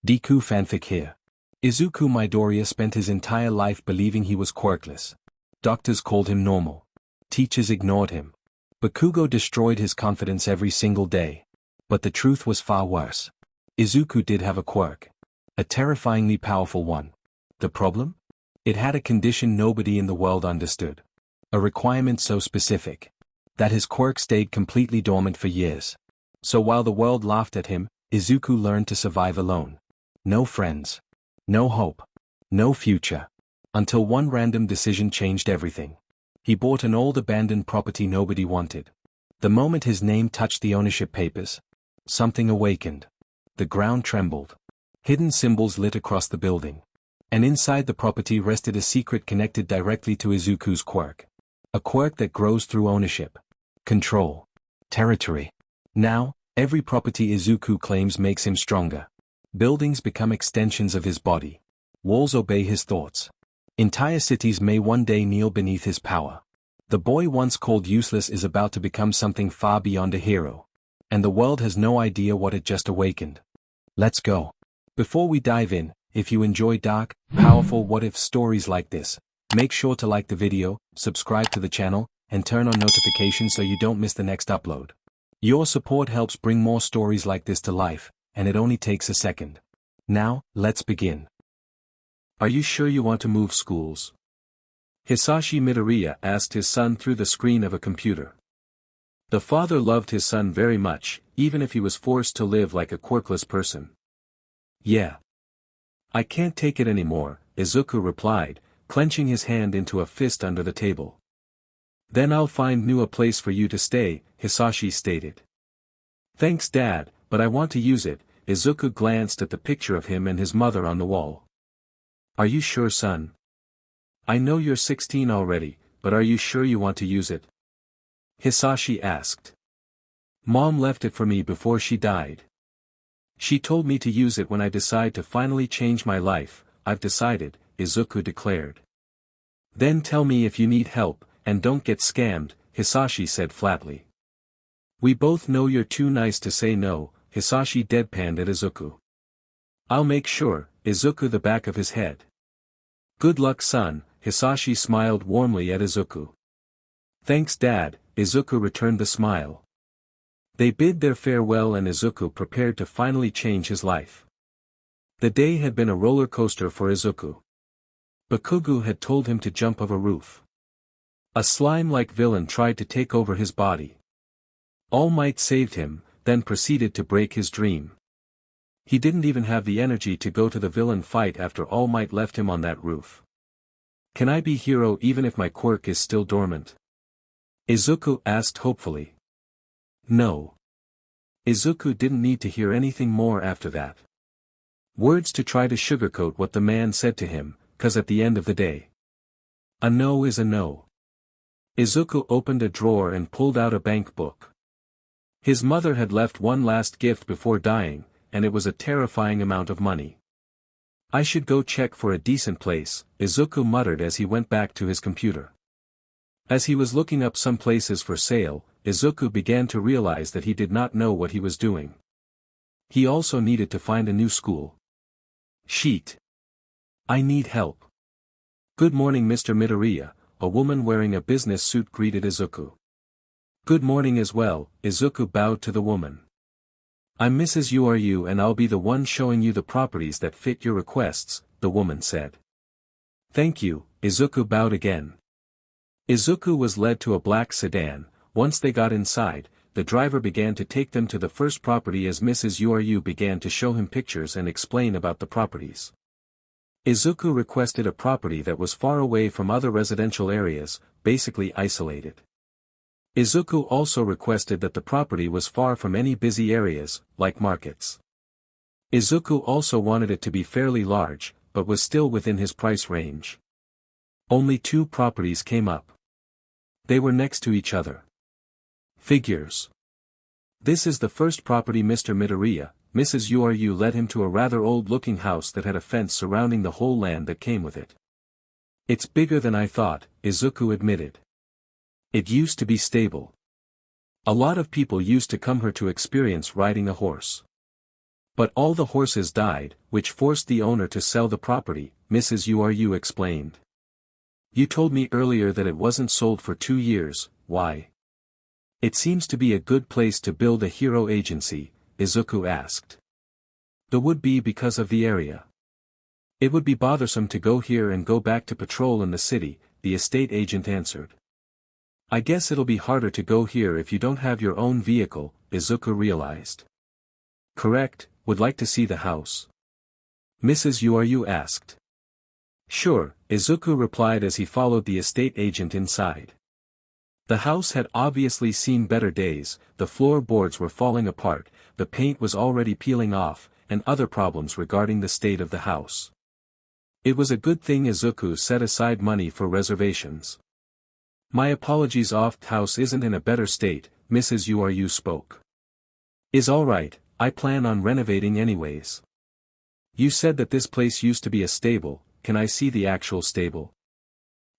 Deku fanfic here. Izuku Midoriya spent his entire life believing he was quirkless. Doctors called him normal. Teachers ignored him. Bakugo destroyed his confidence every single day. But the truth was far worse. Izuku did have a quirk. A terrifyingly powerful one. The problem? It had a condition nobody in the world understood. A requirement so specific that his quirk stayed completely dormant for years. So while the world laughed at him, Izuku learned to survive alone. No friends. No hope. No future. Until one random decision changed everything. He bought an old abandoned property nobody wanted. The moment his name touched the ownership papers, something awakened. The ground trembled. Hidden symbols lit across the building. And inside the property rested a secret connected directly to Izuku's quirk. A quirk that grows through ownership. Control. Territory. Now, every property Izuku claims makes him stronger. Buildings become extensions of his body. Walls obey his thoughts. Entire cities may one day kneel beneath his power. The boy once called useless is about to become something far beyond a hero. And the world has no idea what it just awakened. Let's go. Before we dive in, if you enjoy dark, powerful what-if stories like this, make sure to like the video, subscribe to the channel, and turn on notifications so you don't miss the next upload. Your support helps bring more stories like this to life, and it only takes a second. Now, let's begin. Are you sure you want to move schools? Hisashi Midoriya asked his son through the screen of a computer. The father loved his son very much, even if he was forced to live like a quirkless person. Yeah. I can't take it anymore, Izuku replied, clenching his hand into a fist under the table. Then I'll find a place for you to stay, Hisashi stated. Thanks Dad, but I want to use it. Izuku glanced at the picture of him and his mother on the wall. Are you sure, son? I know you're 16 already, but are you sure you want to use it? Hisashi asked. Mom left it for me before she died. She told me to use it when I decide to finally change my life. I've decided, Izuku declared. Then tell me if you need help, and don't get scammed, Hisashi said flatly. We both know you're too nice to say no, Hisashi deadpanned at Izuku. I'll make sure, Izuku the back of his head. Good luck son, Hisashi smiled warmly at Izuku. Thanks Dad, Izuku returned the smile. They bid their farewell and Izuku prepared to finally change his life. The day had been a roller coaster for Izuku. Bakugo had told him to jump off a roof. A slime-like villain tried to take over his body. All Might saved him, then proceeded to break his dream. He didn't even have the energy to go to the villain fight after All Might left him on that roof. Can I be hero even if my quirk is still dormant? Izuku asked hopefully. No. Izuku didn't need to hear anything more after that. Words to try to sugarcoat what the man said to him, 'cause at the end of the day, a no is a no. Izuku opened a drawer and pulled out a bank book. His mother had left one last gift before dying, and it was a terrifying amount of money. I should go check for a decent place, Izuku muttered as he went back to his computer. As he was looking up some places for sale, Izuku began to realize that he did not know what he was doing. He also needed to find a new school. Sheet. I need help. Good morning Mr. Midoriya, a woman wearing a business suit greeted Izuku. Good morning as well, Izuku bowed to the woman. I'm Mrs. Uru and I'll be the one showing you the properties that fit your requests, the woman said. Thank you, Izuku bowed again. Izuku was led to a black sedan. Once they got inside, the driver began to take them to the first property as Mrs. Uru began to show him pictures and explain about the properties. Izuku requested a property that was far away from other residential areas, basically isolated. Izuku also requested that the property was far from any busy areas, like markets. Izuku also wanted it to be fairly large, but was still within his price range. Only 2 properties came up. They were next to each other. Figures. This is the first property Mr. Midoriya. Mrs. Uru led him to a rather old-looking house that had a fence surrounding the whole land that came with it. It's bigger than I thought, Izuku admitted. It used to be stable. A lot of people used to come here to experience riding a horse. But all the horses died, which forced the owner to sell the property, Mrs. Uru explained. You told me earlier that it wasn't sold for 2 years, why? It seems to be a good place to build a hero agency, Izuku asked. The would be because of the area. It would be bothersome to go here and go back to patrol in the city, the estate agent answered. I guess it'll be harder to go here if you don't have your own vehicle, Izuku realized. Correct, would like to see the house. Mrs. Uru asked. Sure, Izuku replied as he followed the estate agent inside. The house had obviously seen better days, the floorboards were falling apart, the paint was already peeling off, and other problems regarding the state of the house. It was a good thing Izuku set aside money for reservations. My apologies, house isn't in a better state, Mrs. Uru spoke. Is alright, I plan on renovating anyways. You said that this place used to be a stable, can I see the actual stable?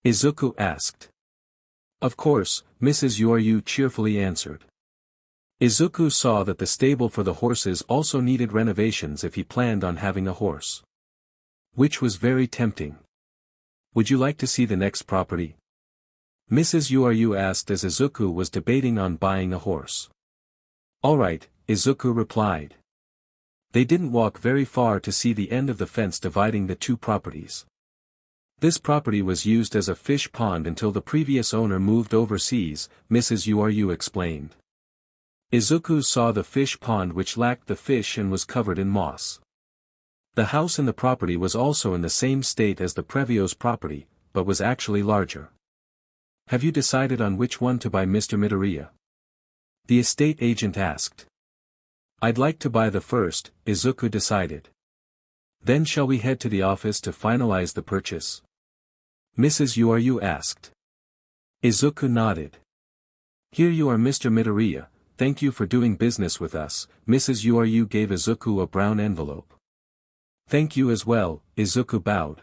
Izuku asked. Of course, Mrs. Uru cheerfully answered. Izuku saw that the stable for the horses also needed renovations if he planned on having a horse. Which was very tempting. Would you like to see the next property? Mrs. Uru asked as Izuku was debating on buying a horse. Alright, Izuku replied. They didn't walk very far to see the end of the fence dividing the two properties. This property was used as a fish pond until the previous owner moved overseas, Mrs. Uru explained. Izuku saw the fish pond which lacked the fish and was covered in moss. The house in the property was also in the same state as the previous property, but was actually larger. Have you decided on which one to buy, Mr. Midoriya? The estate agent asked. I'd like to buy the first, Izuku decided. Then shall we head to the office to finalize the purchase? Mrs. Uru asked. Izuku nodded. Here you are, Mr. Midoriya, thank you for doing business with us, Mrs. Uru gave Izuku a brown envelope. Thank you as well, Izuku bowed.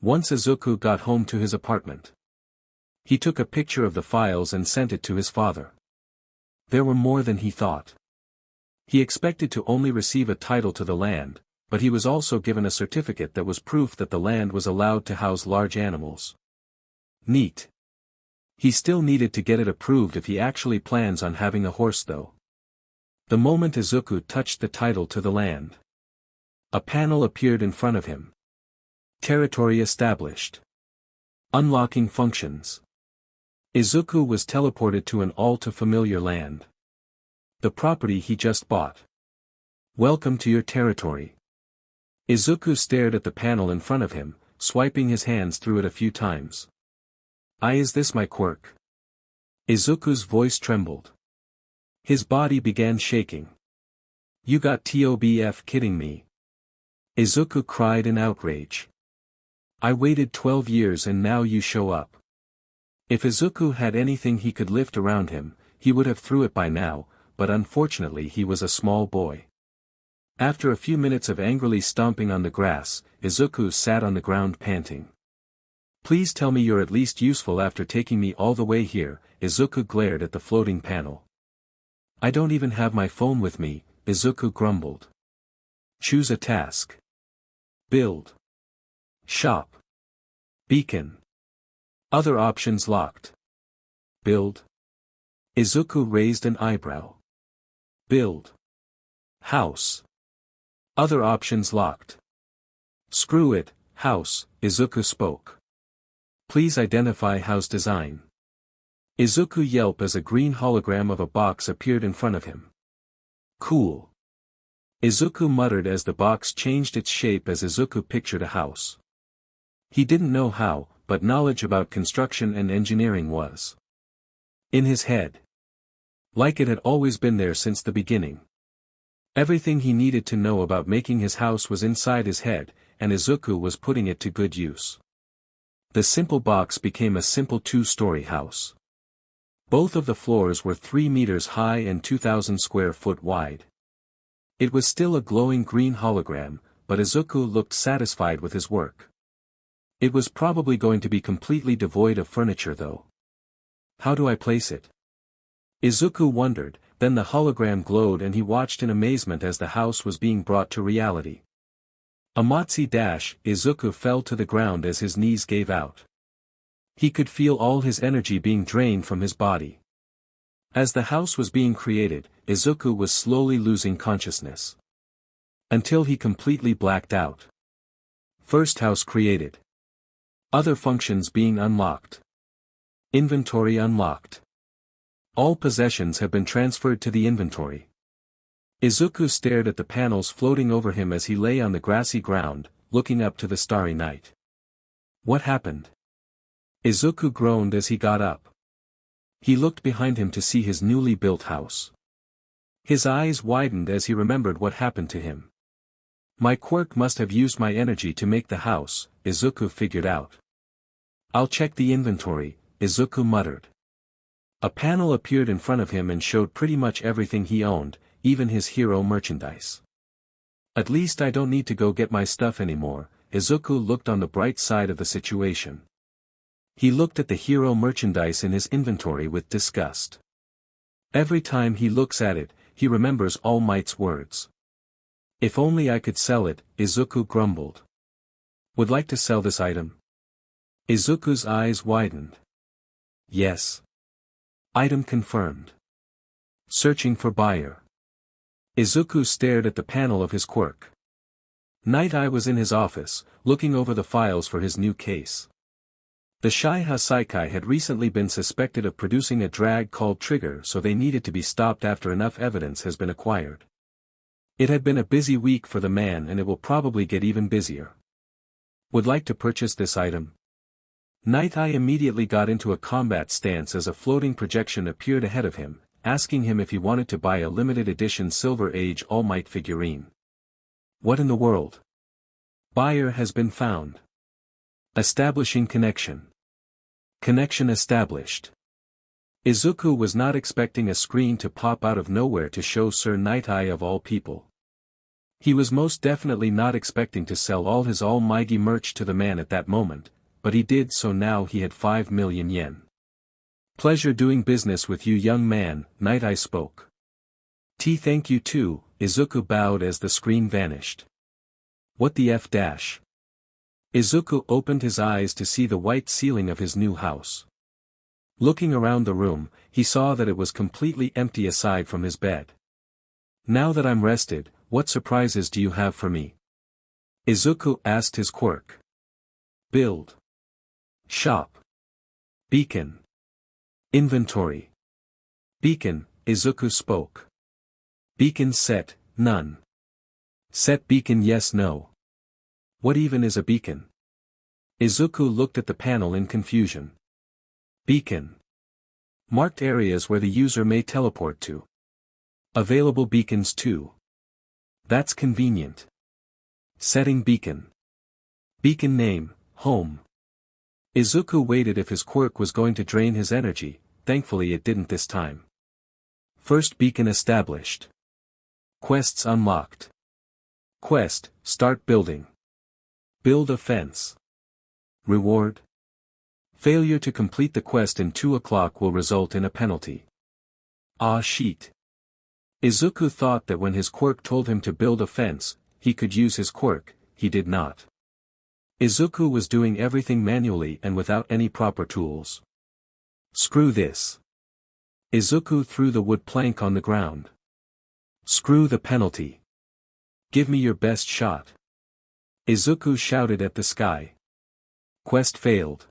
Once Izuku got home to his apartment, he took a picture of the files and sent it to his father. There were more than he thought. He expected to only receive a title to the land, but he was also given a certificate that was proof that the land was allowed to house large animals. Neat. He still needed to get it approved if he actually plans on having a horse though. The moment Izuku touched the title to the land, a panel appeared in front of him. Territory established. Unlocking functions. Izuku was teleported to an all-too-familiar land. The property he just bought. Welcome to your territory. Izuku stared at the panel in front of him, swiping his hands through it a few times. Is this my quirk? Izuku's voice trembled. His body began shaking. You got to be kidding me? Izuku cried in outrage. I waited 12 years and now you show up. If Izuku had anything he could lift around him, he would have threw it by now, but unfortunately he was a small boy. After a few minutes of angrily stomping on the grass, Izuku sat on the ground panting. Please tell me you're at least useful after taking me all the way here, Izuku glared at the floating panel. I don't even have my phone with me, Izuku grumbled. Choose a task. Build. Shop. Beacon. Other options locked. Build. Izuku raised an eyebrow. Build. House. Other options locked. Screw it, house, Izuku spoke. Please identify house design. Izuku yelped as a green hologram of a box appeared in front of him. Cool. Izuku muttered as the box changed its shape as Izuku pictured a house. He didn't know how, but knowledge about construction and engineering was in his head. Like it had always been there since the beginning. Everything he needed to know about making his house was inside his head, and Izuku was putting it to good use. The simple box became a simple 2-story house. Both of the floors were 3 meters high and 2,000 square foot wide. It was still a glowing green hologram, but Izuku looked satisfied with his work. It was probably going to be completely devoid of furniture though. How do I place it? Izuku wondered, Then the hologram glowed and he watched in amazement as the house was being brought to reality. Izuku fell to the ground as his knees gave out. He could feel all his energy being drained from his body. As the house was being created, Izuku was slowly losing consciousness. Until he completely blacked out. First house created. Other functions being unlocked. Inventory unlocked. All possessions have been transferred to the inventory. Izuku stared at the panels floating over him as he lay on the grassy ground, looking up to the starry night. What happened? Izuku groaned as he got up. He looked behind him to see his newly built house. His eyes widened as he remembered what happened to him. My quirk must have used my energy to make the house, Izuku figured out. I'll check the inventory, Izuku muttered. A panel appeared in front of him and showed pretty much everything he owned, even his hero merchandise. At least I don't need to go get my stuff anymore, Izuku looked on the bright side of the situation. He looked at the hero merchandise in his inventory with disgust. Every time he looks at it, he remembers All Might's words. If only I could sell it, Izuku grumbled. Would like to sell this item? Izuku's eyes widened. Yes. Item confirmed. Searching for buyer. Izuku stared at the panel of his quirk. Night Eye was in his office, looking over the files for his new case. The Shaiha Saikai had recently been suspected of producing a drag called Trigger, so they needed to be stopped after enough evidence has been acquired. It had been a busy week for the man and it will probably get even busier. Would like to purchase this item? Night Eye immediately got into a combat stance as a floating projection appeared ahead of him, asking him if he wanted to buy a limited edition Silver Age All Might figurine. What in the world? Buyer has been found. Establishing connection. Connection established. Izuku was not expecting a screen to pop out of nowhere to show Sir Night Eye of all people. He was most definitely not expecting to sell all his almighty merch to the man at that moment, but he did, so now he had 5 million yen. Pleasure doing business with you, young man, Night Eye spoke. Thank you too, Izuku bowed as the screen vanished. What the F dash? Izuku opened his eyes to see the white ceiling of his new house. Looking around the room, he saw that it was completely empty aside from his bed. Now that I'm rested, what surprises do you have for me? Izuku asked his quirk. Build. Shop. Beacon. Inventory. Beacon, Izuku spoke. Beacon set, none. Set beacon yes no. What even is a beacon? Izuku looked at the panel in confusion. Beacon. Marked areas where the user may teleport to. Available beacons too. That's convenient. Setting beacon. Beacon name, home. Izuku waited if his quirk was going to drain his energy, thankfully it didn't this time. First beacon established. Quests unlocked. Quest, start building. Build a fence. Reward. Failure to complete the quest in 2 o'clock will result in a penalty. Ah shit. Izuku thought that when his quirk told him to build a fence, he could use his quirk, he did not. Izuku was doing everything manually and without any proper tools. Screw this. Izuku threw the wood plank on the ground. Screw the penalty. Give me your best shot. Izuku shouted at the sky. Quest failed.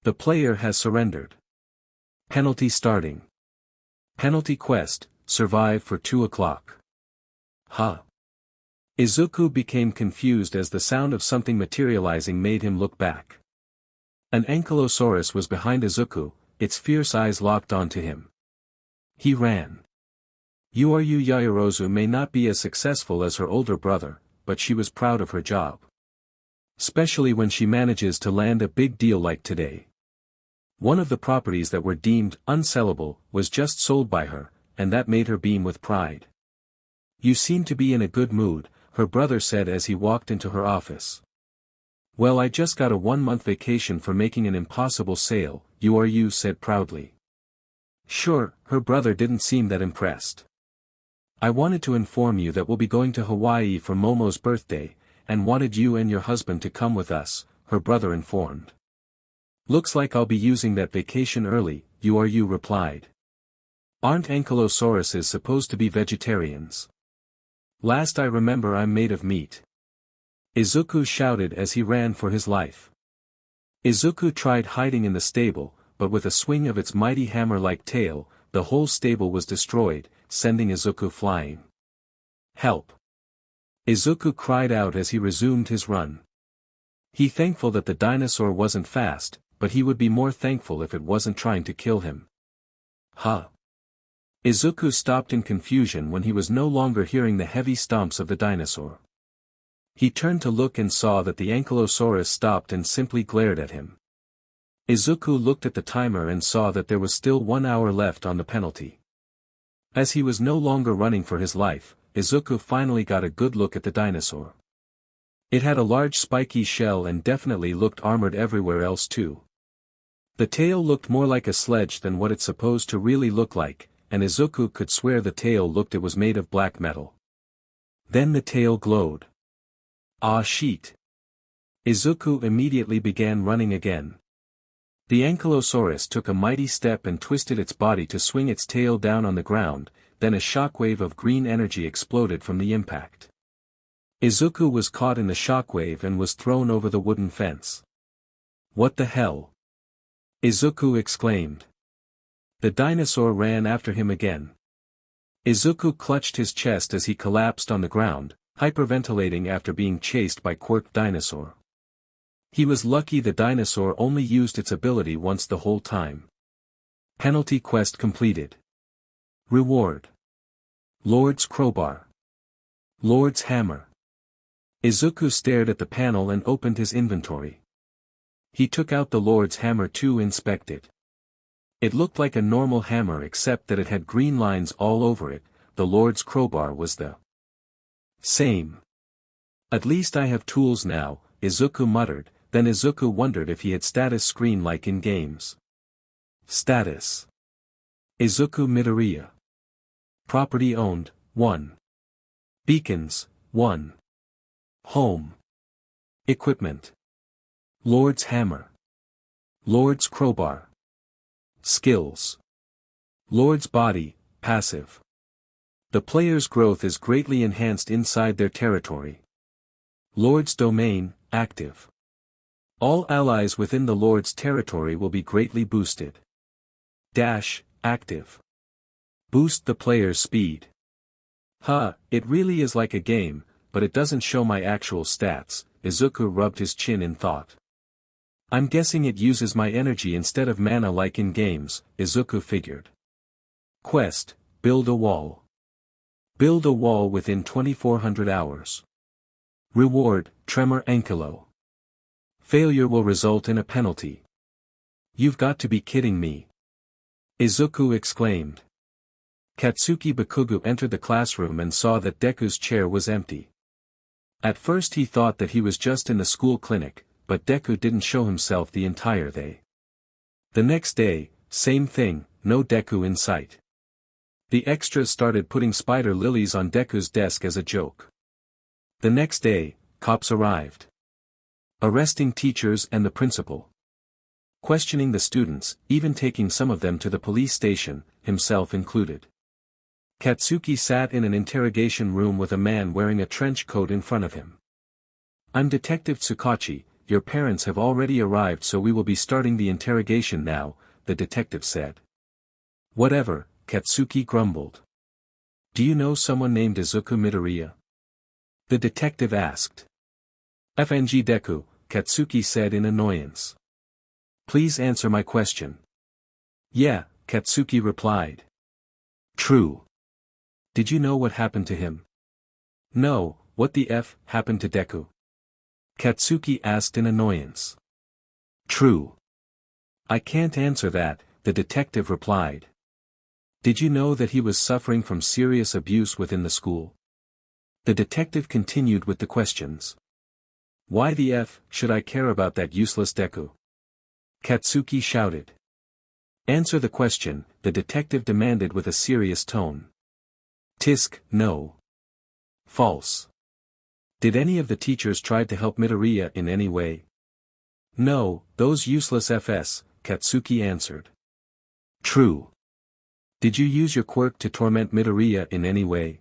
The player has surrendered. Penalty starting. Penalty quest, survive for 2 o'clock. Huh. Izuku became confused as the sound of something materializing made him look back. An ankylosaurus was behind Izuku, its fierce eyes locked onto him. He ran. Yuaryu Yaoyorozu may not be as successful as her older brother, but she was proud of her job. Especially when she manages to land a big deal like today. One of the properties that were deemed unsellable was just sold by her, and that made her beam with pride. You seem to be in a good mood, her brother said as he walked into her office. Well, I just got a 1-month vacation for making an impossible sale, Yuaryu said proudly. Sure, her brother didn't seem that impressed. I wanted to inform you that we'll be going to Hawaii for Momo's birthday, and wanted you and your husband to come with us, her brother informed. Looks like I'll be using that vacation early, you replied. Aren't ankylosauruses supposed to be vegetarians? Last I remember I'm made of meat. Izuku shouted as he ran for his life. Izuku tried hiding in the stable, but with a swing of its mighty hammer-like tail, the whole stable was destroyed, sending Izuku flying. Help! Izuku cried out as he resumed his run. He thankful that the dinosaur wasn't fast, but he would be more thankful if it wasn't trying to kill him. Huh! Izuku stopped in confusion when he was no longer hearing the heavy stomps of the dinosaur. He turned to look and saw that the ankylosaurus stopped and simply glared at him. Izuku looked at the timer and saw that there was still 1 hour left on the penalty. As he was no longer running for his life, Izuku finally got a good look at the dinosaur. It had a large spiky shell and definitely looked armored everywhere else too. The tail looked more like a sledge than what it's supposed to really look like, and Izuku could swear the tail looked it was made of black metal. Then the tail glowed. Ah shit! Izuku immediately began running again. The ankylosaurus took a mighty step and twisted its body to swing its tail down on the ground, then a shockwave of green energy exploded from the impact. Izuku was caught in the shockwave and was thrown over the wooden fence. What the hell? Izuku exclaimed. The dinosaur ran after him again. Izuku clutched his chest as he collapsed on the ground, hyperventilating after being chased by Quirk dinosaur. He was lucky the dinosaur only used its ability once the whole time. Penalty quest completed. Reward. Lord's crowbar. Lord's hammer. Izuku stared at the panel and opened his inventory. He took out the Lord's hammer to inspect it. It looked like a normal hammer except that it had green lines all over it. The Lord's crowbar was the same. At least I have tools now, Izuku muttered, then Izuku wondered if he had status screen like in games. Status. Izuku Midoriya. Property owned, 1. Beacons, 1. Home. Equipment. Lord's hammer. Lord's crowbar. Skills. Lord's body, passive. The player's growth is greatly enhanced inside their territory. Lord's domain, active. All allies within the Lord's territory will be greatly boosted. Dash, active. Boost the player's speed. It really is like a game, but it doesn't show my actual stats, Izuku rubbed his chin in thought. I'm guessing it uses my energy instead of mana like in games, Izuku figured. Quest, build a wall. Build a wall within 2400 hours. Reward, Tremor Ankylo. Failure will result in a penalty. You've got to be kidding me. Izuku exclaimed. Katsuki Bakugo entered the classroom and saw that Deku's chair was empty. At first he thought that he was just in the school clinic, but Deku didn't show himself the entire day. The next day, same thing, no Deku in sight. The extras started putting spider lilies on Deku's desk as a joke. The next day, cops arrived. Arresting teachers and the principal. Questioning the students, even taking some of them to the police station, himself included. Katsuki sat in an interrogation room with a man wearing a trench coat in front of him. I'm Detective Tsukachi, your parents have already arrived so we will be starting the interrogation now, the detective said. Whatever, Katsuki grumbled. Do you know someone named Izuku Midoriya? The detective asked. FNG Deku, Katsuki said in annoyance. Please answer my question. Yeah, Katsuki replied. True. Did you know what happened to him? No, what the F happened to Deku? Katsuki asked in annoyance. True. I can't answer that, the detective replied. Did you know that he was suffering from serious abuse within the school? The detective continued with the questions. Why the F should I care about that useless Deku? Katsuki shouted. Answer the question, the detective demanded with a serious tone. Tisk, no. False. Did any of the teachers try to help Midoriya in any way? No, those useless FS, Katsuki answered. True. Did you use your quirk to torment Midoriya in any way?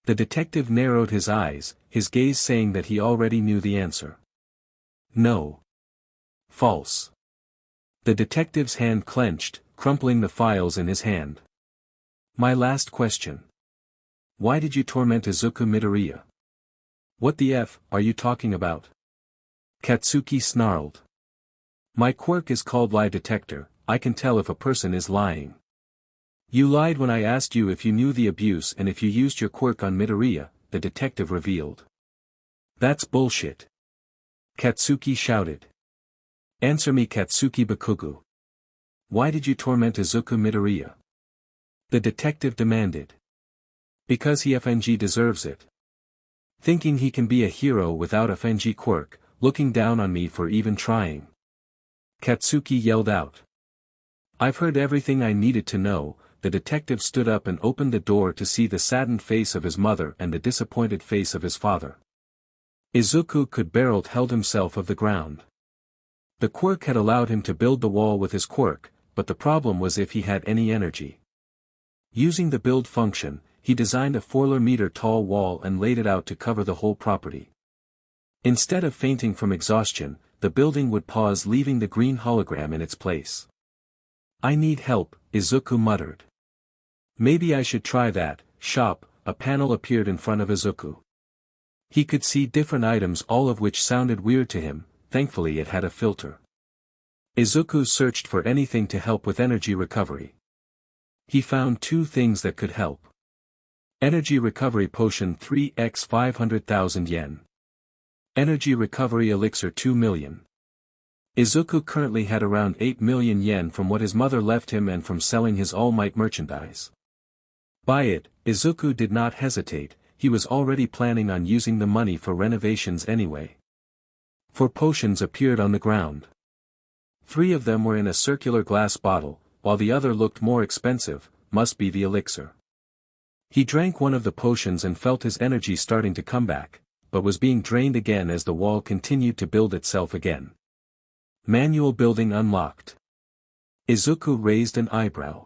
The detective narrowed his eyes, his gaze saying that he already knew the answer. No. False. The detective's hand clenched, crumpling the files in his hand. My last question. Why did you torment Izuku Midoriya? What the F are you talking about? Katsuki snarled. My quirk is called lie detector, I can tell if a person is lying. You lied when I asked you if you knew the abuse and if you used your quirk on Midoriya, the detective revealed. That's bullshit. Katsuki shouted. Answer me Katsuki Bakugo. Why did you torment Izuku Midoriya? The detective demanded. Because he FNG deserves it. Thinking he can be a hero without FNG quirk, looking down on me for even trying. Katsuki yelled out. I've heard everything I needed to know. The detective stood up and opened the door to see the saddened face of his mother and the disappointed face of his father. Izuku could barely held himself of the ground. The quirk had allowed him to build the wall with his quirk, but the problem was if he had any energy. Using the build function, he designed a 4-meter tall wall and laid it out to cover the whole property. Instead of fainting from exhaustion, the building would pause, leaving the green hologram in its place. I need help, Izuku muttered. Maybe I should try that. Shop, a panel appeared in front of Izuku. He could see different items, all of which sounded weird to him. Thankfully it had a filter. Izuku searched for anything to help with energy recovery. He found 2 things that could help. Energy recovery potion 3x 500,000 yen. Energy recovery elixir 2 million. Izuku currently had around 8 million yen from what his mother left him and from selling his All Might merchandise. Buy it, Izuku did not hesitate, he was already planning on using the money for renovations anyway. 4 potions appeared on the ground. 3 of them were in a circular glass bottle, while the other looked more expensive, must be the elixir. He drank one of the potions and felt his energy starting to come back, but was being drained again as the wall continued to build itself again. Manual building unlocked. Izuku raised an eyebrow.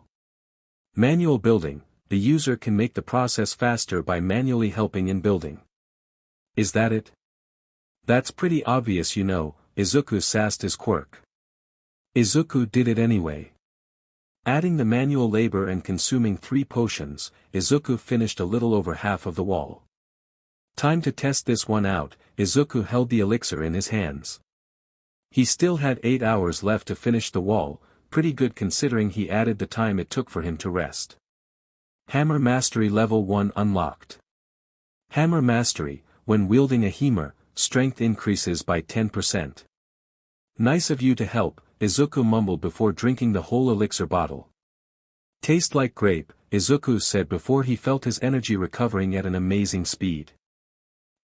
Manual building, the user can make the process faster by manually helping in building. Is that it? That's pretty obvious, you know, Izuku sassed his quirk. Izuku did it anyway. Adding the manual labor and consuming 3 potions, Izuku finished a little over half of the wall. Time to test this one out, Izuku held the elixir in his hands. He still had 8 hours left to finish the wall, pretty good considering he added the time it took for him to rest. Hammer Mastery Level 1 unlocked. Hammer Mastery, when wielding a hammer, strength increases by 10%. Nice of you to help, Izuku mumbled before drinking the whole elixir bottle. Taste like grape, Izuku said before he felt his energy recovering at an amazing speed.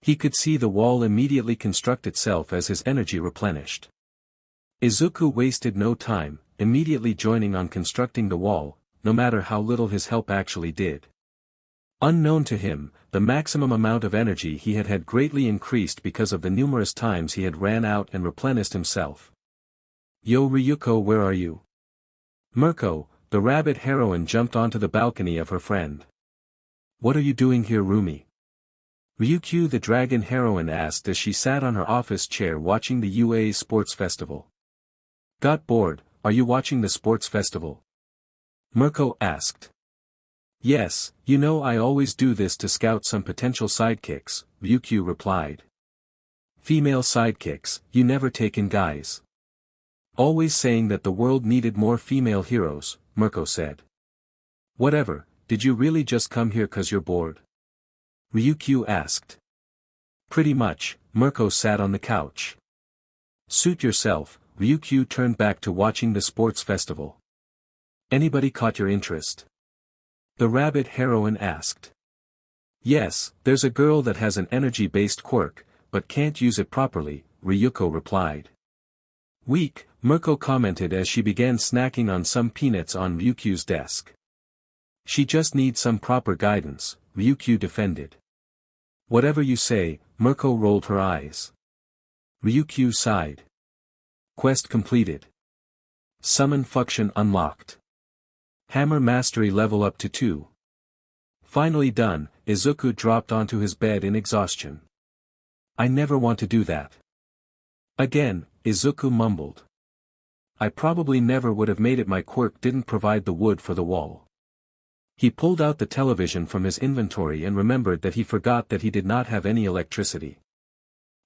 He could see the wall immediately construct itself as his energy replenished. Izuku wasted no time, immediately joining on constructing the wall, no matter how little his help actually did. Unknown to him, the maximum amount of energy he had greatly increased because of the numerous times he had ran out and replenished himself. Yo Ryuko, where are you? Mirko, the rabbit heroine, jumped onto the balcony of her friend. What are you doing here, Rumi? Ryukyu, the dragon heroine, asked as she sat on her office chair watching the UA sports festival. Got bored, are you watching the sports festival? Mirko asked. Yes, you know I always do this to scout some potential sidekicks, Ryukyu replied. Female sidekicks, you never take in guys. Always saying that the world needed more female heroes, Mirko said. Whatever, did you really just come here cause you're bored? Ryukyu asked. Pretty much, Mirko sat on the couch. Suit yourself, Ryukyu turned back to watching the sports festival. Anybody caught your interest? The rabbit heroine asked. Yes, there's a girl that has an energy-based quirk, but can't use it properly, Ryuko replied. Weak, Mirko commented as she began snacking on some peanuts on Ryukyu's desk. She just needs some proper guidance, Ryukyu defended. Whatever you say, Mirko rolled her eyes. Ryukyu sighed. Quest completed. Summon function unlocked. Hammer mastery level up to 2. Finally done, Izuku dropped onto his bed in exhaustion. I never want to do that. Again, Izuku mumbled. I probably never would have made it. My quirk didn't provide the wood for the wall. He pulled out the television from his inventory and remembered that he forgot that he did not have any electricity.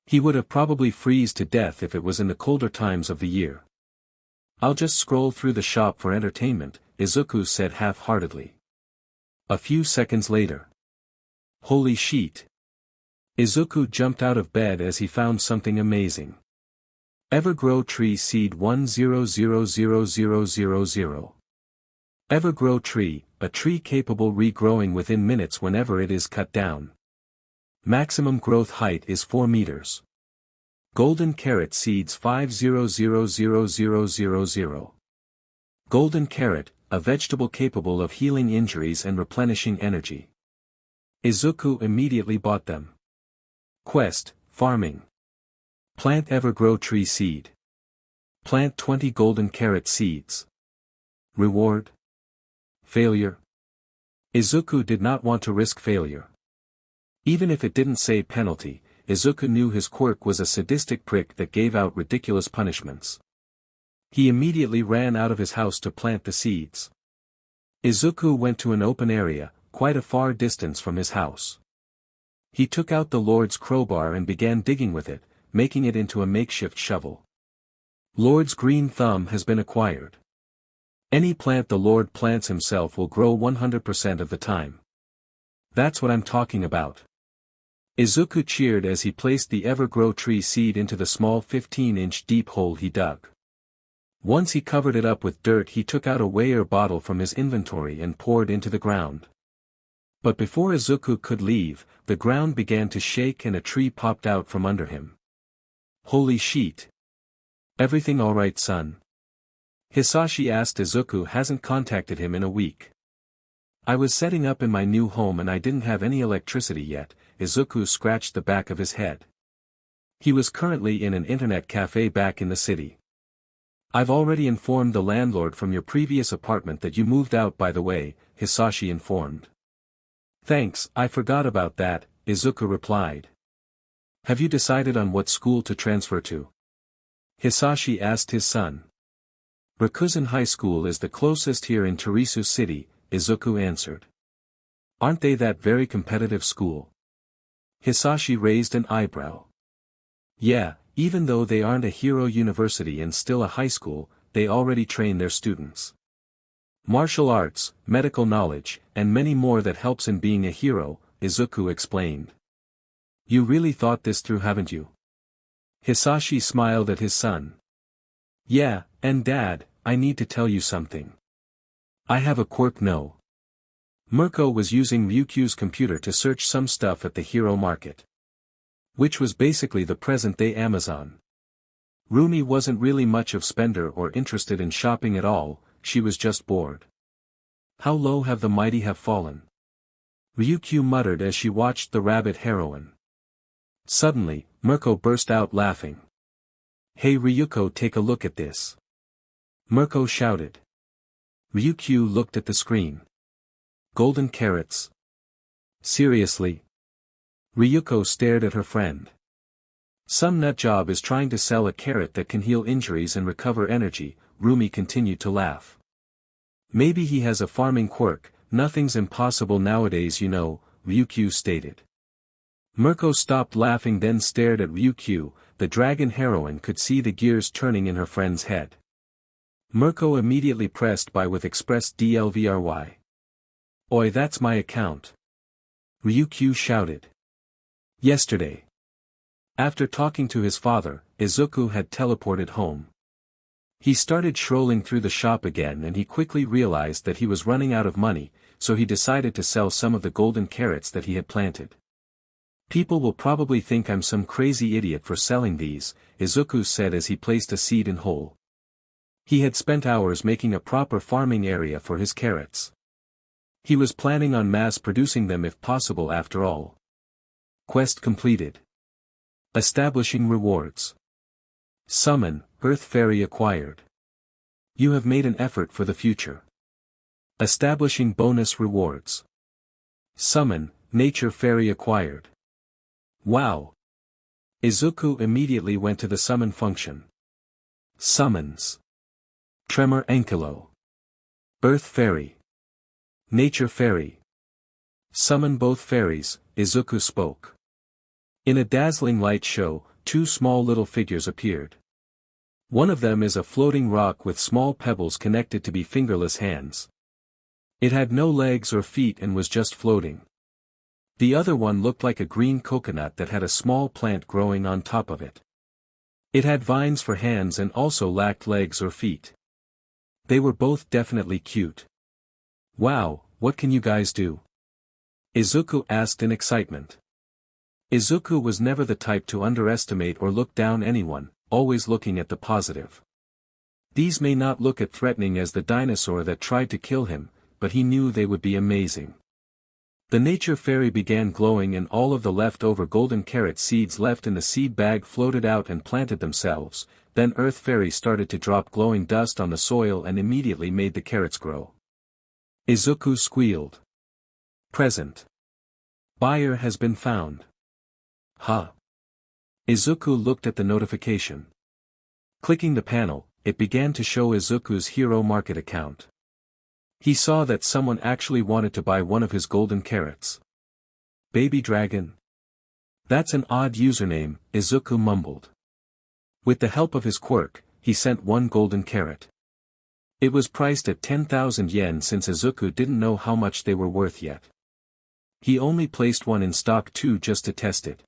He would have probably froze to death if it was in the colder times of the year. I'll just scroll through the shop for entertainment, Izuku said half-heartedly. A few seconds later. Holy shit! Izuku jumped out of bed as he found something amazing. Evergrow Tree Seed 10000000. Evergrow Tree, a tree capable regrowing within minutes whenever it is cut down. Maximum growth height is 4 meters. Golden Carrot Seeds 5000000. Golden Carrot, a vegetable capable of healing injuries and replenishing energy. Izuku immediately bought them. Quest, Farming. Plant Evergrow Tree Seed. Plant 20 Golden Carrot Seeds. Reward. Failure. Izuku did not want to risk failure. Even if it didn't say penalty, Izuku knew his quirk was a sadistic prick that gave out ridiculous punishments. He immediately ran out of his house to plant the seeds. Izuku went to an open area, quite a far distance from his house. He took out the Lord's crowbar and began digging with it, making it into a makeshift shovel. Lord's green thumb has been acquired. Any plant the Lord plants himself will grow 100% of the time. That's what I'm talking about. Izuku cheered as he placed the Evergrow Tree seed into the small 15-inch deep hole he dug. Once he covered it up with dirt, he took out a weigher bottle from his inventory and poured into the ground. But before Izuku could leave, the ground began to shake and a tree popped out from under him. Holy shit! Everything alright, son? Hisashi asked. Izuku hasn't contacted him in a week. I was setting up in my new home and I didn't have any electricity yet. Izuku scratched the back of his head. He was currently in an internet cafe back in the city. I've already informed the landlord from your previous apartment that you moved out, by the way, Hisashi informed. Thanks, I forgot about that, Izuku replied. Have you decided on what school to transfer to? Hisashi asked his son. Rakuzan High School is the closest here in Terisu City, Izuku answered. Aren't they that very competitive school? Hisashi raised an eyebrow. Yeah, even though they aren't a hero university and still a high school, they already train their students. Martial arts, medical knowledge, and many more that helps in being a hero, Izuku explained. You really thought this through, haven't you? Hisashi smiled at his son. Yeah, and Dad, I need to tell you something. I have a quirk. No. Mirko was using Ryukyu's computer to search some stuff at the hero market. Which was basically the present-day Amazon. Rumi wasn't really much of spender or interested in shopping at all, she was just bored. How low have the mighty have fallen? Ryukyu muttered as she watched the rabbit heroine. Suddenly, Mirko burst out laughing. Hey Ryuko, take a look at this. Mirko shouted. Ryukyu looked at the screen. Golden carrots. Seriously? Ryuko stared at her friend. Some nutjob is trying to sell a carrot that can heal injuries and recover energy, Rumi continued to laugh. Maybe he has a farming quirk, nothing's impossible nowadays, you know, Ryukyu stated. Mirko stopped laughing, then stared at Ryukyu. The dragon heroine could see the gears turning in her friend's head. Mirko immediately pressed buy with Express DLVRY. Oi, that's my account. Ryukyu shouted. Yesterday. After talking to his father, Izuku had teleported home. He started strolling through the shop again and he quickly realized that he was running out of money, so he decided to sell some of the golden carrots that he had planted. People will probably think I'm some crazy idiot for selling these, Izuku said as he placed a seed in hole. He had spent hours making a proper farming area for his carrots. He was planning on mass-producing them if possible after all. Quest completed. Establishing rewards. Summon, Earth Fairy acquired. You have made an effort for the future. Establishing bonus rewards. Summon, Nature Fairy acquired. Wow! Izuku immediately went to the summon function. Summons. Tremor Ankylo. Earth Fairy. Nature Fairy. Summon both fairies, Izuku spoke. In a dazzling light show, two small little figures appeared. One of them is a floating rock with small pebbles connected to be fingerless hands. It had no legs or feet and was just floating. The other one looked like a green coconut that had a small plant growing on top of it. It had vines for hands and also lacked legs or feet. They were both definitely cute. Wow, what can you guys do? Izuku asked in excitement. Izuku was never the type to underestimate or look down anyone, always looking at the positive. These may not look as threatening as the dinosaur that tried to kill him, but he knew they would be amazing. The Nature Fairy began glowing and all of the leftover golden carrot seeds left in the seed bag floated out and planted themselves, then Earth Fairy started to drop glowing dust on the soil and immediately made the carrots grow. Izuku squealed. Present. Buyer has been found. Huh. Izuku looked at the notification. Clicking the panel, it began to show Izuku's Hero Market account. He saw that someone actually wanted to buy one of his golden carrots. Baby Dragon? That's an odd username, Izuku mumbled. With the help of his quirk, he sent one golden carrot. It was priced at 10,000 yen since Izuku didn't know how much they were worth yet. He only placed one in stock too just to test it.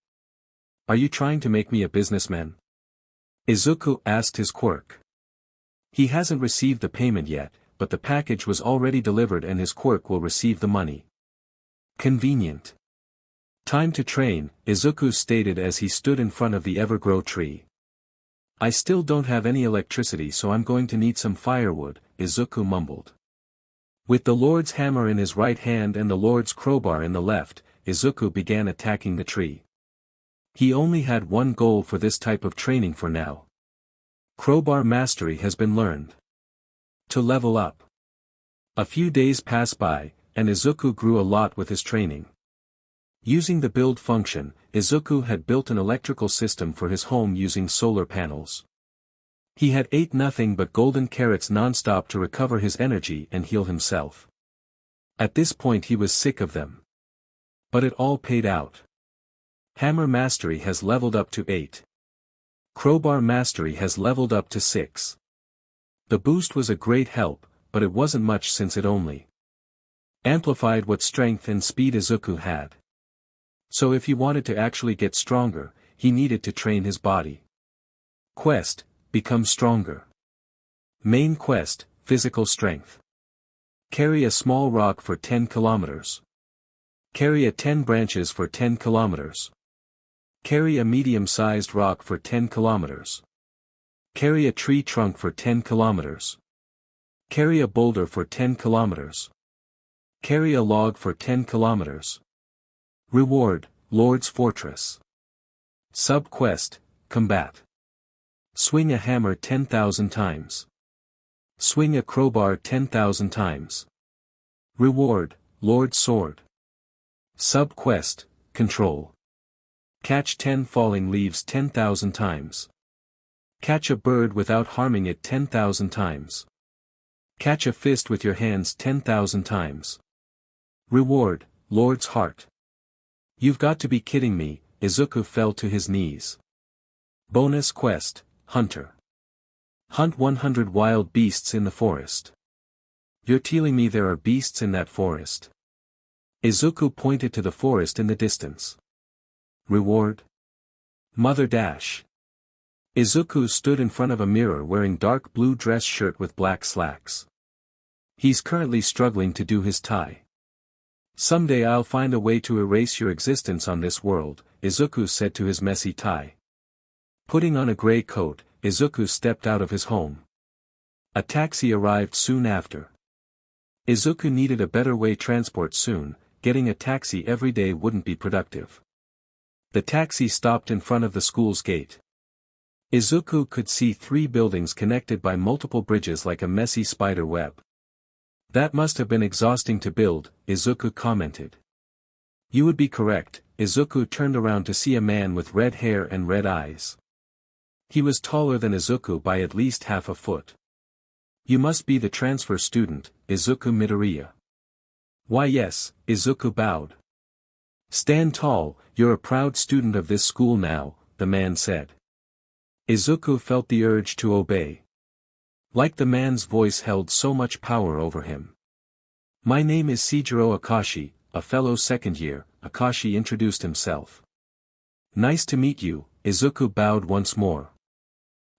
Are you trying to make me a businessman? Izuku asked his quirk. He hasn't received the payment yet, but the package was already delivered and his quirk will receive the money. Convenient. Time to train, Izuku stated as he stood in front of the Evergrow tree. I still don't have any electricity so I'm going to need some firewood, Izuku mumbled. With the Lord's hammer in his right hand and the Lord's crowbar in the left, Izuku began attacking the tree. He only had one goal for this type of training for now. Crowbar mastery has been learned. To level up. A few days passed by, and Izuku grew a lot with his training. Using the build function, Izuku had built an electrical system for his home using solar panels. He had ate nothing but golden carrots non-stop to recover his energy and heal himself. At this point he was sick of them. But it all paid out. Hammer mastery has leveled up to 8. Crowbar mastery has leveled up to 6. The boost was a great help, but it wasn't much since it only amplified what strength and speed Izuku had. So if he wanted to actually get stronger, he needed to train his body. Quest, become stronger. Main quest, physical strength. Carry a small rock for 10 kilometers. Carry a 10 branches for 10 kilometers. Carry a medium-sized rock for 10 kilometers. Carry a tree trunk for 10 kilometers. Carry a boulder for 10 kilometers. Carry a log for 10 kilometers. Reward, Lord's Fortress. Sub-quest, combat. Swing a hammer 10,000 times. Swing a crowbar 10,000 times. Reward, Lord's Sword. Sub-quest, control. Catch 10 falling leaves 10,000 times. Catch a bird without harming it 10,000 times. Catch a fist with your hands 10,000 times. Reward, Lord's Heart. You've got to be kidding me, Izuku fell to his knees. Bonus quest, Hunter. Hunt 100 wild beasts in the forest. You're telling me there are beasts in that forest? Izuku pointed to the forest in the distance. Reward? Mother dash. Izuku stood in front of a mirror wearing dark blue dress shirt with black slacks. He's currently struggling to do his tie. Someday I'll find a way to erase your existence on this world, Izuku said to his messy tie. Putting on a gray coat, Izuku stepped out of his home. A taxi arrived soon after. Izuku needed a better way transport soon, getting a taxi every day wouldn't be productive. The taxi stopped in front of the school's gate. Izuku could see 3 buildings connected by multiple bridges like a messy spider web. That must have been exhausting to build, Izuku commented. You would be correct. Izuku turned around to see a man with red hair and red eyes. He was taller than Izuku by at least half a foot. You must be the transfer student, Izuku Midoriya. Why yes, Izuku bowed. Stand tall, you're a proud student of this school now, the man said. Izuku felt the urge to obey. Like the man's voice held so much power over him. My name is Seijiro Akashi, a fellow second year, Akashi introduced himself. Nice to meet you, Izuku bowed once more.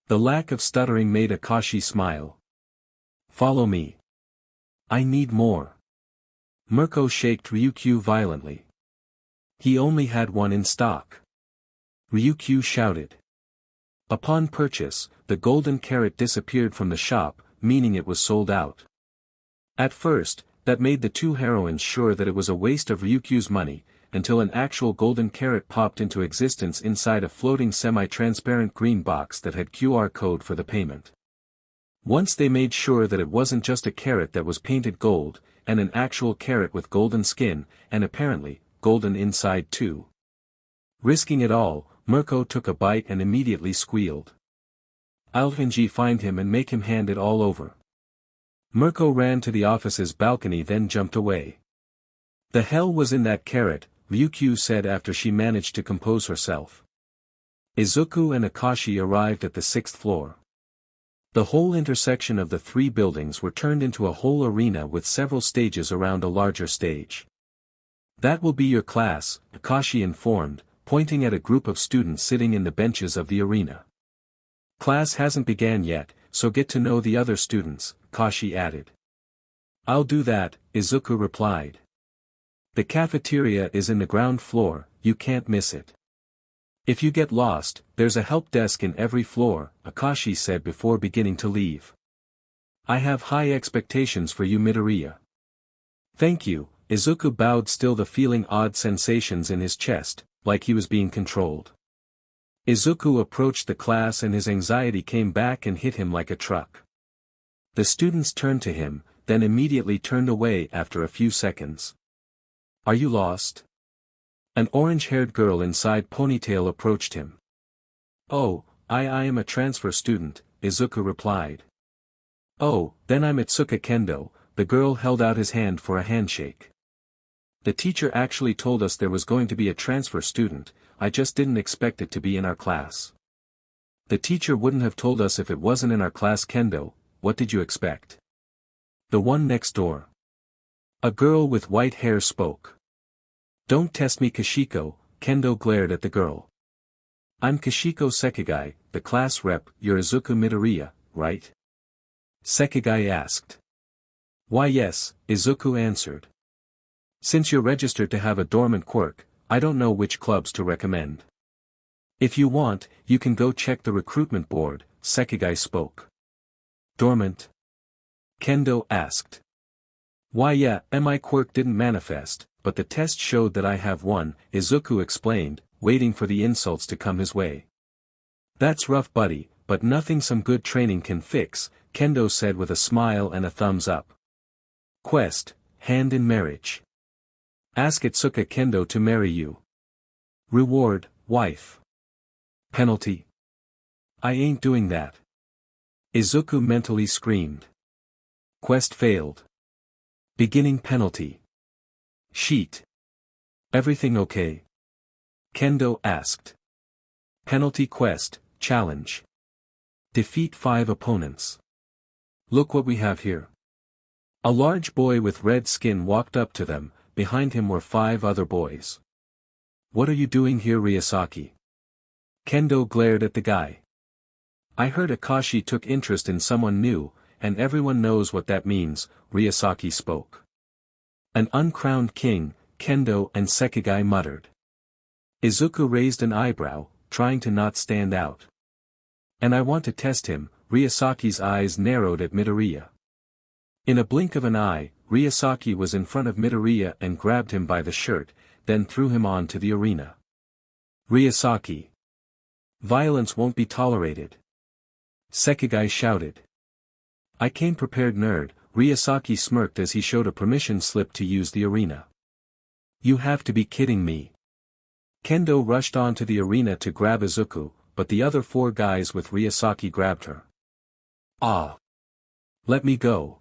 The lack of stuttering made Akashi smile. Follow me. I need more. Mirko shaked Ryukyu violently. He only had one in stock. Ryukyu shouted. Upon purchase, the golden carrot disappeared from the shop, meaning it was sold out. At first, that made the 2 heroines sure that it was a waste of Ryukyu's money, until an actual golden carrot popped into existence inside a floating semi-transparent green box that had QR code for the payment. Once they made sure that it wasn't just a carrot that was painted gold, and an actual carrot with golden skin, and apparently, golden inside too. Risking it all, Mirko took a bite and immediately squealed. I'll find him and make him hand it all over. Mirko ran to the office's balcony then jumped away. The hell was in that carrot, Ryukyu said after she managed to compose herself. Izuku and Akashi arrived at the 6th floor. The whole intersection of the 3 buildings were turned into a whole arena with several stages around a larger stage. That will be your class, Akashi informed, pointing at a group of students sitting in the benches of the arena. Class hasn't began yet, so get to know the other students, Akashi added. I'll do that, Izuku replied. The cafeteria is in the ground floor, you can't miss it. If you get lost, there's a help desk in every floor, Akashi said before beginning to leave. I have high expectations for you Midoriya. Thank you, Izuku bowed still feeling odd sensations in his chest, like he was being controlled. Izuku approached the class and his anxiety came back and hit him like a truck. The students turned to him, then immediately turned away after a few seconds. Are you lost? An orange-haired girl inside ponytail approached him. Oh, I am a transfer student, Izuku replied. Oh, then I'm Itsuka Kendo, the girl held out his hand for a handshake. The teacher actually told us there was going to be a transfer student, I just didn't expect it to be in our class. The teacher wouldn't have told us if it wasn't in our class Kendo, what did you expect? The one next door. A girl with white hair spoke. Don't test me Kashiko, Kendo glared at the girl. I'm Kashiko Sekigai, the class rep, you're Izuku Midoriya, right? Sekigai asked. Why yes, Izuku answered. Since you're registered to have a dormant quirk, I don't know which clubs to recommend. If you want, you can go check the recruitment board, Sekigai spoke. Dormant? Kendo asked. Why yeah, my quirk didn't manifest, but the test showed that I have one, Izuku explained, waiting for the insults to come his way. That's rough buddy, but nothing some good training can fix, Kendo said with a smile and a thumbs up. Quest, hand in marriage. Ask Itsuka Kendo to marry you. Reward, wife. Penalty. I ain't doing that. Izuku mentally screamed. Quest failed. Beginning penalty. Sheet. Everything okay? Kendo asked. Penalty quest, challenge. Defeat 5 opponents. Look what we have here. A large boy with red skin walked up to them, behind him were 5 other boys. What are you doing here Ryusaki? Kendo glared at the guy. I heard Akashi took interest in someone new, and everyone knows what that means, Ryusaki spoke. An uncrowned king, Kendo and Sekigai muttered. Izuku raised an eyebrow, trying to not stand out. And I want to test him. Ryosaki's eyes narrowed at Midoriya. In a blink of an eye, Ryosaki was in front of Midoriya and grabbed him by the shirt, then threw him onto the arena. Ryosaki. Violence won't be tolerated. Sekigai shouted. I came prepared, nerd. Ryosaki smirked as he showed a permission slip to use the arena. You have to be kidding me. Kendo rushed onto the arena to grab Izuku, but the other 4 guys with Ryosaki grabbed her. Ah! Let me go.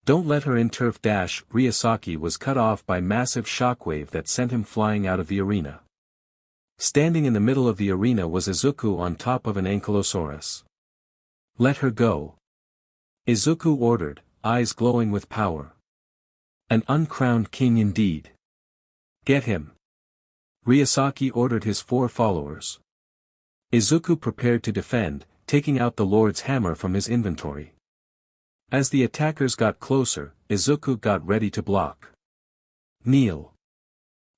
Don't let her in. Turf dash. Ryosaki was cut off by massive shockwave that sent him flying out of the arena. Standing in the middle of the arena was Izuku on top of an ankylosaurus. Let her go. Izuku ordered, eyes glowing with power. An uncrowned king indeed. Get him. Ryosaki ordered his 4 followers. Izuku prepared to defend, taking out the Lord's hammer from his inventory. As the attackers got closer, Izuku got ready to block. Kneel.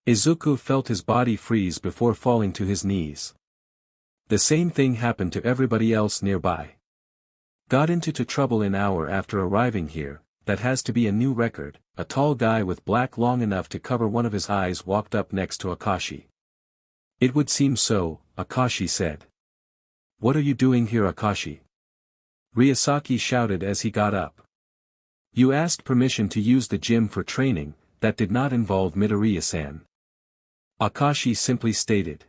Izuku felt his body freeze before falling to his knees. The same thing happened to everybody else nearby. Got into trouble an hour after arriving here. That has to be a new record. A tall guy with black long enough to cover one of his eyes walked up next to Akashi. It would seem so, Akashi said. What are you doing here, Akashi? Ryosaki shouted as he got up. You asked permission to use the gym for training, that did not involve Midoriya-san. Akashi simply stated.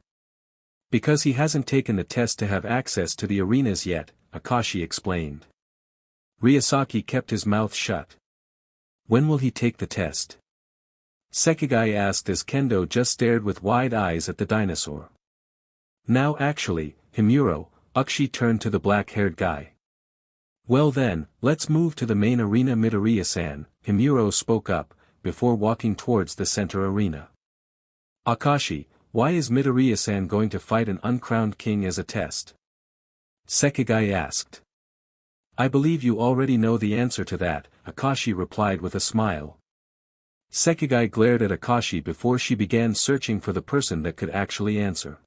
Because he hasn't taken the test to have access to the arenas yet, Akashi explained. Ryosaki kept his mouth shut. When will he take the test? Sekigai asked as Kendo just stared with wide eyes at the dinosaur. Now actually, Himuro, Akashi turned to the black-haired guy. Well then, let's move to the main arena. Midoriya-san, Himuro spoke up, before walking towards the center arena. Akashi, why is Midoriya-san going to fight an uncrowned king as a test? Sekigai asked. I believe you already know the answer to that, Akashi replied with a smile. Sekigai glared at Akashi before she began searching for the person that could actually answer.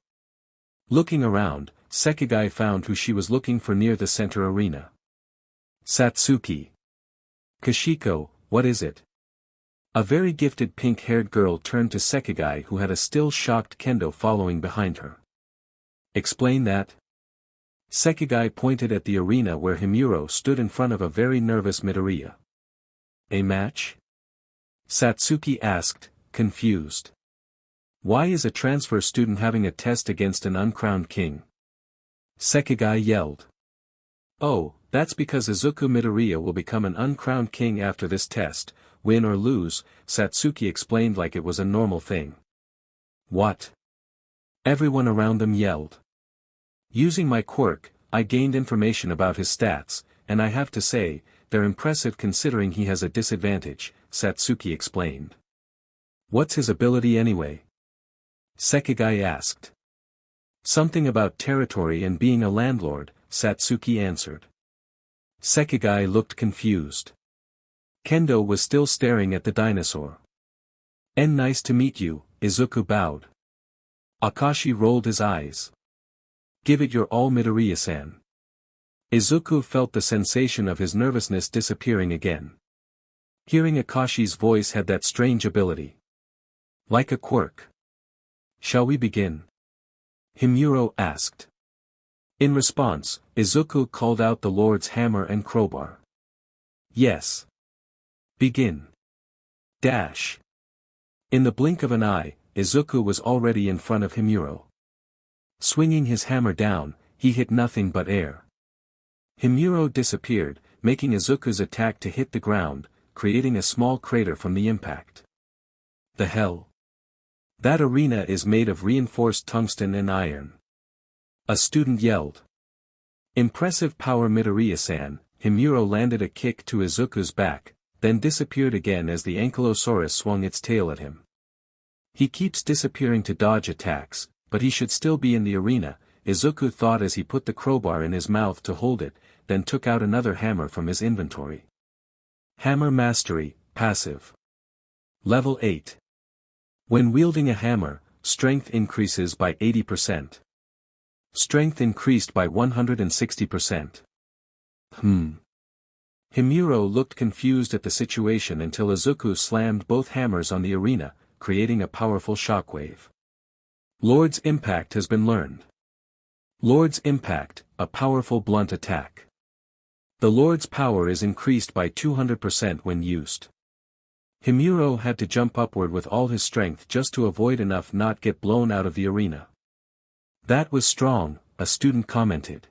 Looking around, Sekigai found who she was looking for near the center arena. Satsuki. Kashiko, what is it? A very gifted pink-haired girl turned to Sekigai, who had a still shocked Kendo following behind her. Explain that? Sekigai pointed at the arena where Himuro stood in front of a very nervous Midoriya. A match? Satsuki asked, confused. Why is a transfer student having a test against an uncrowned king? Sekigai yelled. Oh, that's because Izuku Midoriya will become an uncrowned king after this test, win or lose, Satsuki explained like it was a normal thing. What? Everyone around them yelled. Using my quirk, I gained information about his stats, and I have to say, they're impressive considering he has a disadvantage, Satsuki explained. What's his ability anyway? Sekigai asked. Something about territory and being a landlord, Satsuki answered. Sekigai looked confused. Kendo was still staring at the dinosaur. And nice to meet you, Izuku bowed. Akashi rolled his eyes. Give it your all, Midoriya-san. Izuku felt the sensation of his nervousness disappearing again. Hearing Akashi's voice had that strange ability. Like a quirk. Shall we begin? Himuro asked. In response, Izuku called out the Lord's hammer and crowbar. Yes. Begin. Dash. In the blink of an eye, Izuku was already in front of Himuro. Swinging his hammer down, he hit nothing but air. Himuro disappeared, making Izuku's attack to hit the ground, creating a small crater from the impact. The hell? That arena is made of reinforced tungsten and iron. A student yelled. Impressive power, Midoriya-san. Himuro landed a kick to Izuku's back, then disappeared again as the ankylosaurus swung its tail at him. He keeps disappearing to dodge attacks, but he should still be in the arena, Izuku thought as he put the crowbar in his mouth to hold it, then took out another hammer from his inventory. Hammer mastery, passive. Level 8. When wielding a hammer, strength increases by 80%. Strength increased by 160%. Himuro looked confused at the situation until Izuku slammed both hammers on the arena, creating a powerful shockwave. Lord's Impact has been learned. Lord's Impact, a powerful blunt attack. The Lord's power is increased by 200% when used. Himuro had to jump upward with all his strength just to avoid enough not get blown out of the arena. That was strong, a student commented.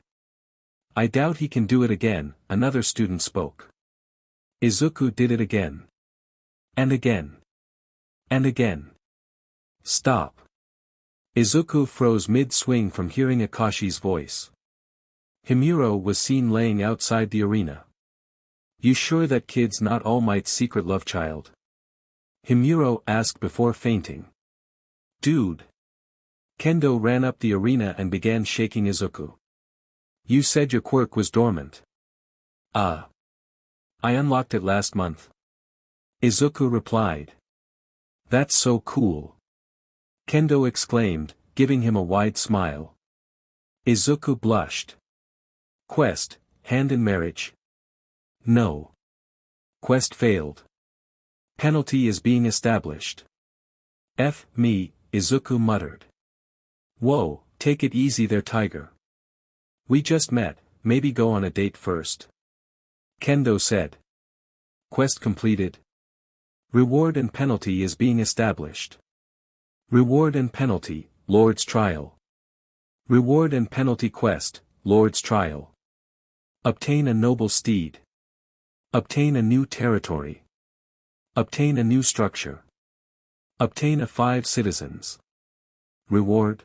I doubt he can do it again, another student spoke. Izuku did it again. And again. And again. Stop. Izuku froze mid-swing from hearing Akashi's voice. Himuro was seen laying outside the arena. You sure that kid's not All Might's secret love child? Himuro asked before fainting. Dude. Kendo ran up the arena and began shaking Izuku. You said your quirk was dormant. I unlocked it last month. Izuku replied. That's so cool. Kendo exclaimed, giving him a wide smile. Izuku blushed. Quest, hand in marriage. No. Quest failed. Penalty is being established. F me, Izuku muttered. Whoa, take it easy there, Tiger. We just met, maybe go on a date first. Kendo said. Quest completed. Reward and penalty is being established. Reward and penalty, Lord's Trial. Reward and penalty quest, Lord's Trial. Obtain a noble steed. Obtain a new territory. Obtain a new structure. Obtain a 5 citizens. Reward?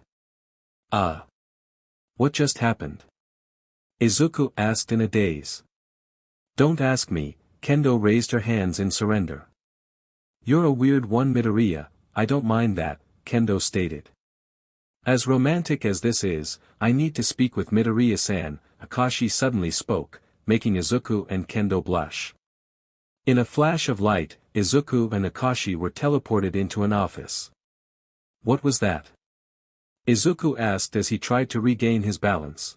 What just happened? Izuku asked in a daze. Don't ask me, Kendo raised her hands in surrender. You're a weird one, Midoriya, I don't mind that, Kendo stated. As romantic as this is, I need to speak with Midoriya-san, Akashi suddenly spoke, making Izuku and Kendo blush. In a flash of light, Izuku and Akashi were teleported into an office. What was that? Izuku asked as he tried to regain his balance.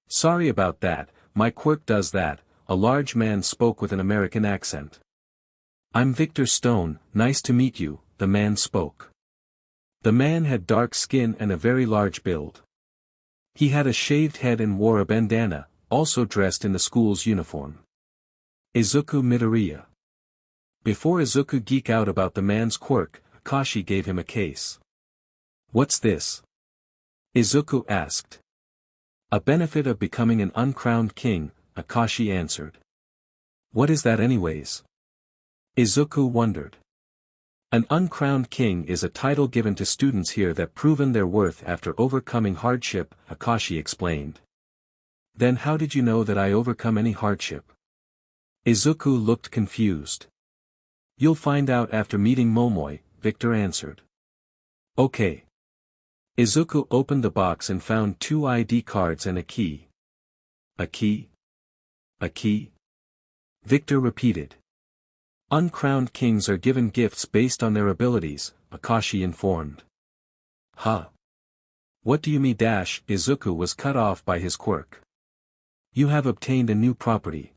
Sorry about that, my quirk does that, a large man spoke with an American accent. I'm Victor Stone, nice to meet you, the man spoke. The man had dark skin and a very large build. He had a shaved head and wore a bandana, also dressed in the school's uniform. Izuku Midoriya. Before Izuku geek out about the man's quirk, Akashi gave him a case. What's this? Izuku asked. A benefit of becoming an uncrowned king, Akashi answered. What is that anyways? Izuku wondered. An uncrowned king is a title given to students here that proven their worth after overcoming hardship, Akashi explained. Then how did you know that I overcome any hardship? Izuku looked confused. You'll find out after meeting Momoi, Victor answered. Okay. Izuku opened the box and found 2 ID cards and a key. A key? A key? Victor repeated. Uncrowned kings are given gifts based on their abilities, Akashi informed. Huh? What do you mean? Izuku was cut off by his quirk. You have obtained a new property.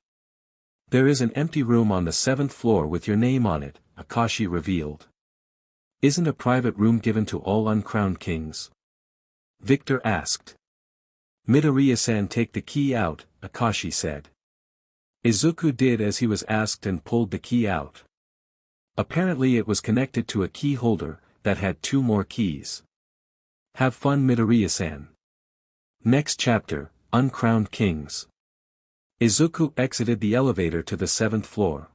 There is an empty room on the 7th floor with your name on it, Akashi revealed. Isn't a private room given to all uncrowned kings? Victor asked. Midoriya-san, take the key out, Akashi said. Izuku did as he was asked and pulled the key out. Apparently it was connected to a key holder, that had 2 more keys. Have fun, Midoriya-san. Next chapter, Uncrowned Kings. Izuku exited the elevator to the 7th floor.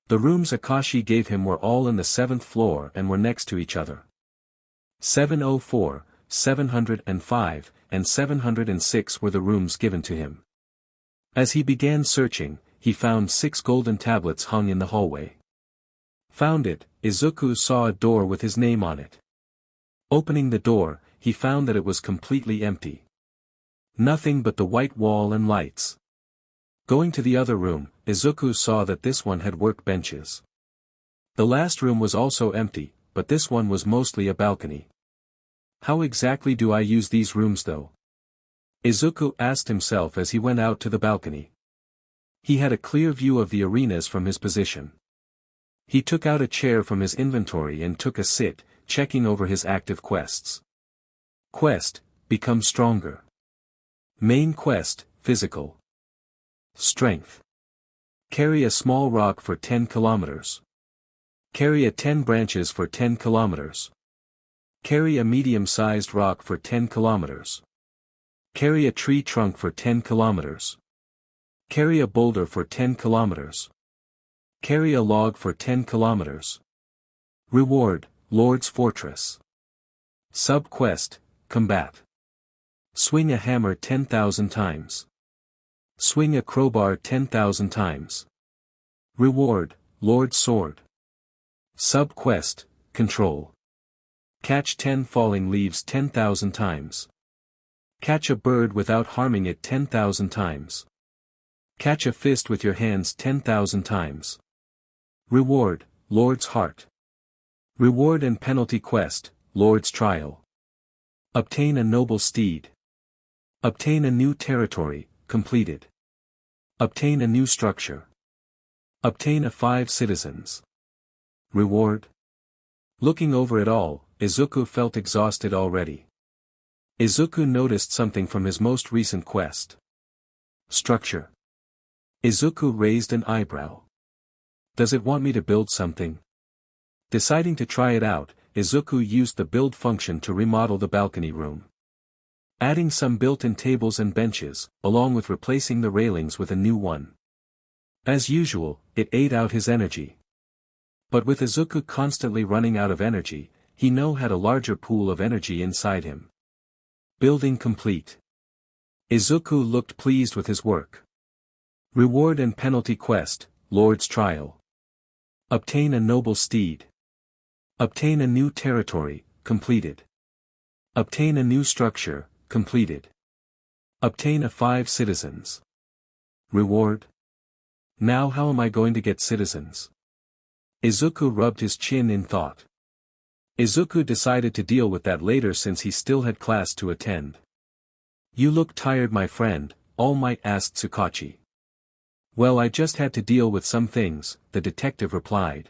The rooms Akashi gave him were all in the 7th floor and were next to each other. 704, 705, and 706 were the rooms given to him. As he began searching, he found 6 golden tablets hung in the hallway. Found it, Izuku saw a door with his name on it. Opening the door, he found that it was completely empty. Nothing but the white wall and lights. Going to the other room, Izuku saw that this one had workbenches. The last room was also empty, but this one was mostly a balcony. How exactly do I use these rooms though? Izuku asked himself as he went out to the balcony. He had a clear view of the arenas from his position. He took out a chair from his inventory and took a sit, checking over his active quests. Quest, become stronger. Main quest, physical. Strength. Carry a small rock for 10 kilometers. Carry a 10 branches for 10 kilometers. Carry a medium-sized rock for 10 kilometers. Carry a tree trunk for 10 kilometers. Carry a boulder for 10 kilometers. Carry a log for 10 kilometers. Reward, Lord's Fortress. Sub-quest, combat. Swing a hammer 10,000 times. Swing a crowbar 10,000 times. Reward, Lord's Sword. Sub-quest, control. Catch 10 falling leaves 10,000 times. Catch a bird without harming it 10,000 times. Catch a fist with your hands 10,000 times. Reward, Lord's Heart. Reward and penalty quest, Lord's Trial. Obtain a noble steed. Obtain a new territory, completed. Obtain a new structure. Obtain a 5 citizens. Reward. Looking over it all, Izuku felt exhausted already. Izuku noticed something from his most recent quest. Structure. Izuku raised an eyebrow. Does it want me to build something? Deciding to try it out, Izuku used the build function to remodel the balcony room. Adding some built-in tables and benches, along with replacing the railings with a new one. As usual, it ate out his energy. But with Izuku constantly running out of energy, he now had a larger pool of energy inside him. Building complete. Izuku looked pleased with his work. Reward and penalty quest, Lord's Trial. Obtain a noble steed. Obtain a new territory, completed. Obtain a new structure, completed. Obtain a 5 citizens. Reward. Now how am I going to get citizens? Izuku rubbed his chin in thought. Izuku decided to deal with that later since he still had class to attend. You look tired, my friend, All Might asked Tsukachi. Well, I just had to deal with some things, the detective replied.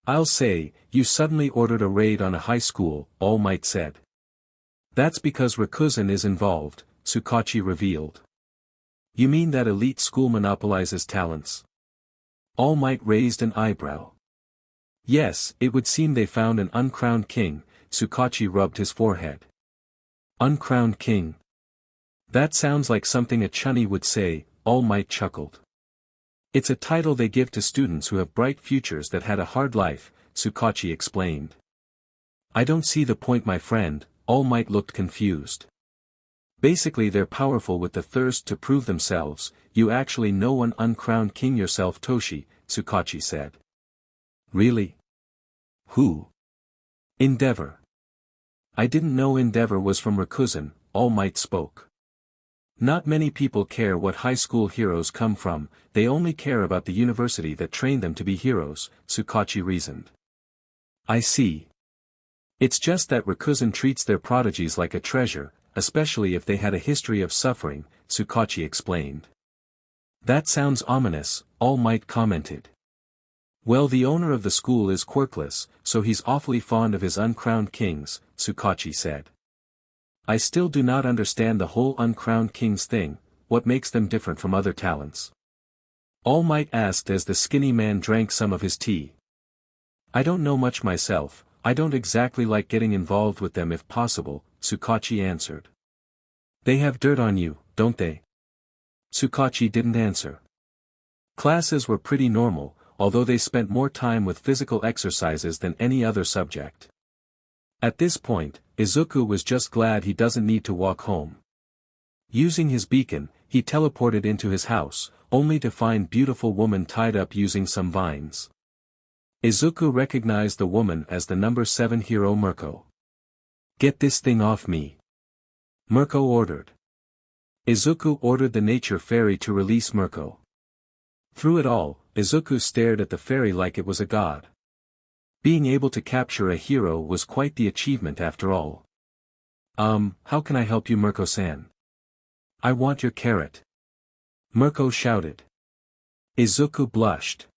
I'll say, you suddenly ordered a raid on a high school, All Might said. That's because Rikuzen is involved, Tsukachi revealed. You mean that elite school monopolizes talents? All Might raised an eyebrow. Yes, it would seem they found an uncrowned king, Tsukachi rubbed his forehead. Uncrowned king. That sounds like something a chunny would say, All Might chuckled. It's a title they give to students who have bright futures that had a hard life, Tsukachi explained. I don't see the point, my friend, All Might looked confused. Basically they're powerful with the thirst to prove themselves, you actually know an uncrowned king yourself, Toshi, Tsukachi said. Really? Who? Endeavor. I didn't know Endeavor was from Rikuzen, All Might spoke. Not many people care what high school heroes come from, they only care about the university that trained them to be heroes, Tsukachi reasoned. I see. It's just that Rikuzen treats their prodigies like a treasure, especially if they had a history of suffering, Tsukachi explained. That sounds ominous, All Might commented. Well, the owner of the school is quirkless, so he's awfully fond of his uncrowned kings, Tsukachi said. I still do not understand the whole uncrowned kings thing, what makes them different from other talents? All Might asked as the skinny man drank some of his tea. I don't know much myself, I don't exactly like getting involved with them if possible, Tsukachi answered. They have dirt on you, don't they? Tsukachi didn't answer. Classes were pretty normal, although they spent more time with physical exercises than any other subject. At this point, Izuku was just glad he doesn't need to walk home. Using his beacon, he teleported into his house, only to find beautiful woman tied up using some vines. Izuku recognized the woman as the number 7 hero Mirko. Get this thing off me. Mirko ordered. Izuku ordered the nature fairy to release Mirko. Through it all, Izuku stared at the fairy like it was a god. Being able to capture a hero was quite the achievement after all. How can I help you, Mirko-san? I want your carrot. Mirko shouted. Izuku blushed.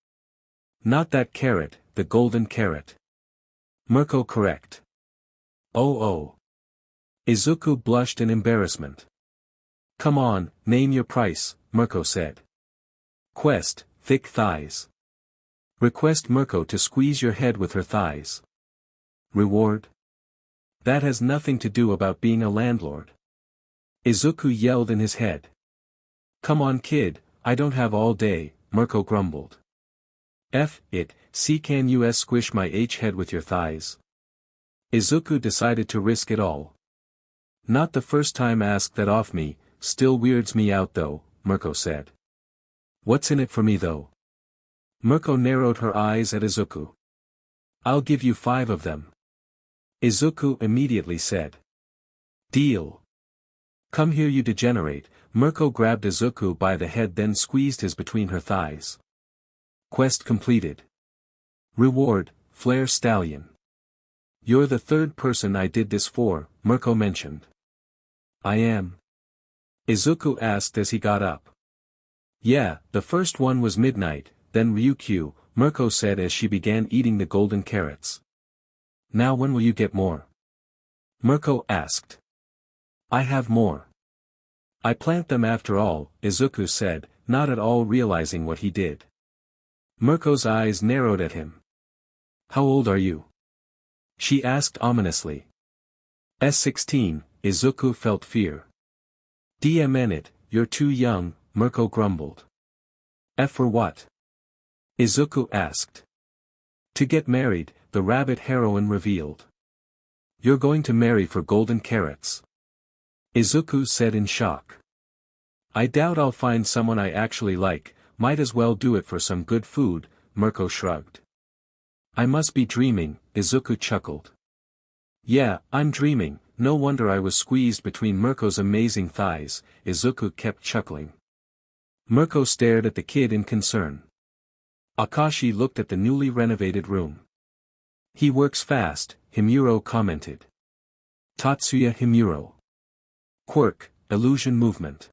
Not that carrot, the golden carrot. Mirko correct. Oh. Izuku blushed in embarrassment. Come on, name your price, Mirko said. Quest, thick thighs. Request Mirko to squeeze your head with her thighs. Reward? That has nothing to do about being a landlord. Izuku yelled in his head. Come on kid, I don't have all day, Mirko grumbled. Can you squish my head with your thighs? Izuku decided to risk it all. Not the first time asked that off me, still weirds me out though, Mirko said. What's in it for me though? Mirko narrowed her eyes at Izuku. I'll give you 5 of them. Izuku immediately said. Deal. Come here you degenerate, Mirko grabbed Izuku by the head then squeezed his between her thighs. Quest completed. Reward, Flare Stallion. You're the 3rd person I did this for, Mirko mentioned. I am? Izuku asked as he got up. Yeah, the first one was Midnight, then Ryukyu, Mirko said as she began eating the golden carrots. Now when will you get more? Mirko asked. I have more. I plant them after all, Izuku said, not at all realizing what he did. Mirko's eyes narrowed at him. How old are you? She asked ominously. S16, Izuku felt fear. DMN it, you're too young, Mirko grumbled. F for what? Izuku asked. To get married, the rabbit heroine revealed. You're going to marry for golden carrots. Izuku said in shock. I doubt I'll find someone I actually like, might as well do it for some good food, Mirko shrugged. I must be dreaming, Izuku chuckled. Yeah, I'm dreaming, no wonder I was squeezed between Mirko's amazing thighs, Izuku kept chuckling. Mirko stared at the kid in concern. Akashi looked at the newly renovated room. He works fast, Himuro commented. Tatsuya Himuro. Quirk, illusion movement.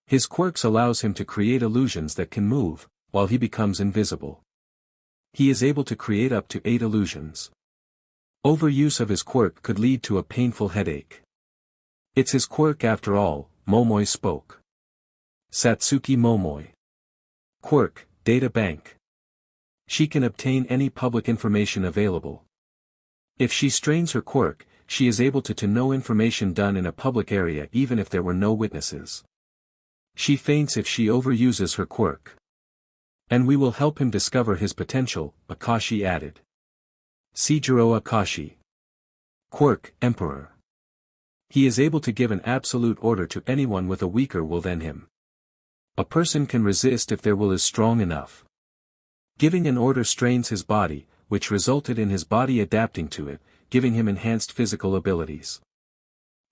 His quirks allows him to create illusions that can move, while he becomes invisible. He is able to create up to 8 illusions. Overuse of his quirk could lead to a painful headache. It's his quirk after all, Momoi spoke. Satsuki Momoi. Quirk, data bank. She can obtain any public information available. If she strains her quirk, she is able to know information done in a public area even if there were no witnesses. She faints if she overuses her quirk. And we will help him discover his potential, Akashi added. Seijiro Akashi. Quirk, Emperor. He is able to give an absolute order to anyone with a weaker will than him. A person can resist if their will is strong enough. Giving an order strains his body, which resulted in his body adapting to it, giving him enhanced physical abilities.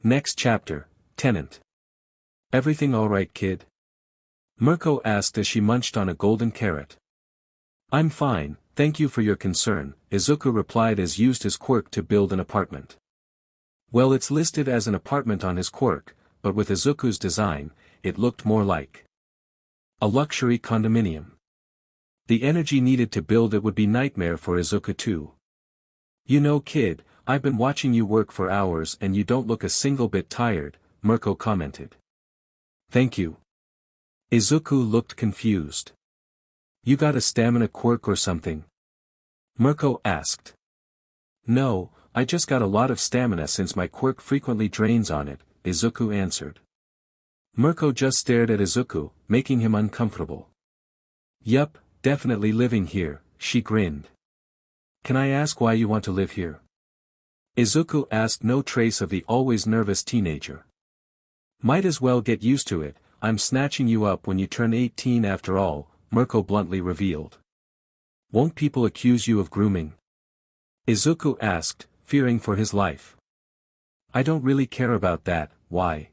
Next chapter, Tenant. Everything alright kid? Mirko asked as she munched on a golden carrot. I'm fine, thank you for your concern, Izuku replied as used his quirk to build an apartment. Well, it's listed as an apartment on his quirk, but with Izuku's design, it looked more like a luxury condominium. The energy needed to build it would be nightmare for Izuku too. You know kid, I've been watching you work for hours and you don't look a single bit tired, Mirko commented. Thank you. Izuku looked confused. You got a stamina quirk or something? Mirko asked. No, I just got a lot of stamina since my quirk frequently drains on it, Izuku answered. Mirko just stared at Izuku, making him uncomfortable. Yup, definitely living here, she grinned. Can I ask why you want to live here? Izuku asked, no trace of the always nervous teenager. Might as well get used to it, I'm snatching you up when you turn 18 after all, Mirko bluntly revealed. Won't people accuse you of grooming? Izuku asked, fearing for his life. I don't really care about that, why?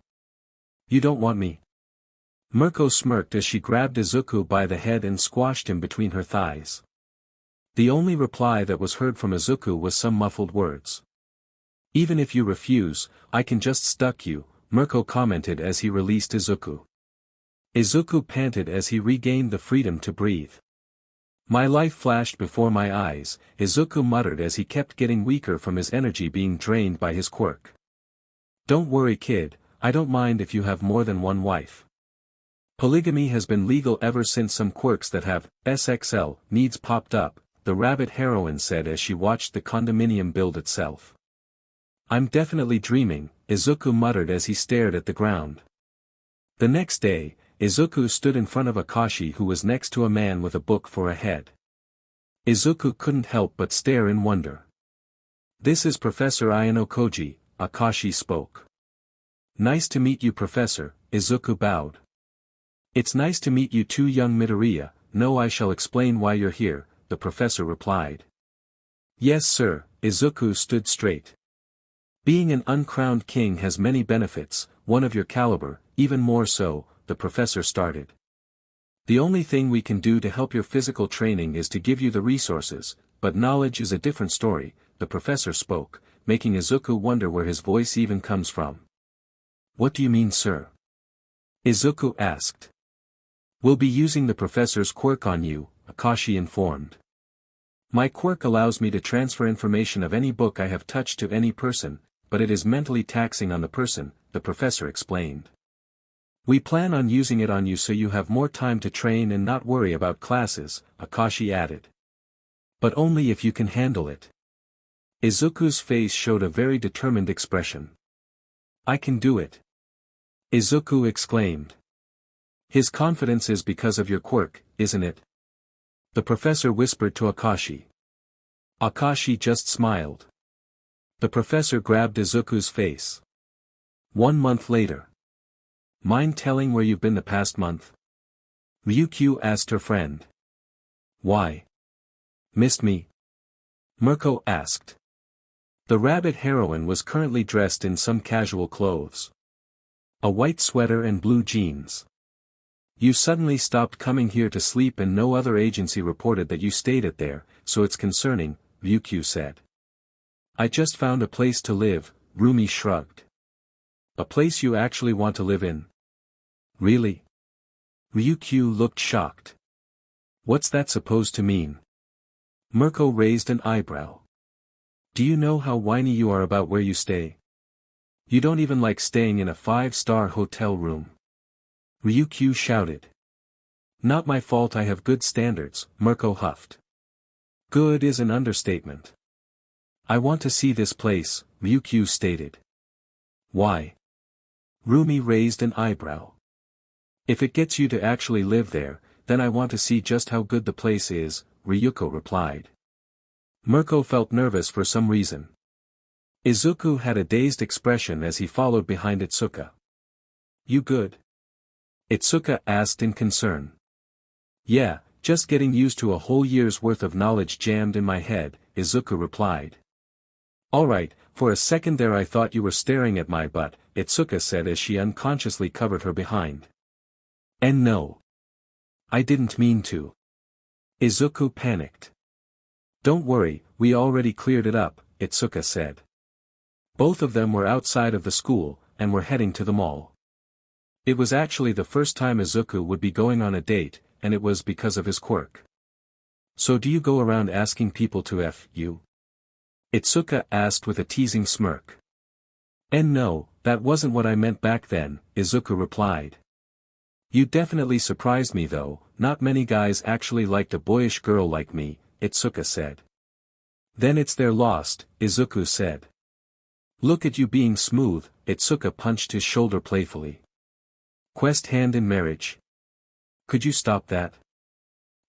You don't want me? Mirko smirked as she grabbed Izuku by the head and squashed him between her thighs. The only reply that was heard from Izuku was some muffled words. Even if you refuse, I can just stuck you, Mirko commented as he released Izuku. Izuku panted as he regained the freedom to breathe. My life flashed before my eyes, Izuku muttered as he kept getting weaker from his energy being drained by his quirk. Don't worry kid, I don't mind if you have more than one wife. Polygamy has been legal ever since some quirks that have SXL needs popped up, the rabbit heroine said as she watched the condominium build itself. I'm definitely dreaming, Izuku muttered as he stared at the ground. The next day, Izuku stood in front of Akashi who was next to a man with a book for a head. Izuku couldn't help but stare in wonder. This is Professor Ayano Koji, Akashi spoke. Nice to meet you Professor, Izuku bowed. It's nice to meet you too young Midoriya, no I shall explain why you're here, the professor replied. Yes sir, Izuku stood straight. Being an uncrowned king has many benefits, one of your caliber, even more so, the professor started. The only thing we can do to help your physical training is to give you the resources, but knowledge is a different story, the professor spoke, making Izuku wonder where his voice even comes from. What do you mean sir? Izuku asked. We'll be using the professor's quirk on you, Akashi informed. My quirk allows me to transfer information of any book I have touched to any person, but it is mentally taxing on the person, the professor explained. We plan on using it on you so you have more time to train and not worry about classes, Akashi added. But only if you can handle it. Izuku's face showed a very determined expression. I can do it. Izuku exclaimed. His confidence is because of your quirk, isn't it? The professor whispered to Akashi. Akashi just smiled. The professor grabbed Izuku's face. 1 month later. Mind telling where you've been the past month? Ryukyu asked her friend. Why? Missed me? Mirko asked. The rabbit heroine was currently dressed in some casual clothes. A white sweater and blue jeans. You suddenly stopped coming here to sleep and no other agency reported that you stayed at there, so it's concerning, Ryukyu said. I just found a place to live, Rumi shrugged. A place you actually want to live in? Really? Ryukyu looked shocked. What's that supposed to mean? Mirko raised an eyebrow. Do you know how whiny you are about where you stay? You don't even like staying in a 5-star hotel room. Ryukyu shouted. Not my fault I have good standards, Mirko huffed. Good is an understatement. I want to see this place, Ryukyu stated. Why? Rumi raised an eyebrow. If it gets you to actually live there, then I want to see just how good the place is, Ryuko replied. Mirko felt nervous for some reason. Izuku had a dazed expression as he followed behind Itsuka. You good? Itsuka asked in concern. Yeah, just getting used to a whole year's worth of knowledge jammed in my head, Izuku replied. Alright, for a second there I thought you were staring at my butt, Itsuka said as she unconsciously covered her behind. And no. I didn't mean to. Izuku panicked. Don't worry, we already cleared it up, Itsuka said. Both of them were outside of the school, and were heading to the mall. It was actually the first time Izuku would be going on a date, and it was because of his quirk. So do you go around asking people to F you? Itsuka asked with a teasing smirk. And no, that wasn't what I meant back then, Izuku replied. You definitely surprised me though, not many guys actually liked a boyish girl like me, Itsuka said. Then it's their lost, Izuku said. Look at you being smooth, Itsuka punched his shoulder playfully. Quest hand in marriage. Could you stop that?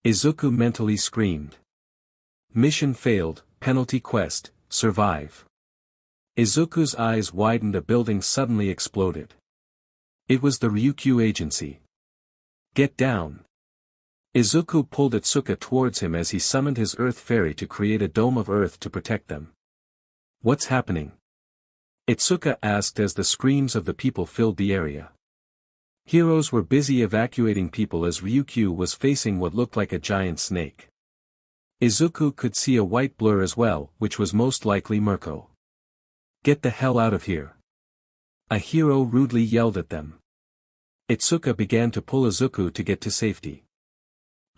Izuku mentally screamed. Mission failed, penalty quest, survive. Izuku's eyes widened. A building suddenly exploded. It was the Ryukyu agency. Get down. Izuku pulled Itsuka towards him as he summoned his earth fairy to create a dome of earth to protect them. What's happening? Itsuka asked as the screams of the people filled the area. Heroes were busy evacuating people as Ryukyu was facing what looked like a giant snake. Izuku could see a white blur as well, which was most likely Mirko. Get the hell out of here. A hero rudely yelled at them. Itsuka began to pull Izuku to get to safety.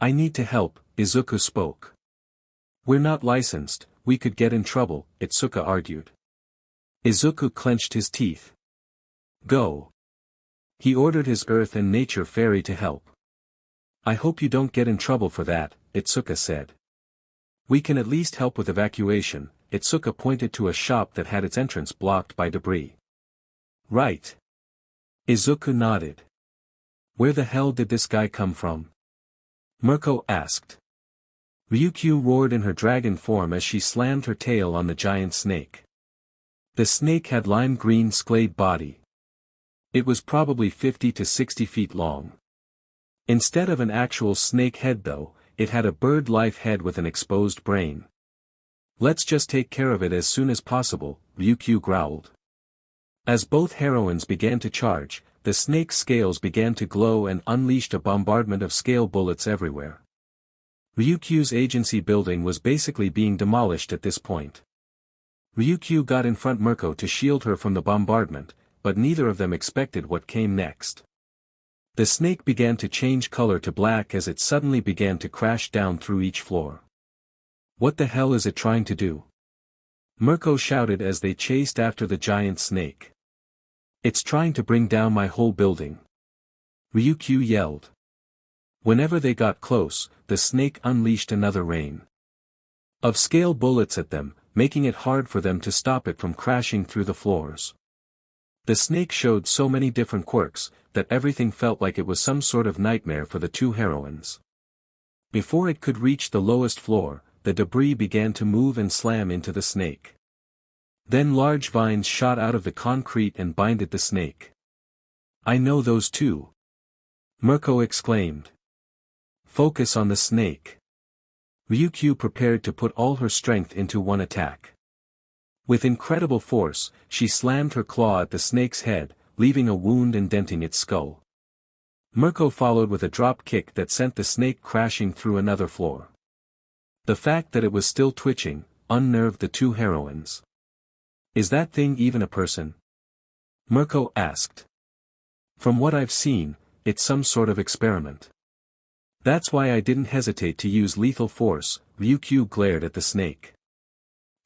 I need to help, Izuku spoke. We're not licensed, we could get in trouble, Itsuka argued. Izuku clenched his teeth. Go. He ordered his earth and nature fairy to help. I hope you don't get in trouble for that, Itsuka said. We can at least help with evacuation, Itsuka pointed to a shop that had its entrance blocked by debris. Right. Izuku nodded. Where the hell did this guy come from? Mirko asked. Ryukyu roared in her dragon form as she slammed her tail on the giant snake. The snake had lime green scaled body. It was probably 50 to 60 feet long. Instead of an actual snake head though, it had a bird-life head with an exposed brain. Let's just take care of it as soon as possible, Ryukyu growled. As both heroines began to charge, the snake's scales began to glow and unleashed a bombardment of scale bullets everywhere. Ryukyu's agency building was basically being demolished at this point. Ryukyu got in front Mirko to shield her from the bombardment, but neither of them expected what came next. The snake began to change color to black as it suddenly began to crash down through each floor. What the hell is it trying to do? Mirko shouted as they chased after the giant snake. It's trying to bring down my whole building. Ryukyu yelled. Whenever they got close, the snake unleashed another rain of scale bullets at them, making it hard for them to stop it from crashing through the floors. The snake showed so many different quirks, that everything felt like it was some sort of nightmare for the two heroines. Before it could reach the lowest floor, the debris began to move and slam into the snake. Then large vines shot out of the concrete and binded the snake. I know those too. Mirko exclaimed. Focus on the snake. Ryukyu prepared to put all her strength into one attack. With incredible force, she slammed her claw at the snake's head, leaving a wound indenting its skull. Mirko followed with a drop kick that sent the snake crashing through another floor. The fact that it was still twitching, unnerved the two heroines. Is that thing even a person? Mirko asked. From what I've seen, it's some sort of experiment. That's why I didn't hesitate to use lethal force, Ryukyu glared at the snake.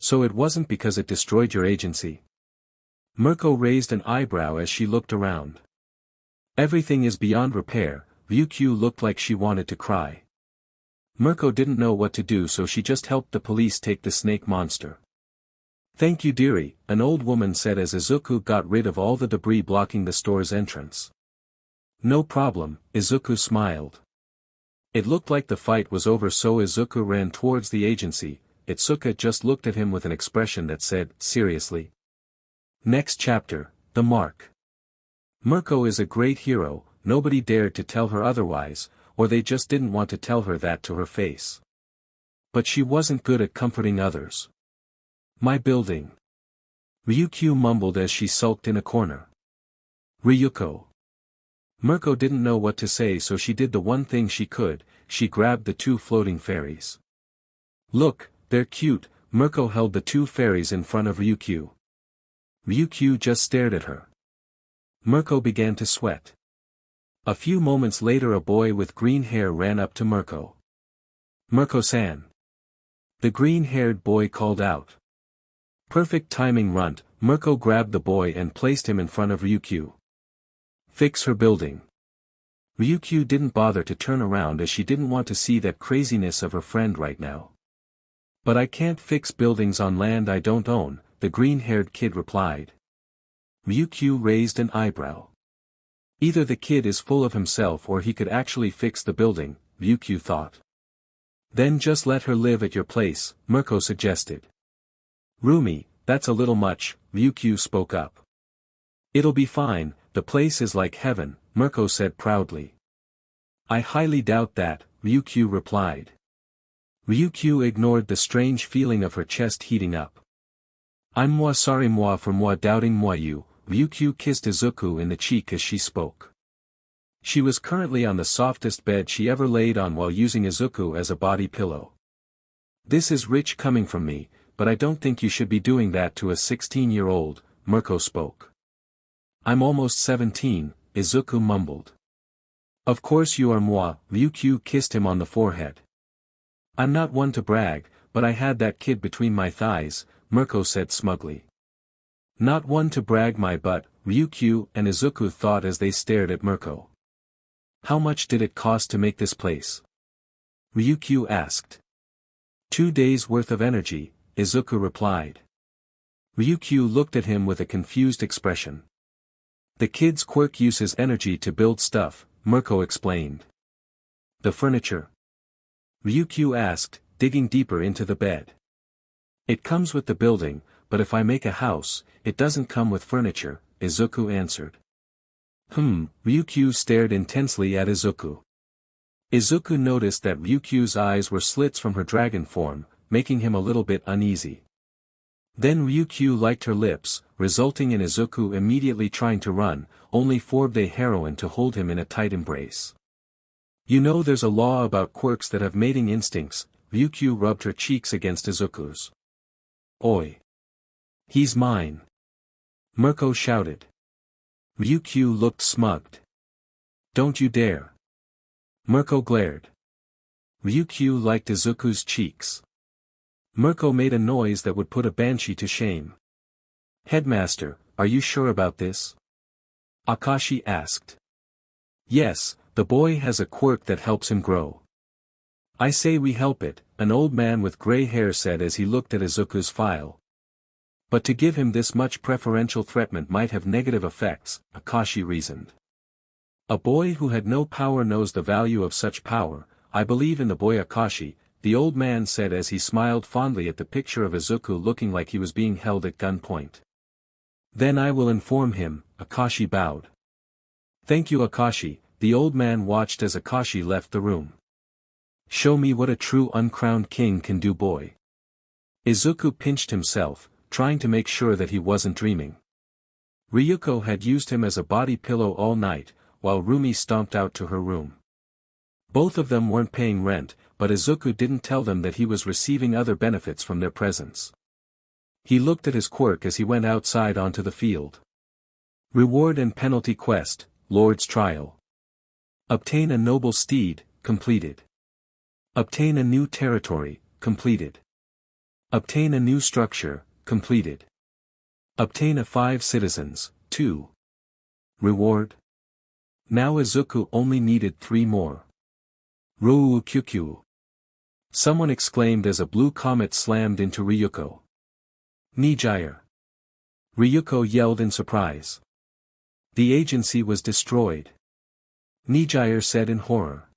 So it wasn't because it destroyed your agency? Mirko raised an eyebrow as she looked around. Everything is beyond repair, Ryukyu looked like she wanted to cry. Mirko didn't know what to do so she just helped the police take the snake monster. Thank you dearie, an old woman said as Izuku got rid of all the debris blocking the store's entrance. No problem, Izuku smiled. It looked like the fight was over so Izuku ran towards the agency. Itsuka just looked at him with an expression that said, seriously? Next chapter, The Mark. Mirko is a great hero, nobody dared to tell her otherwise, or they just didn't want to tell her that to her face. But she wasn't good at comforting others. My building. Ryukyu mumbled as she sulked in a corner. Ryuko. Mirko didn't know what to say so she did the one thing she could, she grabbed the two floating fairies. Look, they're cute, Mirko held the two fairies in front of Ryukyu. Ryukyu just stared at her. Mirko began to sweat. A few moments later a boy with green hair ran up to Mirko. Mirko-san. The green-haired boy called out. Perfect timing runt, Mirko grabbed the boy and placed him in front of Ryukyu. Fix her building. Ryukyu didn't bother to turn around as she didn't want to see that craziness of her friend right now. But I can't fix buildings on land I don't own, the green-haired kid replied. Ryukyu raised an eyebrow. Either the kid is full of himself or he could actually fix the building, Ryukyu thought. Then just let her live at your place, Mirko suggested. Rumi, that's a little much, Ryukyu spoke up. It'll be fine, the place is like heaven, Mirko said proudly. I highly doubt that, Ryukyu replied. Ryukyu ignored the strange feeling of her chest heating up. I'm moi sorry moi for moi doubting moi you, Ryukyu kissed Izuku in the cheek as she spoke. She was currently on the softest bed she ever laid on while using Izuku as a body pillow. This is rich coming from me, but I don't think you should be doing that to a 16-year-old, Mirko spoke. I'm almost 17, Izuku mumbled. Of course you are moi, Ryukyu kissed him on the forehead. I'm not one to brag, but I had that kid between my thighs, Mirko said smugly. Not one to brag my butt, Ryukyu and Izuku thought as they stared at Mirko. How much did it cost to make this place? Ryukyu asked. 2 days' worth of energy, Izuku replied. Ryukyu looked at him with a confused expression. The kid's quirk uses energy to build stuff, Mirko explained. The furniture? Ryukyu asked, digging deeper into the bed. It comes with the building, but if I make a house, it doesn't come with furniture, Izuku answered. Ryukyu stared intensely at Izuku. Izuku noticed that Ryukyu's eyes were slits from her dragon form, making him a little bit uneasy. Then Ryukyu liked her lips, resulting in Izuku immediately trying to run, only for the heroine to hold him in a tight embrace. You know there's a law about quirks that have mating instincts, Ryukyu rubbed her cheeks against Izuku's. Oi! He's mine! Mirko shouted. Ryukyu looked smugged. Don't you dare! Mirko glared. Ryukyu liked Izuku's cheeks. Mirko made a noise that would put a banshee to shame. Headmaster, are you sure about this? Akashi asked. Yes, the boy has a quirk that helps him grow. I say we help it, an old man with gray hair said as he looked at Izuku's file. But to give him this much preferential treatment might have negative effects, Akashi reasoned. A boy who had no power knows the value of such power. I believe in the boy Akashi, the old man said as he smiled fondly at the picture of Izuku looking like he was being held at gunpoint. Then I will inform him, Akashi bowed. Thank you Akashi, the old man watched as Akashi left the room. Show me what a true uncrowned king can do boy. Izuku pinched himself, trying to make sure that he wasn't dreaming. Ryuko had used him as a body pillow all night, while Rumi stomped out to her room. Both of them weren't paying rent, but Izuku didn't tell them that he was receiving other benefits from their presence. He looked at his quirk as he went outside onto the field. Reward and penalty quest, Lord's Trial. Obtain a noble steed, completed. Obtain a new territory, completed. Obtain a new structure, completed. Obtain a 5 citizens, 2. Reward. Now Izuku only needed 3 more. Rou Kyukyu. Someone exclaimed as a blue comet slammed into Ryuko. Nijire. Ryuko yelled in surprise. The agency was destroyed. Nijire said in horror.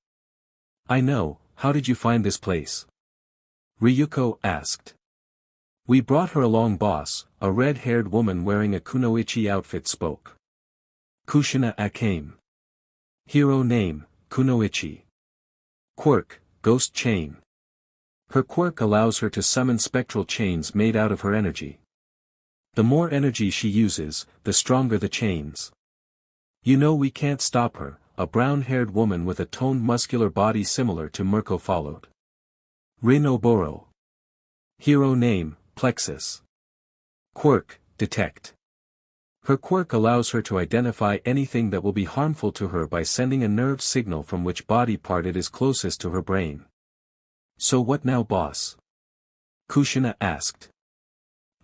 I know, how did you find this place? Ryuko asked. We brought her along boss, a red-haired woman wearing a kunoichi outfit spoke. Kushina Akame. Hero name, Kunoichi. Quirk, Ghost Chain. Her quirk allows her to summon spectral chains made out of her energy. The more energy she uses, the stronger the chains. You know we can't stop her, a brown-haired woman with a toned muscular body similar to Mirko followed. Rin Oboro. Hero name, Plexus. Quirk, Detect. Her quirk allows her to identify anything that will be harmful to her by sending a nerve signal from which body part it is closest to her brain. So what now boss? Kushina asked.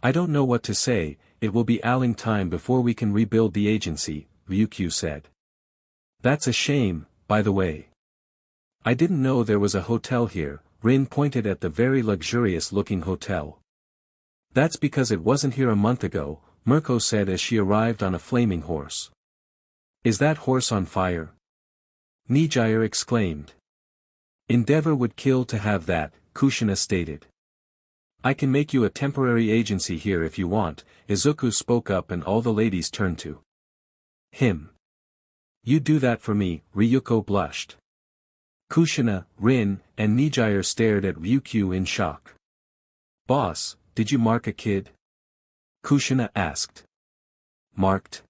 I don't know what to say, it will be ailing time before we can rebuild the agency, Ryukyu said. That's a shame, by the way. I didn't know there was a hotel here, Rin pointed at the very luxurious-looking hotel. That's because it wasn't here a month ago, Mirko said as she arrived on a flaming horse. Is that horse on fire? Nijire exclaimed. Endeavor would kill to have that, Kushina stated. I can make you a temporary agency here if you want, Izuku spoke up and all the ladies turned to him. You do that for me, Ryuko blushed. Kushina, Rin, and Nijire stared at Ryukyu in shock. Boss, did you mark a kid? Kushina asked. Marked?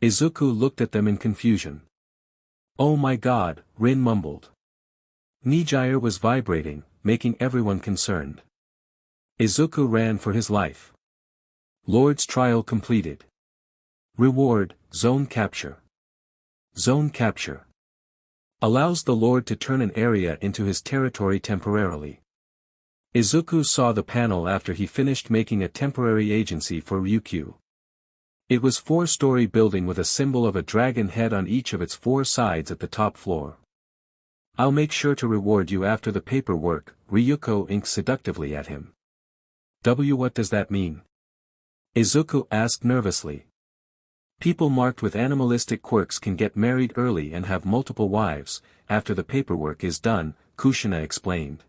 Izuku looked at them in confusion. Oh my god, Rin mumbled. Nijire was vibrating, making everyone concerned. Izuku ran for his life. Lord's trial completed. Reward, zone capture. Zone capture allows the Lord to turn an area into his territory temporarily. Izuku saw the panel after he finished making a temporary agency for Ryukyu. It was 4-story building with a symbol of a dragon head on each of its 4 sides at the top floor. I'll make sure to reward you after the paperwork, Ryuko inked seductively at him. What does that mean? Izuku asked nervously. People marked with animalistic quirks can get married early and have multiple wives, after the paperwork is done, Kushina explained.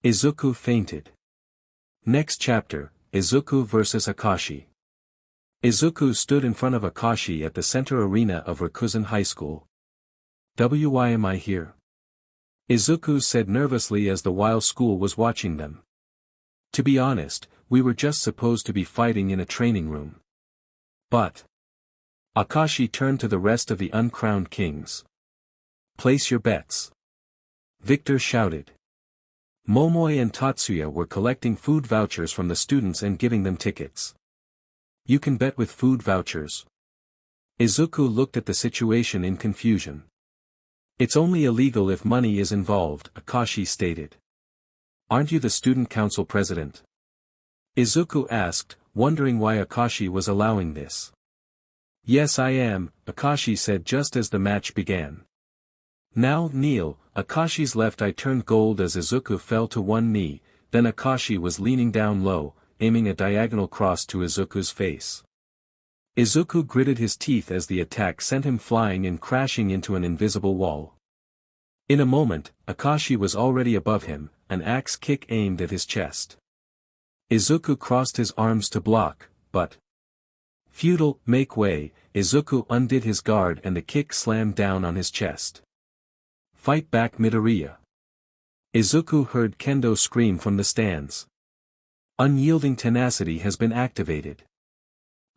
Izuku fainted. Next chapter, Izuku vs Akashi. Izuku stood in front of Akashi at the center arena of Rikuzen High School. Why am I here? Izuku said nervously as the while school was watching them. To be honest, we were just supposed to be fighting in a training room. But Akashi turned to the rest of the uncrowned kings. Place your bets. Victor shouted. Momoi and Tatsuya were collecting food vouchers from the students and giving them tickets. You can bet with food vouchers. Izuku looked at the situation in confusion. It's only illegal if money is involved, Akashi stated. Aren't you the student council president? Izuku asked, wondering why Akashi was allowing this. Yes, I am, Akashi said just as the match began. Now kneel. Akashi's left eye turned gold as Izuku fell to one knee, then Akashi was leaning down low, aiming a diagonal cross to Izuku's face. Izuku gritted his teeth as the attack sent him flying and crashing into an invisible wall. In a moment, Akashi was already above him, an axe kick aimed at his chest. Izuku crossed his arms to block, but futile, make way, Izuku undid his guard and the kick slammed down on his chest. Fight back Midoriya. Izuku heard Kendo scream from the stands. Unyielding tenacity has been activated.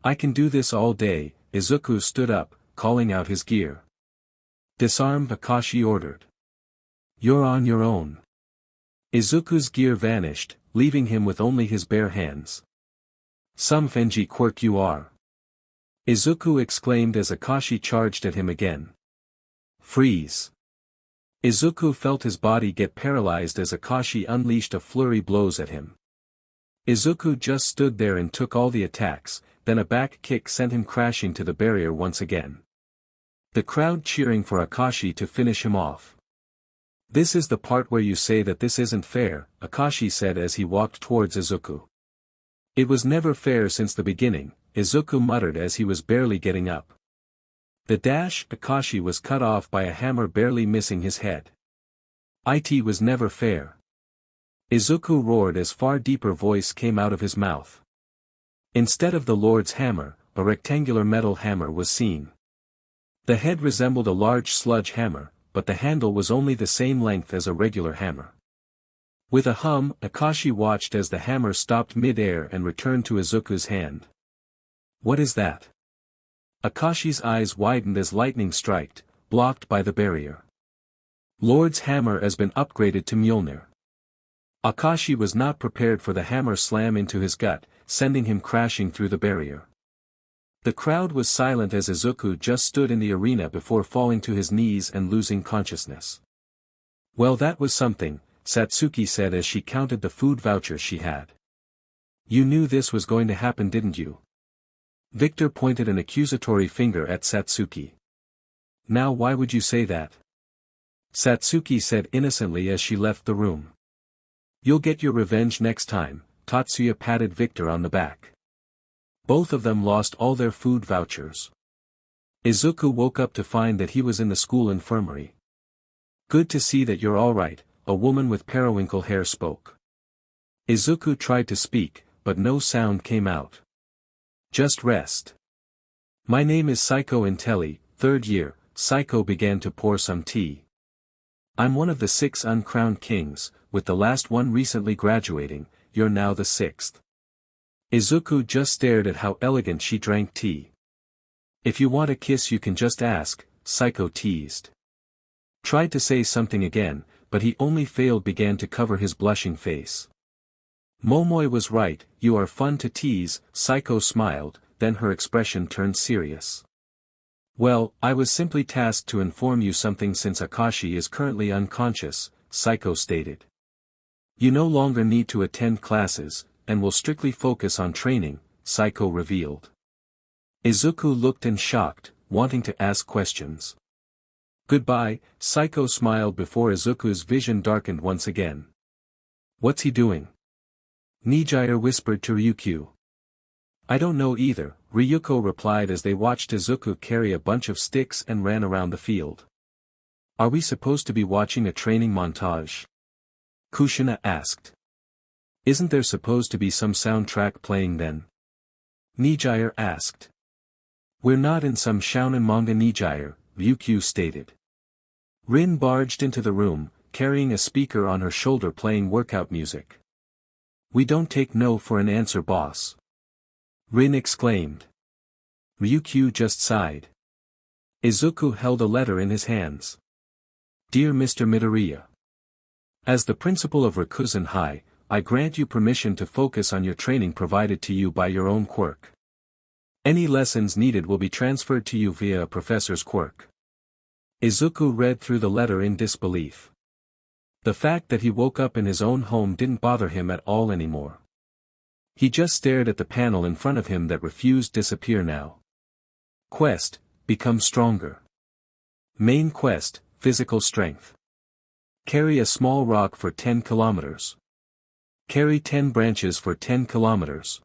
I can do this all day, Izuku stood up, calling out his gear. Disarm, Akashi ordered. You're on your own. Izuku's gear vanished, leaving him with only his bare hands. Some Fenji quirk you are. Izuku exclaimed as Akashi charged at him again. Freeze. Izuku felt his body get paralyzed as Akashi unleashed a flurry blows at him. Izuku just stood there and took all the attacks, then a back kick sent him crashing to the barrier once again. The crowd cheering for Akashi to finish him off. This is the part where you say that this isn't fair, Akashi said as he walked towards Izuku. It was never fair since the beginning, Izuku muttered as he was barely getting up. The dash, Akashi was cut off by a hammer barely missing his head. It was never fair. Izuku roared as far deeper voice came out of his mouth. Instead of the Lord's hammer, a rectangular metal hammer was seen. The head resembled a large sludge hammer, but the handle was only the same length as a regular hammer. With a hum, Akashi watched as the hammer stopped mid-air and returned to Izuku's hand. What is that? Akashi's eyes widened as lightning struck, blocked by the barrier. Lord's hammer has been upgraded to Mjolnir. Akashi was not prepared for the hammer slam into his gut, sending him crashing through the barrier. The crowd was silent as Izuku just stood in the arena before falling to his knees and losing consciousness. Well, that was something, Satsuki said as she counted the food vouchers she had. You knew this was going to happen, didn't you? Victor pointed an accusatory finger at Satsuki. Now why would you say that? Satsuki said innocently as she left the room. You'll get your revenge next time, Tatsuya patted Victor on the back. Both of them lost all their food vouchers. Izuku woke up to find that he was in the school infirmary. Good to see that you're alright, a woman with periwinkle hair spoke. Izuku tried to speak, but no sound came out. Just rest. My name is Psycho Intelli, 3rd year, Psycho began to pour some tea. I'm one of the 6 uncrowned kings, with the last one recently graduating, you're now the 6th. Izuku just stared at how elegant she drank tea. If you want a kiss you can just ask, Psycho teased. Tried to say something again, but he only failed began to cover his blushing face. Momoi was right, you are fun to tease, Psycho smiled, then her expression turned serious. Well, I was simply tasked to inform you something since Akashi is currently unconscious, Psycho stated. You no longer need to attend classes, and will strictly focus on training, Psycho revealed. Izuku looked in shocked, wanting to ask questions. Goodbye, Psycho smiled before Izuku's vision darkened once again. What's he doing? Nijire whispered to Ryukyu. I don't know either, Ryuko replied as they watched Izuku carry a bunch of sticks and ran around the field. Are we supposed to be watching a training montage? Kushina asked. Isn't there supposed to be some soundtrack playing then? Nijire asked. We're not in some shounen manga, Nijire, Ryukyu stated. Rin barged into the room, carrying a speaker on her shoulder playing workout music. We don't take no for an answer, boss. Rin exclaimed. Ryukyu just sighed. Izuku held a letter in his hands. Dear Mr. Midoriya. As the principal of Rikuzen High, I grant you permission to focus on your training provided to you by your own quirk. Any lessons needed will be transferred to you via a professor's quirk. Izuku read through the letter in disbelief. The fact that he woke up in his own home didn't bother him at all anymore. He just stared at the panel in front of him that refused to disappear now. Quest, become stronger. Main quest, physical strength. Carry a small rock for 10 kilometers. Carry 10 branches for 10 kilometers.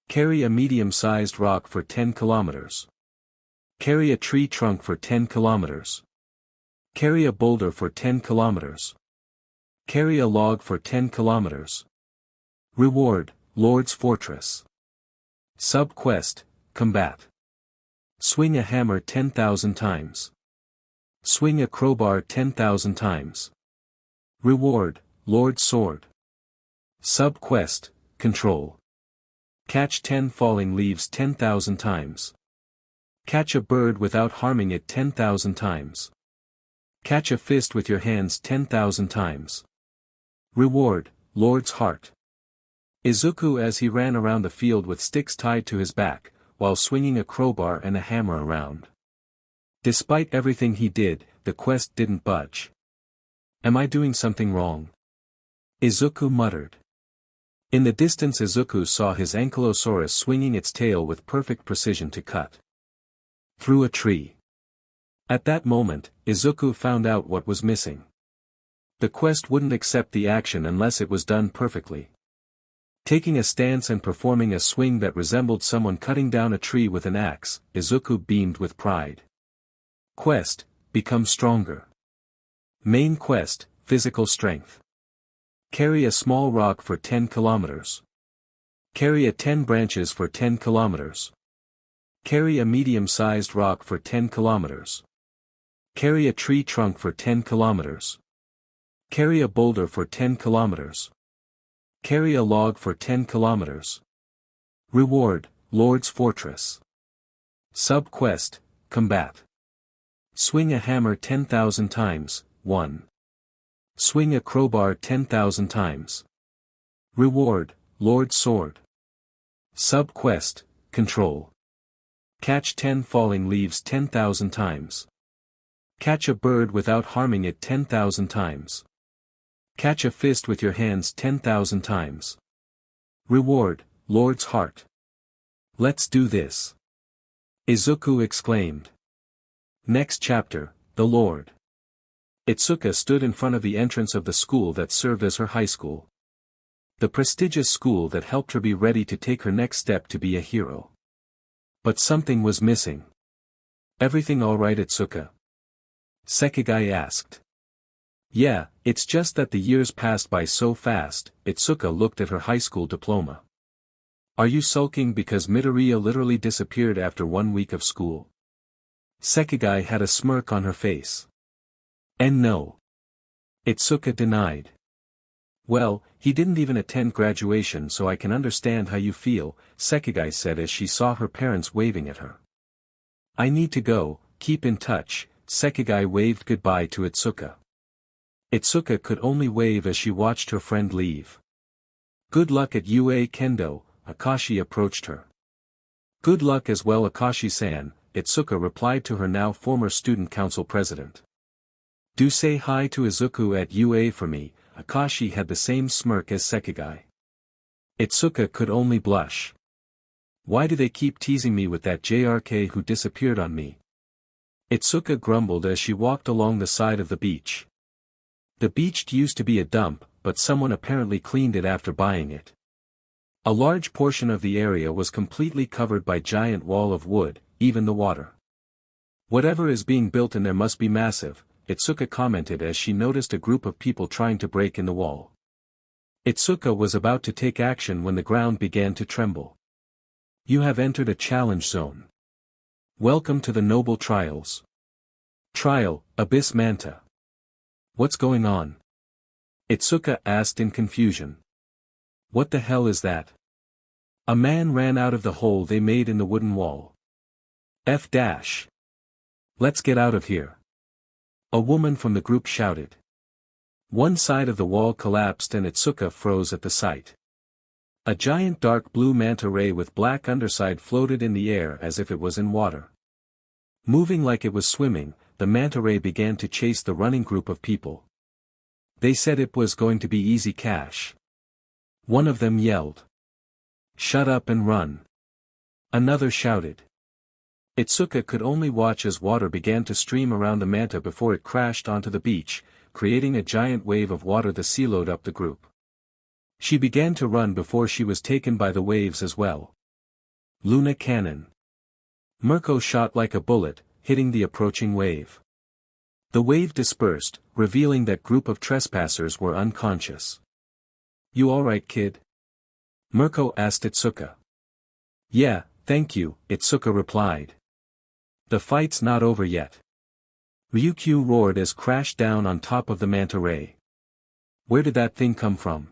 Carry a medium-sized rock for 10 kilometers. Carry a tree trunk for 10 kilometers. Carry a boulder for 10 kilometers. Carry a log for 10 kilometers. Reward, Lord's Fortress. Sub-quest, combat. Swing a hammer 10,000 times. Swing a crowbar 10,000 times. Reward, Lord's Sword. Sub-quest, control. Catch 10 falling leaves 10,000 times. Catch a bird without harming it 10,000 times. Catch a fist with your hands 10,000 times. Reward, Lord's Heart. Izuku as he ran around the field with sticks tied to his back, while swinging a crowbar and a hammer around. Despite everything he did, the quest didn't budge. Am I doing something wrong? Izuku muttered. In the distance Izuku saw his ankylosaurus swinging its tail with perfect precision to cut through a tree. At that moment, Izuku found out what was missing. The quest wouldn't accept the action unless it was done perfectly. Taking a stance and performing a swing that resembled someone cutting down a tree with an axe, Izuku beamed with pride. Quest, become stronger. Main quest, physical strength. Carry a small rock for 10 kilometers. Carry a 10 branches for 10 kilometers. Carry a medium-sized rock for 10 kilometers. Carry a tree trunk for 10 kilometers. Carry a boulder for 10 kilometers. Carry a log for 10 kilometers. Reward, Lord's Fortress. Sub-quest, combat. Swing a hammer 10,000 times, 1. Swing a crowbar 10,000 times. Reward, Lord's Sword. Sub-quest, control. Catch 10 falling leaves 10,000 times. Catch a bird without harming it 10,000 times. Catch a fist with your hands 10,000 times. Reward, Lord's Heart. Let's do this. Izuku exclaimed. Next chapter, the Lord. Itsuka stood in front of the entrance of the school that served as her high school. The prestigious school that helped her be ready to take her next step to be a hero. But something was missing. Everything all right, Itsuka? Sekigai asked. Yeah, it's just that the years passed by so fast, Itsuka looked at her high school diploma. Are you sulking because Midoriya literally disappeared after 1 week of school? Sekigai had a smirk on her face. And no. Itsuka denied. Well, he didn't even attend graduation, so I can understand how you feel, Sekigai said as she saw her parents waving at her. I need to go, keep in touch, Sekigai waved goodbye to Itsuka. Itsuka could only wave as she watched her friend leave. Good luck at UA Kendo, Akashi approached her. Good luck as well Akashi-san, Itsuka replied to her now former student council president. Do say hi to Izuku at UA for me, Akashi had the same smirk as Sekigai. Itsuka could only blush. Why do they keep teasing me with that JRK who disappeared on me? Itsuka grumbled as she walked along the side of the beach. The beach used to be a dump, but someone apparently cleaned it after buying it. A large portion of the area was completely covered by giant wall of wood, even the water. Whatever is being built in there must be massive, Itsuka commented as she noticed a group of people trying to break in the wall. Itsuka was about to take action when the ground began to tremble. You have entered a challenge zone. Welcome to the Noble Trials. Trial, Abyss Manta. What's going on? Itsuka asked in confusion. What the hell is that? A man ran out of the hole they made in the wooden wall. Let's get out of here. A woman from the group shouted. One side of the wall collapsed and Itsuka froze at the sight. A giant dark blue manta ray with black underside floated in the air as if it was in water. Moving like it was swimming, the manta ray began to chase the running group of people. They said it was going to be easy cash. One of them yelled. Shut up and run. Another shouted. Itsuka could only watch as water began to stream around the manta before it crashed onto the beach, creating a giant wave of water that siloed up the group. She began to run before she was taken by the waves as well. Luna Cannon. Mirko shot like a bullet, hitting the approaching wave. The wave dispersed, revealing that group of trespassers were unconscious. You alright kid? Mirko asked Itsuka. Yeah, thank you, Itsuka replied. The fight's not over yet. Ryukyu roared as crashed down on top of the manta ray. Where did that thing come from?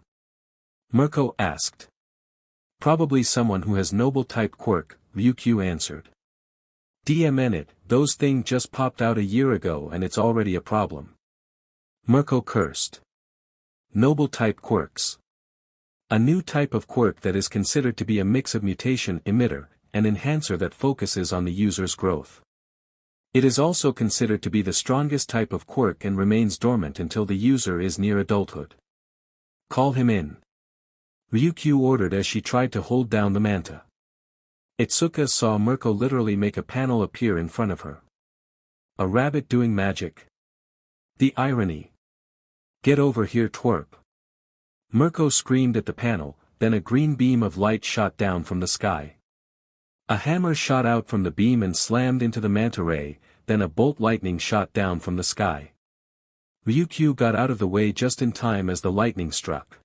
Mirko asked. Probably someone who has noble-type quirk, Ryukyu answered. DMN it, those thing just popped out a year ago and it's already a problem. Mirko cursed. Noble-type quirks. A new type of quirk that is considered to be a mix of mutation emitter, and enhancer that focuses on the user's growth. It is also considered to be the strongest type of quirk and remains dormant until the user is near adulthood. Call him in. Ryukyu ordered as she tried to hold down the manta. Itsuka saw Mirko literally make a panel appear in front of her. A rabbit doing magic. The irony. Get over here twerp. Mirko screamed at the panel, then a green beam of light shot down from the sky. A hammer shot out from the beam and slammed into the manta ray, then a bolt lightning shot down from the sky. Ryukyu got out of the way just in time as the lightning struck.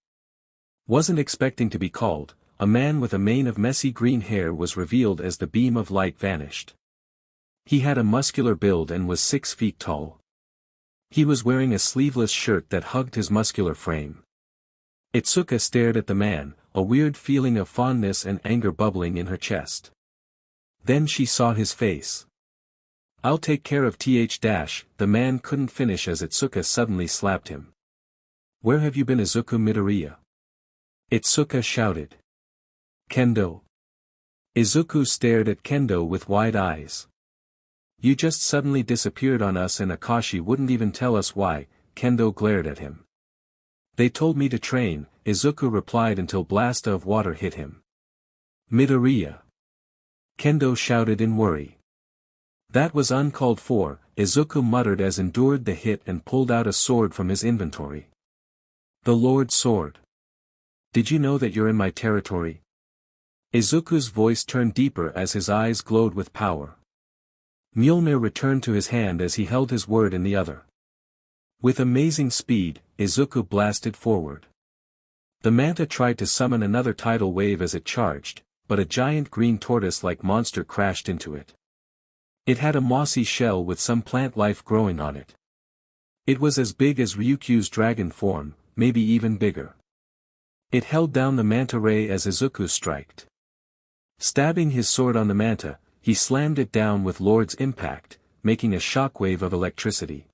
Wasn't expecting to be called, a man with a mane of messy green hair was revealed as the beam of light vanished. He had a muscular build and was 6 feet tall. He was wearing a sleeveless shirt that hugged his muscular frame. Itsuka stared at the man, a weird feeling of fondness and anger bubbling in her chest. Then she saw his face. I'll take care of the man couldn't finish as Itsuka suddenly slapped him. Where have you been Izuku Midoriya? Itsuka shouted. Kendo. Izuku stared at Kendo with wide eyes. You just suddenly disappeared on us and Akashi wouldn't even tell us why, Kendo glared at him. They told me to train, Izuku replied until blast of water hit him. Midoriya. Kendo shouted in worry. That was uncalled for, Izuku muttered as endured the hit and pulled out a sword from his inventory. The Lord's Sword. Did you know that you're in my territory? Izuku's voice turned deeper as his eyes glowed with power. Mjolnir returned to his hand as he held his word in the other. With amazing speed, Izuku blasted forward. The manta tried to summon another tidal wave as it charged, but a giant green tortoise-like monster crashed into it. It had a mossy shell with some plant life growing on it. It was as big as Ryukyu's dragon form, maybe even bigger. It held down the manta ray as Izuku striked. Stabbing his sword on the manta, he slammed it down with Lord's impact, making a shockwave of electricity.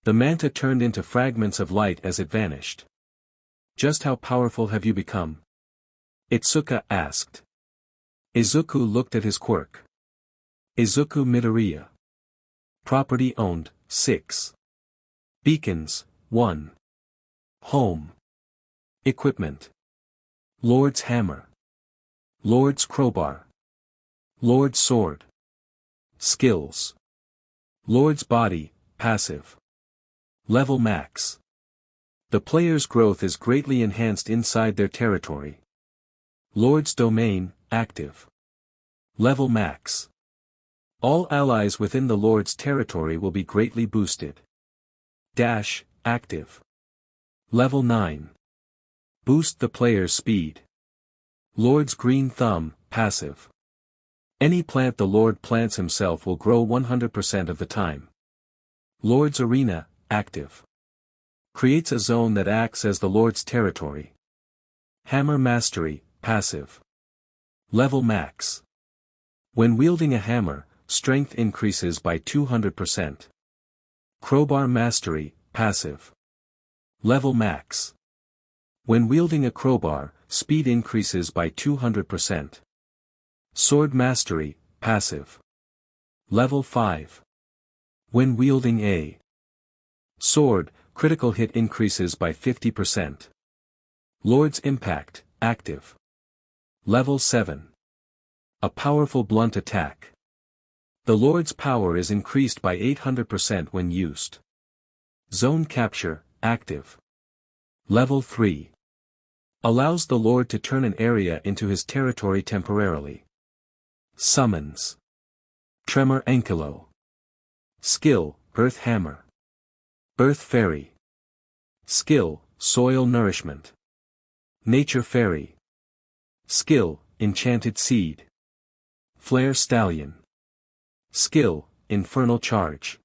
The manta turned into fragments of light as it vanished. Just how powerful have you become? Itsuka asked. Izuku looked at his quirk. Izuku Midoriya. Property owned, 6. Beacons, 1. Home. Equipment. Lord's Hammer. Lord's Crowbar. Lord's Sword. Skills. Lord's Body, passive. Level max. The player's growth is greatly enhanced inside their territory. Lord's Domain, active. Level max. All allies within the Lord's territory will be greatly boosted. Dash, active. Level 9. Boost the player's speed. Lord's Green Thumb, passive. Any plant the Lord plants himself will grow 100% of the time. Lord's Arena, active. Creates a zone that acts as the Lord's territory. Hammer Mastery, passive. Level max. When wielding a hammer, strength increases by 200%. Crowbar Mastery, passive. Level max. When wielding a crowbar, speed increases by 200%. Sword Mastery, passive. Level 5. When wielding a sword, critical hit increases by 50%. Lord's Impact, active. Level 7. A powerful blunt attack. The Lord's power is increased by 800% when used. Zone Capture, active. Level 3. Allows the Lord to turn an area into his territory temporarily. Summons. Tremor Ankilo. Skill, Earth Hammer. Earth Fairy. Skill, Soil Nourishment. Nature Fairy. Skill, Enchanted Seed. Flare Stallion. Skill, Infernal Charge.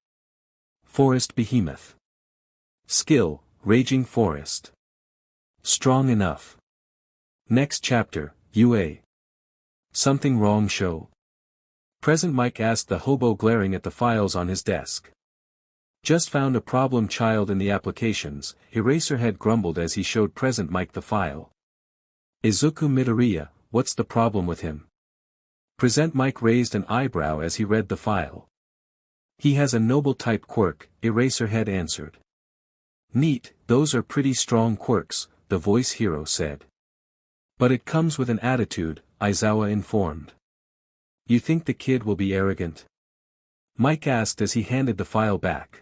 Forest Behemoth. Skill, Raging Forest. Strong Enough. Next chapter, UA. Something wrong, show? Present Mike asked the hobo glaring at the files on his desk. Just found a problem child in the applications, Eraserhead grumbled as he showed Present Mike the file. Izuku Midoriya, what's the problem with him? Present Mike raised an eyebrow as he read the file. He has a noble type quirk, Eraserhead answered. Neat, those are pretty strong quirks, the voice hero said. But it comes with an attitude, Aizawa informed. You think the kid will be arrogant? Mike asked as he handed the file back.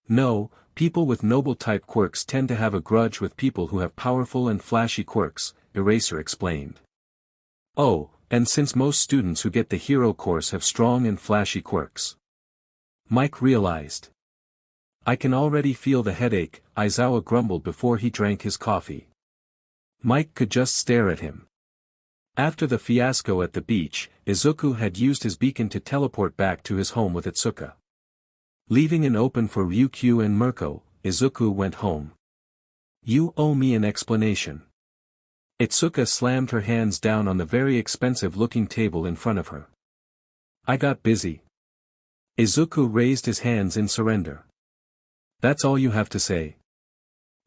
No, people with noble type quirks tend to have a grudge with people who have powerful and flashy quirks, Eraser explained. Oh, and since most students who get the hero course have strong and flashy quirks. Mike realized. I can already feel the headache, Aizawa grumbled before he drank his coffee. Mike could just stare at him. After the fiasco at the beach, Izuku had used his beacon to teleport back to his home with Itsuka. Leaving an open for Ryukyu and Mirko, Izuku went home. You owe me an explanation. Itsuka slammed her hands down on the very expensive-looking table in front of her. I got busy. Izuku raised his hands in surrender. That's all you have to say.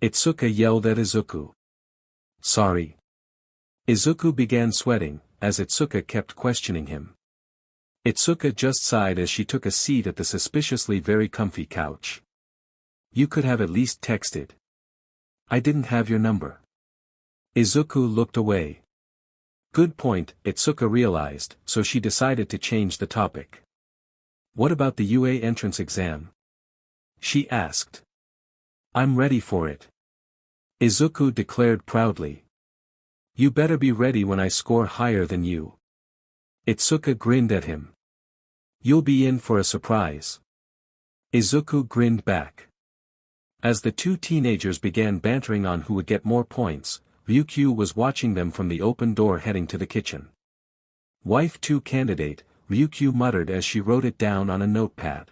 Itsuka yelled at Izuku. Sorry. Izuku began sweating, as Itsuka kept questioning him. Itsuka just sighed as she took a seat at the suspiciously very comfy couch. You could have at least texted. I didn't have your number. Izuku looked away. Good point, Itsuka realized, so she decided to change the topic. What about the UA entrance exam? She asked. I'm ready for it. Izuku declared proudly. You better be ready when I score higher than you. Itsuka grinned at him. You'll be in for a surprise. Izuku grinned back. As the two teenagers began bantering on who would get more points, Ryukyu was watching them from the open door heading to the kitchen. Wife 2 candidate, Ryukyu muttered as she wrote it down on a notepad.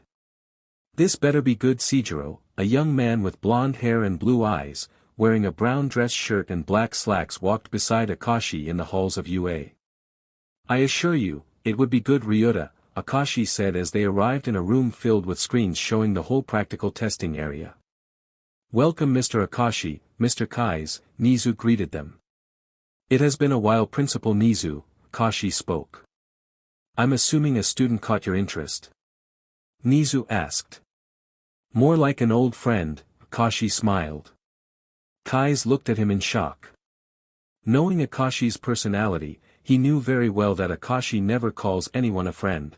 This better be good. Seijiro, a young man with blonde hair and blue eyes, wearing a brown dress shirt and black slacks, walked beside Akashi in the halls of UA. I assure you, it would be good. Ryuta, Akashi said as they arrived in a room filled with screens showing the whole practical testing area. Welcome Mr. Akashi, Mr. Kais, Nizu greeted them. It has been a while Principal Nizu, Akashi spoke. I'm assuming a student caught your interest? Nizu asked. More like an old friend, Akashi smiled. Kais looked at him in shock. Knowing Akashi's personality, he knew very well that Akashi never calls anyone a friend.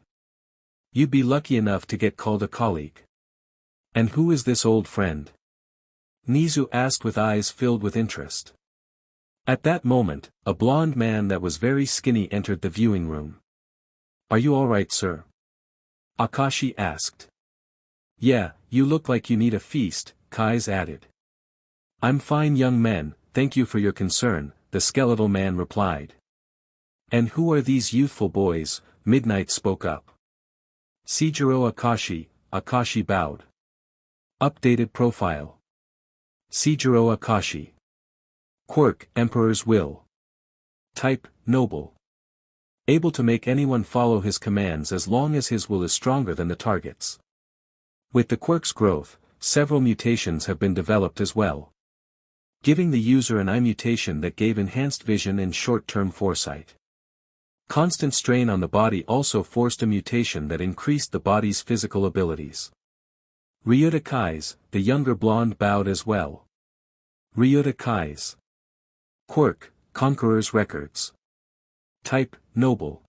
You'd be lucky enough to get called a colleague. And who is this old friend? Nizu asked with eyes filled with interest. At that moment, a blond man that was very skinny entered the viewing room. Are you alright, sir? Akashi asked. Yeah, you look like you need a feast, Kais added. I'm fine young man, thank you for your concern, the skeletal man replied. And who are these youthful boys? Midnight spoke up. Seijiro Akashi, Akashi bowed. Updated profile. Seijiro Akashi. Quirk, Emperor's Will. Type, Noble. Able to make anyone follow his commands as long as his will is stronger than the target's. With the quirk's growth, several mutations have been developed as well. Giving the user an eye mutation that gave enhanced vision and short-term foresight. Constant strain on the body also forced a mutation that increased the body's physical abilities. Ryuta Kais, the younger blonde bowed as well. Ryuta Kais. Quirk, Conqueror's Records. Type, Noble.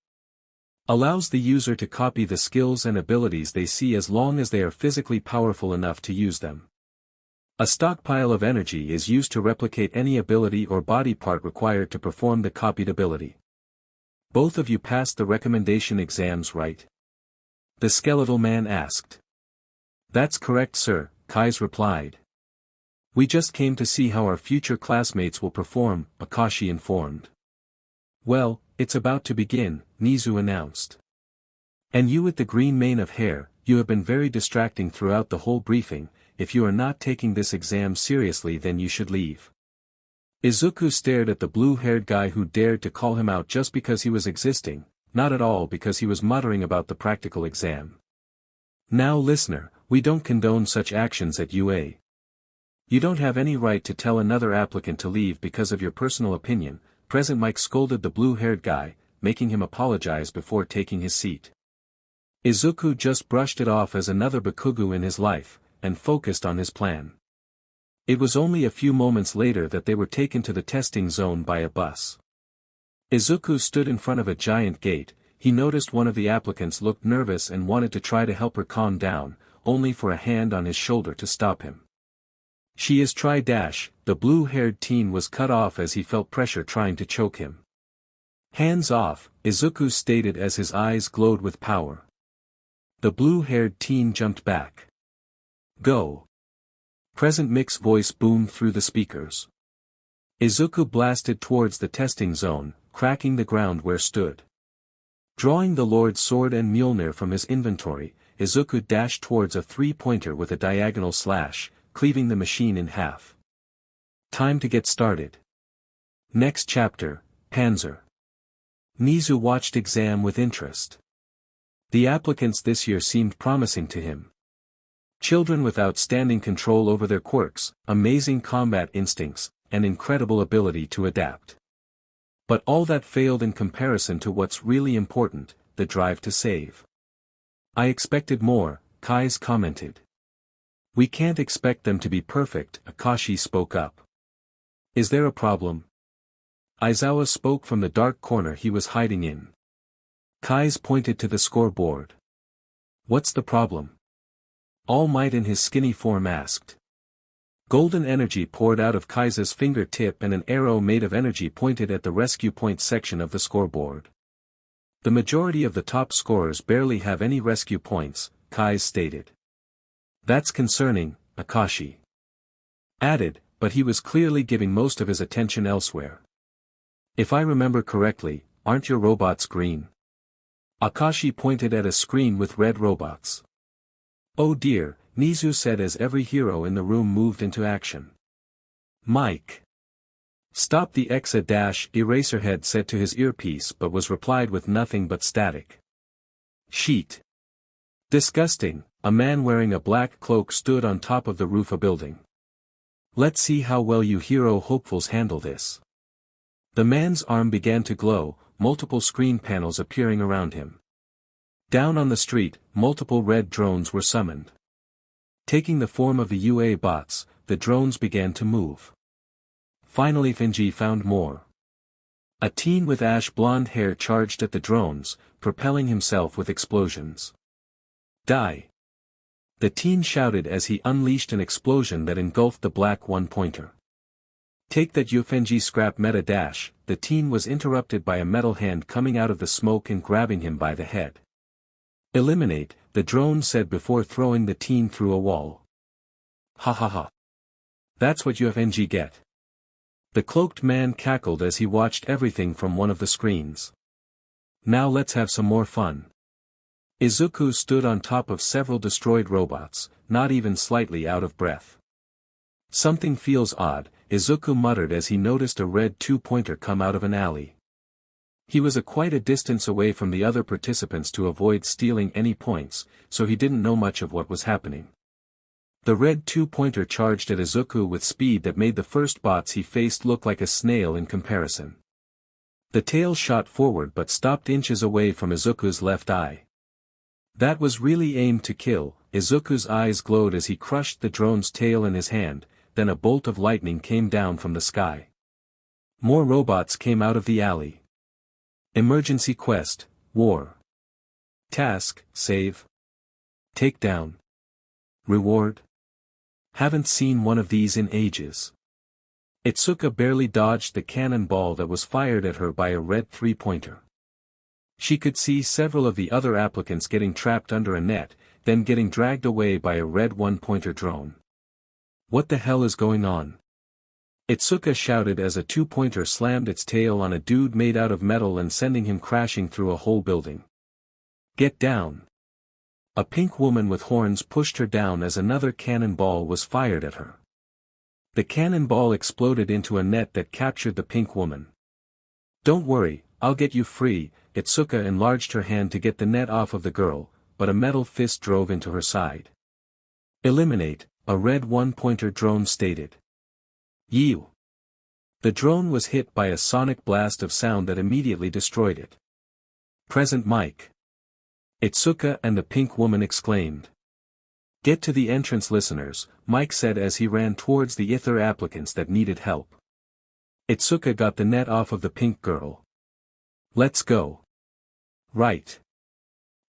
Allows the user to copy the skills and abilities they see as long as they are physically powerful enough to use them. A stockpile of energy is used to replicate any ability or body part required to perform the copied ability. Both of you passed the recommendation exams, right? The skeletal man asked. That's correct, sir, Kais replied. We just came to see how our future classmates will perform, Akashi informed. Well, it's about to begin, Nizu announced. And you with the green mane of hair, you have been very distracting throughout the whole briefing. If you are not taking this exam seriously then you should leave. Izuku stared at the blue-haired guy who dared to call him out just because he was existing, not at all because he was muttering about the practical exam. Now listener, we don't condone such actions at UA. You don't have any right to tell another applicant to leave because of your personal opinion. Present Mike scolded the blue-haired guy, making him apologize before taking his seat. Izuku just brushed it off as another Bakugo in his life, and focused on his plan. It was only a few moments later that they were taken to the testing zone by a bus. Izuku stood in front of a giant gate. He noticed one of the applicants looked nervous and wanted to try to help her calm down, only for a hand on his shoulder to stop him. She is Tri-Dash, the blue-haired teen was cut off as he felt pressure trying to choke him. Hands off, Izuku stated as his eyes glowed with power. The blue-haired teen jumped back. Go. Present Mick's voice boomed through the speakers. Izuku blasted towards the testing zone, cracking the ground where stood. Drawing the Lord's sword and Mjolnir from his inventory, Izuku dashed towards a three-pointer with a diagonal slash, cleaving the machine in half. Time to get started. Next chapter, Panzer. Nizu watched exam with interest. The applicants this year seemed promising to him. Children with outstanding control over their quirks, amazing combat instincts, and incredible ability to adapt. But all that failed in comparison to what's really important, the drive to save. I expected more, Kais commented. We can't expect them to be perfect, Akashi spoke up. Is there a problem? Aizawa spoke from the dark corner he was hiding in. Kais pointed to the scoreboard. What's the problem? All Might in his skinny form asked. Golden energy poured out of Kai's fingertip and an arrow made of energy pointed at the rescue point section of the scoreboard. The majority of the top scorers barely have any rescue points, Kais stated. That's concerning, Akashi added, but he was clearly giving most of his attention elsewhere. If I remember correctly, aren't your robots green? Akashi pointed at a screen with red robots. Oh dear, Nizu said as every hero in the room moved into action. Mike. Stop the Eraserhead said to his earpiece but was replied with nothing but static. Sheet. Disgusting, a man wearing a black cloak stood on top of the roof of a building. Let's see how well you hero hopefuls handle this. The man's arm began to glow, multiple screen panels appearing around him. Down on the street, multiple red drones were summoned. Taking the form of the UA bots, the drones began to move. Finally Finji found more. A teen with ash blonde hair charged at the drones, propelling himself with explosions. Die! The teen shouted as he unleashed an explosion that engulfed the black one-pointer. Take that Yufenji scrap meta dash, the teen was interrupted by a metal hand coming out of the smoke and grabbing him by the head. Eliminate, the drone said before throwing the teen through a wall. Ha ha ha. That's what Yufenji get. The cloaked man cackled as he watched everything from one of the screens. Now let's have some more fun. Izuku stood on top of several destroyed robots, not even slightly out of breath. Something feels odd, Izuku muttered as he noticed a red two-pointer come out of an alley. He was quite a distance away from the other participants to avoid stealing any points, so he didn't know much of what was happening. The red two-pointer charged at Izuku with speed that made the first bots he faced look like a snail in comparison. The tail shot forward but stopped inches away from Izuku's left eye. That was really aimed to kill. Izuku's eyes glowed as he crushed the drone's tail in his hand, then a bolt of lightning came down from the sky. More robots came out of the alley. Emergency quest, war. Task, save. Takedown. Reward. Haven't seen one of these in ages. Itsuka barely dodged the cannonball that was fired at her by a red three-pointer. She could see several of the other applicants getting trapped under a net, then getting dragged away by a red one-pointer drone. What the hell is going on? Itsuka shouted as a two-pointer slammed its tail on a dude made out of metal and sending him crashing through a whole building. Get down! A pink woman with horns pushed her down as another cannonball was fired at her. The cannonball exploded into a net that captured the pink woman. Don't worry, I'll get you free. Itsuka enlarged her hand to get the net off of the girl, but a metal fist drove into her side. Eliminate, a red one-pointer drone stated. Yew. The drone was hit by a sonic blast of sound that immediately destroyed it. Present mic. Itsuka and the pink woman exclaimed. Get to the entrance, listeners, Mike said as he ran towards the ether applicants that needed help. Itsuka got the net off of the pink girl. Let's go. Right.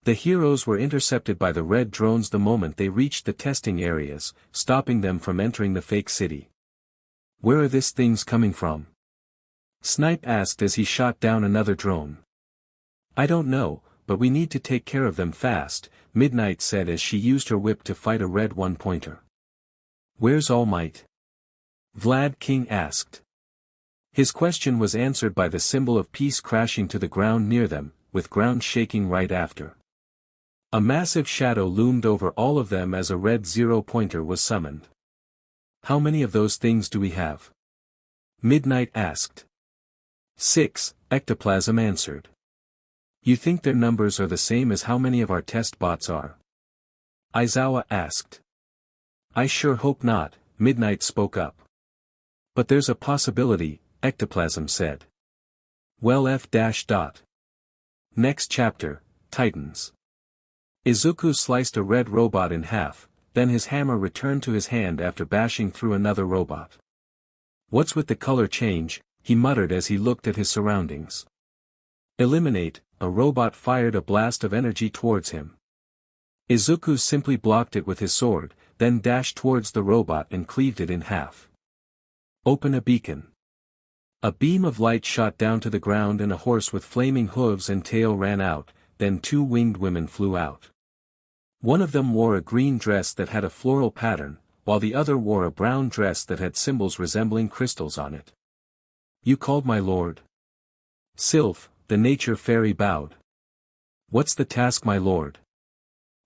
The heroes were intercepted by the red drones the moment they reached the testing areas, stopping them from entering the fake city. Where are these things coming from? Snipe asked as he shot down another drone. I don't know, but we need to take care of them fast, Midnight said as she used her whip to fight a red one-pointer. Where's All Might? Vlad King asked. His question was answered by the symbol of peace crashing to the ground near them, with ground shaking right after. A massive shadow loomed over all of them as a red zero-pointer was summoned. How many of those things do we have? Midnight asked. 6, Ectoplasm answered. You think their numbers are the same as how many of our test bots are? Aizawa asked. I sure hope not, Midnight spoke up. But there's a possibility, Ectoplasm said. Well f-. Next chapter, Titans. Izuku sliced a red robot in half, then his hammer returned to his hand after bashing through another robot. What's with the color change, he muttered as he looked at his surroundings. Eliminate, a robot fired a blast of energy towards him. Izuku simply blocked it with his sword, then dashed towards the robot and cleaved it in half. Open a beacon. A beam of light shot down to the ground and a horse with flaming hooves and tail ran out, then 2 winged women flew out. One of them wore a green dress that had a floral pattern, while the other wore a brown dress that had symbols resembling crystals on it. You called my lord? Sylph, the nature fairy bowed. What's the task, my lord?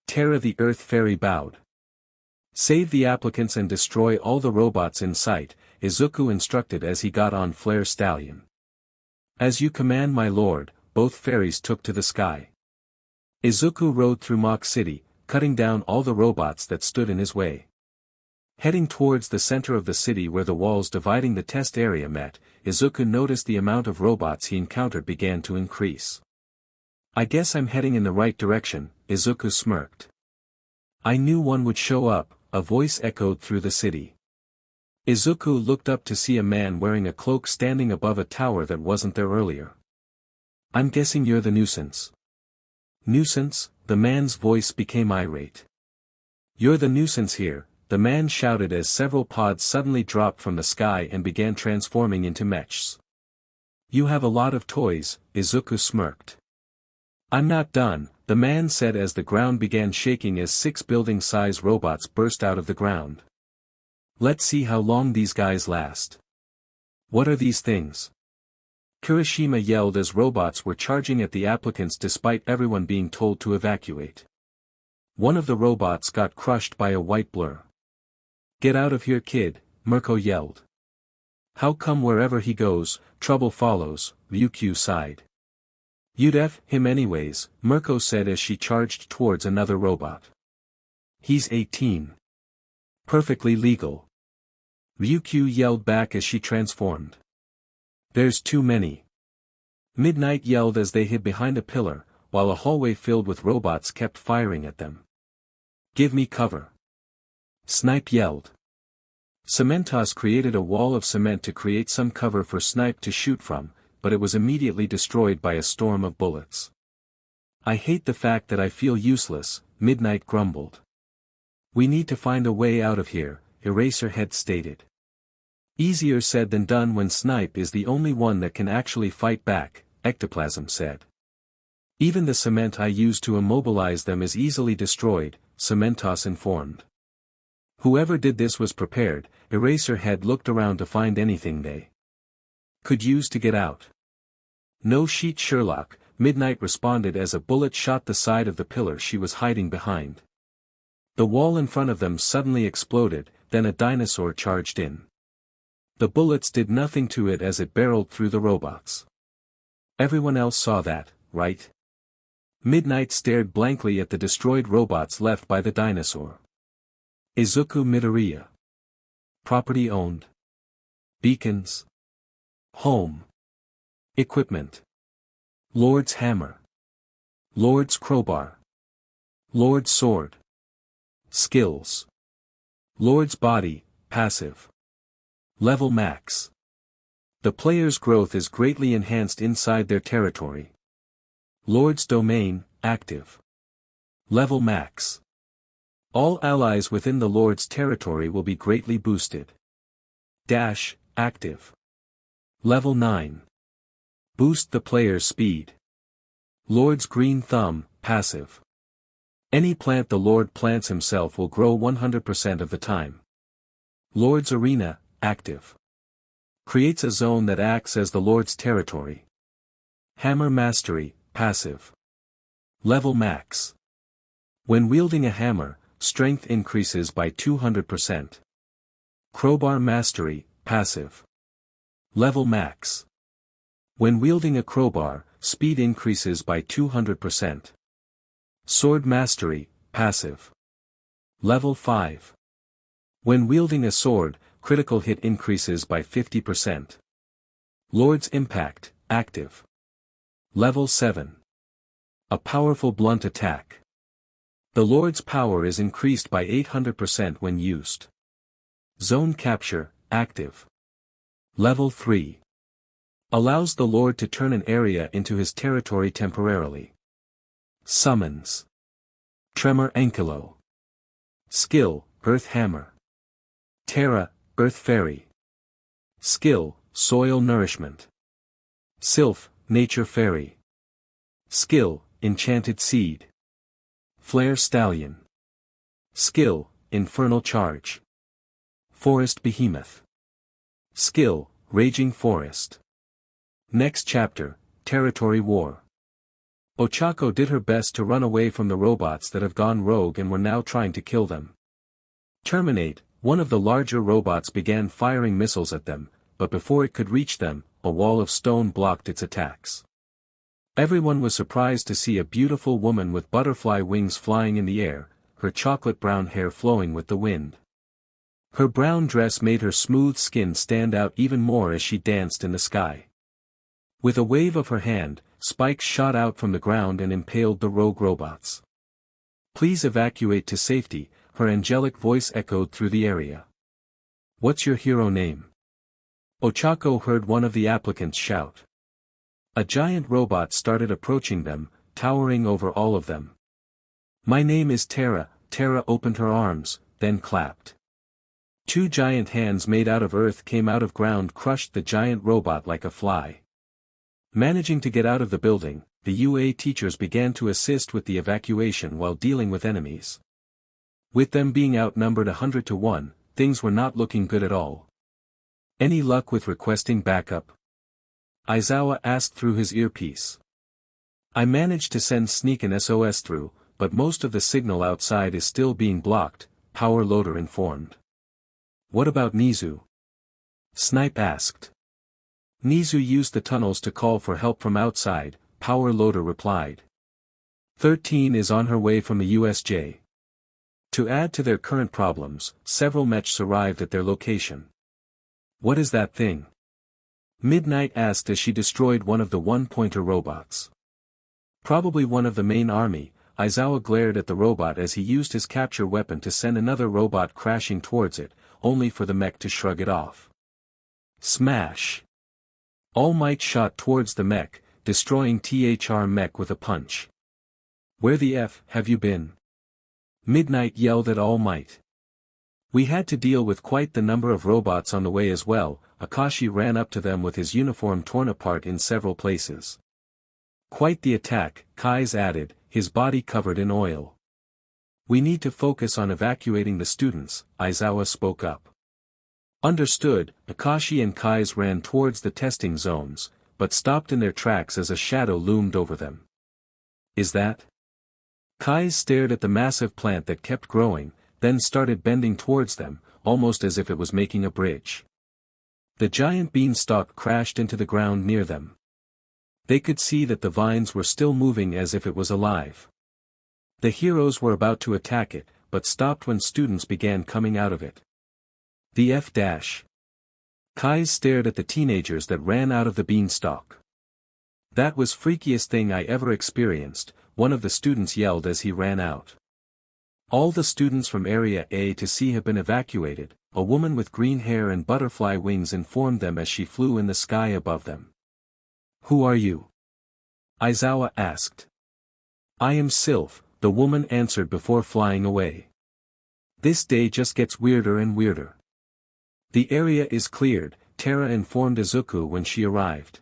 Terra the earth fairy bowed. Save the applicants and destroy all the robots in sight, Izuku instructed as he got on Flare Stallion. As you command, my lord, both fairies took to the sky. Izuku rode through Mach City, cutting down all the robots that stood in his way. Heading towards the center of the city where the walls dividing the test area met, Izuku noticed the amount of robots he encountered began to increase. I guess I'm heading in the right direction, Izuku smirked. I knew one would show up, a voice echoed through the city. Izuku looked up to see a man wearing a cloak standing above a tower that wasn't there earlier. I'm guessing you're the nuisance. Nuisance? The man's voice became irate. You're the nuisance here, the man shouted as several pods suddenly dropped from the sky and began transforming into mechs. You have a lot of toys, Izuku smirked. I'm not done, the man said as the ground began shaking as 6 building-size robots burst out of the ground. Let's see how long these guys last. What are these things? Kirishima yelled as robots were charging at the applicants despite everyone being told to evacuate. One of the robots got crushed by a white blur. Get out of here, kid, Mirko yelled. How come wherever he goes, trouble follows, Ryukyu sighed. You'd F him anyways, Mirko said as she charged towards another robot. He's 18. Perfectly legal. Ryukyu yelled back as she transformed. There's too many. Midnight yelled as they hid behind a pillar, while a hallway filled with robots kept firing at them. Give me cover. Snipe yelled. Cementos created a wall of cement to create some cover for Snipe to shoot from, but it was immediately destroyed by a storm of bullets. I hate the fact that I feel useless, Midnight grumbled. We need to find a way out of here, Eraserhead stated. Easier said than done when Snipe is the only one that can actually fight back, Ectoplasm said. Even the cement I used to immobilize them is easily destroyed, Cementos informed. Whoever did this was prepared, Eraserhead looked around to find anything they could use to get out. No sheet Sherlock, Midnight responded as a bullet shot the side of the pillar she was hiding behind. The wall in front of them suddenly exploded, then a dinosaur charged in. The bullets did nothing to it as it barreled through the robots. Everyone else saw that, right? Midnight stared blankly at the destroyed robots left by the dinosaur. Izuku Midoriya. Property owned. Beacons. Home. Equipment. Lord's hammer. Lord's crowbar. Lord's sword. Skills. Lord's body, passive. Level max. The player's growth is greatly enhanced inside their territory. Lord's domain, active. Level max. All allies within the Lord's territory will be greatly boosted. Dash, active. Level 9. Boost the player's speed. Lord's green thumb, passive. Any plant the Lord plants himself will grow 100% of the time. Lord's arena, active. Creates a zone that acts as the Lord's territory. Hammer mastery, passive. Level max. When wielding a hammer, strength increases by 200%. Crowbar mastery, passive. Level max. When wielding a crowbar, speed increases by 200%. Sword mastery, passive. Level 5. When wielding a sword, critical hit increases by 50%. Lord's impact, active. Level 7. A powerful blunt attack. The Lord's power is increased by 800% when used. Zone capture, active. Level 3. Allows the Lord to turn an area into his territory temporarily. Summons. Tremor Ankylo. Skill, Earth Hammer. Terra, Earth Fairy. Skill, Soil Nourishment. Sylph, Nature Fairy. Skill, Enchanted Seed. Flare Stallion. Skill, Infernal Charge. Forest Behemoth. Skill, Raging Forest. Next chapter, Territory War. Ochako did her best to run away from the robots that have gone rogue and were now trying to kill them. Terminate, one of the larger robots began firing missiles at them, but before it could reach them, a wall of stone blocked its attacks. Everyone was surprised to see a beautiful woman with butterfly wings flying in the air, her chocolate brown hair flowing with the wind. Her brown dress made her smooth skin stand out even more as she danced in the sky. With a wave of her hand, spikes shot out from the ground and impaled the rogue robots. "Please evacuate to safety," her angelic voice echoed through the area. "What's your hero name?" Ochako heard one of the applicants shout. A giant robot started approaching them, towering over all of them. "My name is Terra." Terra opened her arms, then clapped. Two giant hands made out of earth came out of ground, crushed the giant robot like a fly. Managing to get out of the building, the UA teachers began to assist with the evacuation while dealing with enemies. With them being outnumbered 100 to 1, things were not looking good at all. "Any luck with requesting backup?" Aizawa asked through his earpiece. "I managed to send Sneak an SOS through, but most of the signal outside is still being blocked," Power Loader informed. "What about Nizu?" Snipe asked. "Nizu used the tunnels to call for help from outside," Power Loader replied. 13 is on her way from the USJ. To add to their current problems, several mechs arrived at their location. "What is that thing?" Midnight asked as she destroyed one of the one-pointer robots. "Probably one of the main army." Aizawa glared at the robot as he used his capture weapon to send another robot crashing towards it, only for the mech to shrug it off. Smash! All Might shot towards the mech, destroying THR mech with a punch. "Where the F have you been?" Midnight yelled at All Might. "We had to deal with quite the number of robots on the way as well." Akashi ran up to them with his uniform torn apart in several places. "Quite the attack," Kai's added, his body covered in oil. "We need to focus on evacuating the students," Aizawa spoke up. "Understood." Akashi and Kai's ran towards the testing zones, but stopped in their tracks as a shadow loomed over them. "Is that?" Kai's stared at the massive plant that kept growing, then started bending towards them, almost as if it was making a bridge. The giant beanstalk crashed into the ground near them. They could see that the vines were still moving as if it was alive. The heroes were about to attack it, but stopped when students began coming out of it. "The F dash." Kai's stared at the teenagers that ran out of the beanstalk. "That was freakiest thing I ever experienced," one of the students yelled as he ran out. "All the students from Area A to C have been evacuated," a woman with green hair and butterfly wings informed them as she flew in the sky above them. "Who are you?" Aizawa asked. "I am Sylph," the woman answered before flying away. "This day just gets weirder and weirder." "The area is cleared," Terra informed Izuku when she arrived.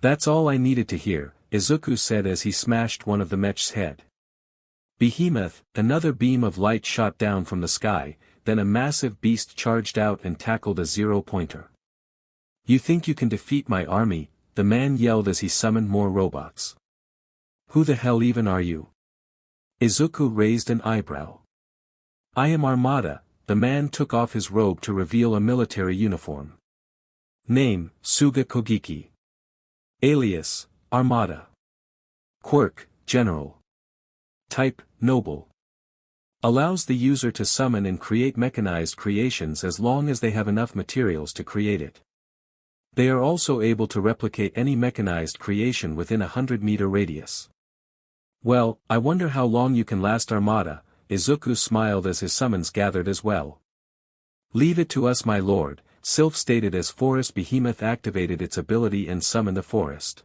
"That's all I needed to hear," Izuku said as he smashed one of the mech's head. Behemoth, another beam of light shot down from the sky, then a massive beast charged out and tackled a zero-pointer. "You think you can defeat my army?" the man yelled as he summoned more robots. "Who the hell even are you?" Izuku raised an eyebrow. "I am Armada." The man took off his robe to reveal a military uniform. Name, Suga Kogiki. Alias, Armada. Quirk, General. Type, Noble. Allows the user to summon and create mechanized creations as long as they have enough materials to create it. They are also able to replicate any mechanized creation within a 100-meter radius. "Well, I wonder how long you can last, Armada." Izuku smiled as his summons gathered as well. "Leave it to us, my lord," Sylph stated as Forest Behemoth activated its ability and summoned the forest.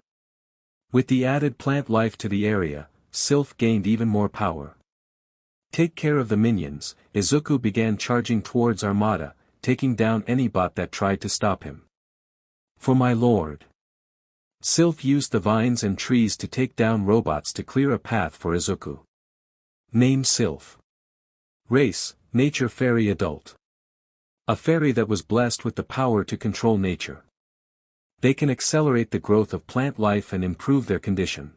With the added plant life to the area, Sylph gained even more power. "Take care of the minions." Izuku began charging towards Armada, taking down any bot that tried to stop him. "For my lord." Sylph used the vines and trees to take down robots to clear a path for Izuku. Name Sylph. Race, Nature Fairy Adult. A fairy that was blessed with the power to control nature. They can accelerate the growth of plant life and improve their condition.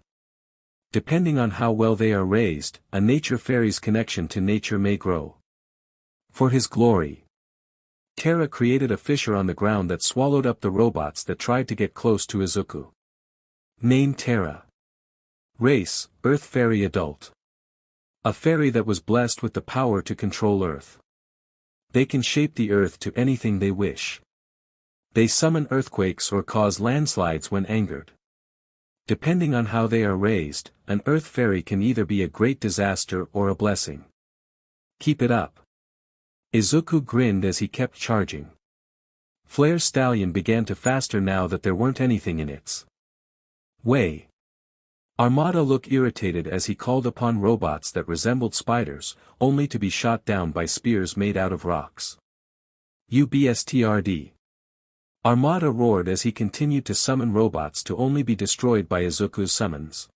Depending on how well they are raised, a nature fairy's connection to nature may grow. For his glory. Terra created a fissure on the ground that swallowed up the robots that tried to get close to Izuku. Name Terra. Race, Earth Fairy Adult. A fairy that was blessed with the power to control Earth. They can shape the Earth to anything they wish. They summon earthquakes or cause landslides when angered. Depending on how they are raised, an Earth Fairy can either be a great disaster or a blessing. Keep it up. Izuku grinned as he kept charging. Flare's stallion began to faster now that there weren't anything in its way. Armada looked irritated as he called upon robots that resembled spiders, only to be shot down by spears made out of rocks. UBSTRD. Armada roared as he continued to summon robots to only be destroyed by Izuku's summons.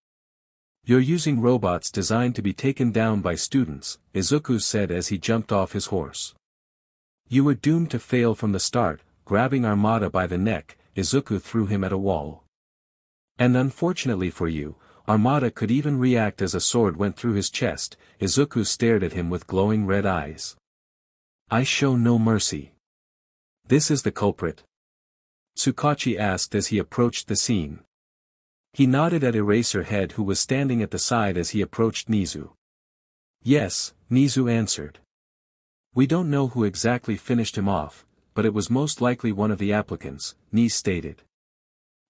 You're using robots designed to be taken down by students, Izuku said as he jumped off his horse. You were doomed to fail from the start. Grabbing Armada by the neck, Izuku threw him at a wall. And unfortunately for you, Armada could even react as a sword went through his chest. Izuku stared at him with glowing red eyes. I show no mercy. This is the culprit? Tsukachi asked as he approached the scene. He nodded at Eraserhead who was standing at the side as he approached Nizu. Yes, Nizu answered. We don't know who exactly finished him off, but it was most likely one of the applicants, Nizu stated.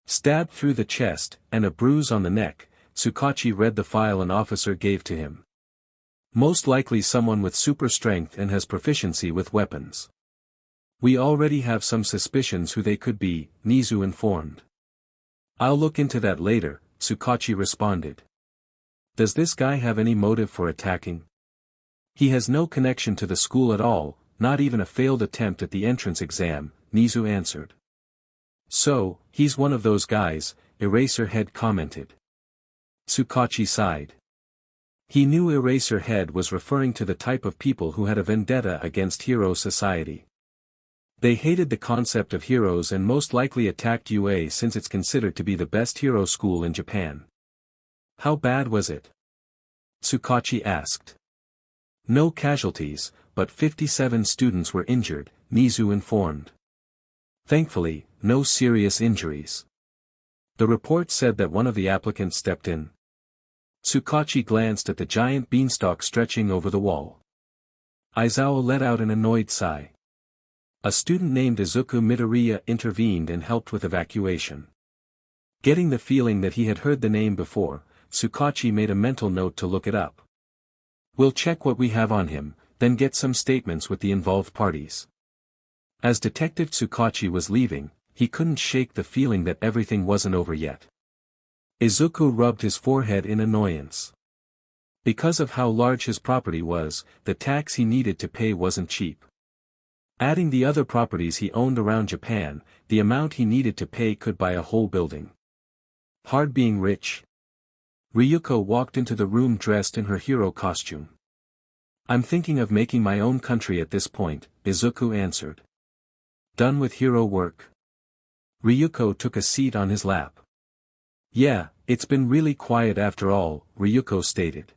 Stabbed through the chest, and a bruise on the neck, Tsukachi read the file an officer gave to him. Most likely someone with super strength and has proficiency with weapons. We already have some suspicions who they could be, Nizu informed. I'll look into that later, Tsukachi responded. Does this guy have any motive for attacking? He has no connection to the school at all, not even a failed attempt at the entrance exam, Nizu answered. So, he's one of those guys, Eraserhead commented. Tsukachi sighed. He knew Eraserhead was referring to the type of people who had a vendetta against hero society. They hated the concept of heroes and most likely attacked UA since it's considered to be the best hero school in Japan. How bad was it? Tsukachi asked. No casualties, but 57 students were injured, Nizu informed. Thankfully, no serious injuries. The report said that one of the applicants stepped in. Tsukachi glanced at the giant beanstalk stretching over the wall. Aizawa let out an annoyed sigh. A student named Izuku Midoriya intervened and helped with evacuation. Getting the feeling that he had heard the name before, Tsukachi made a mental note to look it up. We'll check what we have on him, then get some statements with the involved parties. As Detective Tsukachi was leaving, he couldn't shake the feeling that everything wasn't over yet. Izuku rubbed his forehead in annoyance. Because of how large his property was, the tax he needed to pay wasn't cheap. Adding the other properties he owned around Japan, the amount he needed to pay could buy a whole building. Hard being rich. Ryuko walked into the room dressed in her hero costume. I'm thinking of making my own country at this point, Izuku answered. Done with hero work? Ryuko took a seat on his lap. Yeah, it's been really quiet after all, Ryuko stated.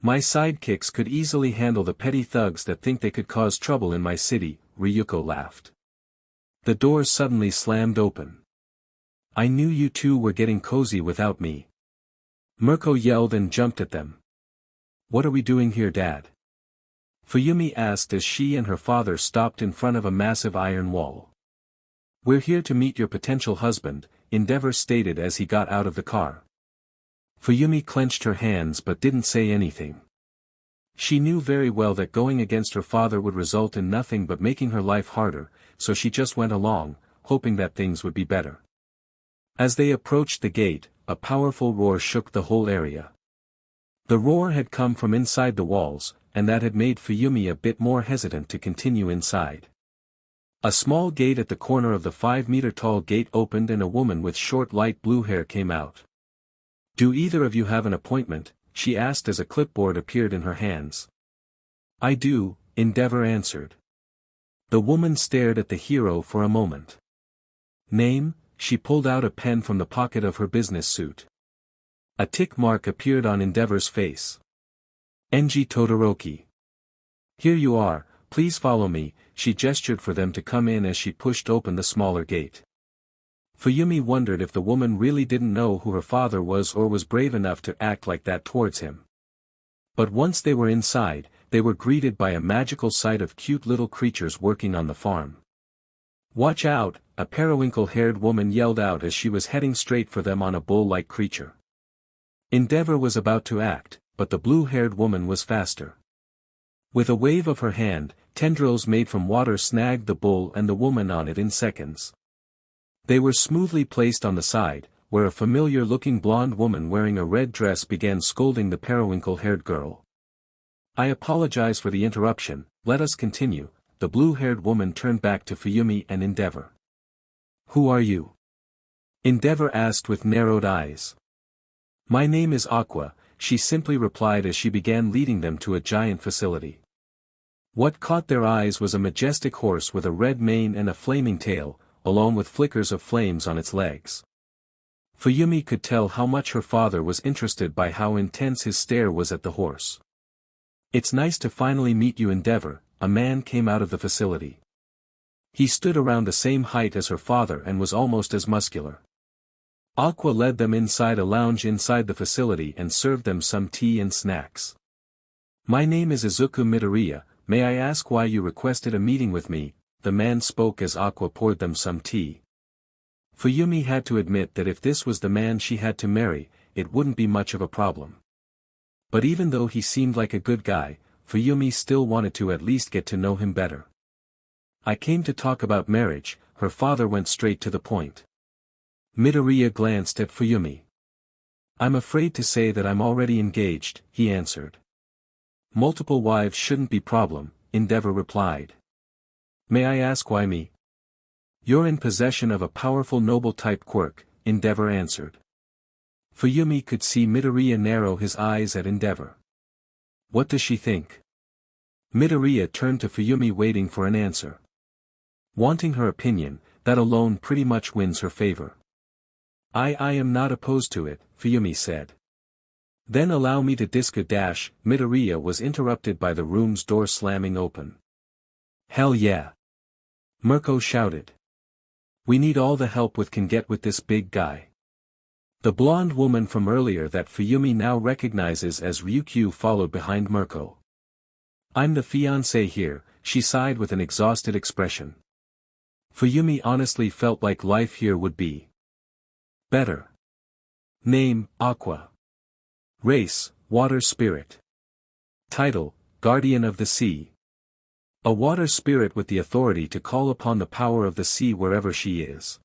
My sidekicks could easily handle the petty thugs that think they could cause trouble in my city, Ryuko laughed. The door suddenly slammed open. I knew you two were getting cozy without me. Mirko yelled and jumped at them. What are we doing here, Dad? Fuyumi asked as she and her father stopped in front of a massive iron wall. We're here to meet your potential husband, Endeavor stated as he got out of the car. Fuyumi clenched her hands but didn't say anything. She knew very well that going against her father would result in nothing but making her life harder, so she just went along, hoping that things would be better. As they approached the gate, a powerful roar shook the whole area. The roar had come from inside the walls, and that had made Fuyumi a bit more hesitant to continue inside. A small gate at the corner of the 5-meter-tall gate opened and a woman with short light blue hair came out. Do either of you have an appointment? She asked as a clipboard appeared in her hands. I do, Endeavor answered. The woman stared at the hero for a moment. Name? She pulled out a pen from the pocket of her business suit. A tick mark appeared on Endeavor's face. Enji Todoroki. Here you are, please follow me, she gestured for them to come in as she pushed open the smaller gate. Fuyumi wondered if the woman really didn't know who her father was or was brave enough to act like that towards him. But once they were inside, they were greeted by a magical sight of cute little creatures working on the farm. "Watch out!" a periwinkle-haired woman yelled out as she was heading straight for them on a bull-like creature. Endeavor was about to act, but the blue-haired woman was faster. With a wave of her hand, tendrils made from water snagged the bull and the woman on it in seconds. They were smoothly placed on the side, where a familiar-looking blonde woman wearing a red dress began scolding the periwinkle-haired girl. "I apologize for the interruption, let us continue." The blue-haired woman turned back to Fuyumi and Endeavor. "Who are you?" Endeavor asked with narrowed eyes. "My name is Aqua," she simply replied as she began leading them to a giant facility. What caught their eyes was a majestic horse with a red mane and a flaming tail, along with flickers of flames on its legs. Fuyumi could tell how much her father was interested by how intense his stare was at the horse. "It's nice to finally meet you, Endeavor," a man came out of the facility. He stood around the same height as her father and was almost as muscular. Aqua led them inside a lounge inside the facility and served them some tea and snacks. "My name is Izuku Midoriya, may I ask why you requested a meeting with me?" the man spoke as Aqua poured them some tea. Fuyumi had to admit that if this was the man she had to marry, it wouldn't be much of a problem. But even though he seemed like a good guy, Fuyumi still wanted to at least get to know him better. "I came to talk about marriage," her father went straight to the point. Midoriya glanced at Fuyumi. "I'm afraid to say that I'm already engaged," he answered. "Multiple wives shouldn't be problem," Endeavor replied. "May I ask why me?" "You're in possession of a powerful noble-type quirk," Endeavor answered. Fuyumi could see Midoriya narrow his eyes at Endeavor. "What does she think?" Midoriya turned to Fuyumi waiting for an answer. Wanting her opinion, that alone pretty much wins her favor. I am not opposed to it," Fuyumi said. "Then allow me to disco-dash." Midoriya was interrupted by the room's door slamming open. "Hell yeah!" Mirko shouted. "We need all the help we can get with this big guy." The blonde woman from earlier that Fuyumi now recognizes as Ryukyu followed behind Mirko. "I'm the fiancé here," she sighed with an exhausted expression. Fuyumi honestly felt like life here would be better. Name, Aqua. Race, Water Spirit. Title, Guardian of the Sea. A water spirit with the authority to call upon the power of the sea wherever she is.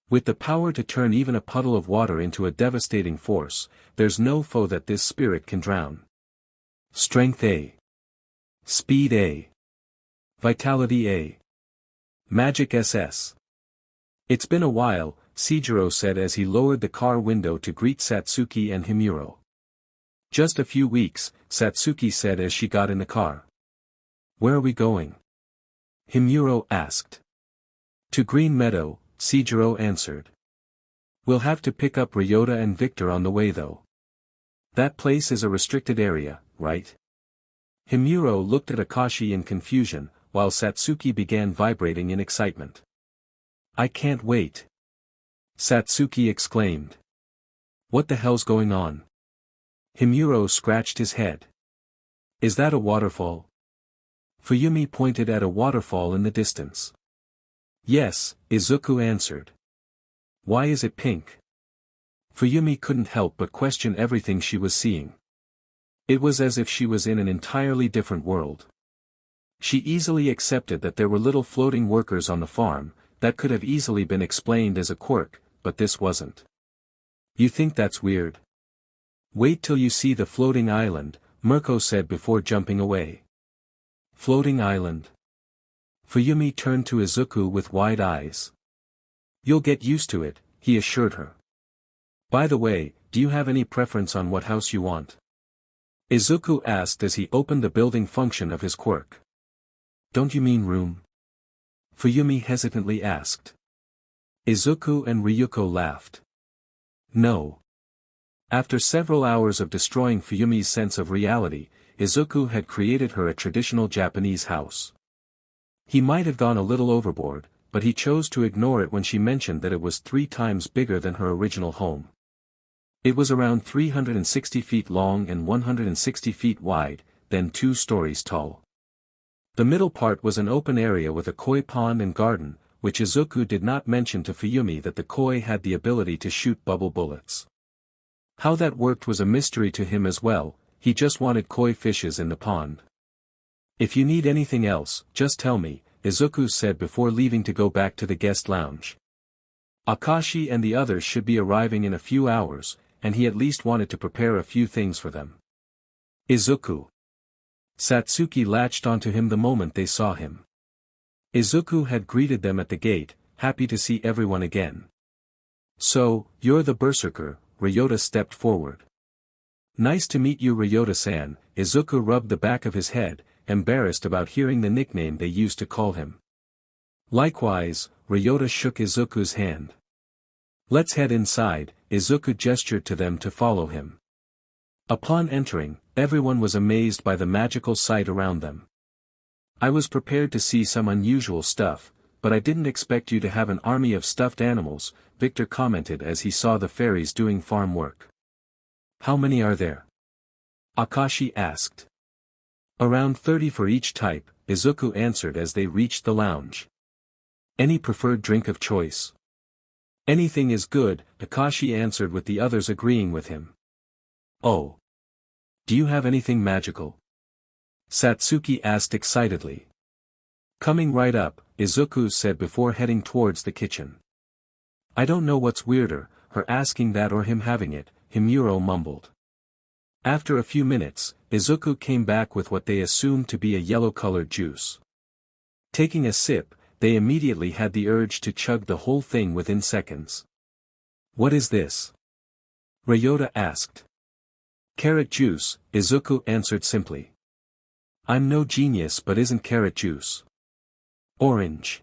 With the power to turn even a puddle of water into a devastating force, there's no foe that this spirit can drown. Strength A. Speed A. Vitality A. Magic SS. "It's been a while," Seijiro said as he lowered the car window to greet Satsuki and Himuro. "Just a few weeks," Satsuki said as she got in the car. "Where are we going?" Himuro asked. "To Green Meadow," Seijiro answered. "We'll have to pick up Ryota and Victor on the way though. That place is a restricted area, right?" Himuro looked at Akashi in confusion, while Satsuki began vibrating in excitement. "I can't wait!" Satsuki exclaimed. "What the hell's going on?" Himuro scratched his head. "Is that a waterfall?" Fuyumi pointed at a waterfall in the distance. "Yes," Izuku answered. "Why is it pink?" Fuyumi couldn't help but question everything she was seeing. It was as if she was in an entirely different world. She easily accepted that there were little floating workers on the farm, that could have easily been explained as a quirk, but this wasn't. "You think that's weird? Wait till you see the floating island," Mirko said before jumping away. "Floating island?" Fuyumi turned to Izuku with wide eyes. "You'll get used to it," he assured her. "By the way, do you have any preference on what house you want?" Izuku asked as he opened the building function of his quirk. "Don't you mean room?" Fuyumi hesitantly asked. Izuku and Ryuko laughed. "No." After several hours of destroying Fuyumi's sense of reality, Izuku had created her a traditional Japanese house. He might have gone a little overboard, but he chose to ignore it when she mentioned that it was 3 times bigger than her original home. It was around 360 feet long and 160 feet wide, then 2 stories tall. The middle part was an open area with a koi pond and garden, which Izuku did not mention to Fuyumi that the koi had the ability to shoot bubble bullets. How that worked was a mystery to him as well, he just wanted koi fishes in the pond. "If you need anything else, just tell me," Izuku said before leaving to go back to the guest lounge. Akashi and the others should be arriving in a few hours, and he at least wanted to prepare a few things for them. Izuku. Satsuki latched onto him the moment they saw him. Izuku had greeted them at the gate, happy to see everyone again. "So, you're the berserker," Ryota stepped forward. "Nice to meet you, Ryota-san," Izuku rubbed the back of his head, embarrassed about hearing the nickname they used to call him. Likewise, Ryota shook Izuku's hand. "Let's head inside," Izuku gestured to them to follow him. Upon entering, everyone was amazed by the magical sight around them. "I was prepared to see some unusual stuff, but I didn't expect you to have an army of stuffed animals," Victor commented as he saw the fairies doing farm work. "How many are there?" Akashi asked. "Around 30 for each type," Izuku answered as they reached the lounge. "Any preferred drink of choice?" "Anything is good," Akashi answered with the others agreeing with him. "Oh. Do you have anything magical?" Satsuki asked excitedly. "Coming right up," Izuku said before heading towards the kitchen. "I don't know what's weirder, her asking that or him having it," Himuro mumbled. After a few minutes, Izuku came back with what they assumed to be a yellow-colored juice. Taking a sip, they immediately had the urge to chug the whole thing within seconds. "What is this?" Ryota asked. "Carrot juice," Izuku answered simply. "I'm no genius, but isn't carrot juice orange?"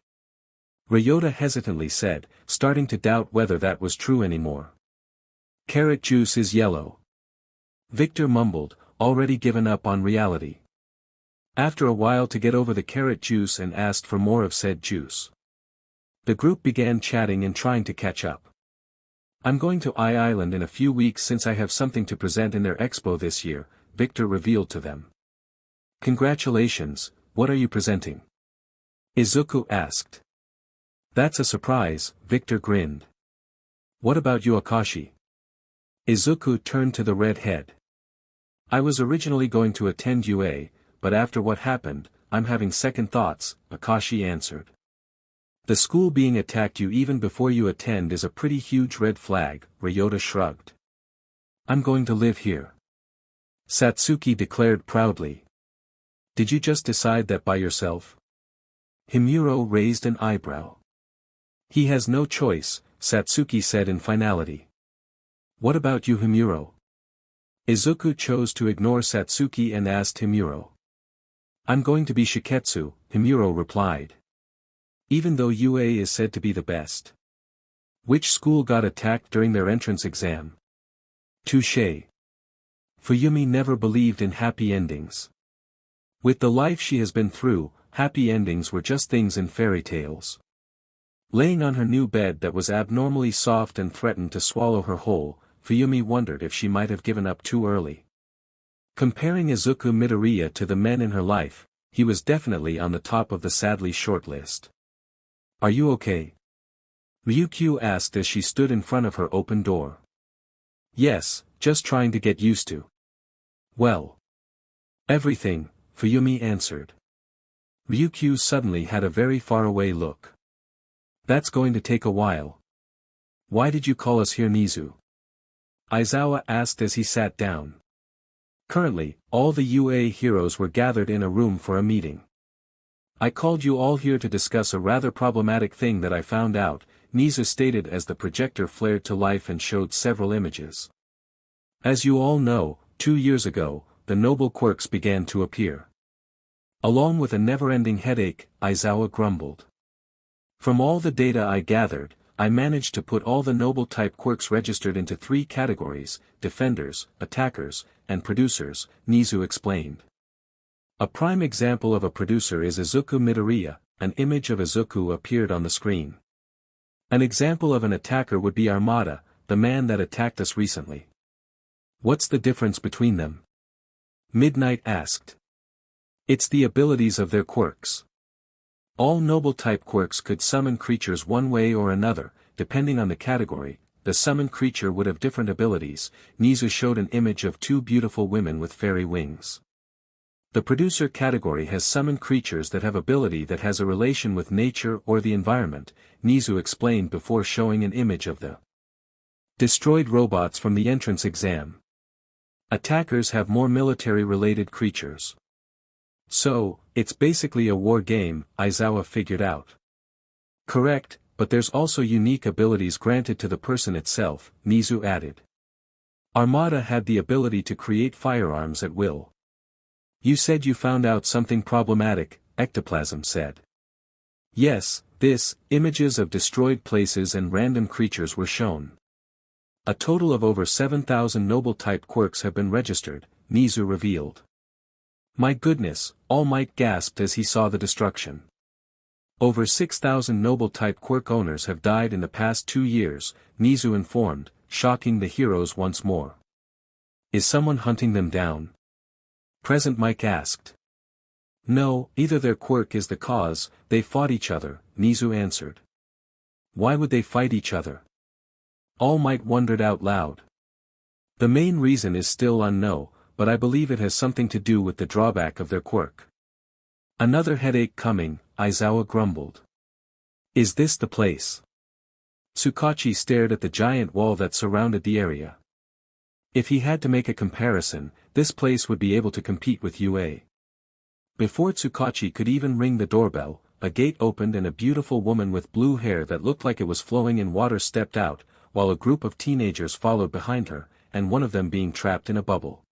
Ryota hesitantly said, starting to doubt whether that was true anymore. "Carrot juice is yellow." Victor mumbled, already given up on reality. After a while to get over the carrot juice and asked for more of said juice. The group began chatting and trying to catch up. "I'm going to Island in a few weeks since I have something to present in their expo this year," Victor revealed to them. "Congratulations, what are you presenting?" Izuku asked. "That's a surprise," Victor grinned. "What about you, Akashi?" Izuku turned to the red head. "I was originally going to attend UA, but after what happened, I'm having second thoughts," Akashi answered. "The school being attacked you even before you attend is a pretty huge red flag," Ryota shrugged. "I'm going to live here," Satsuki declared proudly. "Did you just decide that by yourself?" Himuro raised an eyebrow. "He has no choice," Satsuki said in finality. "What about you, Himuro?" Izuku chose to ignore Satsuki and asked Himuro. "I'm going to be Shiketsu," Himuro replied. "Even though UA is said to be the best." "Which school got attacked during their entrance exam?" "Touché." Fuyumi never believed in happy endings. With the life she has been through, happy endings were just things in fairy tales. Laying on her new bed that was abnormally soft and threatened to swallow her whole, Fuyumi wondered if she might have given up too early. Comparing Izuku Midoriya to the men in her life, he was definitely on the top of the sadly short list. "Are you okay?" Ryukyu asked as she stood in front of her open door. "Yes, just trying to get used to." "Well, everything," Fuyumi answered. Ryukyu suddenly had a very faraway look. "That's going to take a while. Why did you call us here, Nizu?" Aizawa asked as he sat down. Currently, all the UA heroes were gathered in a room for a meeting. "I called you all here to discuss a rather problematic thing that I found out," Nizu stated as the projector flared to life and showed several images. "As you all know, 2 years ago, the noble quirks began to appear. Along with a never-ending headache," Aizawa grumbled. "From all the data I gathered, I managed to put all the noble-type quirks registered into 3 categories, defenders, attackers, and producers," Nizu explained. "A prime example of a producer is Izuku Midoriya," an image of Izuku appeared on the screen. An example of an attacker would be Armada, the man that attacked us recently. What's the difference between them? Midnight asked. It's the abilities of their quirks. All noble-type quirks could summon creatures one way or another, depending on the category. The summoned creature would have different abilities. Nizu showed an image of two beautiful women with fairy wings. The producer category has summoned creatures that have ability that has a relation with nature or the environment, Nizu explained before showing an image of the destroyed robots from the entrance exam. Attackers have more military-related creatures. So, it's basically a war game, Aizawa figured out. Correct, but there's also unique abilities granted to the person itself, Nizu added. Armada had the ability to create firearms at will. You said you found out something problematic, Ectoplasm said. Yes, images of destroyed places and random creatures were shown. A total of over 7,000 noble-type quirks have been registered, Nizu revealed. My goodness, All Might gasped as he saw the destruction. Over 6,000 noble-type quirk owners have died in the past 2 years, Nizu informed, shocking the heroes once more. Is someone hunting them down? Present Mike asked. No, either their quirk is the cause, they fought each other, Nizu answered. Why would they fight each other? All Might wondered out loud. The main reason is still unknown, but I believe it has something to do with the drawback of their quirk. Another headache coming, Aizawa grumbled. Is this the place? Tsukachi stared at the giant wall that surrounded the area. If he had to make a comparison, this place would be able to compete with UA. Before Tsukachi could even ring the doorbell, a gate opened and a beautiful woman with blue hair that looked like it was flowing in water stepped out, while a group of teenagers followed behind her, and one of them being trapped in a bubble.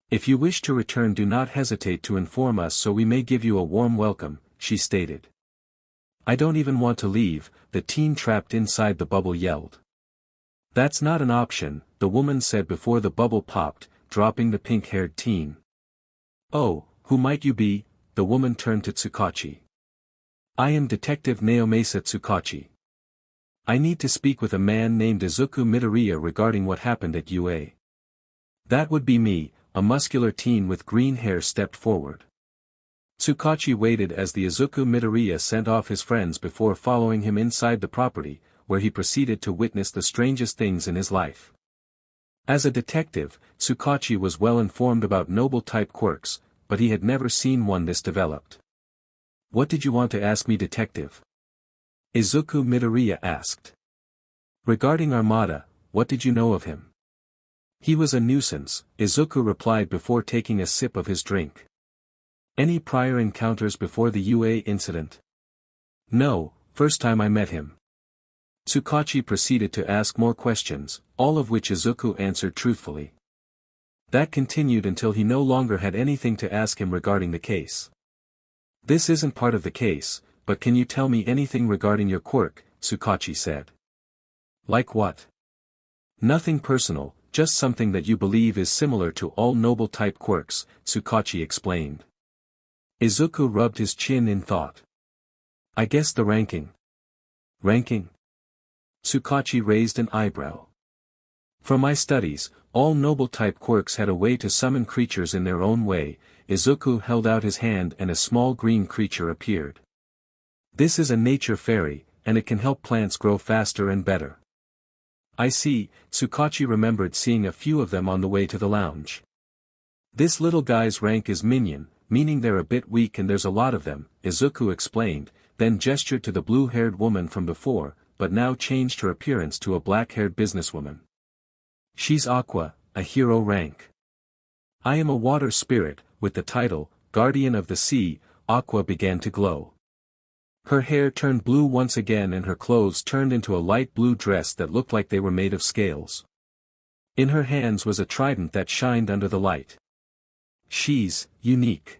If you wish to return, do not hesitate to inform us so we may give you a warm welcome, she stated. I don't even want to leave, the teen trapped inside the bubble yelled. That's not an option, the woman said before the bubble popped, dropping the pink-haired teen. Oh, who might you be? The woman turned to Tsukachi. I am Detective Naomasa Tsukachi. I need to speak with a man named Izuku Midoriya regarding what happened at UA. That would be me, a muscular teen with green hair stepped forward. Tsukachi waited as the Izuku Midoriya sent off his friends before following him inside the property, where he proceeded to witness the strangest things in his life. As a detective, Tsukachi was well informed about noble-type quirks, but he had never seen one this developed. What did you want to ask me, detective? Izuku Midoriya asked. Regarding Armada, what did you know of him? He was a nuisance, Izuku replied before taking a sip of his drink. Any prior encounters before the UA incident? No, first time I met him. Tsukachi proceeded to ask more questions, all of which Izuku answered truthfully. That continued until he no longer had anything to ask him regarding the case. This isn't part of the case, but can you tell me anything regarding your quirk? Tsukachi said. Like what? Nothing personal, just something that you believe is similar to all noble-type quirks, Tsukachi explained. Izuku rubbed his chin in thought. I guess the ranking. Ranking? Tsukachi raised an eyebrow. From my studies, all noble-type quirks had a way to summon creatures in their own way. Izuku held out his hand and a small green creature appeared. This is a nature fairy, and it can help plants grow faster and better. I see, Tsukachi remembered seeing a few of them on the way to the lounge. This little guy's rank is minion, meaning they're a bit weak and there's a lot of them, Izuku explained, then gestured to the blue-haired woman from before, but now changed her appearance to a black-haired businesswoman. She's Aqua, a hero rank. I am a water spirit, with the title, Guardian of the Sea. Aqua began to glow. Her hair turned blue once again and her clothes turned into a light blue dress that looked like they were made of scales. In her hands was a trident that shined under the light. She's unique.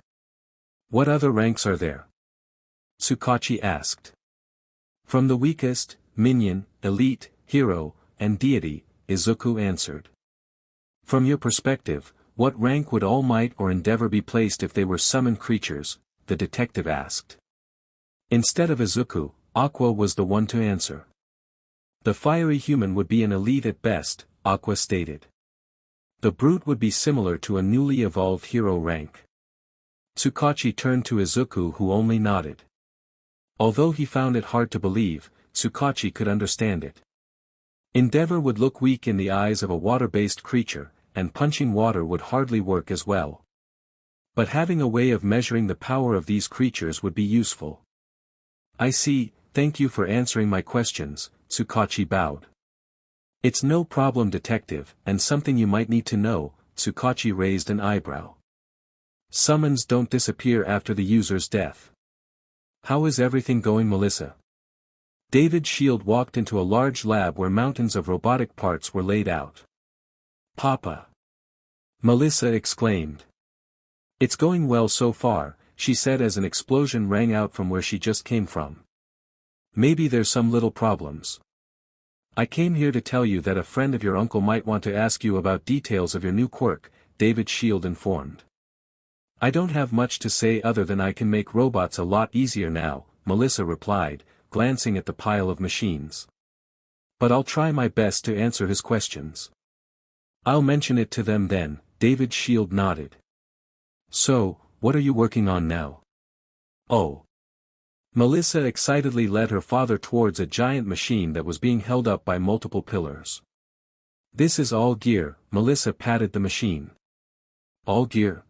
What other ranks are there? Tsukachi asked. From the weakest, minion, elite, hero, and deity, Izuku answered. From your perspective, what rank would All Might or Endeavor be placed if they were summoned creatures? The detective asked. Instead of Izuku, Aqua was the one to answer. The fiery human would be an elite at best, Aqua stated. The brute would be similar to a newly evolved hero rank. Tsukachi turned to Izuku, who only nodded. Although he found it hard to believe, Tsukachi could understand it. Endeavor would look weak in the eyes of a water-based creature, and punching water would hardly work as well. But having a way of measuring the power of these creatures would be useful. I see, thank you for answering my questions, Tsukachi bowed. It's no problem, detective, and something you might need to know, Tsukachi raised an eyebrow. Summons don't disappear after the user's death. How is everything going, Melissa? David Shield walked into a large lab where mountains of robotic parts were laid out. Papa! Melissa exclaimed. It's going well so far, she said as an explosion rang out from where she just came from. Maybe there's some little problems. I came here to tell you that a friend of your uncle might want to ask you about details of your new quirk, David Shield informed. I don't have much to say other than I can make robots a lot easier now, Melissa replied, glancing at the pile of machines. But I'll try my best to answer his questions. I'll mention it to them then, David Shield nodded. So, what are you working on now? Oh. Melissa excitedly led her father towards a giant machine that was being held up by multiple pillars. This is all gear, Melissa patted the machine. All gear?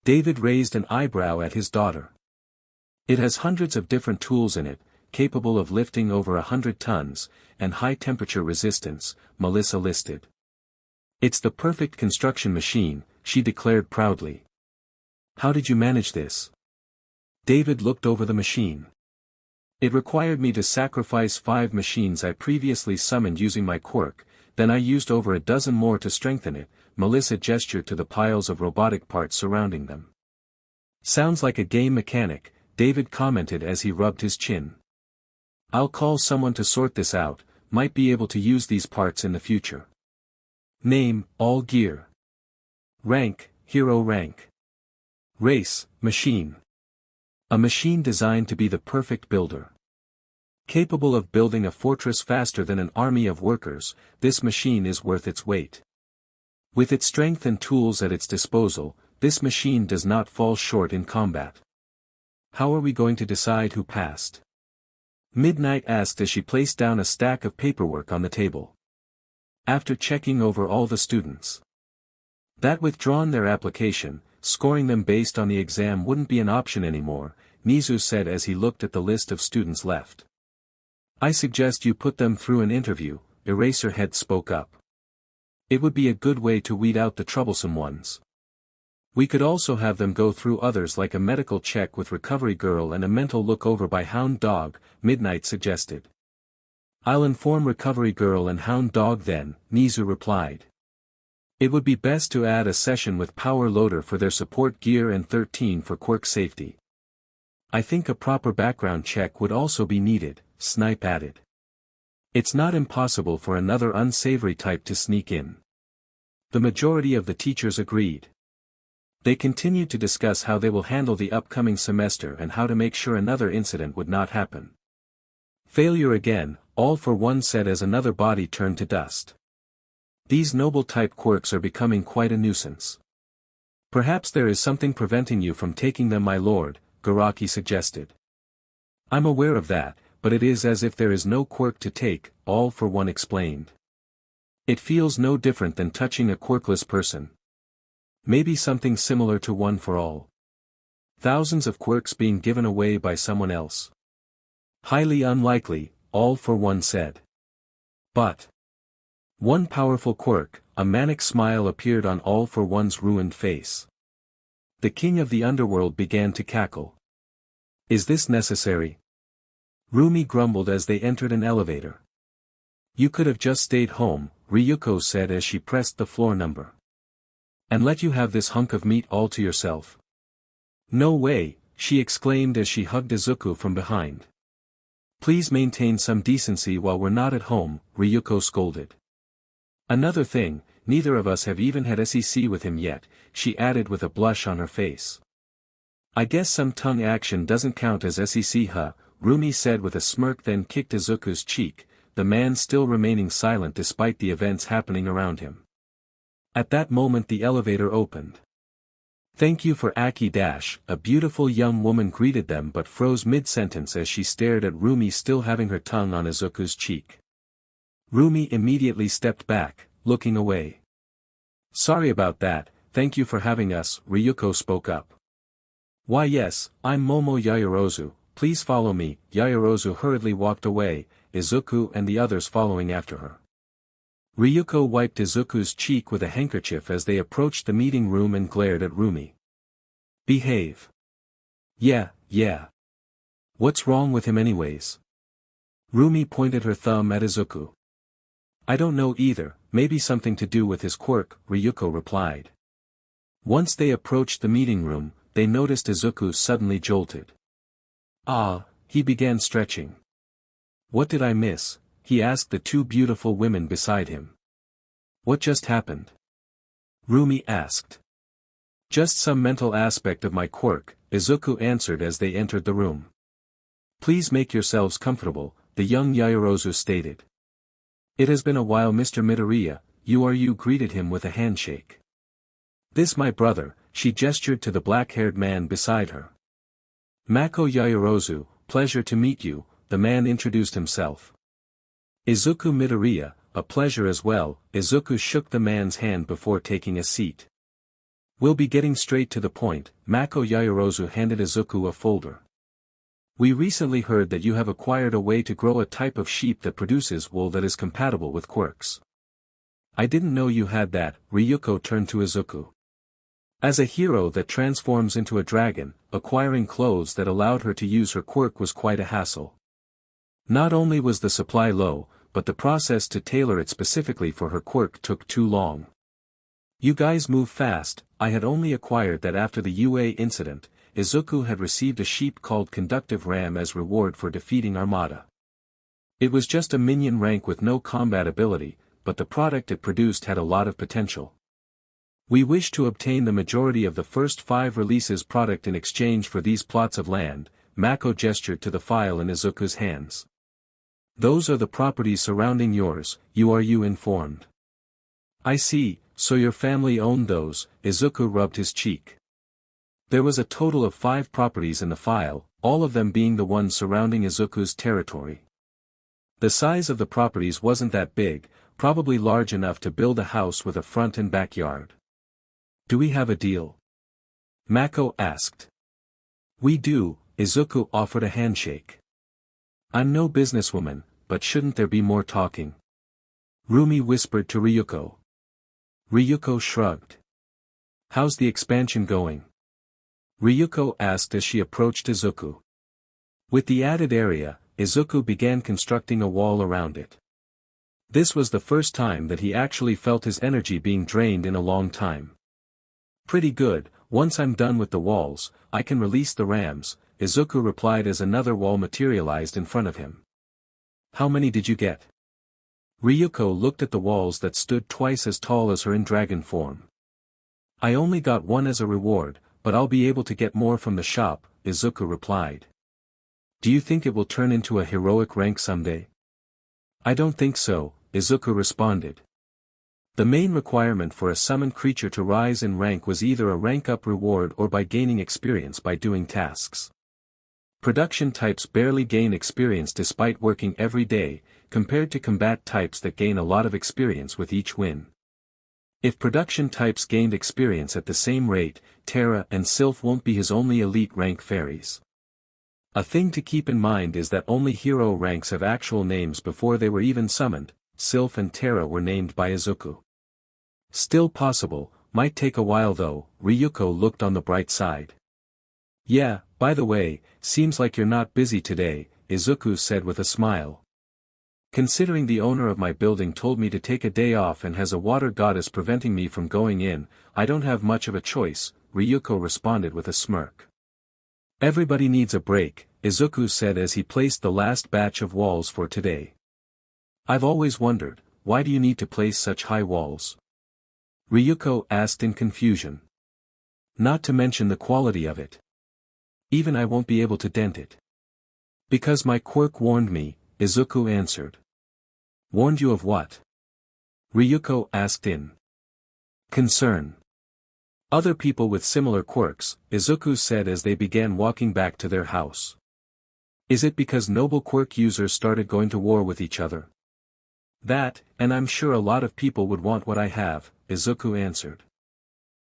David raised an eyebrow at his daughter. It has hundreds of different tools in it, capable of lifting over 100 tons, and high temperature resistance, Melissa listed. It's the perfect construction machine, she declared proudly. How did you manage this? David looked over the machine. It required me to sacrifice 5 machines I previously summoned using my quirk, then I used over a dozen more to strengthen it, Melissa gestured to the piles of robotic parts surrounding them. Sounds like a game mechanic, David commented as he rubbed his chin. I'll call someone to sort this out, might be able to use these parts in the future. Name, all gear. Rank, hero rank. Race, machine. A machine designed to be the perfect builder. Capable of building a fortress faster than an army of workers, this machine is worth its weight. With its strength and tools at its disposal, this machine does not fall short in combat. How are we going to decide who passed? Midnight asked as she placed down a stack of paperwork on the table. After checking over all the students that withdrawn their application, scoring them based on the exam wouldn't be an option anymore, Nizu said as he looked at the list of students left. I suggest you put them through an interview, Eraserhead spoke up. It would be a good way to weed out the troublesome ones. We could also have them go through others like a medical check with Recovery Girl and a mental look over by Hound Dog, Midnight suggested. I'll inform Recovery Girl and Hound Dog then, Nizu replied. It would be best to add a session with Power Loader for their support gear and 13 for quirk safety. I think a proper background check would also be needed, Snipe added. It's not impossible for another unsavory type to sneak in. The majority of the teachers agreed. They continued to discuss how they will handle the upcoming semester and how to make sure another incident would not happen. Failure again, all for one said as another body turned to dust. These noble-type quirks are becoming quite a nuisance. Perhaps there is something preventing you from taking them, my lord, Garaki suggested. I'm aware of that, but it is as if there is no quirk to take, all for one explained. It feels no different than touching a quirkless person. Maybe something similar to one for all. Thousands of quirks being given away by someone else. Highly unlikely, all for one said. But one powerful quirk, a manic smile appeared on all for one's ruined face. The king of the underworld began to cackle. Is this necessary? Rumi grumbled as they entered an elevator. You could have just stayed home, Ryuko said as she pressed the floor number. And let you have this hunk of meat all to yourself. No way, she exclaimed as she hugged Izuku from behind. Please maintain some decency while we're not at home, Ryuko scolded. Another thing, neither of us have even had SEC with him yet, she added with a blush on her face. I guess some tongue action doesn't count as SEC huh, Rumi said with a smirk, then kicked Izuku's cheek, the man still remaining silent despite the events happening around him. At that moment the elevator opened. Thank you for Aki dash, a beautiful young woman greeted them but froze mid-sentence as she stared at Rumi still having her tongue on Izuku's cheek. Rumi immediately stepped back, looking away. Sorry about that, thank you for having us, Ryuko spoke up. Why yes, I'm Momo Yaoyorozu, please follow me. Yaoyorozu hurriedly walked away, Izuku and the others following after her. Ryuko wiped Izuku's cheek with a handkerchief as they approached the meeting room and glared at Rumi. Behave. Yeah. What's wrong with him anyways? Rumi pointed her thumb at Izuku. I don't know either, maybe something to do with his quirk, Ryuko replied. Once they approached the meeting room, they noticed Izuku suddenly jolted. He began stretching. What did I miss? He asked the two beautiful women beside him. What just happened? Rumi asked. Just some mental aspect of my quirk, Izuku answered as they entered the room. Please make yourselves comfortable, the young Yaoyorozu stated. It has been a while, Mr. Midoriya, you greeted him with a handshake. This my brother, she gestured to the black-haired man beside her. Mako Yaoyorozu, pleasure to meet you, the man introduced himself. Izuku Midoriya, a pleasure as well, Izuku shook the man's hand before taking a seat. We'll be getting straight to the point, Mako Yaoyorozu handed Izuku a folder. We recently heard that you have acquired a way to grow a type of sheep that produces wool that is compatible with quirks. I didn't know you had that, Ryuko turned to Izuku. As a hero that transforms into a dragon, acquiring clothes that allowed her to use her quirk was quite a hassle. Not only was the supply low, but the process to tailor it specifically for her quirk took too long. You guys move fast. I had only acquired that after the UA incident. Izuku had received a sheep called Conductive Ram as reward for defeating Armada. It was just a minion rank with no combat ability, but the product it produced had a lot of potential. We wish to obtain the majority of the first 5 releases product in exchange for these plots of land, Mako gestured to the file in Izuku's hands. Those are the properties surrounding yours, you informed. I see, so your family owned those, Izuku rubbed his cheek. There was a total of 5 properties in the file, all of them being the ones surrounding Izuku's territory. The size of the properties wasn't that big, probably large enough to build a house with a front and backyard. Do we have a deal? Mako asked. We do, Izuku offered a handshake. I'm no businesswoman, but shouldn't there be more talking? Rumi whispered to Ryuko. Ryuko shrugged. How's the expansion going? Ryuko asked as she approached Izuku. With the added area, Izuku began constructing a wall around it. This was the first time that he actually felt his energy being drained in a long time. Pretty good, once I'm done with the walls, I can release the rams, Izuku replied as another wall materialized in front of him. How many did you get? Ryuko looked at the walls that stood twice as tall as her in dragon form. I only got 1 as a reward, but I'll be able to get more from the shop, Izuku replied. Do you think it will turn into a heroic rank someday? I don't think so, Izuku responded. The main requirement for a summoned creature to rise in rank was either a rank-up reward or by gaining experience by doing tasks. Production types barely gain experience despite working every day, compared to combat types that gain a lot of experience with each win. If production types gained experience at the same rate, Terra and Sylph won't be his only elite rank fairies. A thing to keep in mind is that only hero ranks have actual names before they were even summoned. Sylph and Terra were named by Izuku. Still possible, might take a while though, Ryuko looked on the bright side. Yeah, by the way, seems like you're not busy today, Izuku said with a smile. Considering the owner of my building told me to take a day off and has a water goddess preventing me from going in, I don't have much of a choice, Ryuko responded with a smirk. Everybody needs a break, Izuku said as he placed the last batch of walls for today. I've always wondered, why do you need to place such high walls? Ryuko asked in confusion. Not to mention the quality of it. Even I won't be able to dent it. Because my quirk warned me, Izuku answered. Warned you of what? Ryuko asked in concern. Other people with similar quirks, Izuku said as they began walking back to their house. Is it because noble quirk users started going to war with each other? That, and I'm sure a lot of people would want what I have, Izuku answered.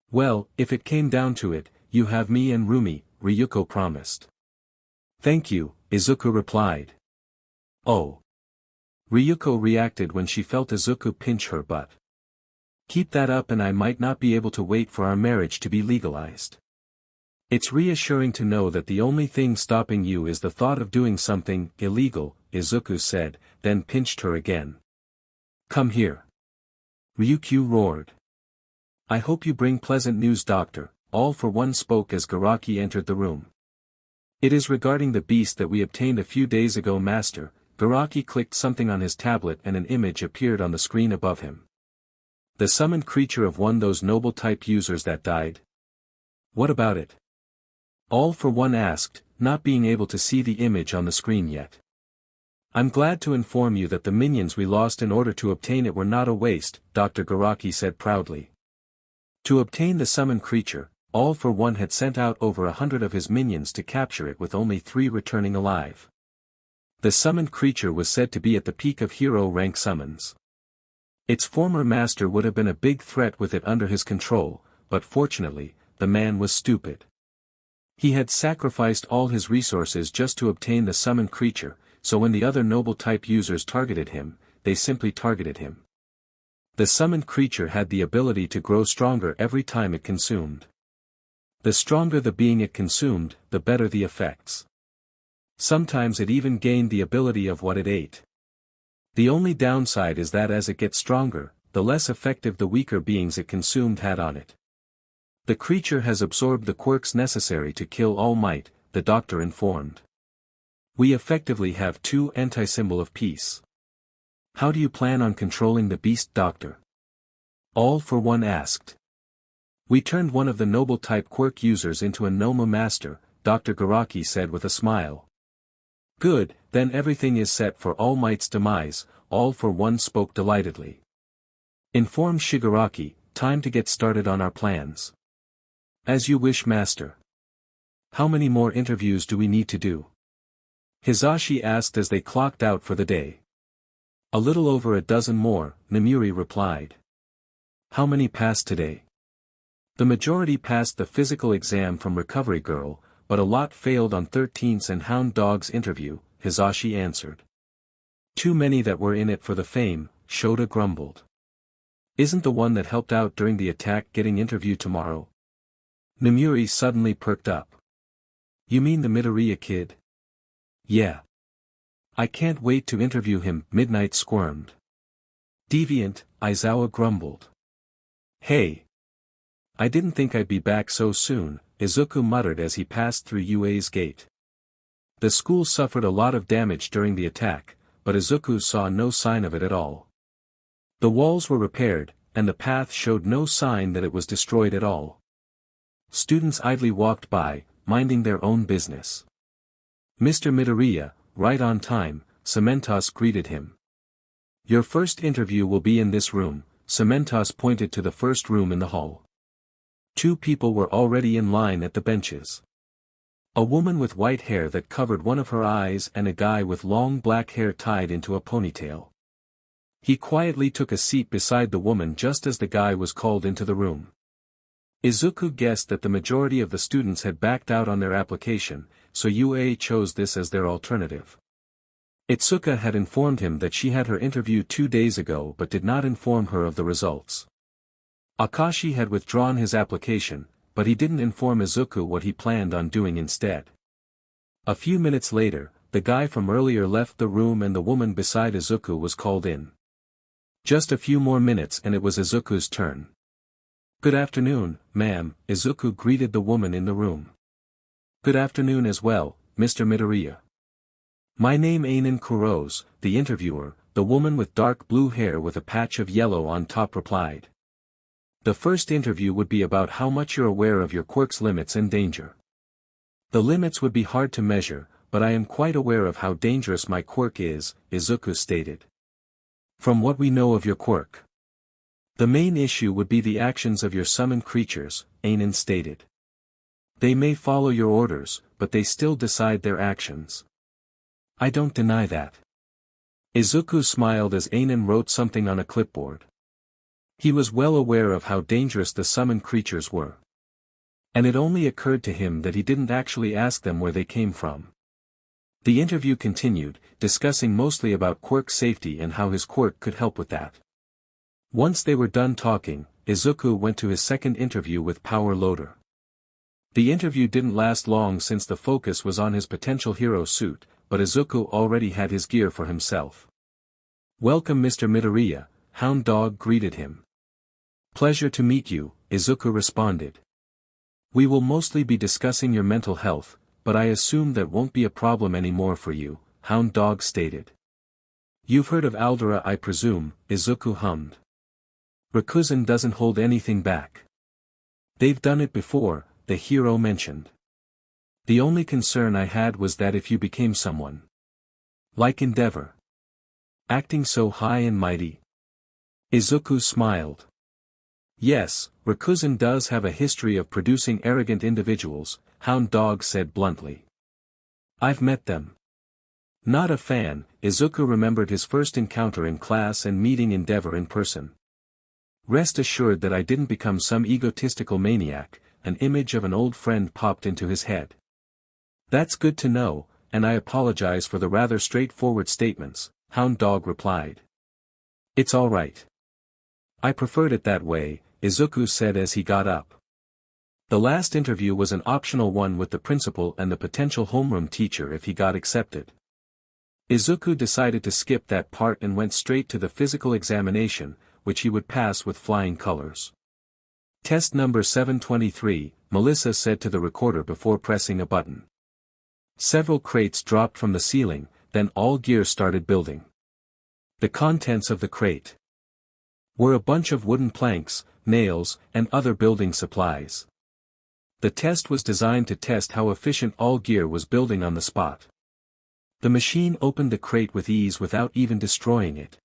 Well, if it came down to it, you have me and Rumi, Ryuko promised. Thank you, Izuku replied. Oh. Ryuko reacted when she felt Izuku pinch her butt. Keep that up and I might not be able to wait for our marriage to be legalized. It's reassuring to know that the only thing stopping you is the thought of doing something illegal, Izuku said, then pinched her again. Come here. Ryukyu roared. I hope you bring pleasant news, doctor, all for one spoke as Garaki entered the room. It is regarding the beast that we obtained a few days ago, master. Garaki clicked something on his tablet and an image appeared on the screen above him. The summoned creature of those noble type users that died? What about it? All for one asked, not being able to see the image on the screen yet. I'm glad to inform you that the minions we lost in order to obtain it were not a waste, Dr. Garaki said proudly. To obtain the summoned creature, All for One had sent out over 100 of his minions to capture it with only 3 returning alive. The summoned creature was said to be at the peak of hero rank summons. Its former master would have been a big threat with it under his control, but fortunately, the man was stupid. He had sacrificed all his resources just to obtain the summoned creature, so when the other noble type users targeted him, they simply targeted him. The summoned creature had the ability to grow stronger every time it consumed. The stronger the being it consumed, the better the effects. Sometimes it even gained the ability of what it ate. The only downside is that as it gets stronger, the less effective the weaker beings it consumed had on it. The creature has absorbed the quirks necessary to kill All Might, the doctor informed. We effectively have 2 anti-symbol of peace. How do you plan on controlling the beast, doctor? All for One asked. We turned one of the noble type quirk users into a Noma master, Dr. Garaki said with a smile. Good, then everything is set for All Might's demise, All for One spoke delightedly. Inform Shigaraki, time to get started on our plans. As you wish, master. How many more interviews do we need to do? Hizashi asked as they clocked out for the day. A little over a dozen more, Namuri replied. How many passed today? The majority passed the physical exam from Recovery Girl, but a lot failed on 13th and Hound Dog's interview, Hizashi answered. Too many that were in it for the fame, Shota grumbled. Isn't the one that helped out during the attack getting interviewed tomorrow? Namuri suddenly perked up. You mean the Midoriya kid? Yeah. I can't wait to interview him, Midnight squirmed. Deviant, Aizawa grumbled. Hey. I didn't think I'd be back so soon, Izuku muttered as he passed through UA's gate. The school suffered a lot of damage during the attack, but Izuku saw no sign of it at all. The walls were repaired, and the path showed no sign that it was destroyed at all. Students idly walked by, minding their own business. Mr. Midoriya, right on time, Cementos greeted him. Your first interview will be in this room, Cementos pointed to the first room in the hall. 2 people were already in line at the benches. A woman with white hair that covered one of her eyes and a guy with long black hair tied into a ponytail. He quietly took a seat beside the woman just as the guy was called into the room. Izuku guessed that the majority of the students had backed out on their application, so UA chose this as their alternative. Itsuka had informed him that she had her interview 2 days ago but did not inform her of the results. Akashi had withdrawn his application, but he didn't inform Izuku what he planned on doing instead. A few minutes later, the guy from earlier left the room and the woman beside Izuku was called in. Just a few more minutes and it was Izuku's turn. Good afternoon, ma'am, Izuku greeted the woman in the room. Good afternoon as well, Mr. Midoriya. My name Ainin Kuros, the interviewer, the woman with dark blue hair with a patch of yellow on top replied. The first interview would be about how much you're aware of your quirk's limits and danger. The limits would be hard to measure, but I am quite aware of how dangerous my quirk is, Izuku stated. From what we know of your quirk, the main issue would be the actions of your summoned creatures, Ainin stated. They may follow your orders, but they still decide their actions. I don't deny that. Izuku smiled as Ainin wrote something on a clipboard. He was well aware of how dangerous the summoned creatures were. And it only occurred to him that he didn't actually ask them where they came from. The interview continued, discussing mostly about Quirk safety and how his quirk could help with that. Once they were done talking, Izuku went to his second interview with Power Loader. The interview didn't last long since the focus was on his potential hero suit, but Izuku already had his gear for himself. Welcome Mr. Midoriya, Hound Dog greeted him. Pleasure to meet you, Izuku responded. We will mostly be discussing your mental health, but I assume that won't be a problem anymore for you, Hound Dog stated. You've heard of Aldera I presume, Izuku hummed. Rikuzen doesn't hold anything back. They've done it before, the hero mentioned. The only concern I had was that if you became someone like Endeavor, acting so high and mighty. Izuku smiled. Yes, Rikuzen does have a history of producing arrogant individuals, Hound Dog said bluntly. I've met them. Not a fan, Izuku remembered his first encounter in class and meeting Endeavor in person. Rest assured that I didn't become some egotistical maniac, an image of an old friend popped into his head. That's good to know, and I apologize for the rather straightforward statements, Hound Dog replied. It's all right. I preferred it that way, Izuku said as he got up. The last interview was an optional one with the principal and the potential homeroom teacher if he got accepted. Izuku decided to skip that part and went straight to the physical examination, which he would pass with flying colors. Test number 723, Melissa said to the recorder before pressing a button. Several crates dropped from the ceiling, then all gear started building. The contents of the crate were a bunch of wooden planks, nails, and other building supplies. The test was designed to test how efficient all gear was building on the spot. The machine opened the crate with ease without even destroying it.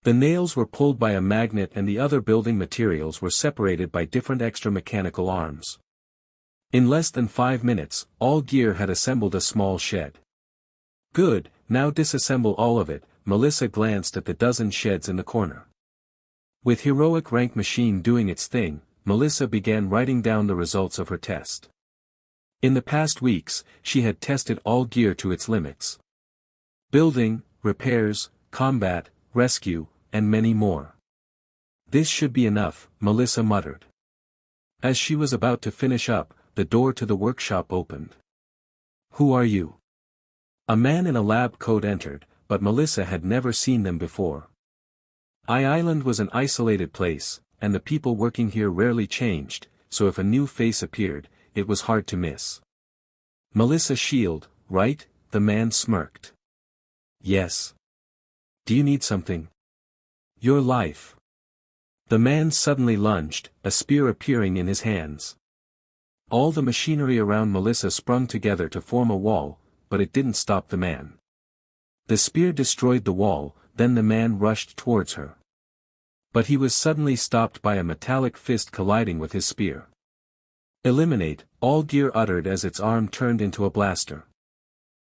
The nails were pulled by a magnet and the other building materials were separated by different extra mechanical arms. In less than 5 minutes, all gear had assembled a small shed. Good, now disassemble all of it, Melissa glanced at the dozen sheds in the corner. With heroic rank machine doing its thing, Melissa began writing down the results of her test. In the past weeks, she had tested all gear to its limits. Building, repairs, combat, rescue, and many more. This should be enough, Melissa muttered. As she was about to finish up, the door to the workshop opened. Who are you? A man in a lab coat entered, but Melissa had never seen them before. Island was an isolated place, and the people working here rarely changed, so if a new face appeared, it was hard to miss. Melissa Shield, right? The man smirked. Yes. Do you need something? Your life. The man suddenly lunged, a spear appearing in his hands. All the machinery around Melissa sprung together to form a wall, but it didn't stop the man. The spear destroyed the wall, then the man rushed towards her. But he was suddenly stopped by a metallic fist colliding with his spear. Eliminate, all gear uttered as its arm turned into a blaster.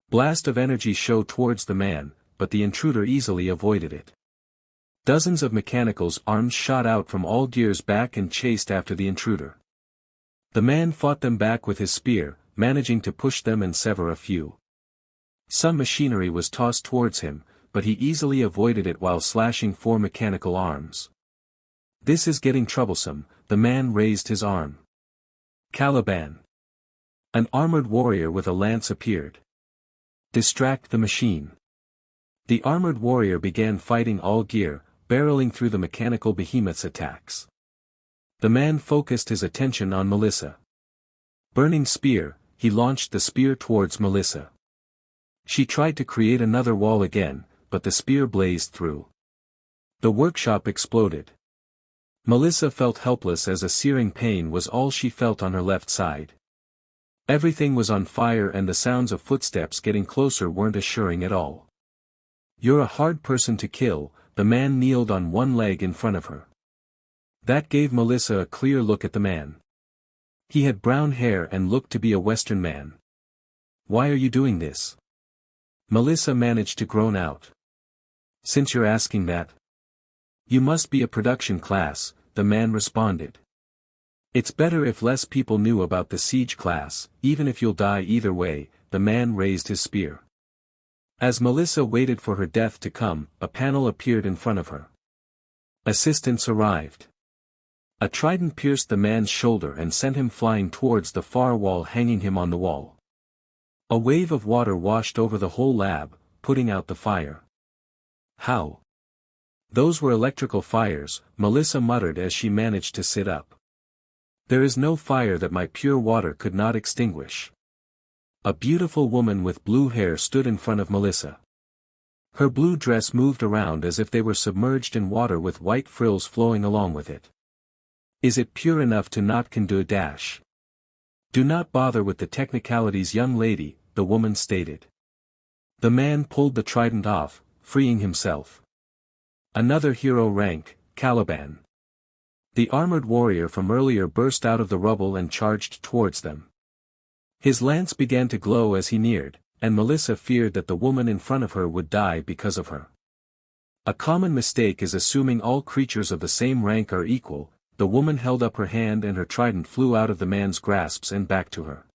Blast of energy showed towards the man, but the intruder easily avoided it. Dozens of mechanicals' arms shot out from all gear's back and chased after the intruder. The man fought them back with his spear, managing to push them and sever a few. Some machinery was tossed towards him, but he easily avoided it while slashing 4 mechanical arms. This is getting troublesome, the man raised his arm. Caliban. An armored warrior with a lance appeared. Distract the machine. The armored warrior began fighting all gear, barreling through the mechanical behemoth's attacks. The man focused his attention on Melissa. Burning spear, he launched the spear towards Melissa. She tried to create another wall again, but the spear blazed through. The workshop exploded. Melissa felt helpless as a searing pain was all she felt on her left side. Everything was on fire and the sounds of footsteps getting closer weren't assuring at all. "You're a hard person to kill," the man kneeled on one leg in front of her. That gave Melissa a clear look at the man. He had brown hair and looked to be a Western man. "Why are you doing this?" Melissa managed to groan out. "Since you're asking that. You must be a production class," the man responded. "It's better if less people knew about the siege class, even if you'll die either way," the man raised his spear. As Melissa waited for her death to come, a panel appeared in front of her. Assistants arrived. A trident pierced the man's shoulder and sent him flying towards the far wall, hanging him on the wall. A wave of water washed over the whole lab, putting out the fire. "How?" "Those were electrical fires," Melissa muttered as she managed to sit up. "There is no fire that my pure water could not extinguish." A beautiful woman with blue hair stood in front of Melissa. Her blue dress moved around as if they were submerged in water with white frills flowing along with it. "Is it pure enough to not can do a dash?" "Do not bother with the technicalities, young lady," the woman stated. The man pulled the trident off, freeing himself. Another hero rank, Caliban. The armored warrior from earlier burst out of the rubble and charged towards them. His lance began to glow as he neared, and Melissa feared that the woman in front of her would die because of her. A common mistake is assuming all creatures of the same rank are equal. The woman held up her hand and her trident flew out of the man's grasps and back to her.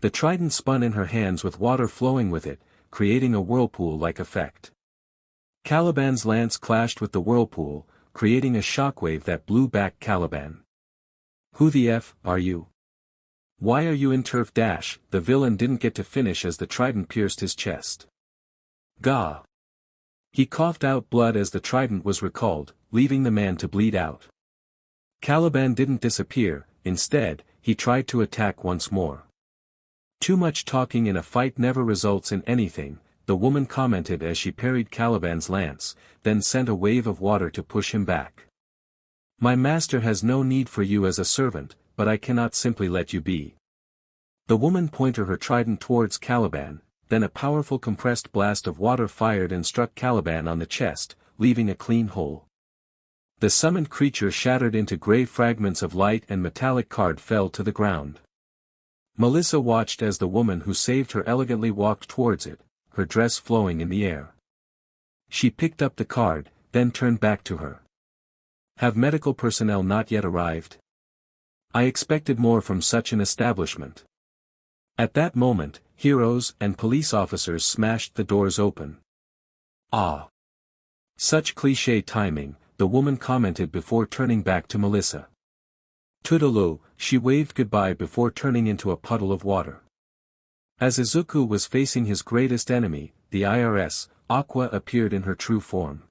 The trident spun in her hands with water flowing with it, creating a whirlpool-like effect. Caliban's lance clashed with the whirlpool, creating a shockwave that blew back Caliban. "Who the F are you? Why are you in turf dash?" The villain didn't get to finish as the trident pierced his chest. "Gah!" He coughed out blood as the trident was recalled, leaving the man to bleed out. Caliban didn't disappear, instead, he tried to attack once more. "Too much talking in a fight never results in anything," the woman commented as she parried Caliban's lance, then sent a wave of water to push him back. "My master has no need for you as a servant, but I cannot simply let you be." The woman pointed her trident towards Caliban, then a powerful compressed blast of water fired and struck Caliban on the chest, leaving a clean hole. The summoned creature shattered into gray fragments of light and metallic card fell to the ground. Melissa watched as the woman who saved her elegantly walked towards it, her dress flowing in the air. She picked up the card, then turned back to her. "Have medical personnel not yet arrived? I expected more from such an establishment." At that moment, heroes and police officers smashed the doors open. "Ah! Such cliché timing," the woman commented before turning back to Melissa. "Toodaloo," she waved goodbye before turning into a puddle of water. As Izuku was facing his greatest enemy, the IRS, Aqua appeared in her true form.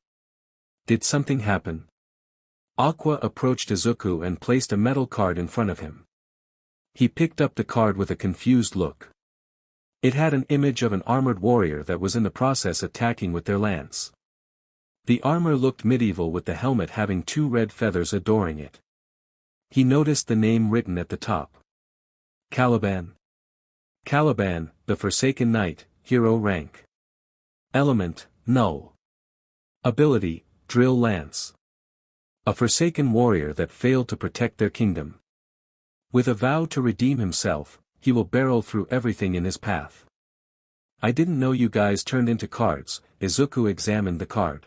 Did something happen? Aqua approached Izuku and placed a metal card in front of him. He picked up the card with a confused look. It had an image of an armored warrior that was in the process attacking with their lance. The armor looked medieval with the helmet having two red feathers adoring it. He noticed the name written at the top. Caliban. Caliban, the Forsaken Knight, hero rank. Element, null. Ability, drill lance. A forsaken warrior that failed to protect their kingdom. With a vow to redeem himself, he will barrel through everything in his path. "I didn't know you guys turned into cards." Izuku examined the card.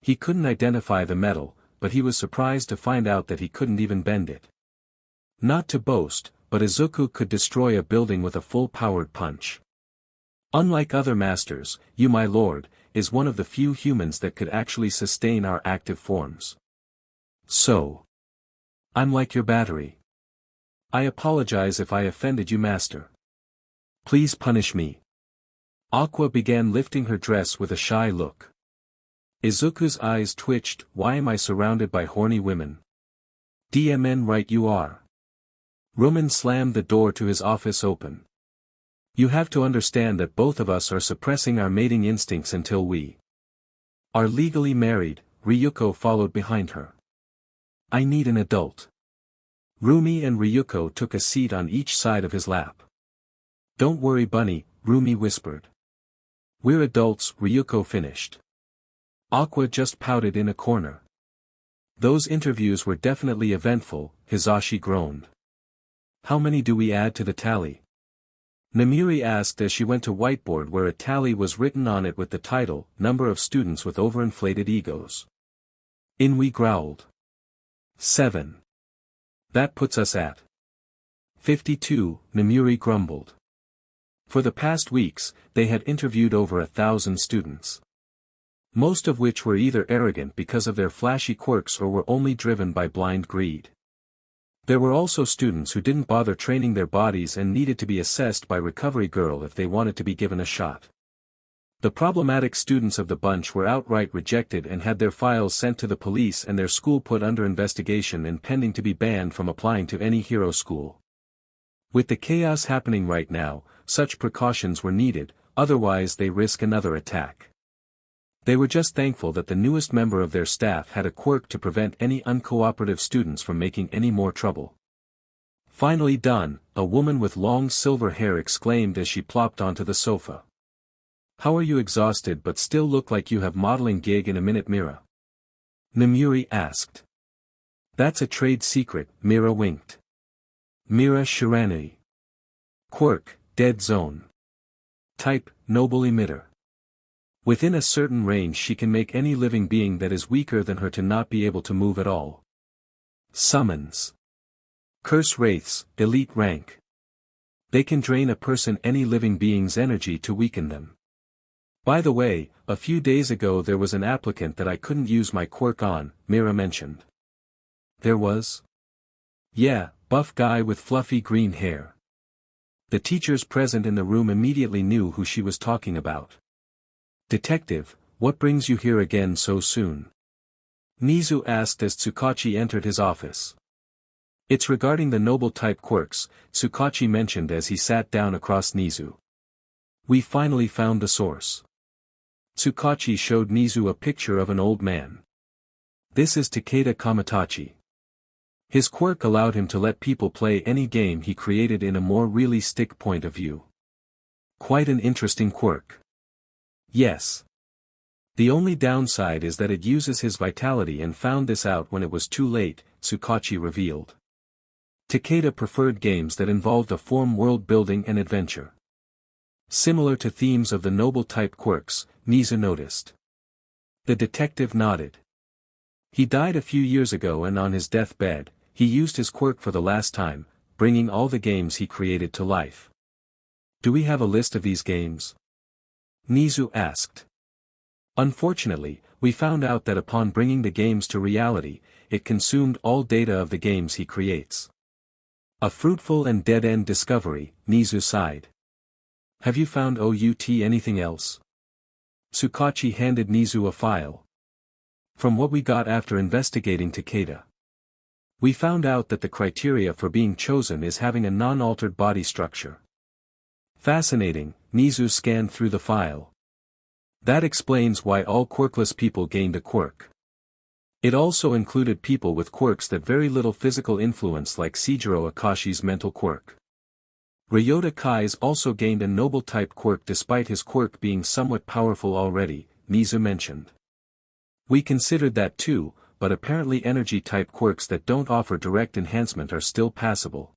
He couldn't identify the metal, but he was surprised to find out that he couldn't even bend it. Not to boast, but Izuku could destroy a building with a full-powered punch. Unlike other masters, you my lord, is one of the few humans that could actually sustain our active forms. So. I'm like your battery. I apologize if I offended you, master. Please punish me. Aqua began lifting her dress with a shy look. Izuku's eyes twitched. Why am I surrounded by horny women? DMN right you are. Roman slammed the door to his office open. You have to understand that both of us are suppressing our mating instincts until we are legally married. Ryuko followed behind her. I need an adult Rumi and Ryuko took a seat on each side of his lap. "Don't worry, Bunny," Rumi whispered. "We're adults," Ryuko finished. Aqua just pouted in a corner. "Those interviews were definitely eventful," Hisashi groaned. "How many do we add to the tally?" Namiri asked as she went to whiteboard where a tally was written on it with the title, "Number of students with overinflated egos." Inui growled. 7. That puts us at 52, Namiri grumbled. For the past weeks, they had interviewed over 1,000 students. Most of which were either arrogant because of their flashy quirks or were only driven by blind greed. There were also students who didn't bother training their bodies and needed to be assessed by Recovery Girl if they wanted to be given a shot. The problematic students of the bunch were outright rejected and had their files sent to the police and their school put under investigation and pending to be banned from applying to any hero school. With the chaos happening right now, such precautions were needed, otherwise they risk another attack. They were just thankful that the newest member of their staff had a quirk to prevent any uncooperative students from making any more trouble. Finally done, a woman with long silver hair exclaimed as she plopped onto the sofa. "How are you exhausted but still look like you have modeling gig in a minute, Mira?" Namiri asked. "That's a trade secret," Mira winked. Mira Shiranui. Quirk, dead zone. Type, noble emitter. Within a certain range she can make any living being that is weaker than her to not be able to move at all. Summons. Curse wraiths, elite rank. They can drain a person any living being's energy to weaken them. By the way, a few days ago there was an applicant that I couldn't use my quirk on, Mira mentioned. There was? Yeah, buff guy with fluffy green hair. The teachers present in the room immediately knew who she was talking about. "Detective, what brings you here again so soon?" Nizu asked as Tsukachi entered his office. "It's regarding the noble type quirks," Tsukachi mentioned as he sat down across Nizu. "We finally found the source." Tsukachi showed Nizu a picture of an old man. "This is Takeda Kamitachi. His quirk allowed him to let people play any game he created in a more realistic point of view. Quite an interesting quirk." "Yes. The only downside is that it uses his vitality and found this out when it was too late," Tsukachi revealed. Takeda preferred games that involved a form world building and adventure. Similar to themes of the noble type quirks, Nizu noticed. The detective nodded. "He died a few years ago and on his deathbed, he used his quirk for the last time, bringing all the games he created to life." "Do we have a list of these games?" Nizu asked. "Unfortunately, we found out that upon bringing the games to reality, it consumed all data of the games he creates. A fruitful and dead-end discovery," Nizu sighed. "Have you found anything else?" Tsukachi handed Nizu a file. "From what we got after investigating Takeda. We found out that the criteria for being chosen is having a non-altered body structure." "Fascinating," Nizu scanned through the file. "That explains why all quirkless people gained a quirk. It also included people with quirks that very little physical influence like Seijiro Akashi's mental quirk. Ryota Kai's also gained a noble-type quirk despite his quirk being somewhat powerful already," Nizu mentioned. "We considered that too, but apparently energy-type quirks that don't offer direct enhancement are still passable.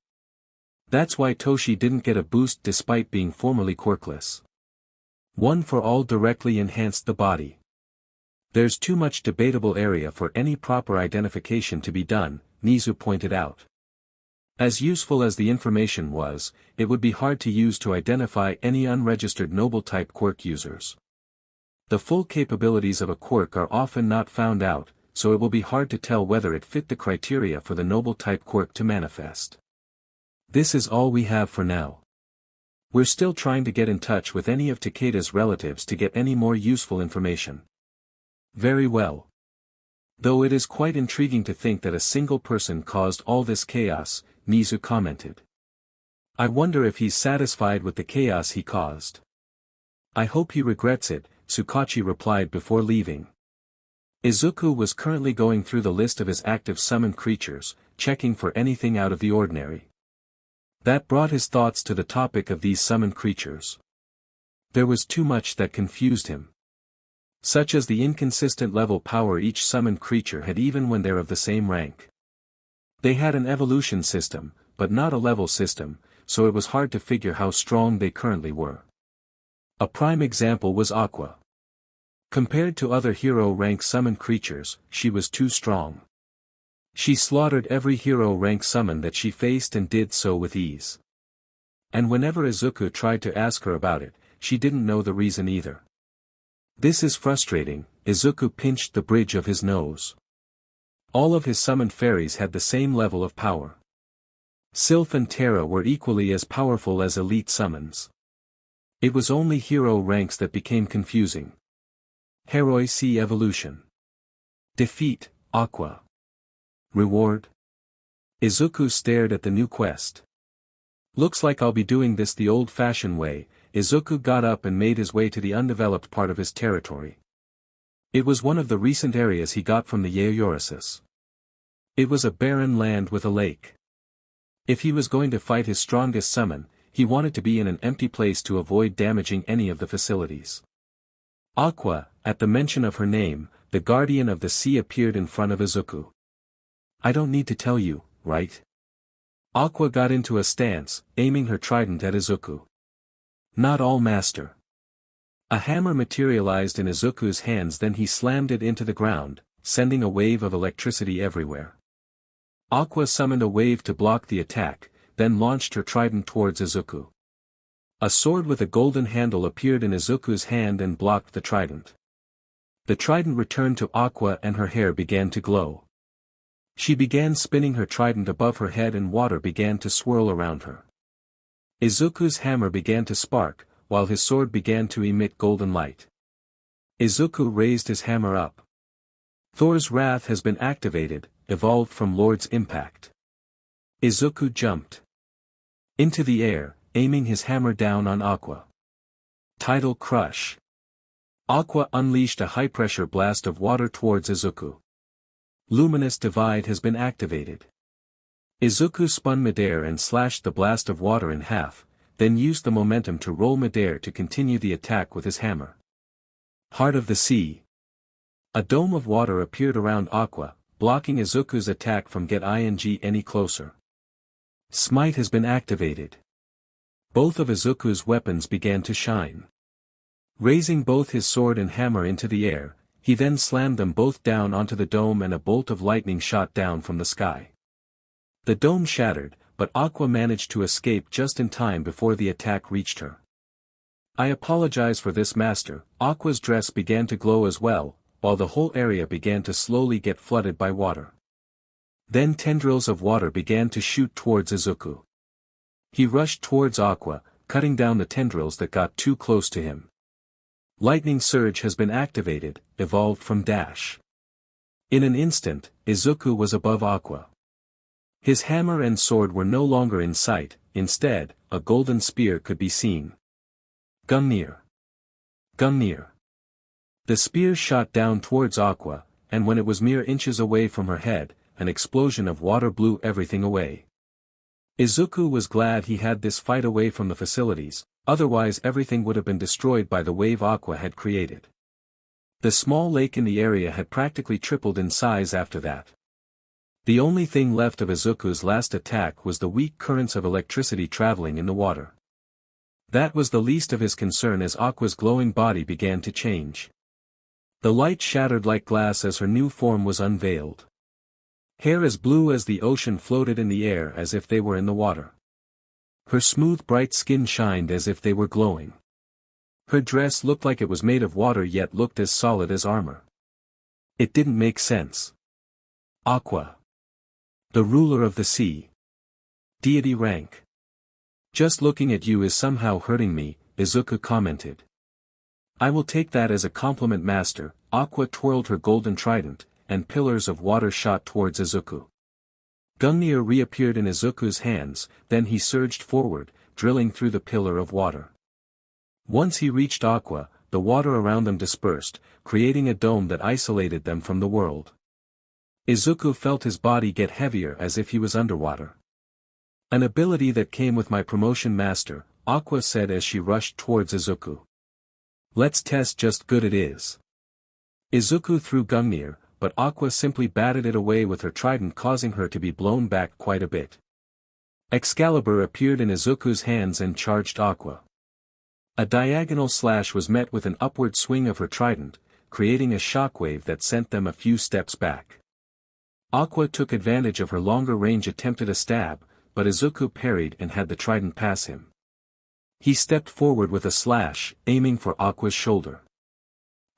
That's why Toshi didn't get a boost despite being formerly quirkless. One for all directly enhanced the body. There's too much debatable area for any proper identification to be done," Nizu pointed out. As useful as the information was, it would be hard to use to identify any unregistered noble-type quirk users. The full capabilities of a quirk are often not found out, so it will be hard to tell whether it fit the criteria for the noble-type quirk to manifest. This is all we have for now. We're still trying to get in touch with any of Takeda's relatives to get any more useful information." "Very well. Though it is quite intriguing to think that a single person caused all this chaos," Nizu commented. "I wonder if he's satisfied with the chaos he caused." "I hope he regrets it," Tsukachi replied before leaving. Izuku was currently going through the list of his active summoned creatures, checking for anything out of the ordinary. That brought his thoughts to the topic of these summoned creatures. There was too much that confused him. Such as the inconsistent level power each summoned creature had even when they're of the same rank. They had an evolution system, but not a level system, so it was hard to figure how strong they currently were. A prime example was Aqua. Compared to other hero-rank summoned creatures, she was too strong. She slaughtered every hero-rank summon that she faced and did so with ease. And whenever Izuku tried to ask her about it, she didn't know the reason either. This is frustrating. Izuku pinched the bridge of his nose. All of his summoned fairies had the same level of power. Sylph and Terra were equally as powerful as elite summons. It was only hero ranks that became confusing. Heroi C evolution. Defeat, Aqua. Reward? Izuku stared at the new quest. Looks like I'll be doing this the old-fashioned way. Izuku got up and made his way to the undeveloped part of his territory. It was one of the recent areas he got from the Yaoyorosis. It was a barren land with a lake. If he was going to fight his strongest summon, he wanted to be in an empty place to avoid damaging any of the facilities. Aqua, at the mention of her name, the guardian of the sea appeared in front of Izuku. I don't need to tell you, right? Aqua got into a stance, aiming her trident at Izuku. Not all, master. A hammer materialized in Izuku's hands, then he slammed it into the ground, sending a wave of electricity everywhere. Aqua summoned a wave to block the attack, then launched her trident towards Izuku. A sword with a golden handle appeared in Izuku's hand and blocked the trident. The trident returned to Aqua and her hair began to glow. She began spinning her trident above her head and water began to swirl around her. Izuku's hammer began to spark, while his sword began to emit golden light. Izuku raised his hammer up. Thor's wrath has been activated, evolved from Lord's impact. Izuku jumped into the air, aiming his hammer down on Aqua. Tidal crush. Aqua unleashed a high-pressure blast of water towards Izuku. Luminous divide has been activated. Izuku spun midair and slashed the blast of water in half, then used the momentum to roll midair to continue the attack with his hammer. Heart of the Sea. A dome of water appeared around Aqua, blocking Izuku's attack from getting any closer. Smite has been activated. Both of Izuku's weapons began to shine. Raising both his sword and hammer into the air, he then slammed them both down onto the dome and a bolt of lightning shot down from the sky. The dome shattered, but Aqua managed to escape just in time before the attack reached her. I apologize for this, master. Aqua's dress began to glow as well, while the whole area began to slowly get flooded by water. Then tendrils of water began to shoot towards Izuku. He rushed towards Aqua, cutting down the tendrils that got too close to him. Lightning Surge has been activated, evolved from Dash. In an instant, Izuku was above Aqua. His hammer and sword were no longer in sight, instead, a golden spear could be seen. Gungnir. Gungnir. The spear shot down towards Aqua, and when it was mere inches away from her head, an explosion of water blew everything away. Izuku was glad he had this fight away from the facilities, otherwise everything would have been destroyed by the wave Aqua had created. The small lake in the area had practically tripled in size after that. The only thing left of Izuku's last attack was the weak currents of electricity traveling in the water. That was the least of his concern as Aqua's glowing body began to change. The light shattered like glass as her new form was unveiled. Hair as blue as the ocean floated in the air as if they were in the water. Her smooth bright skin shined as if they were glowing. Her dress looked like it was made of water yet looked as solid as armor. It didn't make sense. Aqua. The ruler of the sea. Deity rank. Just looking at you is somehow hurting me, Izuku commented. I will take that as a compliment, master. Aqua twirled her golden trident, and pillars of water shot towards Izuku. Gungnir reappeared in Izuku's hands, then he surged forward, drilling through the pillar of water. Once he reached Aqua, the water around them dispersed, creating a dome that isolated them from the world. Izuku felt his body get heavier as if he was underwater. An ability that came with my promotion master, Aqua said as she rushed towards Izuku. Let's test just good it is. Izuku threw Gungnir, but Aqua simply batted it away with her trident, causing her to be blown back quite a bit. Excalibur appeared in Izuku's hands and charged Aqua. A diagonal slash was met with an upward swing of her trident, creating a shockwave that sent them a few steps back. Aqua took advantage of her longer range, attempted a stab, but Izuku parried and had the trident pass him. He stepped forward with a slash, aiming for Aqua's shoulder.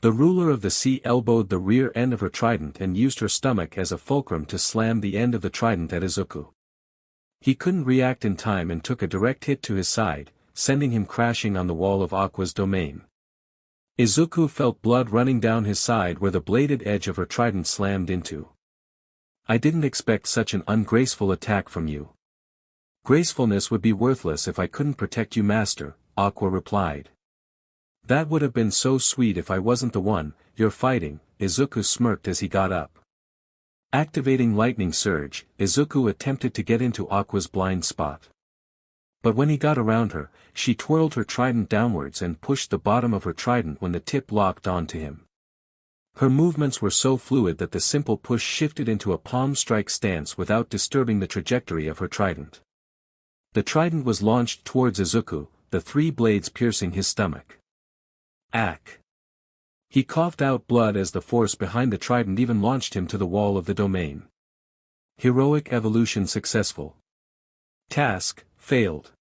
The ruler of the sea elbowed the rear end of her trident and used her stomach as a fulcrum to slam the end of the trident at Izuku. He couldn't react in time and took a direct hit to his side, sending him crashing on the wall of Aqua's domain. Izuku felt blood running down his side where the bladed edge of her trident slammed into. I didn't expect such an ungraceful attack from you. Gracefulness would be worthless if I couldn't protect you, master, Aqua replied. That would have been so sweet if I wasn't the one you're fighting, Izuku smirked as he got up. Activating Lightning Surge, Izuku attempted to get into Aqua's blind spot. But when he got around her, she twirled her trident downwards and pushed the bottom of her trident when the tip locked onto him. Her movements were so fluid that the simple push shifted into a palm strike stance without disturbing the trajectory of her trident. The trident was launched towards Izuku, the 3 blades piercing his stomach. Ack! He coughed out blood as the force behind the trident even launched him to the wall of the domain. Heroic evolution successful. Task failed.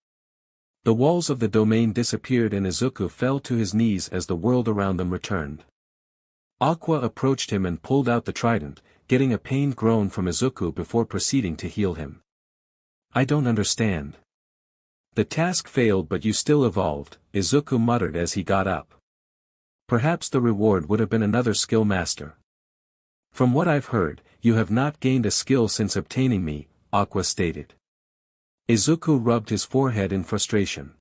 The walls of the domain disappeared and Izuku fell to his knees as the world around them returned. Aqua approached him and pulled out the trident, getting a pained groan from Izuku before proceeding to heal him. I don't understand. The task failed, but you still evolved, Izuku muttered as he got up. Perhaps the reward would have been another skill master. From what I've heard, you have not gained a skill since obtaining me, Aqua stated. Izuku rubbed his forehead in frustration.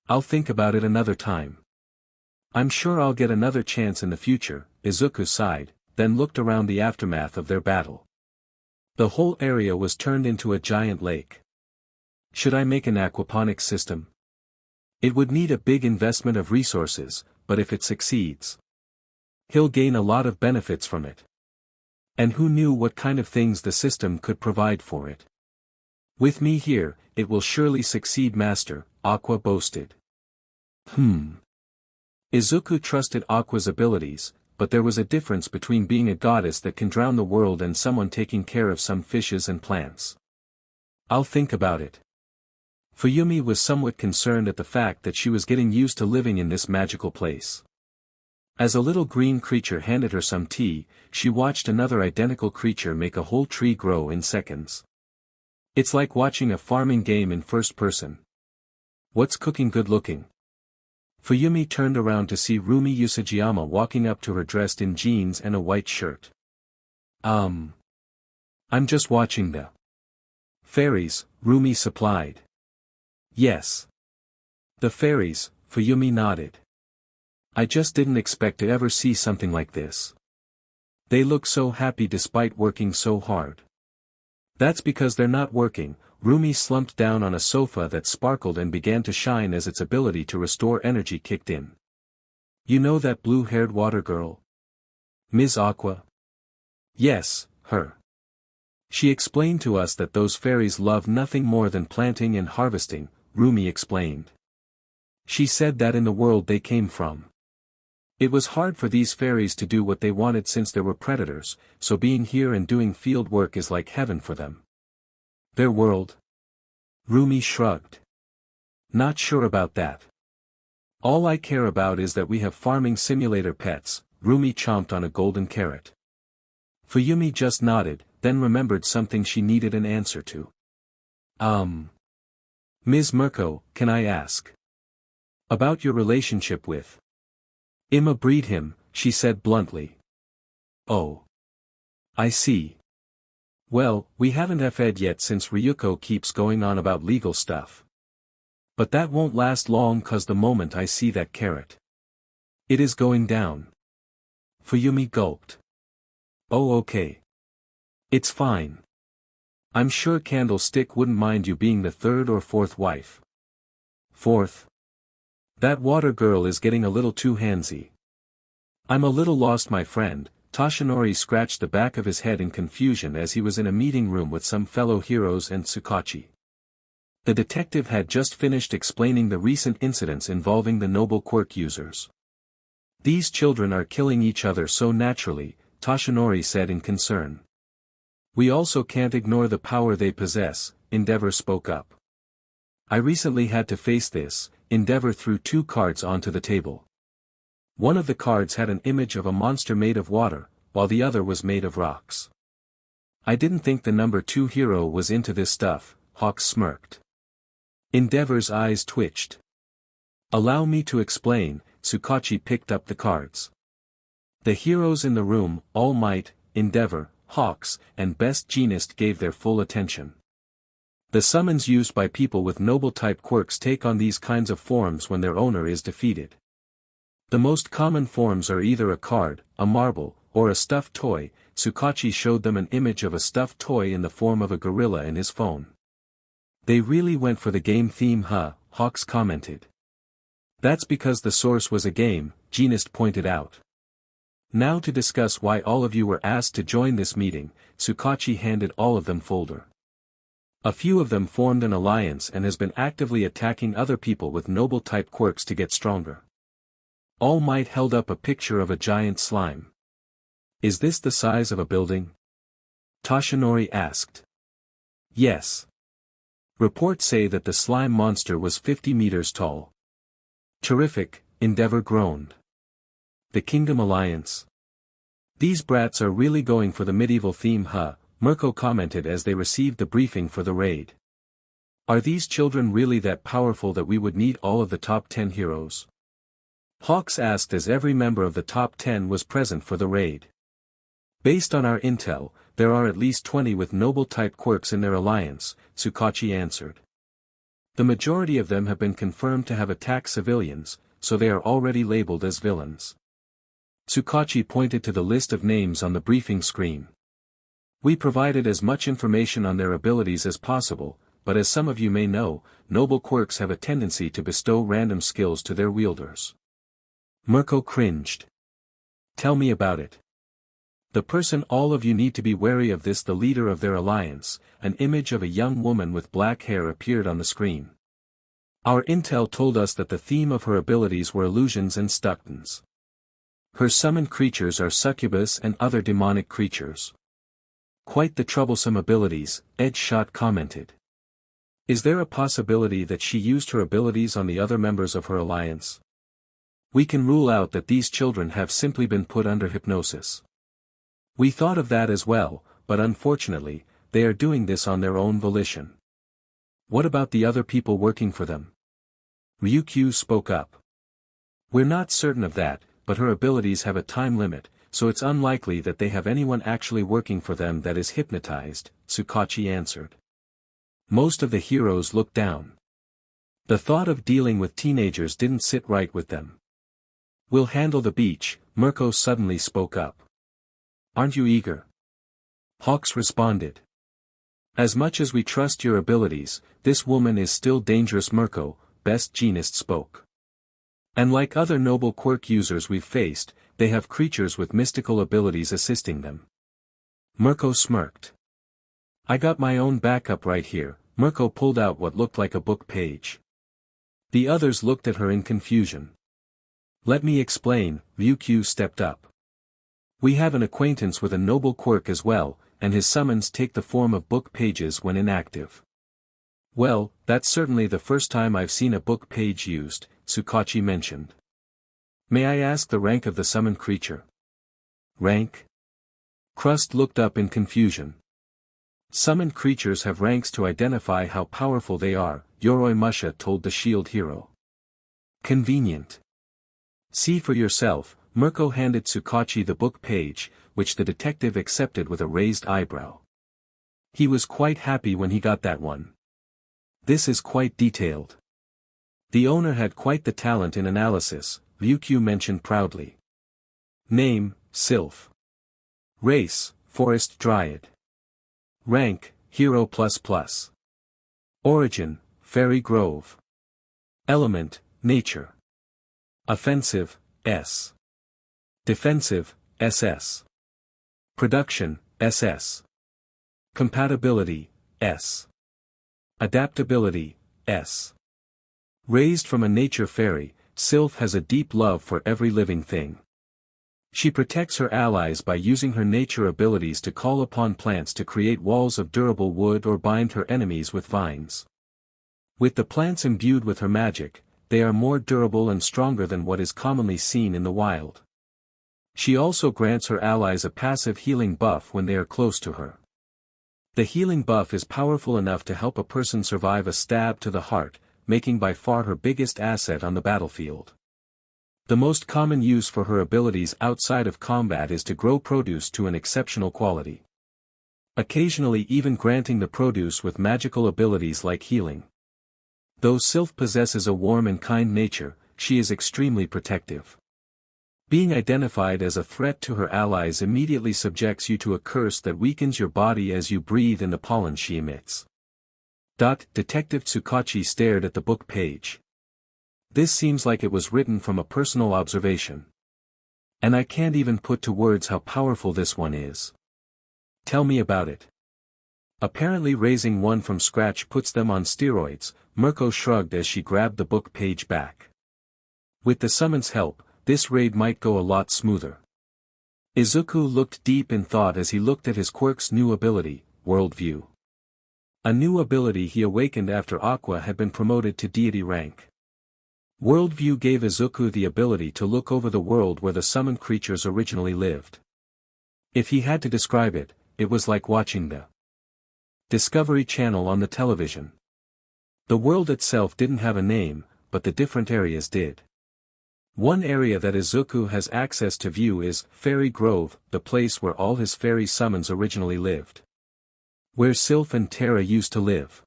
I'll think about it another time. I'm sure I'll get another chance in the future, Izuku sighed, then looked around the aftermath of their battle. The whole area was turned into a giant lake. Should I make an aquaponics system? It would need a big investment of resources, but if it succeeds, he'll gain a lot of benefits from it. And who knew what kind of things the system could provide for it? With me here, it will surely succeed, master, Aqua boasted. Izuku trusted Aqua's abilities, but there was a difference between being a goddess that can drown the world and someone taking care of some fishes and plants. I'll think about it. Fuyumi was somewhat concerned at the fact that she was getting used to living in this magical place. As a little green creature handed her some tea, she watched another identical creature make a whole tree grow in seconds. It's like watching a farming game in first person. What's cooking good looking? Fuyumi turned around to see Rumi Usajiyama walking up to her dressed in jeans and a white shirt. I'm just watching the fairies, Rumi supplied. Yes. The fairies, Fuyumi nodded. I just didn't expect to ever see something like this. They look so happy despite working so hard. That's because they're not working. Rumi slumped down on a sofa that sparkled and began to shine as its ability to restore energy kicked in. You know that blue-haired water girl? Ms. Aqua? Yes, her. She explained to us that those fairies love nothing more than planting and harvesting, Rumi explained. She said that in the world they came from, it was hard for these fairies to do what they wanted since there were predators, so being here and doing field work is like heaven for them. Their world? Rumi shrugged. Not sure about that. All I care about is that we have farming simulator pets. Rumi chomped on a golden carrot. Fuyumi just nodded, then remembered something she needed an answer to. Ms. Mirko, can I ask? About your relationship with Ima breed him, she said bluntly. Oh. I see. Well, we haven't FE'd yet since Ryuko keeps going on about legal stuff. But that won't last long cause the moment I see that carrot, it is going down. Fuyumi gulped. Oh okay. It's fine. I'm sure Candlestick wouldn't mind you being the third or fourth wife. Fourth? That water girl is getting a little too handsy. I'm a little lost, my friend. Toshinori scratched the back of his head in confusion as he was in a meeting room with some fellow heroes and Tsukachi. The detective had just finished explaining the recent incidents involving the noble quirk users. These children are killing each other so naturally, Toshinori said in concern. We also can't ignore the power they possess, Endeavor spoke up. I recently had to face this. Endeavor threw 2 cards onto the table. One of the cards had an image of a monster made of water, while the other was made of rocks. I didn't think the number 2 hero was into this stuff, Hawks smirked. Endeavor's eyes twitched. Allow me to explain, Tsukachi picked up the cards. The heroes in the room, All Might, Endeavor, Hawks, and Best Jeanist gave their full attention. The summons used by people with noble-type quirks take on these kinds of forms when their owner is defeated. The most common forms are either a card, a marble, or a stuffed toy. Tsukachi showed them an image of a stuffed toy in the form of a gorilla in his phone. They really went for the game theme, huh? Hawks commented. That's because the source was a game, Jeanist pointed out. Now to discuss why all of you were asked to join this meeting, Tsukachi handed all of them folder. A few of them formed an alliance and has been actively attacking other people with noble-type quirks to get stronger. All Might held up a picture of a giant slime. Is this the size of a building? Toshinori asked. Yes. Reports say that the slime monster was 50 meters tall. Terrific, Endeavor groaned. The Kingdom Alliance. These brats are really going for the medieval theme, huh? Mirko commented as they received the briefing for the raid. Are these children really that powerful that we would need all of the top 10 heroes? Hawks asked as every member of the top 10 was present for the raid. Based on our intel, there are at least 20 with noble-type quirks in their alliance, Tsukachi answered. The majority of them have been confirmed to have attacked civilians, so they are already labeled as villains. Tsukachi pointed to the list of names on the briefing screen. We provided as much information on their abilities as possible, but as some of you may know, noble quirks have a tendency to bestow random skills to their wielders. Mirko cringed. Tell me about it. The person all of you need to be wary of this. The leader of their alliance, an image of a young woman with black hair appeared on the screen. Our intel told us that the theme of her abilities were illusions and stuntons. Her summoned creatures are succubus and other demonic creatures. Quite the troublesome abilities, Edgeshot commented. Is there a possibility that she used her abilities on the other members of her alliance? We can rule out that these children have simply been put under hypnosis. We thought of that as well, but unfortunately, they are doing this on their own volition. What about the other people working for them? Ryukyu spoke up. We're not certain of that, but her abilities have a time limit, so it's unlikely that they have anyone actually working for them that is hypnotized, Tsukachi answered. Most of the heroes looked down. The thought of dealing with teenagers didn't sit right with them. We'll handle the beach, Mirko suddenly spoke up. Aren't you eager? Hawks responded. As much as we trust your abilities, this woman is still dangerous, Mirko, Best Jeanist spoke. And like other noble quirk users we've faced, they have creatures with mystical abilities assisting them. Mirko smirked. I got my own backup right here. Mirko pulled out what looked like a book page. The others looked at her in confusion. Let me explain, Ryukyu stepped up. We have an acquaintance with a noble quirk as well, and his summons take the form of book pages when inactive. Well, that's certainly the first time I've seen a book page used, Tsukachi mentioned. May I ask the rank of the summoned creature? Rank? Crust looked up in confusion. Summoned creatures have ranks to identify how powerful they are, Yoroi Musha told the shield hero. Convenient. See for yourself, Mirko handed Tsukachi the book page, which the detective accepted with a raised eyebrow. He was quite happy when he got that one. This is quite detailed. The owner had quite the talent in analysis, Ryukyu mentioned proudly. Name, Sylph. Race, Forest Dryad. Rank, Hero++. Origin, Fairy Grove. Element, Nature. Offensive, S. Defensive, SS. Production, SS. Compatibility, S. Adaptability, S. Raised from a nature fairy, Sylph has a deep love for every living thing. She protects her allies by using her nature abilities to call upon plants to create walls of durable wood or bind her enemies with vines. With the plants imbued with her magic, they are more durable and stronger than what is commonly seen in the wild. She also grants her allies a passive healing buff when they are close to her. The healing buff is powerful enough to help a person survive a stab to the heart, making by far her biggest asset on the battlefield. The most common use for her abilities outside of combat is to grow produce to an exceptional quality. Occasionally even granting the produce with magical abilities like healing. Though Sylph possesses a warm and kind nature, she is extremely protective. Being identified as a threat to her allies immediately subjects you to a curse that weakens your body as you breathe in the pollen she emits. Detective Tsukachi stared at the book page. This seems like it was written from a personal observation. And I can't even put to words how powerful this one is. Tell me about it. Apparently raising one from scratch puts them on steroids, Mirko shrugged as she grabbed the book page back. With the summon's help, this raid might go a lot smoother. Izuku looked deep in thought as he looked at his quirk's new ability, Worldview. A new ability he awakened after Aqua had been promoted to deity rank. Worldview gave Izuku the ability to look over the world where the summoned creatures originally lived. If he had to describe it, it was like watching the Discovery Channel on the television. The world itself didn't have a name, but the different areas did. One area that Izuku has access to view is Fairy Grove, the place where all his fairy summons originally lived. Where Sylph and Terra used to live.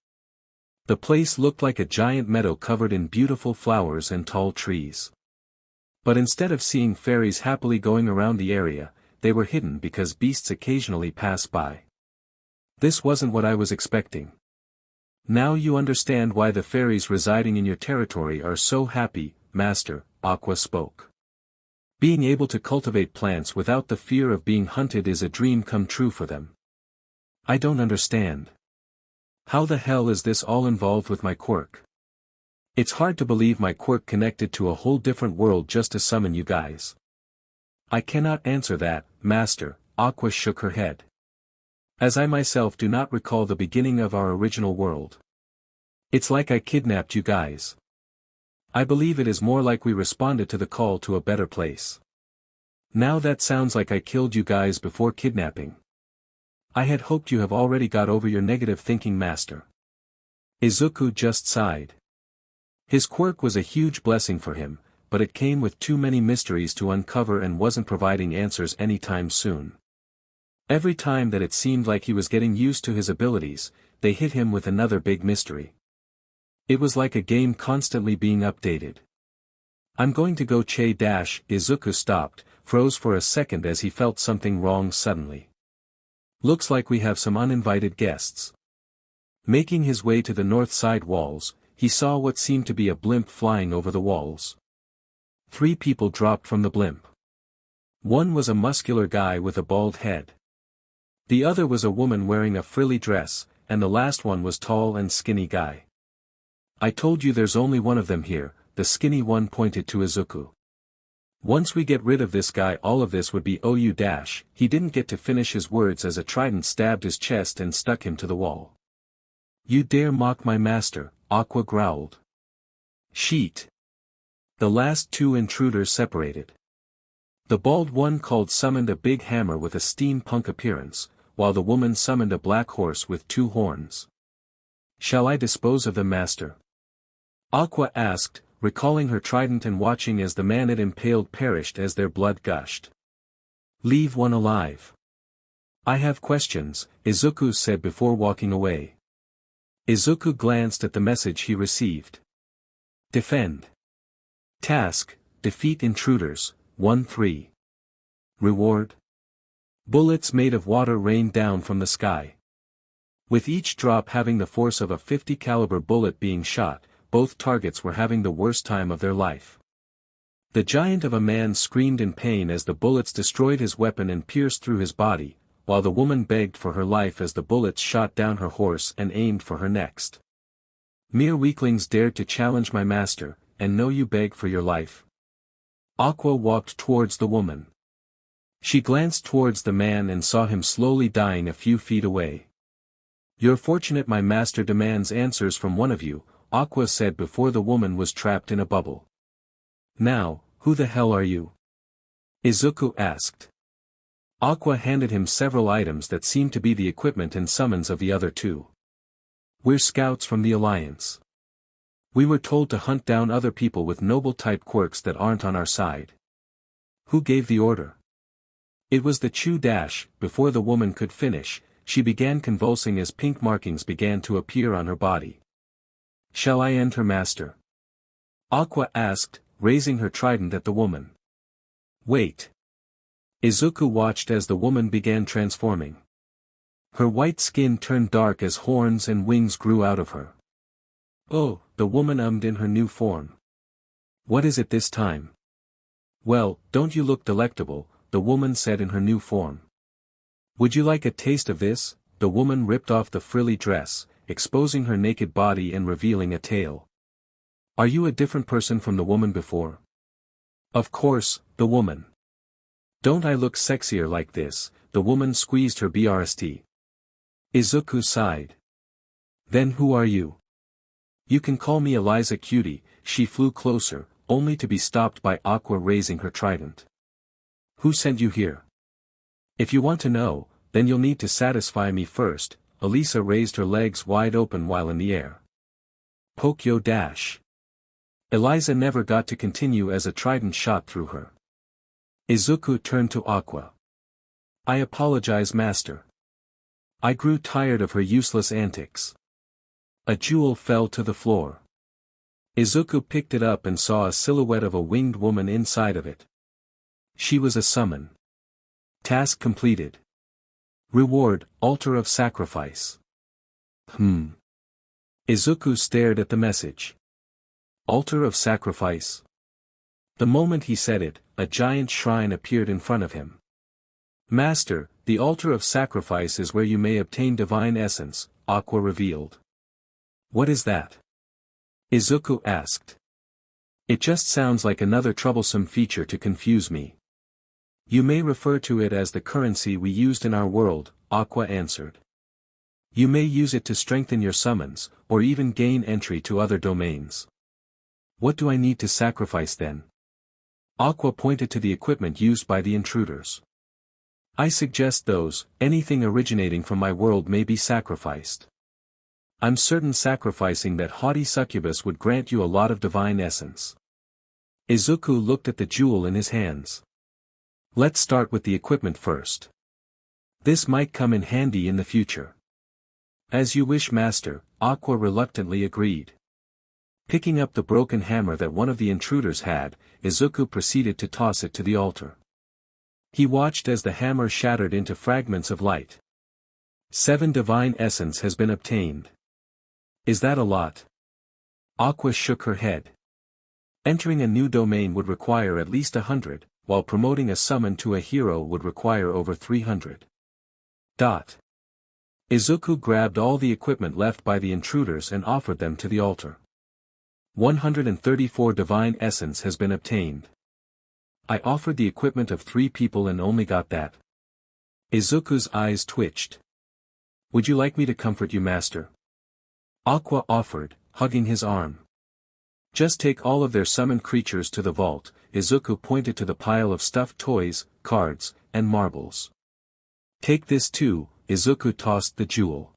The place looked like a giant meadow covered in beautiful flowers and tall trees. But instead of seeing fairies happily going around the area, they were hidden because beasts occasionally pass by. This wasn't what I was expecting. Now you understand why the fairies residing in your territory are so happy, Master, Aqua spoke. Being able to cultivate plants without the fear of being hunted is a dream come true for them. I don't understand. How the hell is this all involved with my quirk? It's hard to believe my quirk connected to a whole different world just to summon you guys. I cannot answer that, Master, Aqua shook her head. As I myself do not recall the beginning of our original world. It's like I kidnapped you guys. I believe it is more like we responded to the call to a better place. Now that sounds like I killed you guys before kidnapping. I had hoped you have already got over your negative thinking, Master. Izuku just sighed. His quirk was a huge blessing for him, but it came with too many mysteries to uncover and wasn't providing answers anytime soon. Every time that it seemed like he was getting used to his abilities, they hit him with another big mystery. It was like a game constantly being updated. I'm going to go Izuku stopped, froze for a second as he felt something wrong suddenly. Looks like we have some uninvited guests. Making his way to the north side walls, he saw what seemed to be a blimp flying over the walls. 3 people dropped from the blimp. One was a muscular guy with a bald head. The other was a woman wearing a frilly dress, and the last one was tall and skinny guy. I told you there's only one of them here, the skinny one pointed to Izuku. Once we get rid of this guy all of this would be OU dash. He didn't get to finish his words as a trident stabbed his chest and stuck him to the wall. You dare mock my master, Aqua growled. Sheet. The last 2 intruders separated. The bald one called summoned a big hammer with a steampunk appearance, while the woman summoned a black horse with 2 horns. Shall I dispose of them, Master? Aqua asked, recalling her trident and watching as the man it impaled perished as their blood gushed. Leave one alive. I have questions, Izuku said before walking away. Izuku glanced at the message he received. Defend. Task, defeat intruders, 1-3. Reward. Bullets made of water rained down from the sky. With each drop having the force of a 50 caliber bullet being shot, both targets were having the worst time of their life. The giant of a man screamed in pain as the bullets destroyed his weapon and pierced through his body, while the woman begged for her life as the bullets shot down her horse and aimed for her next. Mere weaklings dared to challenge my master, and know you beg for your life. Aqua walked towards the woman. She glanced towards the man and saw him slowly dying a few feet away. You're fortunate my master demands answers from one of you, Aqua said before the woman was trapped in a bubble. Now, who the hell are you? Izuku asked. Aqua handed him several items that seemed to be the equipment and summons of the other two. We're scouts from the Alliance. We were told to hunt down other people with noble-type quirks that aren't on our side. Who gave the order? It was the Chu dash. Before the woman could finish, she began convulsing as pink markings began to appear on her body. Shall I end her master? Aqua asked, raising her trident at the woman. Wait. Izuku watched as the woman began transforming. Her white skin turned dark as horns and wings grew out of her. Oh, the woman ummed in her new form. What is it this time? Well, don't you look delectable, the woman said in her new form. Would you like a taste of this? The woman ripped off the frilly dress, exposing her naked body and revealing a tail. Are you a different person from the woman before? Of course, the woman. Don't I look sexier like this? The woman squeezed her BRST. Izuku sighed. Then who are you? You can call me Eliza Cutie. She flew closer, only to be stopped by Aqua raising her trident. Who sent you here? If you want to know, then you'll need to satisfy me first. Elisa raised her legs wide open while in the air. Pokyo dash. Eliza never got to continue as a trident shot through her. Izuku turned to Aqua. I apologize master. I grew tired of her useless antics. A jewel fell to the floor. Izuku picked it up and saw a silhouette of a winged woman inside of it. She was a summon. Task completed. Reward, Altar of Sacrifice. Izuku stared at the message. Altar of Sacrifice. The moment he said it, a giant shrine appeared in front of him. Master, the Altar of Sacrifice is where you may obtain divine essence, Aqua revealed. What is that? Izuku asked. It just sounds like another troublesome feature to confuse me. You may refer to it as the currency we used in our world, Aqua answered. You may use it to strengthen your summons, or even gain entry to other domains. What do I need to sacrifice then? Aqua pointed to the equipment used by the intruders. I suggest anything originating from my world may be sacrificed. I'm certain sacrificing that haughty succubus would grant you a lot of divine essence. Izuku looked at the jewel in his hands. Let's start with the equipment first. This might come in handy in the future. As you wish master, Aqua reluctantly agreed. Picking up the broken hammer that one of the intruders had, Izuku proceeded to toss it to the altar. He watched as the hammer shattered into fragments of light. 7 divine essence has been obtained. Is that a lot? Aqua shook her head. Entering a new domain would require at least 100, while promoting a summon to a hero would require over 300. Izuku grabbed all the equipment left by the intruders and offered them to the altar. 134 divine essence has been obtained. I offered the equipment of 3 people and only got that. Izuku's eyes twitched. Would you like me to comfort you master? Aqua offered, hugging his arm. Just take all of their summoned creatures to the vault. Izuku pointed to the pile of stuffed toys, cards, and marbles. Take this too, Izuku tossed the jewel.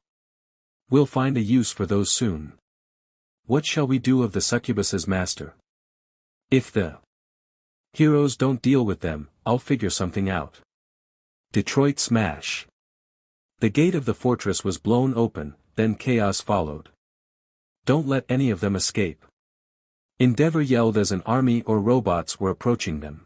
We'll find a use for those soon. What shall we do of the succubus's master? If the heroes don't deal with them, I'll figure something out. Detroit smash. The gate of the fortress was blown open, then chaos followed. Don't let any of them escape. Endeavor yelled as an army or robots were approaching them.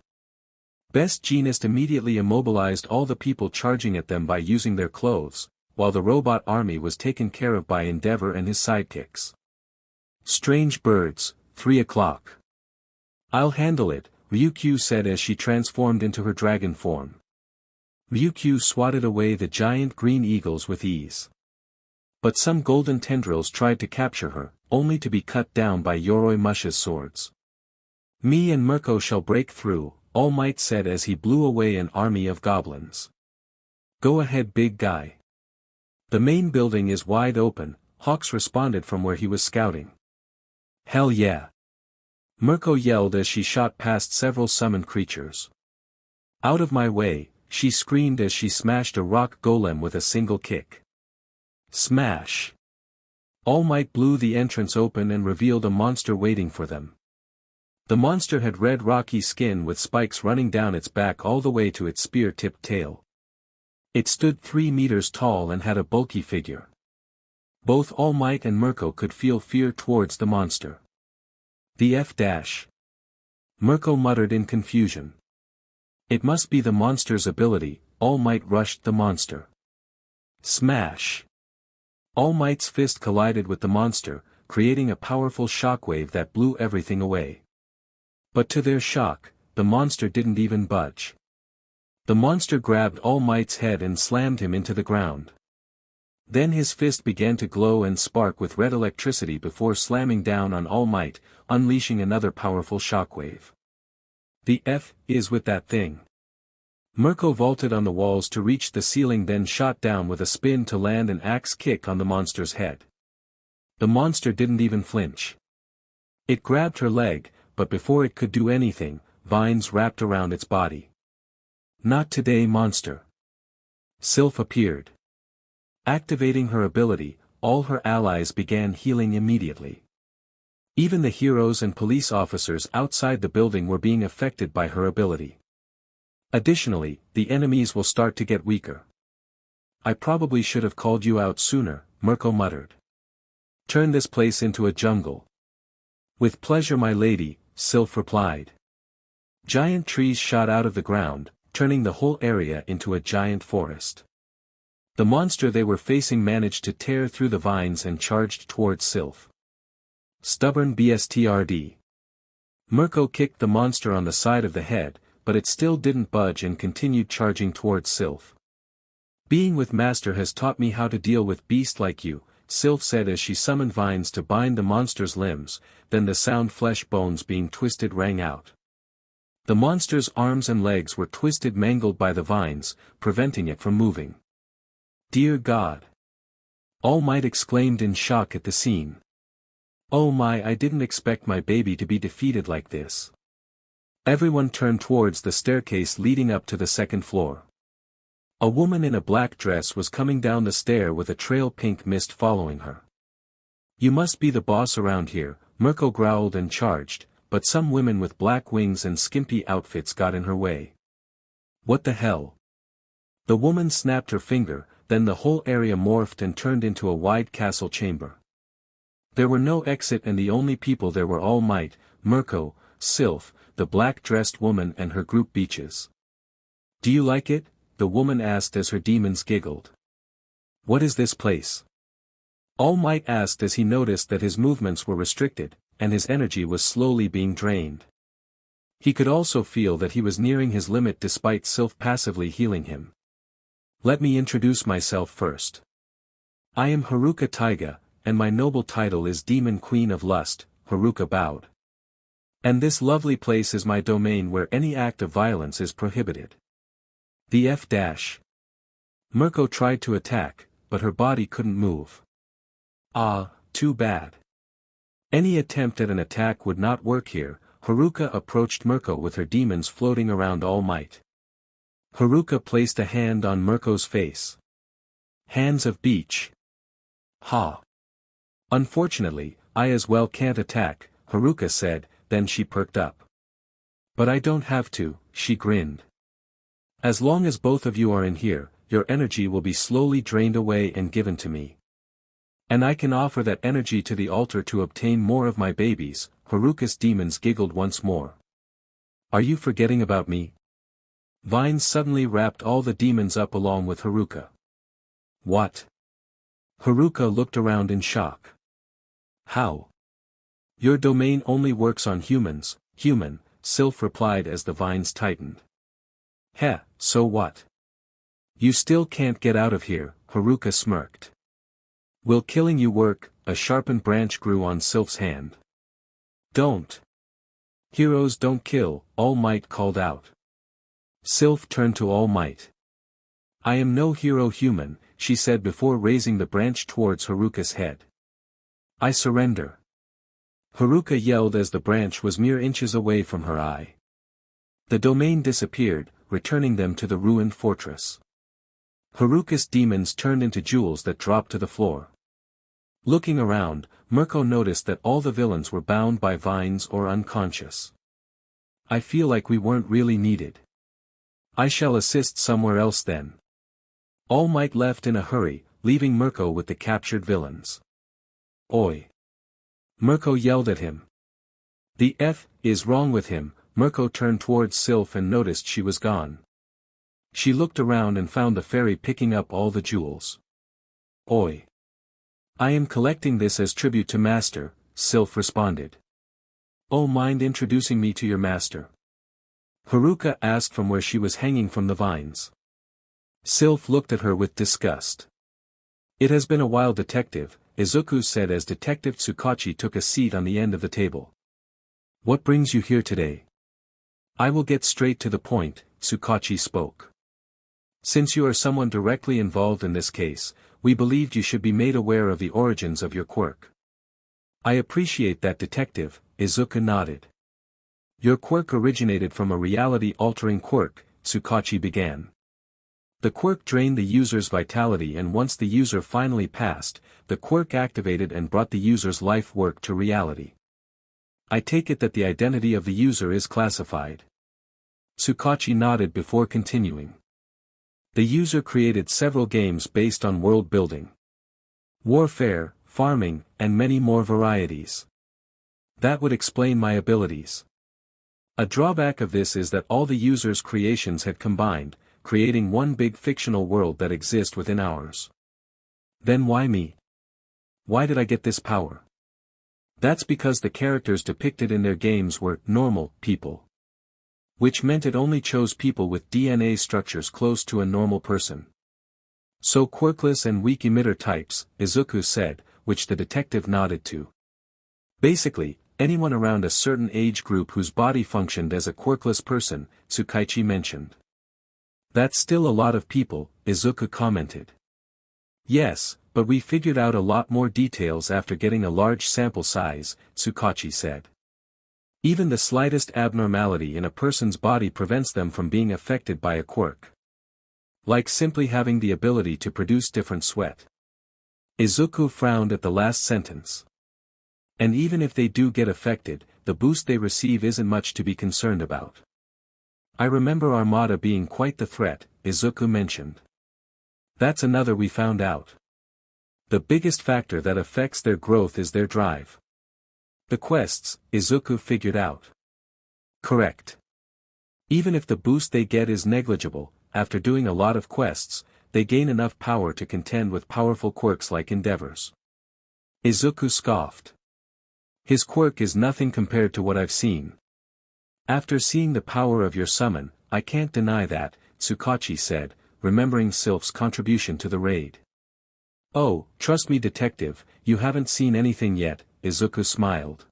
Best Jeanist immediately immobilized all the people charging at them by using their clothes, while the robot army was taken care of by Endeavor and his sidekicks. Strange birds, 3 o'clock. I'll handle it, Ryukyu said as she transformed into her dragon form. Ryukyu swatted away the giant green eagles with ease. But some golden tendrils tried to capture her, only to be cut down by Yoroi Musha's swords. Me and Mirko shall break through, All Might said as he blew away an army of goblins. Go ahead, big guy. The main building is wide open, Hawks responded from where he was scouting. Hell yeah. Mirko yelled as she shot past several summoned creatures. Out of my way, she screamed as she smashed a rock golem with a single kick. Smash! All Might blew the entrance open and revealed a monster waiting for them. The monster had red rocky skin with spikes running down its back all the way to its spear-tipped tail. It stood 3 meters tall and had a bulky figure. Both All Might and Mirko could feel fear towards the monster. The F-dash. Mirko muttered in confusion. It must be the monster's ability. All Might rushed the monster. Smash! All Might's fist collided with the monster, creating a powerful shockwave that blew everything away. But to their shock, the monster didn't even budge. The monster grabbed All Might's head and slammed him into the ground. Then his fist began to glow and spark with red electricity before slamming down on All Might, unleashing another powerful shockwave. The F is with that thing. Mirko vaulted on the walls to reach the ceiling, then shot down with a spin to land an axe kick on the monster's head. The monster didn't even flinch. It grabbed her leg, but before it could do anything, vines wrapped around its body. Not today, monster. Sylph appeared. Activating her ability, all her allies began healing immediately. Even the heroes and police officers outside the building were being affected by her ability. Additionally, the enemies will start to get weaker. I probably should have called you out sooner, Mirko muttered. Turn this place into a jungle. With pleasure, my lady, Sylph replied. Giant trees shot out of the ground, turning the whole area into a giant forest. The monster they were facing managed to tear through the vines and charged towards Sylph. Stubborn BSTRD. Mirko kicked the monster on the side of the head, but it still didn't budge and continued charging towards Sylph. Being with Master has taught me how to deal with beast like you, Sylph said as she summoned vines to bind the monster's limbs, then the sound flesh bones being twisted rang out. The monster's arms and legs were twisted, mangled by the vines, preventing it from moving. Dear God! All Might exclaimed in shock at the scene. Oh my, I didn't expect my baby to be defeated like this. Everyone turned towards the staircase leading up to the second floor. A woman in a black dress was coming down the stair with a trail pink mist following her. You must be the boss around here, Mirko growled and charged, but some women with black wings and skimpy outfits got in her way. What the hell? The woman snapped her finger, then the whole area morphed and turned into a wide castle chamber. There were no exit and the only people there were All Might, Mirko, Sylph, the black-dressed woman and her group Beaches. Do you like it? The woman asked as her demons giggled. What is this place? All Might asked as he noticed that his movements were restricted, and his energy was slowly being drained. He could also feel that he was nearing his limit despite Sylph passively healing him. Let me introduce myself first. I am Haruka Taiga, and my noble title is Demon Queen of Lust, Haruka bowed. And this lovely place is my domain where any act of violence is prohibited. The F-dash. Mirko tried to attack, but her body couldn't move. Ah, too bad. Any attempt at an attack would not work here. Haruka approached Mirko with her demons floating around All Might. Haruka placed a hand on Mirko's face. Hands of Beach. Ha. Unfortunately, I as well can't attack, Haruka said, then she perked up. But I don't have to, she grinned. As long as both of you are in here, your energy will be slowly drained away and given to me. And I can offer that energy to the altar to obtain more of my babies, Haruka's demons giggled once more. Are you forgetting about me? Vines suddenly wrapped all the demons up along with Haruka. What? Haruka looked around in shock. How? Your domain only works on humans, human, Sylph replied as the vines tightened. Heh, so what? You still can't get out of here, Haruka smirked. Will killing you work? A sharpened branch grew on Sylph's hand. Don't. Heroes don't kill, All Might called out. Sylph turned to All Might. I am no hero human, she said before raising the branch towards Haruka's head. I surrender. Haruka yelled as the branch was mere inches away from her eye. The domain disappeared, returning them to the ruined fortress. Haruka's demons turned into jewels that dropped to the floor. Looking around, Mirko noticed that all the villains were bound by vines or unconscious. I feel like we weren't really needed. I shall assist somewhere else then. All Might left in a hurry, leaving Mirko with the captured villains. Oi! Mirko yelled at him. The F is wrong with him. Mirko turned towards Sylph and noticed she was gone. She looked around and found the fairy picking up all the jewels. Oi! I am collecting this as tribute to Master, Sylph responded. Oh, mind introducing me to your master? Haruka asked from where she was hanging from the vines. Sylph looked at her with disgust. It has been a while, Detective, Izuku said as Detective Tsukachi took a seat on the end of the table. What brings you here today? I will get straight to the point, Tsukachi spoke. Since you are someone directly involved in this case, we believed you should be made aware of the origins of your quirk. I appreciate that, Detective, Izuku nodded. Your quirk originated from a reality-altering quirk, Tsukachi began. The quirk drained the user's vitality, and once the user finally passed, the quirk activated and brought the user's life work to reality. I take it that the identity of the user is classified. Tsukachi nodded before continuing. The user created several games based on world building, warfare, farming, and many more varieties. That would explain my abilities. A drawback of this is that all the user's creations had combined, creating one big fictional world that exists within ours. Then why me? Why did I get this power? That's because the characters depicted in their games were normal people. Which meant it only chose people with DNA structures close to a normal person. So quirkless and weak emitter types, Izuku said, which the detective nodded to. Basically, anyone around a certain age group whose body functioned as a quirkless person, Tsukaichi mentioned. That's still a lot of people, Izuku commented. Yes, but we figured out a lot more details after getting a large sample size, Tsukachi said. Even the slightest abnormality in a person's body prevents them from being affected by a quirk. Like simply having the ability to produce different sweat. Izuku frowned at the last sentence. And even if they do get affected, the boost they receive isn't much to be concerned about. I remember Armada being quite the threat, Izuku mentioned. That's another we found out. The biggest factor that affects their growth is their drive. The quests, Izuku figured out. Correct. Even if the boost they get is negligible, after doing a lot of quests, they gain enough power to contend with powerful quirks like Endeavors. Izuku scoffed. His quirk is nothing compared to what I've seen. After seeing the power of your summon, I can't deny that, Tsukachi said, remembering Sylph's contribution to the raid. Oh, trust me, Detective, you haven't seen anything yet, Izuku smiled.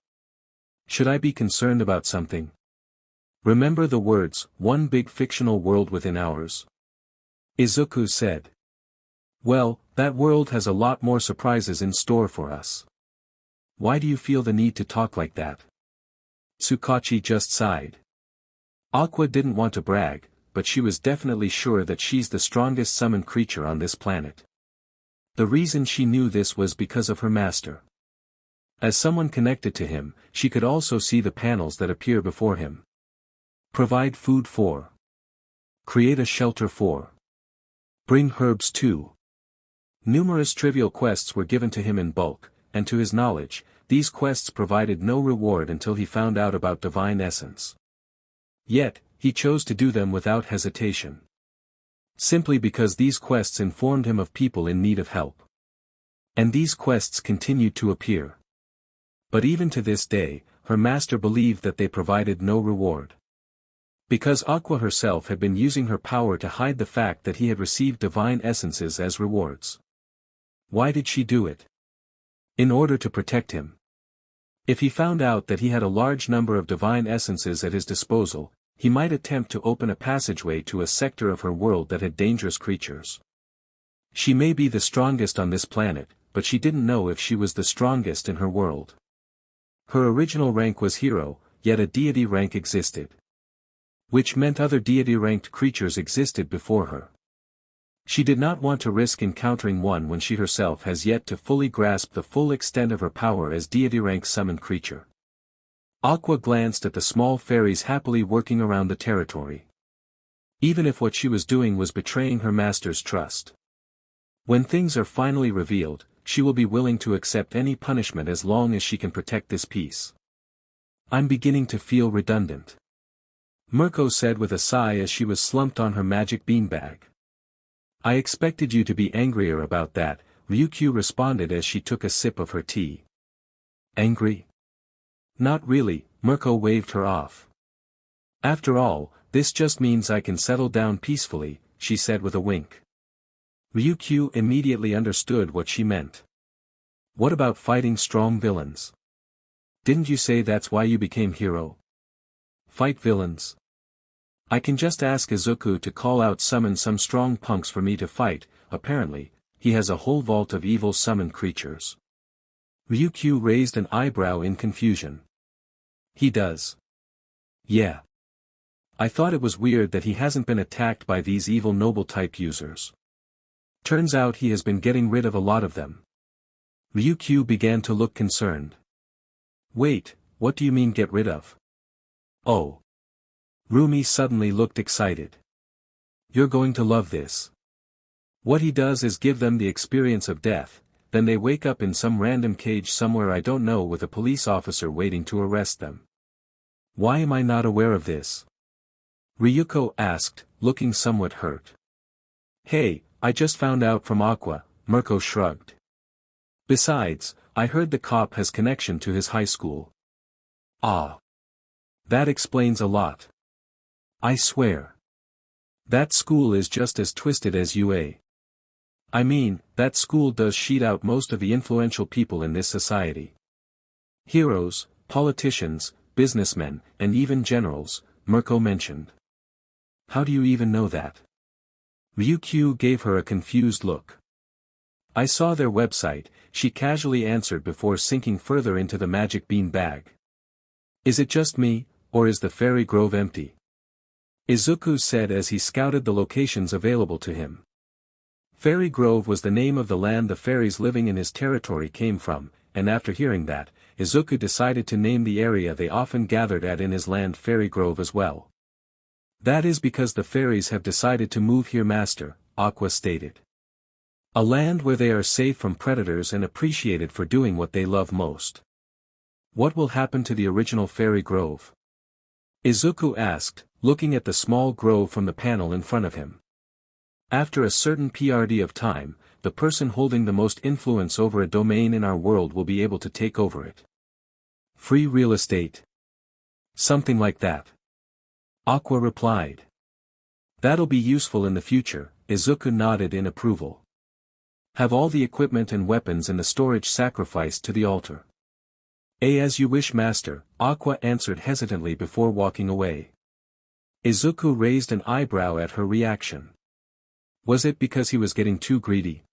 Should I be concerned about something? Remember the words, one big fictional world within ours? Izuku said. Well, that world has a lot more surprises in store for us. Why do you feel the need to talk like that? Tsukachi just sighed. Aqua didn't want to brag, but she was definitely sure that she's the strongest summoned creature on this planet. The reason she knew this was because of her master. As someone connected to him, she could also see the panels that appear before him. Provide food for. Create a shelter for. Bring herbs to. Numerous trivial quests were given to him in bulk, and to his knowledge, these quests provided no reward until he found out about divine essence. Yet, he chose to do them without hesitation. Simply because these quests informed him of people in need of help. And these quests continued to appear. But even to this day, her master believed that they provided no reward. Because Aqua herself had been using her power to hide the fact that he had received divine essences as rewards. Why did she do it? In order to protect him. If he found out that he had a large number of divine essences at his disposal, he might attempt to open a passageway to a sector of her world that had dangerous creatures. She may be the strongest on this planet, but she didn't know if she was the strongest in her world. Her original rank was hero, yet a deity rank existed. Which meant other deity-ranked creatures existed before her. She did not want to risk encountering one when she herself has yet to fully grasp the full extent of her power as deity-rank summoned creature. Aqua glanced at the small fairies happily working around the territory. Even if what she was doing was betraying her master's trust. When things are finally revealed, she will be willing to accept any punishment as long as she can protect this peace. I'm beginning to feel redundant. Mirko said with a sigh as she was slumped on her magic beanbag. I expected you to be angrier about that, Ryukyu responded as she took a sip of her tea. Angry? Not really, Mirko waved her off. After all, this just means I can settle down peacefully, she said with a wink. Ryukyu immediately understood what she meant. What about fighting strong villains? Didn't you say that's why you became hero? Fight villains? I can just ask Izuku to call out summon some strong punks for me to fight, apparently, he has a whole vault of evil summoned creatures. Ryukyu raised an eyebrow in confusion. He does. Yeah. I thought it was weird that he hasn't been attacked by these evil noble type users. Turns out he has been getting rid of a lot of them. Ryukyu began to look concerned. Wait, what do you mean get rid of? Oh. Rumi suddenly looked excited. You're going to love this. What he does is give them the experience of death, then they wake up in some random cage somewhere I don't know with a police officer waiting to arrest them. Why am I not aware of this? Ryuko asked, looking somewhat hurt. Hey, I just found out from Aqua, Mirko shrugged. Besides, I heard the cop has connection to his high school. Ah. That explains a lot. I swear. That school is just as twisted as UA. I mean, that school does sheet out most of the influential people in this society. Heroes, politicians, businessmen, and even generals, Mirko mentioned. How do you even know that? Ryukyu gave her a confused look. I saw their website, she casually answered before sinking further into the magic bean bag. Is it just me, or is the fairy grove empty? Izuku said as he scouted the locations available to him. Fairy Grove was the name of the land the fairies living in his territory came from, and after hearing that, Izuku decided to name the area they often gathered at in his land Fairy Grove as well. That is because the fairies have decided to move here, Master, Aqua stated. A land where they are safe from predators and appreciated for doing what they love most. What will happen to the original Fairy Grove? Izuku asked, looking at the small grove from the panel in front of him. After a certain PRD of time, the person holding the most influence over a domain in our world will be able to take over it. Free real estate. Something like that. Aqua replied. That'll be useful in the future, Izuku nodded in approval. Have all the equipment and weapons in the storage sacrificed to the altar. As you wish, Master, Aqua answered hesitantly before walking away. Izuku raised an eyebrow at her reaction. Was it because he was getting too greedy?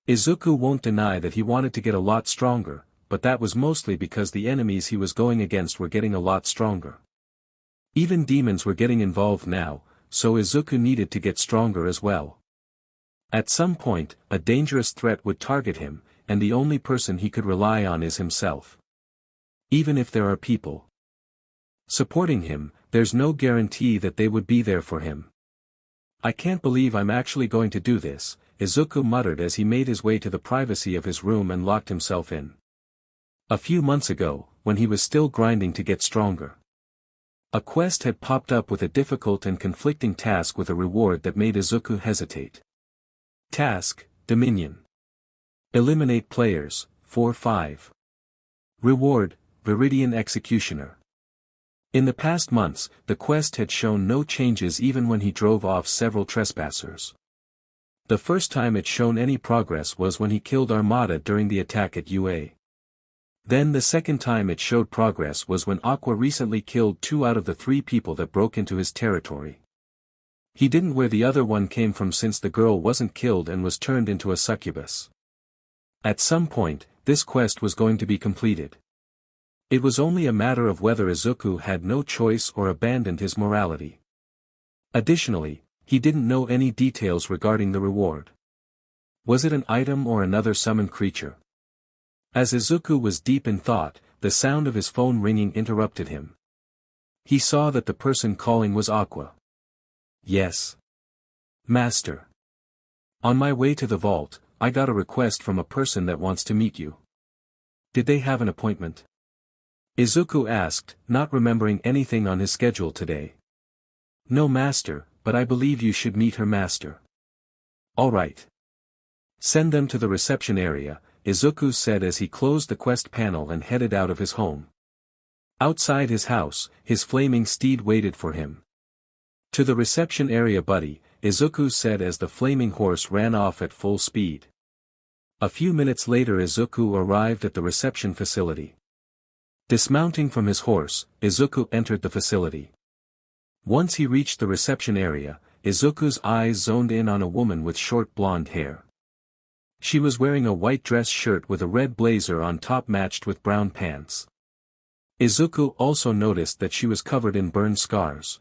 Izuku won't deny that he wanted to get a lot stronger, but that was mostly because the enemies he was going against were getting a lot stronger. Even demons were getting involved now, so Izuku needed to get stronger as well. At some point, a dangerous threat would target him, and the only person he could rely on is himself. Even if there are people supporting him, there's no guarantee that they would be there for him. I can't believe I'm actually going to do this, Izuku muttered as he made his way to the privacy of his room and locked himself in. A few months ago, when he was still grinding to get stronger. A quest had popped up with a difficult and conflicting task with a reward that made Izuku hesitate. Task, Dominion. Eliminate players, 4-5. Reward, Viridian Executioner. In the past months, the quest had shown no changes even when he drove off several trespassers. The first time it shown any progress was when he killed Armada during the attack at UA. Then the second time it showed progress was when Aqua recently killed 2 out of the 3 people that broke into his territory. He didn't where the other one came from since the girl wasn't killed and was turned into a succubus. At some point, this quest was going to be completed. It was only a matter of whether Izuku had no choice or abandoned his morality. Additionally, he didn't know any details regarding the reward. Was it an item or another summoned creature? As Izuku was deep in thought, the sound of his phone ringing interrupted him. He saw that the person calling was Aqua. Yes. Master. On my way to the vault, I got a request from a person that wants to meet you. Did they have an appointment? Izuku asked, not remembering anything on his schedule today. No master, but I believe you should meet her master. All right. Send them to the reception area, Izuku said as he closed the quest panel and headed out of his home. Outside his house, his flaming steed waited for him. To the reception area buddy, Izuku said as the flaming horse ran off at full speed. A few minutes later Izuku arrived at the reception facility. Dismounting from his horse, Izuku entered the facility. Once he reached the reception area, Izuku's eyes zoned in on a woman with short blonde hair. She was wearing a white dress shirt with a red blazer on top matched with brown pants. Izuku also noticed that she was covered in burn scars.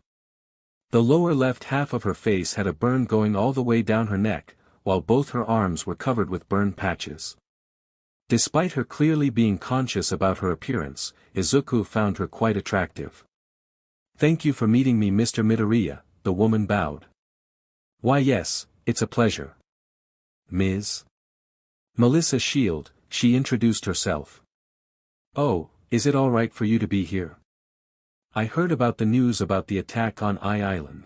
The lower left half of her face had a burn going all the way down her neck, while both her arms were covered with burn patches. Despite her clearly being conscious about her appearance, Izuku found her quite attractive. Thank you for meeting me, Mr. Midoriya, the woman bowed. Why yes, it's a pleasure. Ms. Melissa Shield, she introduced herself. Oh, is it all right for you to be here? I heard about the news about the attack on Island.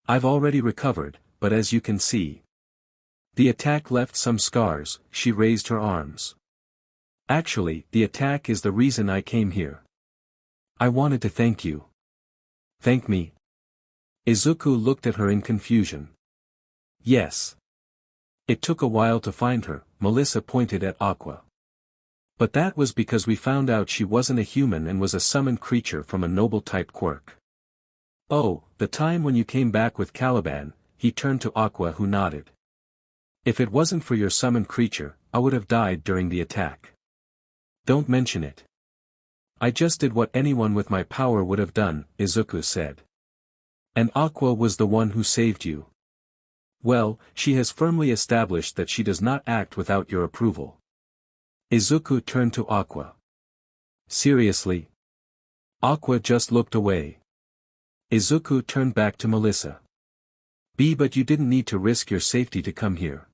I've already recovered, but as you can see, the attack left some scars. She raised her arms. Actually, the attack is the reason I came here. I wanted to thank you. Thank me? Izuku looked at her in confusion. Yes. It took a while to find her, Melissa pointed at Aqua. But that was because we found out she wasn't a human and was a summoned creature from a noble-type quirk. Oh, the time when you came back with Caliban, he turned to Aqua who nodded. If it wasn't for your summoned creature, I would have died during the attack. Don't mention it. I just did what anyone with my power would have done, Izuku said. And Aqua was the one who saved you. Well, she has firmly established that she does not act without your approval. Izuku turned to Aqua. Seriously? Aqua just looked away. Izuku turned back to Melissa. But you didn't need to risk your safety to come here.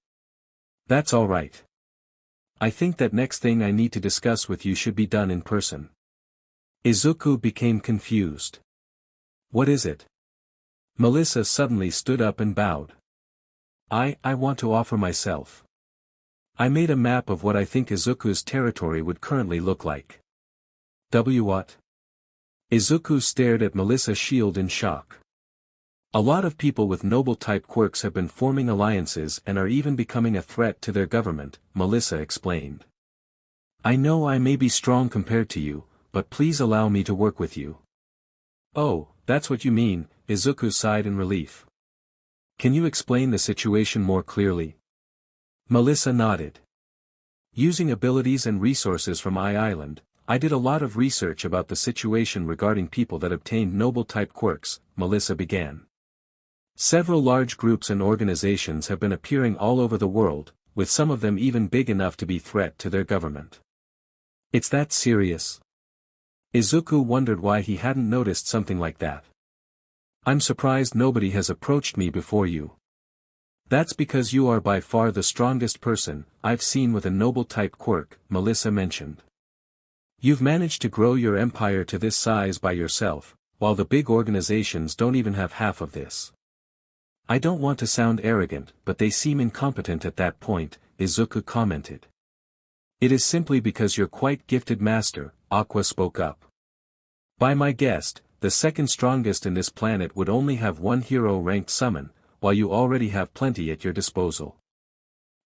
That's all right. I think that next thing I need to discuss with you should be done in person. Izuku became confused. What is it? Melissa suddenly stood up and bowed. I want to offer myself. I made a map of what I think Izuku's territory would currently look like. What? Izuku stared at Melissa Shield in shock. A lot of people with noble-type quirks have been forming alliances and are even becoming a threat to their government, Melissa explained. I know I may be strong compared to you, but please allow me to work with you. Oh, that's what you mean, Izuku sighed in relief. Can you explain the situation more clearly? Melissa nodded. Using abilities and resources from Island, I did a lot of research about the situation regarding people that obtained noble-type quirks, Melissa began. Several large groups and organizations have been appearing all over the world, with some of them even big enough to be a threat to their government. It's that serious? Izuku wondered why he hadn't noticed something like that. I'm surprised nobody has approached me before you. That's because you are by far the strongest person I've seen with a noble-type quirk, Melissa mentioned. You've managed to grow your empire to this size by yourself, while the big organizations don't even have half of this. I don't want to sound arrogant, but they seem incompetent at that point, Izuku commented. It is simply because you're quite gifted master, Aqua spoke up. By my guess, the second strongest in this planet would only have one hero-ranked summon, while you already have plenty at your disposal.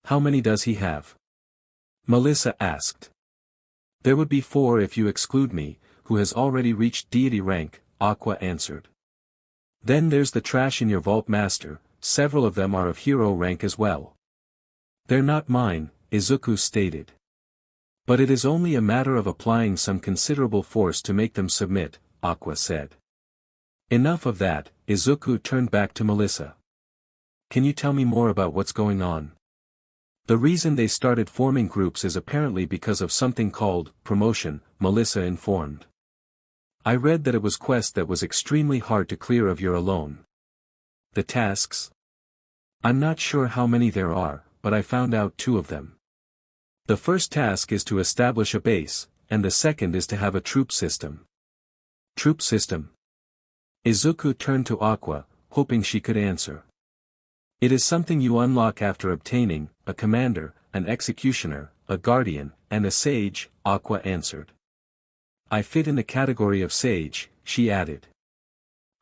How many does he have? Melissa asked. There would be 4 if you exclude me, who has already reached deity rank, Aqua answered. Then there's the trash in your vault master, several of them are of hero rank as well. They're not mine, Izuku stated. But it is only a matter of applying some considerable force to make them submit, Aqua said. Enough of that, Izuku turned back to Melissa. Can you tell me more about what's going on? The reason they started forming groups is apparently because of something called promotion, Melissa informed. I read that it was quest that was extremely hard to clear of your alone. The tasks? I'm not sure how many there are, but I found out 2 of them. The first task is to establish a base, and the second is to have a troop system. Troop system? Izuku turned to Aqua, hoping she could answer. It is something you unlock after obtaining a commander, an executioner, a guardian, and a sage, Aqua answered. I fit in the category of sage, she added.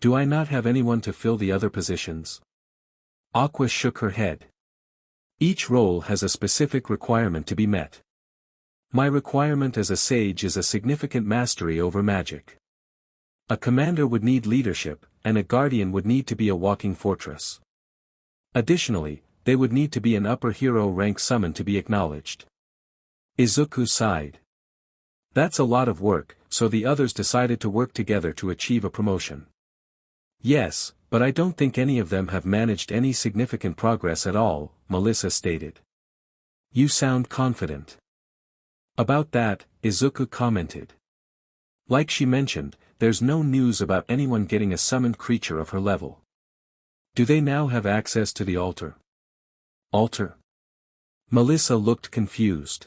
Do I not have anyone to fill the other positions? Aqua shook her head. Each role has a specific requirement to be met. My requirement as a sage is a significant mastery over magic. A commander would need leadership, and a guardian would need to be a walking fortress. Additionally, they would need to be an upper hero rank summon to be acknowledged. Izuku sighed. That's a lot of work, so the others decided to work together to achieve a promotion. Yes, but I don't think any of them have managed any significant progress at all, Melissa stated. You sound confident. About that, Izuku commented. Like she mentioned, there's no news about anyone getting a summoned creature of her level. Do they now have access to the altar? Altar? Melissa looked confused.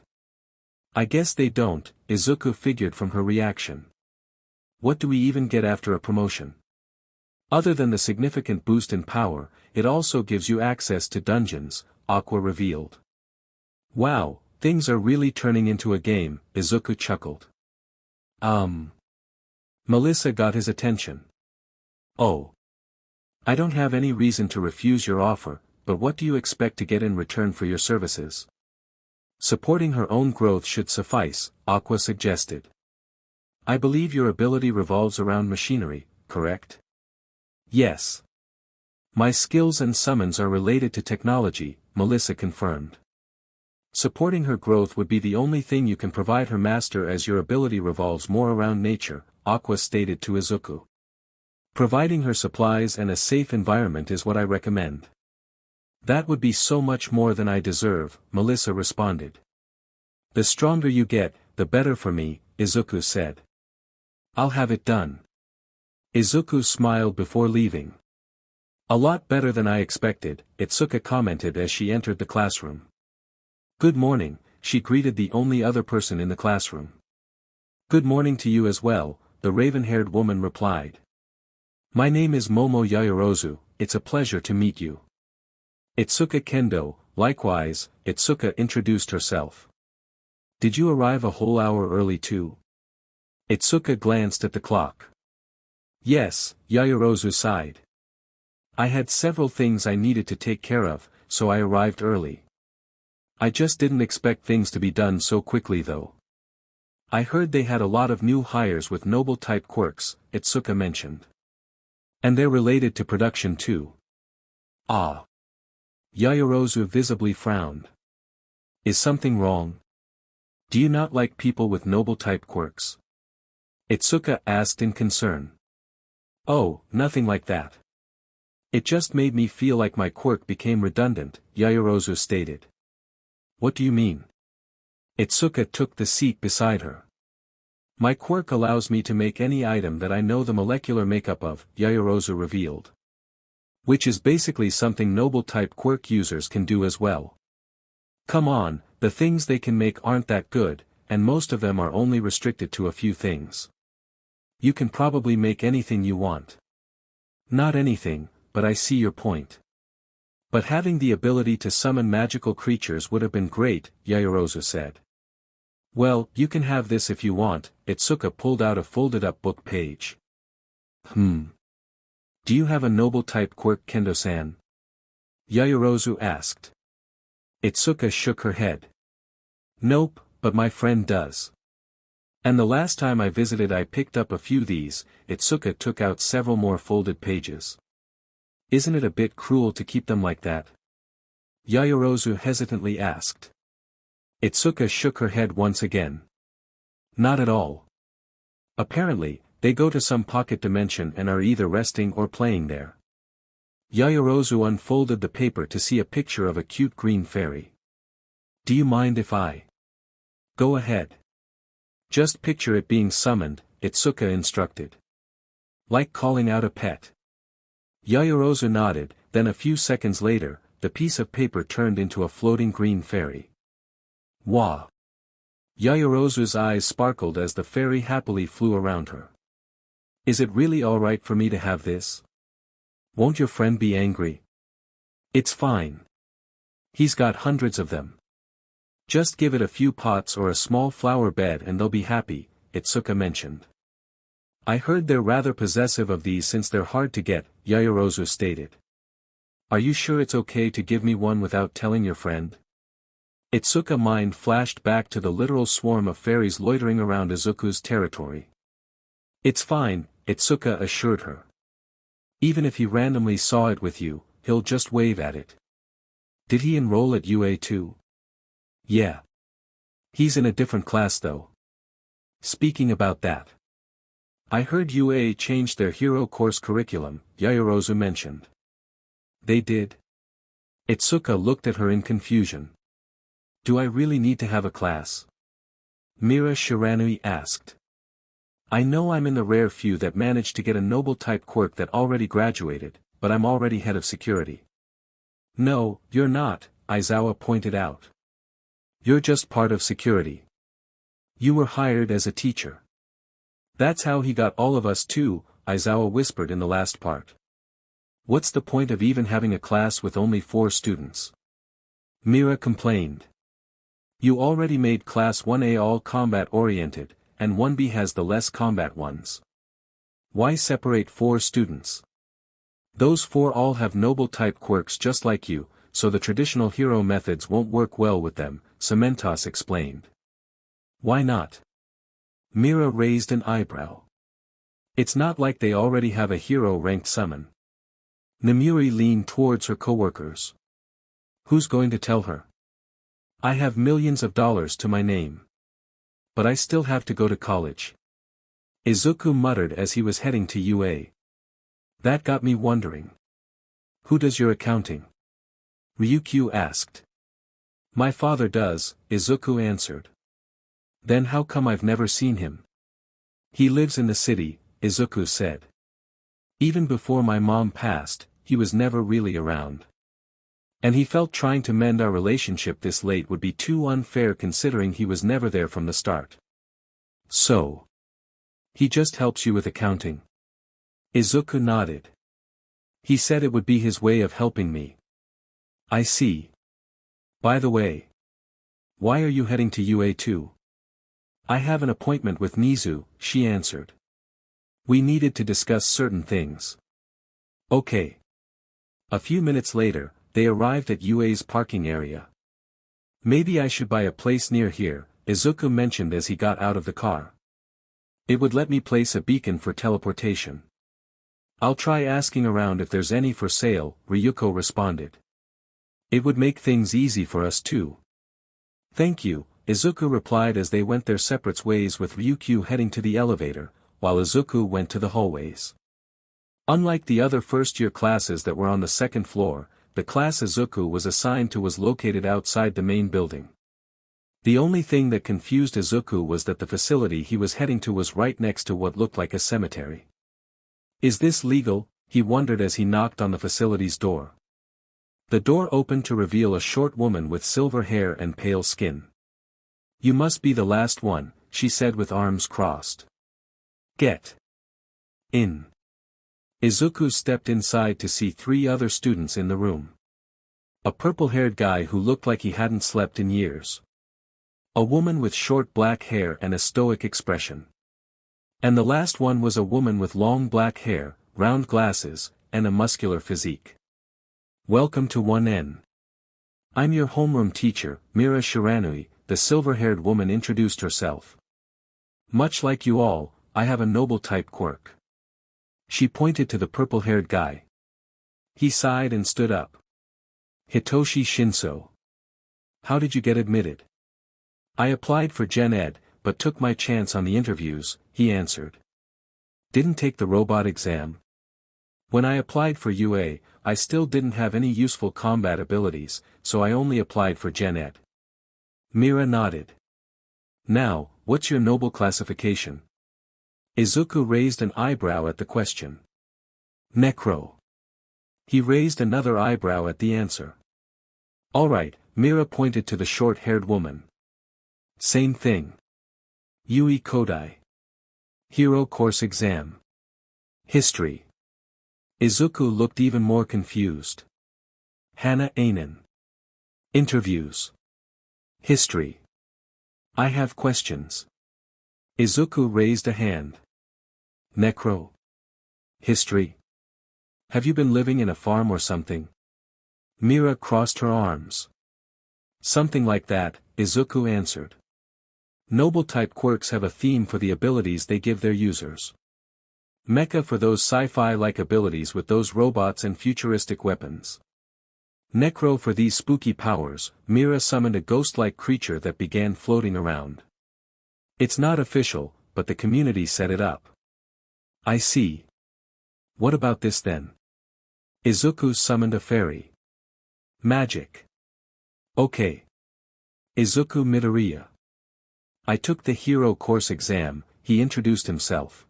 I guess they don't, Izuku figured from her reaction. What do we even get after a promotion? Other than the significant boost in power, it also gives you access to dungeons, Aqua revealed. Wow, things are really turning into a game, Izuku chuckled. Melissa got his attention. Oh. I don't have any reason to refuse your offer, but what do you expect to get in return for your services? Supporting her own growth should suffice, Aqua suggested. I believe your ability revolves around machinery, correct? Yes. My skills and summons are related to technology, Melissa confirmed. Supporting her growth would be the only thing you can provide her master as your ability revolves more around nature, Aqua stated to Izuku. Providing her supplies and a safe environment is what I recommend. That would be so much more than I deserve, Melissa responded. The stronger you get, the better for me, Izuku said. I'll have it done. Izuku smiled before leaving. A lot better than I expected, Itsuka commented as she entered the classroom. Good morning, she greeted the only other person in the classroom. Good morning to you as well, the raven-haired woman replied. My name is Momo Yaoyorozu, it's a pleasure to meet you. Itsuka Kendo, likewise, Itsuka introduced herself. Did you arrive a whole hour early too? Itsuka glanced at the clock. Yes, Yaoyorozu sighed. I had several things I needed to take care of, so I arrived early. I just didn't expect things to be done so quickly though. I heard they had a lot of new hires with noble-type quirks, Itsuka mentioned. And they're related to production too. Ah. Yaoyorozu visibly frowned. Is something wrong? Do you not like people with noble-type quirks? Itsuka asked in concern. Oh, nothing like that. It just made me feel like my quirk became redundant, Yaoyorozu stated. What do you mean? Itsuka took the seat beside her. My quirk allows me to make any item that I know the molecular makeup of, Yaoyorozu revealed. Which is basically something noble-type quirk users can do as well. Come on, the things they can make aren't that good, and most of them are only restricted to a few things. You can probably make anything you want. Not anything, but I see your point. But having the ability to summon magical creatures would have been great, Yaoyorozu said. Well, you can have this if you want, Itsuka pulled out a folded-up book page. Do you have a noble-type quirk, Kendo-san? Yaoyorozu asked. Itsuka shook her head. Nope, but my friend does. And the last time I visited I picked up a few these. Itsuka took out several more folded pages. Isn't it a bit cruel to keep them like that? Yaoyorozu hesitantly asked. Itsuka shook her head once again. Not at all. Apparently, they go to some pocket dimension and are either resting or playing there. Yaoyorozu unfolded the paper to see a picture of a cute green fairy. Do you mind if I? Go ahead. Just picture it being summoned, Itsuka instructed. Like calling out a pet. Yaoyorozu nodded, then a few seconds later, the piece of paper turned into a floating green fairy. Wah! Yaoyorozu's eyes sparkled as the fairy happily flew around her. Is it really alright for me to have this? Won't your friend be angry? It's fine. He's got hundreds of them. Just give it a few pots or a small flower bed and they'll be happy, Itsuka mentioned. I heard they're rather possessive of these since they're hard to get, Yaoyorozu stated. Are you sure it's okay to give me one without telling your friend? Itsuka's mind flashed back to the literal swarm of fairies loitering around Izuku's territory. It's fine, Itsuka assured her. Even if he randomly saw it with you, he'll just wave at it. Did he enroll at UA too? Yeah. He's in a different class though. Speaking about that. I heard UA changed their hero course curriculum, Yaoyorozu mentioned. They did? Itsuka looked at her in confusion. Do I really need to have a class? Mira Shiranui asked. I know I'm in the rare few that managed to get a noble-type quirk that already graduated, but I'm already head of security. No, you're not, Aizawa pointed out. You're just part of security. You were hired as a teacher. That's how he got all of us too, Aizawa whispered in the last part. What's the point of even having a class with only 4 students? Mira complained. You already made Class 1A all combat-oriented, and 1B has the less combat ones. Why separate 4 students? Those 4 all have noble-type quirks just like you, so the traditional hero methods won't work well with them, Cementos explained. Why not? Mira raised an eyebrow. It's not like they already have a hero-ranked summon. Nemuri leaned towards her coworkers. Who's going to tell her? I have millions of dollars to my name. But I still have to go to college. Izuku muttered as he was heading to UA. That got me wondering. Who does your accounting? Ryukyu asked. My father does, Izuku answered. Then how come I've never seen him? He lives in the city, Izuku said. Even before my mom passed, he was never really around. And he felt trying to mend our relationship this late would be too unfair considering he was never there from the start. So. He just helps you with accounting. Izuku nodded. He said it would be his way of helping me. I see. By the way. Why are you heading to UA too? I have an appointment with Nizu, she answered. We needed to discuss certain things. Okay. A few minutes later, they arrived at UA's parking area. Maybe I should buy a place near here, Izuku mentioned as he got out of the car. It would let me place a beacon for teleportation. I'll try asking around if there's any for sale, Ryuko responded. It would make things easy for us too. Thank you, Izuku replied as they went their separate ways with Ryukyu heading to the elevator, while Izuku went to the hallways. Unlike the other first-year classes that were on the second floor, the class Izuku was assigned to was located outside the main building. The only thing that confused Izuku was that the facility he was heading to was right next to what looked like a cemetery. Is this legal? He wondered as he knocked on the facility's door. The door opened to reveal a short woman with silver hair and pale skin. You must be the last one, she said with arms crossed. Get. In. Izuku stepped inside to see 3 other students in the room. A purple-haired guy who looked like he hadn't slept in years. A woman with short black hair and a stoic expression. And the last one was a woman with long black hair, round glasses, and a muscular physique. Welcome to 1N. I'm your homeroom teacher, Mira Shiranui, the silver-haired woman introduced herself. Much like you all, I have a noble-type quirk. She pointed to the purple-haired guy. He sighed and stood up. Hitoshi Shinso. How did you get admitted? I applied for Gen Ed, but took my chance on the interviews, he answered. Didn't take the robot exam. When I applied for UA, I still didn't have any useful combat abilities, so I only applied for Gen Ed. Mira nodded. Now, what's your noble classification? Izuku raised an eyebrow at the question. Necro. He raised another eyebrow at the answer. Alright, Mira pointed to the short-haired woman. Same thing. Yui Kodai. Hero course exam. History. Izuku looked even more confused. Hana Ainen. Interviews. History. I have questions. Izuku raised a hand. Necro. History. Have you been living in a farm or something? Mira crossed her arms. Something like that, Izuku answered. Noble-type quirks have a theme for the abilities they give their users. Mecha for those sci-fi-like abilities with those robots and futuristic weapons. Necro for these spooky powers. Mira summoned a ghost-like creature that began floating around. It's not official, but the community set it up. I see. What about this then? Izuku summoned a fairy. Magic. Okay. Izuku Midoriya. I took the hero course exam, he introduced himself.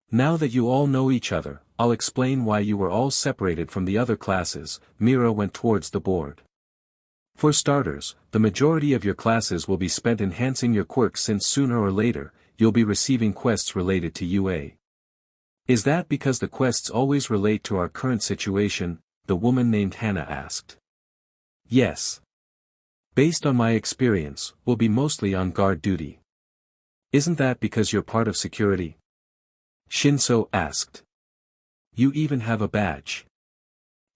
Now that you all know each other, I'll explain why you were all separated from the other classes. Mira went towards the board. For starters, the majority of your classes will be spent enhancing your quirks since sooner or later, you'll be receiving quests related to UA. Is that because the quests always relate to our current situation? The woman named Hannah asked. Yes. Based on my experience, we'll be mostly on guard duty. Isn't that because you're part of security? Shinso asked. You even have a badge.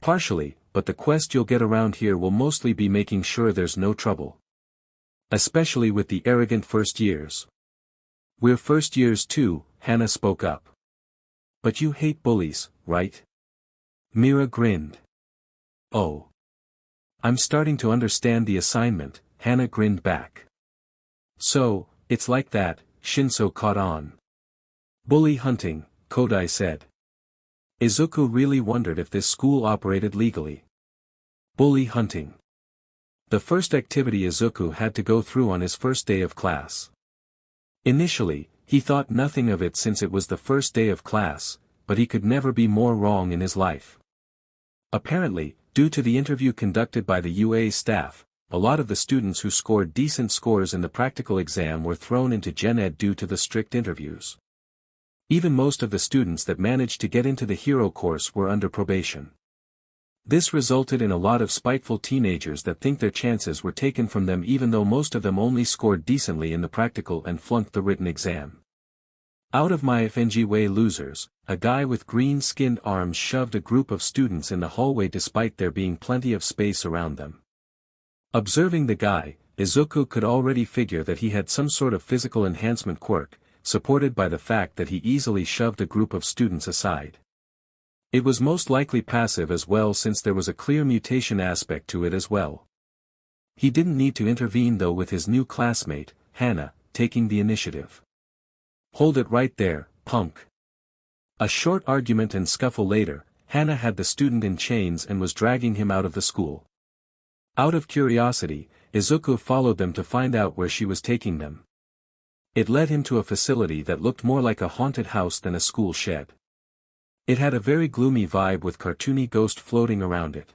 Partially, but the quest you'll get around here will mostly be making sure there's no trouble. Especially with the arrogant first years. We're first years too, Hannah spoke up. But you hate bullies, right? Mira grinned. Oh. I'm starting to understand the assignment, Hannah grinned back. So, it's like that, Shinso caught on. Bully hunting, Kodai said. Izuku really wondered if this school operated legally. Bully hunting. The first activity Izuku had to go through on his first day of class. Initially, he thought nothing of it since it was the first day of class, but he could never be more wrong in his life. Apparently, due to the interview conducted by the UA staff, a lot of the students who scored decent scores in the practical exam were thrown into Gen Ed due to the strict interviews. Even most of the students that managed to get into the hero course were under probation. This resulted in a lot of spiteful teenagers that think their chances were taken from them even though most of them only scored decently in the practical and flunked the written exam. Out of my FNG way losers, a guy with green-skinned arms shoved a group of students in the hallway despite there being plenty of space around them. Observing the guy, Izuku could already figure that he had some sort of physical enhancement quirk, supported by the fact that he easily shoved a group of students aside. It was most likely passive as well since there was a clear mutation aspect to it as well. He didn't need to intervene though with his new classmate, Hannah, taking the initiative. Hold it right there, punk. A short argument and scuffle later, Hannah had the student in chains and was dragging him out of the school. Out of curiosity, Izuku followed them to find out where she was taking them. It led him to a facility that looked more like a haunted house than a school shed. It had a very gloomy vibe with cartoony ghost floating around it.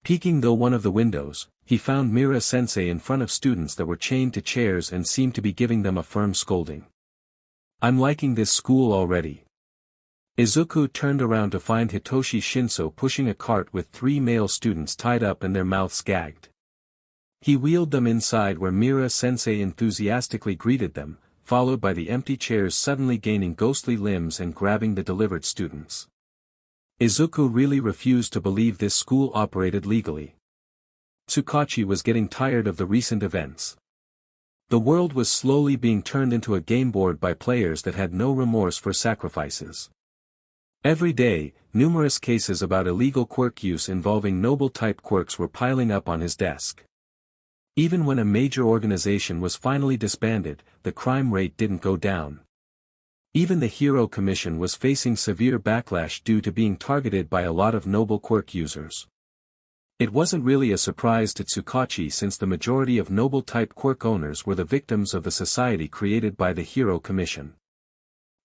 Peeking though one of the windows, he found Mira-sensei in front of students that were chained to chairs and seemed to be giving them a firm scolding. I'm liking this school already. Izuku turned around to find Hitoshi Shinso pushing a cart with 3 male students tied up and their mouths gagged. He wheeled them inside where Mira-sensei enthusiastically greeted them, followed by the empty chairs suddenly gaining ghostly limbs and grabbing the delivered students. Izuku really refused to believe this school operated legally. Tsukachi was getting tired of the recent events. The world was slowly being turned into a game board by players that had no remorse for sacrifices. Every day, numerous cases about illegal quirk use involving noble-type quirks were piling up on his desk. Even when a major organization was finally disbanded, the crime rate didn't go down. Even the Hero Commission was facing severe backlash due to being targeted by a lot of noble quirk users. It wasn't really a surprise to Tsukachi since the majority of noble-type quirk owners were the victims of the society created by the Hero Commission.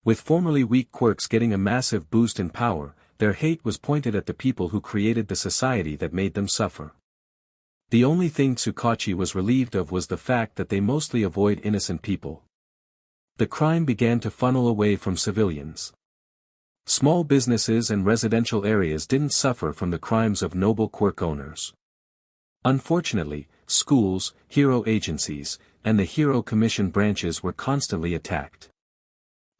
With formerly weak quirks getting a massive boost in power, their hate was pointed at the people who created the society that made them suffer. The only thing Tsukachi was relieved of was the fact that they mostly avoid innocent people. The crime began to funnel away from civilians. Small businesses and residential areas didn't suffer from the crimes of noble quirk owners. Unfortunately, schools, hero agencies, and the Hero Commission branches were constantly attacked.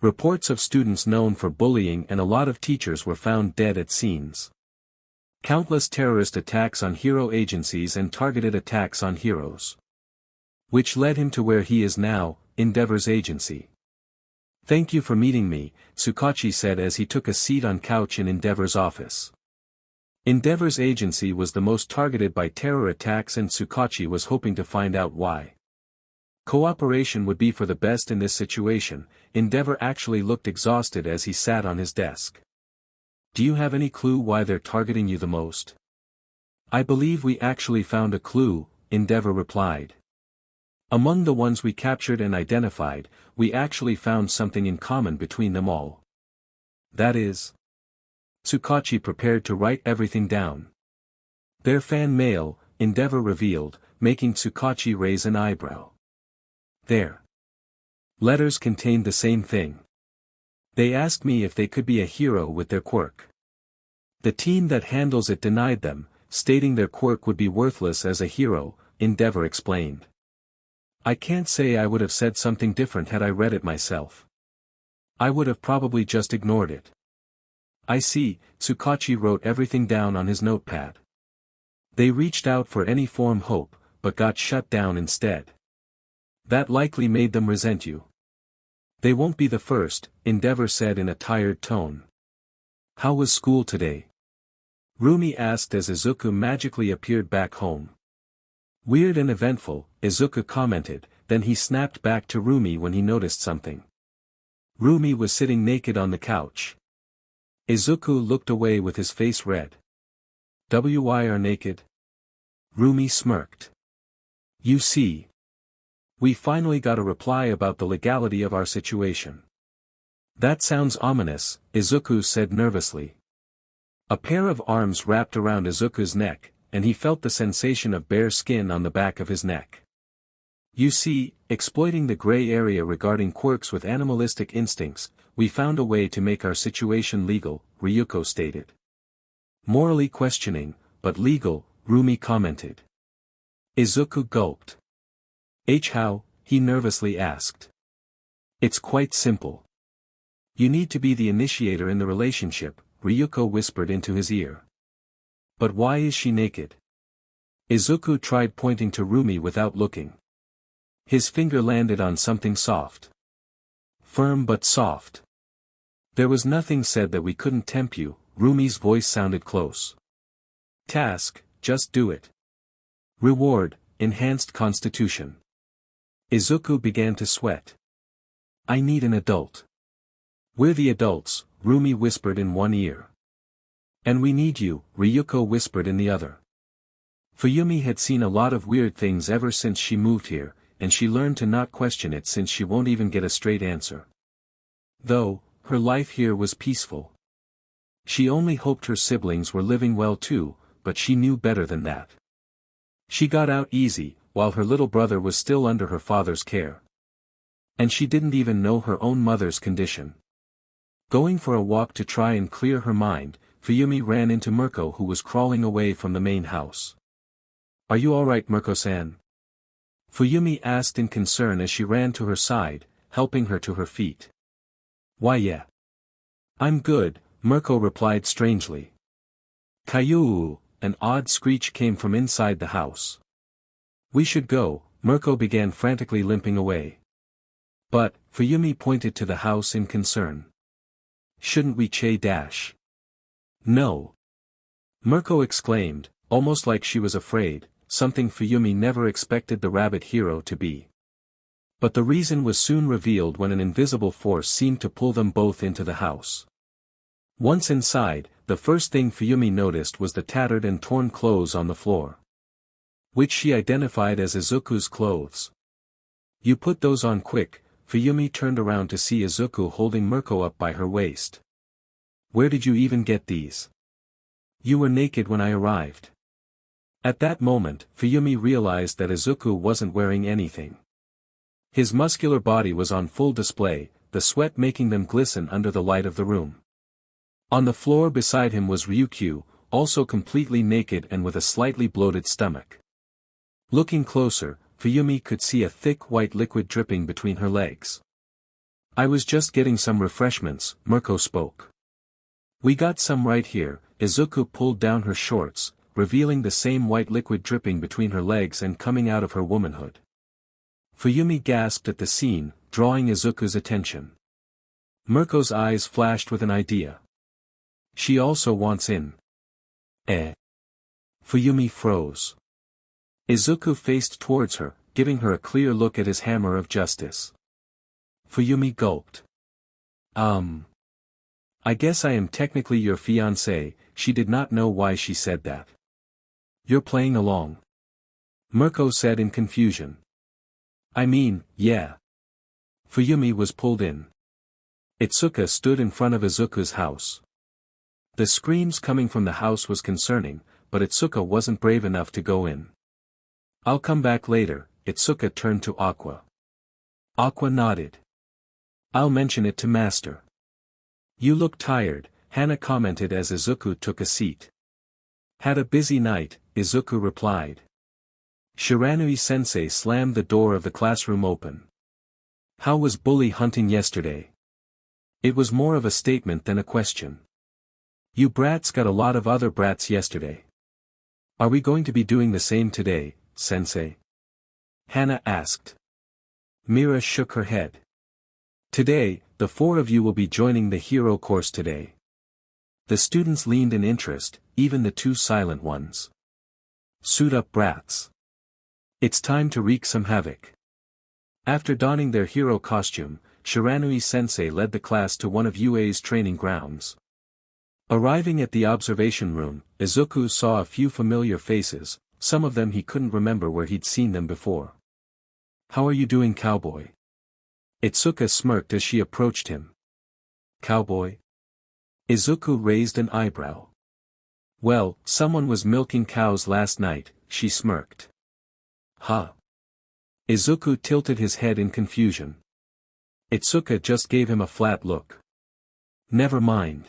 Reports of students known for bullying and a lot of teachers were found dead at scenes. Countless terrorist attacks on hero agencies and targeted attacks on heroes. Which led him to where he is now, Endeavor's agency. "Thank you for meeting me," Tsukachi said as he took a seat on couch in Endeavor's office. Endeavor's agency was the most targeted by terror attacks and Tsukachi was hoping to find out why. Cooperation would be for the best in this situation. Endeavor actually looked exhausted as he sat on his desk. "Do you have any clue why they're targeting you the most?" "I believe we actually found a clue," Endeavor replied. "Among the ones we captured and identified, we actually found something in common between them all." "That is?" Tsukachi prepared to write everything down. "They're fan mail," Endeavor revealed, making Tsukachi raise an eyebrow. "Their letters contained the same thing. They asked me if they could be a hero with their quirk. The team that handles it denied them, stating their quirk would be worthless as a hero," Endeavor explained. "I can't say I would have said something different had I read it myself. I would have probably just ignored it." "I see," Tsukachi wrote everything down on his notepad. "They reached out for any form hope, but got shut down instead. That likely made them resent you." "They won't be the first," Endeavor said in a tired tone. "How was school today?" Rumi asked as Izuku magically appeared back home. "Weird and eventful," Izuku commented, then he snapped back to Rumi when he noticed something. Rumi was sitting naked on the couch. Izuku looked away with his face red. "Why are naked?" Rumi smirked. "You see. We finally got a reply about the legality of our situation." "That sounds ominous," Izuku said nervously. A pair of arms wrapped around Izuku's neck, and he felt the sensation of bare skin on the back of his neck. "You see, exploiting the gray area regarding quirks with animalistic instincts, we found a way to make our situation legal," Ryuko stated. "Morally questioning, but legal," Rumi commented. Izuku gulped. How?" he nervously asked. "It's quite simple. You need to be the initiator in the relationship," Ryuko whispered into his ear. "But why is she naked?" Izuku tried pointing to Rumi without looking. His finger landed on something soft. Firm but soft. "There was nothing said that we couldn't tempt you," Rumi's voice sounded close. "Task, just do it. Reward, enhanced constitution." Izuku began to sweat. "I need an adult." "We're the adults," Rumi whispered in one ear. "And we need you," Ryuko whispered in the other. Fuyumi had seen a lot of weird things ever since she moved here, and she learned to not question it since she won't even get a straight answer. Though, her life here was peaceful. She only hoped her siblings were living well too, but she knew better than that. She got out easy, while her little brother was still under her father's care. And she didn't even know her own mother's condition. Going for a walk to try and clear her mind, Fuyumi ran into Mirko, who was crawling away from the main house. "Are you alright, Mirko-san?" Fuyumi asked in concern as she ran to her side, helping her to her feet. "Why yeah. I'm good," Mirko replied strangely. "Caillou!" An odd screech came from inside the house. "We should go," Mirko began frantically limping away. "But," Fuyumi pointed to the house in concern. "Shouldn't we dash?" "No." Mirko exclaimed, almost like she was afraid, something Fuyumi never expected the rabbit hero to be. But the reason was soon revealed when an invisible force seemed to pull them both into the house. Once inside, the first thing Fuyumi noticed was the tattered and torn clothes on the floor, which she identified as Izuku's clothes. "You put those on quick." Fuyumi turned around to see Izuku holding Mirko up by her waist. "Where did you even get these? You were naked when I arrived." At that moment, Fuyumi realized that Izuku wasn't wearing anything. His muscular body was on full display, the sweat making them glisten under the light of the room. On the floor beside him was Ryukyu, also completely naked and with a slightly bloated stomach. Looking closer, Fuyumi could see a thick white liquid dripping between her legs. "I was just getting some refreshments," Mirko spoke. "We got some right here." Izuku pulled down her shorts, revealing the same white liquid dripping between her legs and coming out of her womanhood. Fuyumi gasped at the scene, drawing Izuku's attention. Mirko's eyes flashed with an idea. "She also wants in." "Eh?" Fuyumi froze. Izuku faced towards her, giving her a clear look at his hammer of justice. Fuyumi gulped. I guess I am technically your fiancé." She did not know why she said that. "You're playing along?" Mirko said in confusion. "I mean, yeah." Fuyumi was pulled in. Itsuka stood in front of Izuku's house. The screams coming from the house was concerning, but Itsuka wasn't brave enough to go in. "I'll come back later." Itsuka turned to Aqua. Aqua nodded. "I'll mention it to Master." "You look tired," Hana commented as Izuku took a seat. "Had a busy night," Izuku replied. Shiranui-sensei slammed the door of the classroom open. "How was bully hunting yesterday?" It was more of a statement than a question. "You brats got a lot of other brats yesterday. Are we going to be doing the same today, sensei?" Hana asked. Mira shook her head. "Today, the four of you will be joining the hero course today." The students leaned in interest, even the two silent ones. "Suit up, brats. It's time to wreak some havoc." After donning their hero costume, Shiranui-sensei led the class to one of UA's training grounds. Arriving at the observation room, Izuku saw a few familiar faces, some of them he couldn't remember where he'd seen them before. "How are you doing, cowboy?" Itsuka smirked as she approached him. "Cowboy?" Izuku raised an eyebrow. "Well, someone was milking cows last night," she smirked. "Huh?" Izuku tilted his head in confusion. Itsuka just gave him a flat look. "Never mind.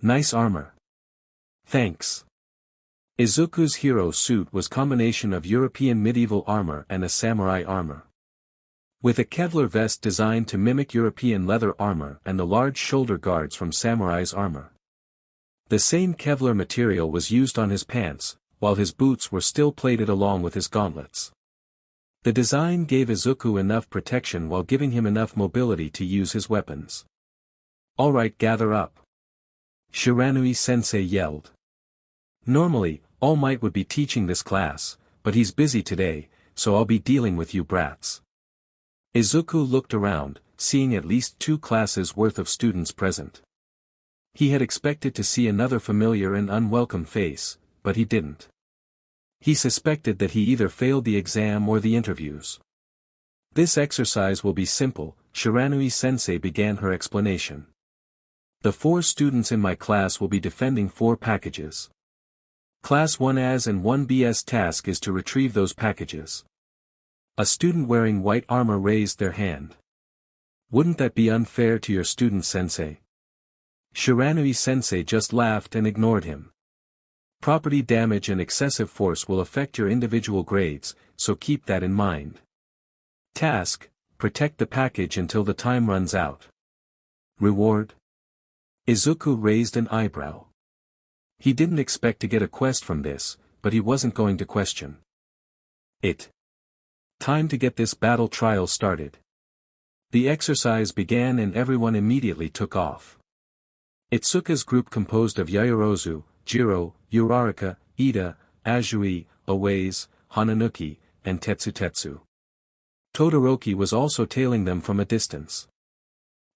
Nice armor." "Thanks." Izuku's hero suit was combination of European medieval armor and a samurai armor. With a Kevlar vest designed to mimic European leather armor and the large shoulder guards from samurai's armor. The same Kevlar material was used on his pants, while his boots were still plated along with his gauntlets. The design gave Izuku enough protection while giving him enough mobility to use his weapons. "Alright, gather up," Shiranui-sensei yelled. Normally, All Might would be teaching this class, but he's busy today, so I'll be dealing with you brats. Izuku looked around, seeing at least 2 classes worth of students present. He had expected to see another familiar and unwelcome face, but he didn't. He suspected that he either failed the exam or the interviews. "This exercise will be simple," Shiranui-sensei began her explanation. "The 4 students in my class will be defending 4 packages. Class 1A's and 1B's task is to retrieve those packages." A student wearing white armor raised their hand. "Wouldn't that be unfair to your student, sensei?" Shiranui-sensei just laughed and ignored him. Property damage and excessive force will affect your individual grades, so keep that in mind. Task: protect the package until the time runs out. Reward? Izuku raised an eyebrow. He didn't expect to get a quest from this, but he wasn't going to question it. Time to get this battle trial started. The exercise began and everyone immediately took off. Itsuka's group composed of Yaoyorozu, Jiro, Uraraka, Ida, Azui, Owaze, Hananuki, and Tetsutetsu. Todoroki was also tailing them from a distance.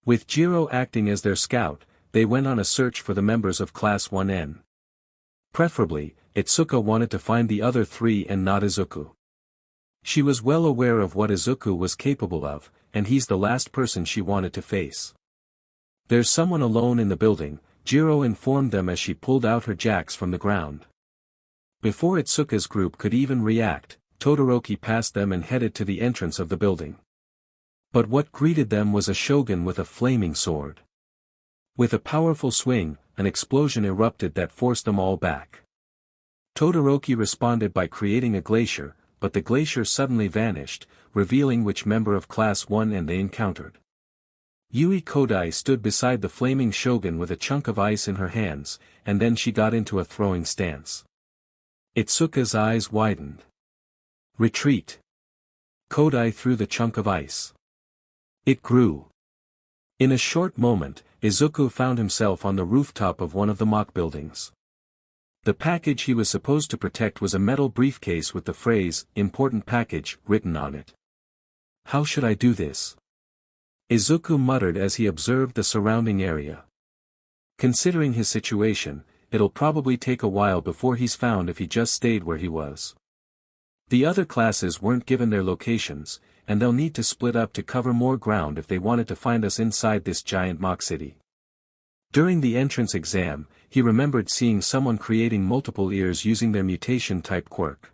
With Jiro acting as their scout, they went on a search for the members of Class 1N. Preferably, Itsuka wanted to find the other three and not Izuku. She was well aware of what Izuku was capable of, and he's the last person she wanted to face. There's someone alone in the building, Jiro informed them as she pulled out her jacks from the ground. Before Itsuka's group could even react, Todoroki passed them and headed to the entrance of the building. But what greeted them was a shogun with a flaming sword. With a powerful swing, an explosion erupted that forced them all back. Todoroki responded by creating a glacier, but the glacier suddenly vanished, revealing which member of Class 1N they encountered. Yui Kodai stood beside the flaming shogun with a chunk of ice in her hands, and then she got into a throwing stance. Itsuka's eyes widened. Retreat. Kodai threw the chunk of ice. It grew. In a short moment, Izuku found himself on the rooftop of one of the mock buildings. The package he was supposed to protect was a metal briefcase with the phrase, "Important package," written on it. How should I do this? Izuku muttered as he observed the surrounding area. Considering his situation, it'll probably take a while before he's found if he just stayed where he was. The other classes weren't given their locations, and they'll need to split up to cover more ground if they wanted to find us inside this giant mock city. During the entrance exam, he remembered seeing someone creating multiple ears using their mutation-type quirk.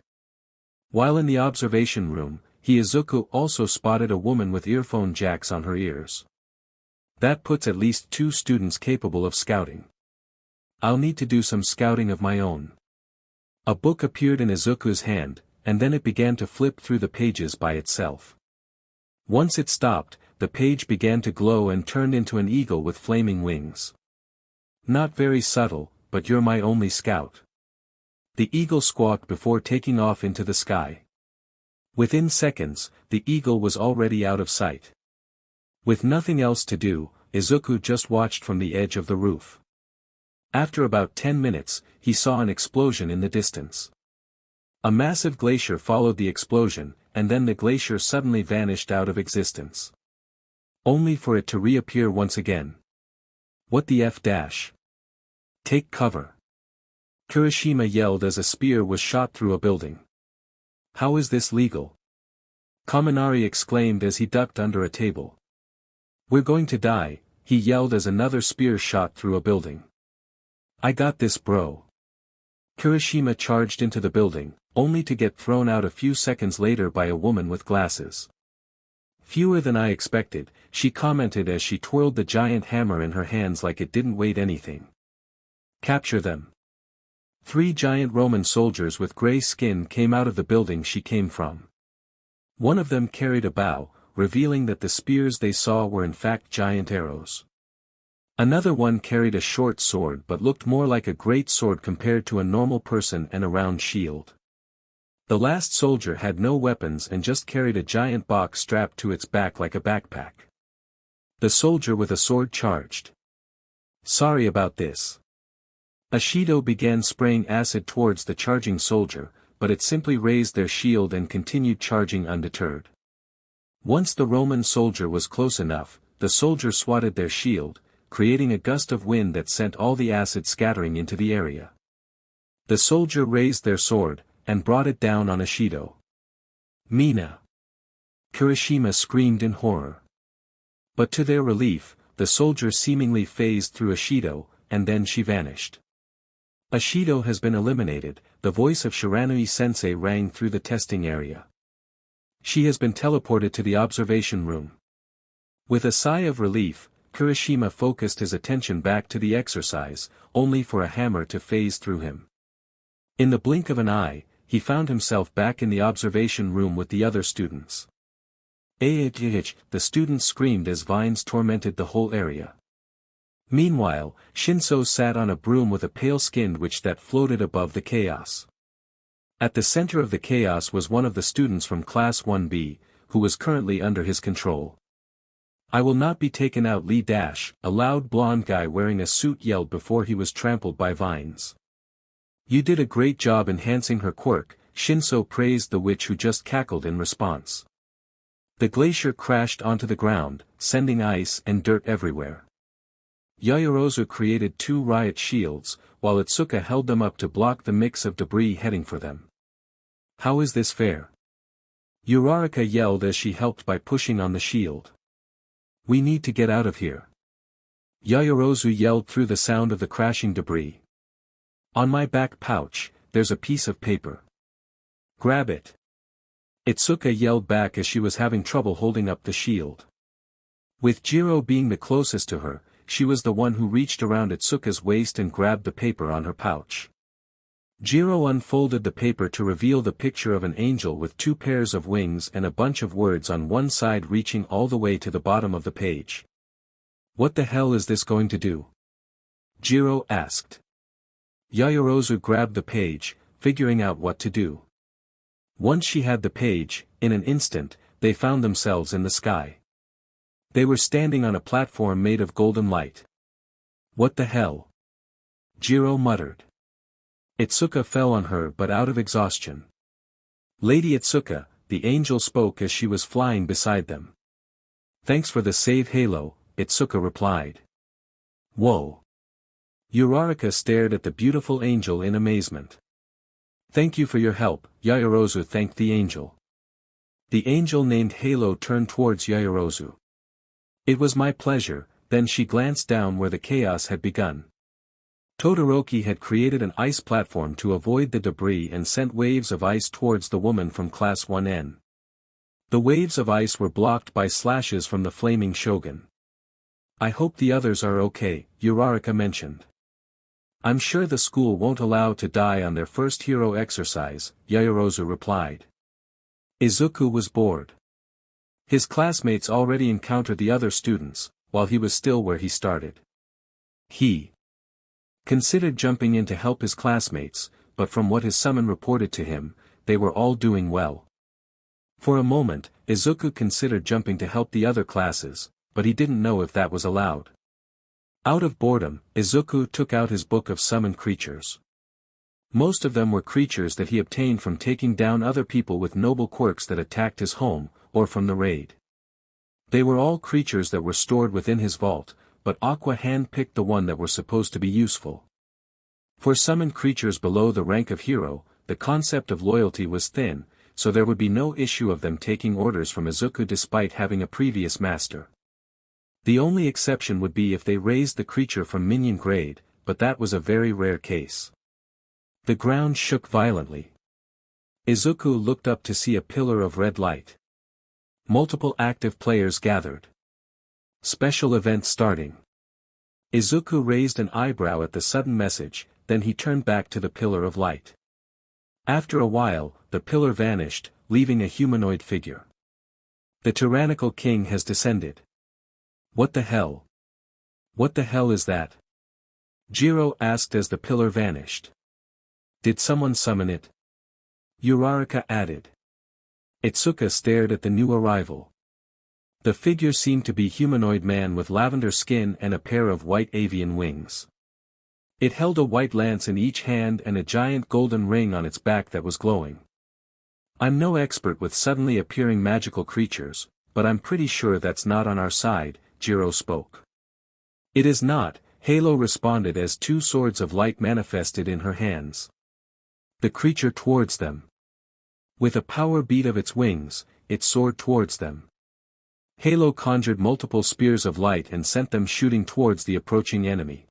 While in the observation room, Izuku also spotted a woman with earphone jacks on her ears. That puts at least 2 students capable of scouting. I'll need to do some scouting of my own. A book appeared in Izuku's hand, and then it began to flip through the pages by itself. Once it stopped, the page began to glow and turned into an eagle with flaming wings. Not very subtle, but you're my only scout. The eagle squawked before taking off into the sky. Within seconds, the eagle was already out of sight. With nothing else to do, Izuku just watched from the edge of the roof. After about 10 minutes, he saw an explosion in the distance. A massive glacier followed the explosion, and then the glacier suddenly vanished out of existence. Only for it to reappear once again. What the F dash? Take cover. Kirishima yelled as a spear was shot through a building. How is this legal? Kaminari exclaimed as he ducked under a table. We're going to die, he yelled as another spear shot through a building. I got this, bro. Kirishima charged into the building, only to get thrown out a few seconds later by a woman with glasses. Fewer than I expected, she commented as she twirled the giant hammer in her hands like it didn't weigh anything. Capture them. 3 giant Roman soldiers with gray skin came out of the building she came from. One of them carried a bow, revealing that the spears they saw were in fact giant arrows. Another one carried a short sword but looked more like a great sword compared to a normal person and a round shield. The last soldier had no weapons and just carried a giant box strapped to its back like a backpack. The soldier with a sword charged. Sorry about this. Ashido began spraying acid towards the charging soldier, but it simply raised their shield and continued charging undeterred. Once the Roman soldier was close enough, the soldier swatted their shield, creating a gust of wind that sent all the acid scattering into the area. The soldier raised their sword, and brought it down on Ashido. Mina! Kirishima screamed in horror. But to their relief, the soldier seemingly phased through Ashido, and then she vanished. Ashido has been eliminated, the voice of Shiranui-sensei rang through the testing area. She has been teleported to the observation room. With a sigh of relief, Kirishima focused his attention back to the exercise, only for a hammer to phase through him. In the blink of an eye, he found himself back in the observation room with the other students. The students screamed as vines tormented the whole area. Meanwhile, Shinso sat on a broom with a pale skin that floated above the chaos. At the center of the chaos was one of the students from Class 1B, who was currently under his control. "I will not be taken out, Lee Dash," a loud blonde guy wearing a suit yelled before he was trampled by vines. "You did a great job enhancing her quirk," Shinso praised the witch, who just cackled in response. The glacier crashed onto the ground, sending ice and dirt everywhere. Yayorozu created 2 riot shields, while Itsuka held them up to block the mix of debris heading for them. "How is this fair?" Uraraka yelled as she helped by pushing on the shield. "We need to get out of here." Yayorozu yelled through the sound of the crashing debris. "On my back pouch, there's a piece of paper. Grab it." Itsuka yelled back as she was having trouble holding up the shield. With Jiro being the closest to her, she was the one who reached around Itsuka's waist and grabbed the paper on her pouch. Jiro unfolded the paper to reveal the picture of an angel with 2 pairs of wings and a bunch of words on one side reaching all the way to the bottom of the page. "What the hell is this going to do?" Jiro asked. Yayorozu grabbed the page, figuring out what to do. Once she had the page, in an instant, they found themselves in the sky. They were standing on a platform made of golden light. "What the hell?" Jiro muttered. Itsuka fell on her but out of exhaustion. "Lady Itsuka," the angel spoke as she was flying beside them. "Thanks for the save, Halo," Itsuka replied. "Whoa." Uraraka stared at the beautiful angel in amazement. "Thank you for your help," Yayorozu thanked the angel. The angel named Halo turned towards Yayorozu. "It was my pleasure," then she glanced down where the chaos had begun. Todoroki had created an ice platform to avoid the debris and sent waves of ice towards the woman from Class 1N. The waves of ice were blocked by slashes from the flaming shogun. "I hope the others are okay," Uraraka mentioned. "I'm sure the school won't allow to die on their first hero exercise," Yayorozu replied. Izuku was bored. His classmates already encountered the other students, while he was still where he started. He considered jumping in to help his classmates, but from what his summon reported to him, they were all doing well. For a moment, Izuku considered jumping to help the other classes, but he didn't know if that was allowed. Out of boredom, Izuku took out his book of summoned creatures. Most of them were creatures that he obtained from taking down other people with noble quirks that attacked his home, or from the raid. They were all creatures that were stored within his vault, but Aqua hand-picked the one that were supposed to be useful. For summoned creatures below the rank of hero, the concept of loyalty was thin, so there would be no issue of them taking orders from Izuku despite having a previous master. The only exception would be if they raised the creature from minion grade, but that was a very rare case. The ground shook violently. Izuku looked up to see a pillar of red light. Multiple active players gathered. Special event starting. Izuku raised an eyebrow at the sudden message, then he turned back to the pillar of light. After a while, the pillar vanished, leaving a humanoid figure. The tyrannical king has descended. What the hell? What the hell is that? Jiro asked as the pillar vanished. Did someone summon it? Uraraka added. Itsuka stared at the new arrival. The figure seemed to be a humanoid man with lavender skin and a pair of white avian wings. It held a white lance in each hand and a giant golden ring on its back that was glowing. I'm no expert with suddenly appearing magical creatures, but I'm pretty sure that's not on our side, Jiro spoke. It is not, Halo responded as 2 swords of light manifested in her hands. The creature towards them. With a power beat of its wings, it soared towards them. Halo conjured multiple spears of light and sent them shooting towards the approaching enemy.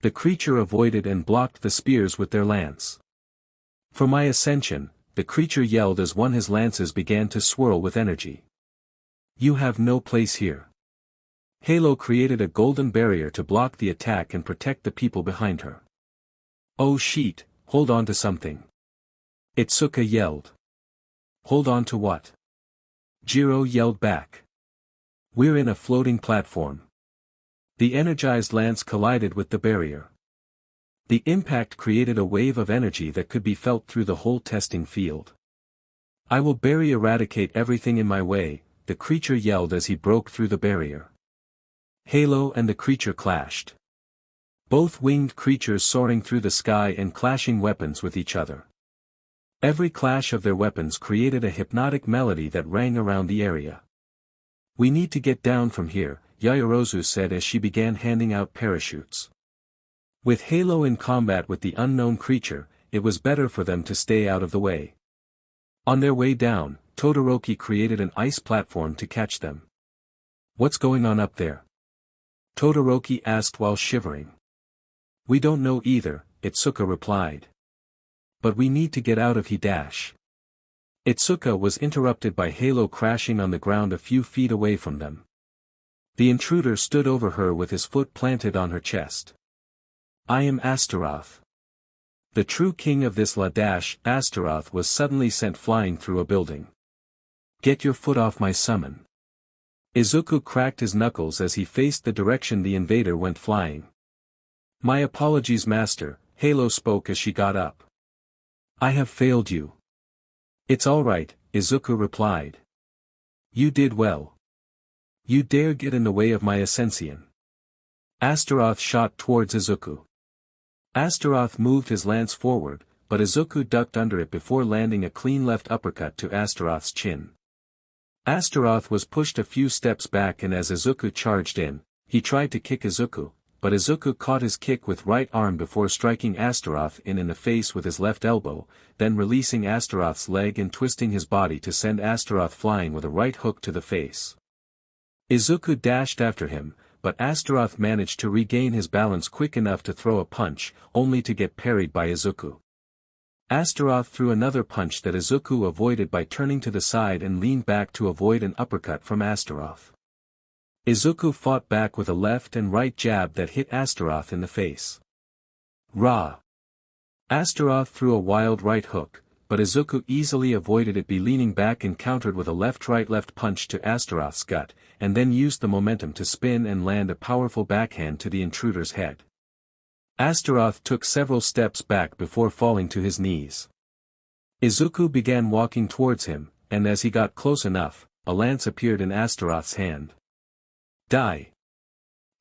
The creature avoided and blocked the spears with their lance. For my ascension, the creature yelled as one his lances began to swirl with energy. You have no place here. Halo created a golden barrier to block the attack and protect the people behind her. Oh sheet, hold on to something. Itsuka yelled. Hold on to what? Jiro yelled back. We're in a floating platform. The energized lance collided with the barrier. The impact created a wave of energy that could be felt through the whole testing field. I will eradicate everything in my way, the creature yelled as he broke through the barrier. Halo and the creature clashed. Both winged creatures soaring through the sky and clashing weapons with each other. Every clash of their weapons created a hypnotic melody that rang around the area. We need to get down from here, Yaoyorozu said as she began handing out parachutes. With Halo in combat with the unknown creature, it was better for them to stay out of the way. On their way down, Todoroki created an ice platform to catch them. What's going on up there? Todoroki asked while shivering. We don't know either, Itsuka replied. But we need to get out of here. Itsuka was interrupted by Halo crashing on the ground a few feet away from them. The intruder stood over her with his foot planted on her chest. I am Astaroth. The true king of this Astaroth was suddenly sent flying through a building. Get your foot off my summon. Izuku cracked his knuckles as he faced the direction the invader went flying. My apologies master, Halo spoke as she got up. I have failed you. It's all right, Izuku replied. You did well. You dare get in the way of my Ascension. Astaroth shot towards Izuku. Astaroth moved his lance forward, but Izuku ducked under it before landing a clean left uppercut to Astaroth's chin. Astaroth was pushed a few steps back and as Izuku charged in, he tried to kick Izuku, but Izuku caught his kick with right arm before striking Astaroth in the face with his left elbow, then releasing Astaroth's leg and twisting his body to send Astaroth flying with a right hook to the face. Izuku dashed after him, but Astaroth managed to regain his balance quick enough to throw a punch, only to get parried by Izuku. Astaroth threw another punch that Izuku avoided by turning to the side and leaned back to avoid an uppercut from Astaroth. Izuku fought back with a left and right jab that hit Astaroth in the face. Rah! Astaroth threw a wild right hook, but Izuku easily avoided it by leaning back and countered with a left-right-left punch to Astaroth's gut, and then used the momentum to spin and land a powerful backhand to the intruder's head. Astaroth took several steps back before falling to his knees. Izuku began walking towards him, and as he got close enough, a lance appeared in Astaroth's hand. Die!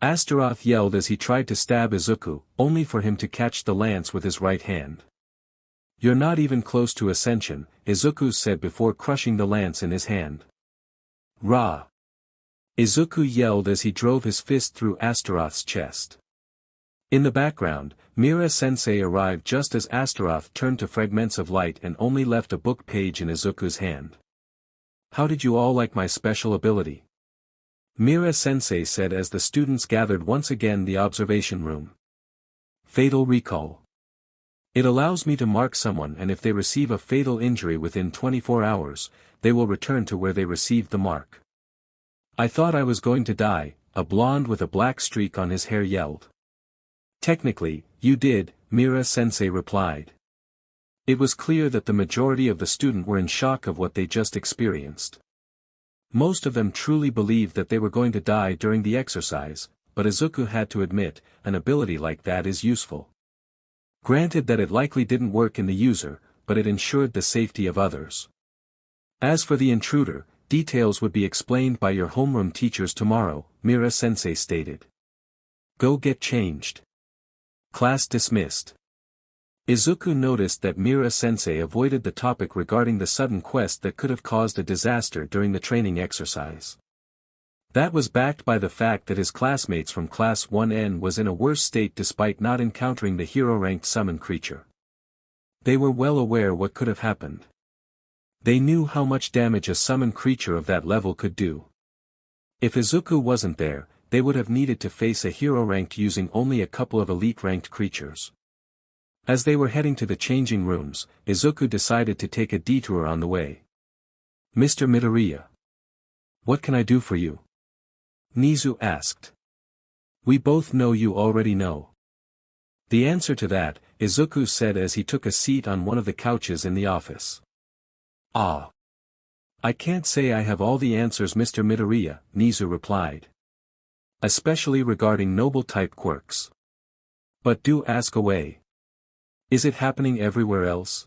Astaroth yelled as he tried to stab Izuku, only for him to catch the lance with his right hand. You're not even close to Ascension, Izuku said before crushing the lance in his hand. Rah! Izuku yelled as he drove his fist through Astaroth's chest. In the background, Mira-sensei arrived just as Astaroth turned to fragments of light and only left a book page in Izuku's hand. How did you all like my special ability? Mira-sensei said as the students gathered once again the observation room. Fatal recall. It allows me to mark someone and if they receive a fatal injury within 24 hours, they will return to where they received the mark. I thought I was going to die, a blonde with a black streak on his hair yelled. Technically, you did, Mira-sensei replied. It was clear that the majority of the students were in shock of what they just experienced. Most of them truly believed that they were going to die during the exercise, but Izuku had to admit, an ability like that is useful. Granted that it likely didn't work in the user, but it ensured the safety of others. As for the intruder, details would be explained by your homeroom teachers tomorrow, Mira-sensei stated. Go get changed. Class dismissed. Izuku noticed that Mira-sensei avoided the topic regarding the sudden quest that could have caused a disaster during the training exercise. That was backed by the fact that his classmates from Class 1N was in a worse state despite not encountering the hero-ranked summon creature. They were well aware what could have happened. They knew how much damage a summon creature of that level could do. If Izuku wasn't there, they would have needed to face a hero-ranked using only a couple of elite-ranked creatures. As they were heading to the changing rooms, Izuku decided to take a detour on the way. Mr. Midoriya. What can I do for you? Nizu asked. We both know you already know. The answer to that, Izuku said as he took a seat on one of the couches in the office. Ah. I can't say I have all the answers, Mr. Midoriya, Nizu replied. Especially regarding noble-type quirks. But do ask away. Is it happening everywhere else?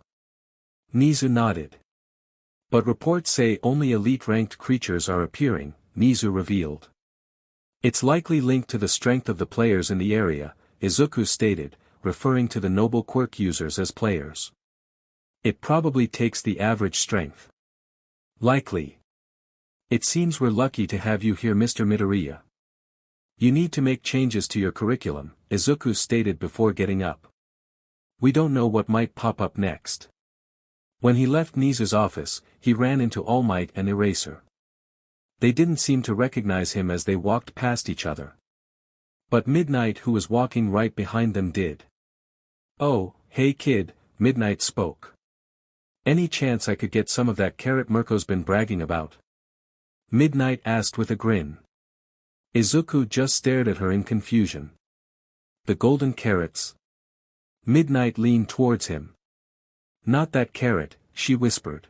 Nizu nodded. But reports say only elite-ranked creatures are appearing, Nizu revealed. It's likely linked to the strength of the players in the area, Izuku stated, referring to the noble quirk users as players. It probably takes the average strength. Likely. It seems we're lucky to have you here, Mr. Midoriya. You need to make changes to your curriculum, Izuku stated before getting up. We don't know what might pop up next. When he left Nizu's office, he ran into All Might and Eraser. They didn't seem to recognize him as they walked past each other. But Midnight, who was walking right behind them, did. Oh, hey kid, Midnight spoke. Any chance I could get some of that carrot Mirko's been bragging about? Midnight asked with a grin. Izuku just stared at her in confusion. The golden carrots. Midnight leaned towards him. Not that carrot, she whispered.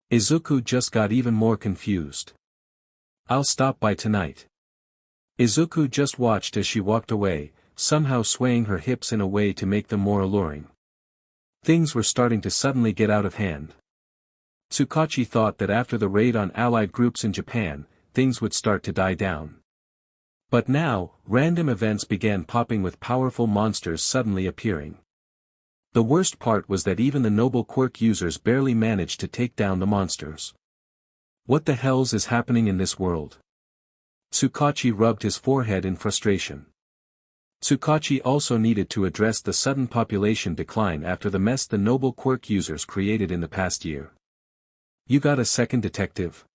Izuku just got even more confused. I'll stop by tonight. Izuku just watched as she walked away, somehow swaying her hips in a way to make them more alluring. Things were starting to suddenly get out of hand. Tsukachi thought that after the raid on allied groups in Japan, things would start to die down. But now, random events began popping with powerful monsters suddenly appearing. The worst part was that even the noble quirk users barely managed to take down the monsters. What the hells is happening in this world? Tsukachi rubbed his forehead in frustration. Tsukachi also needed to address the sudden population decline after the mess the noble quirk users created in the past year. You got a second, detective?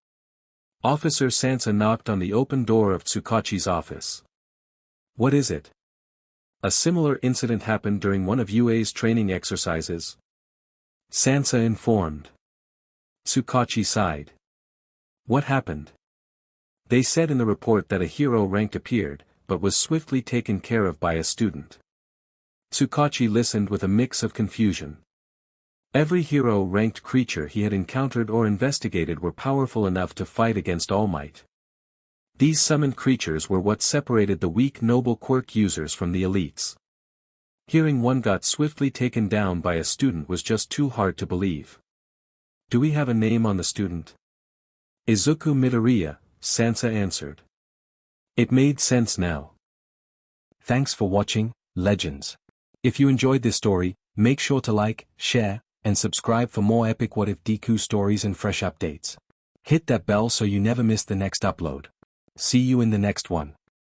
Officer Sansa knocked on the open door of Tsukachi's office. What is it? A similar incident happened during one of UA's training exercises. Sansa informed. Tsukachi sighed. What happened? They said in the report that a hero ranked appeared, but was swiftly taken care of by a student. Tsukachi listened with a mix of confusion. Every hero-ranked creature he had encountered or investigated were powerful enough to fight against All Might. These summoned creatures were what separated the weak noble quirk users from the elites. Hearing one got swiftly taken down by a student was just too hard to believe. Do we have a name on the student? Izuku Midoriya, Sansa answered. It made sense now. Thanks for watching, Legends. If you enjoyed this story, make sure to like, share, and subscribe for more epic What If Deku stories and fresh updates. Hit that bell so you never miss the next upload. See you in the next one.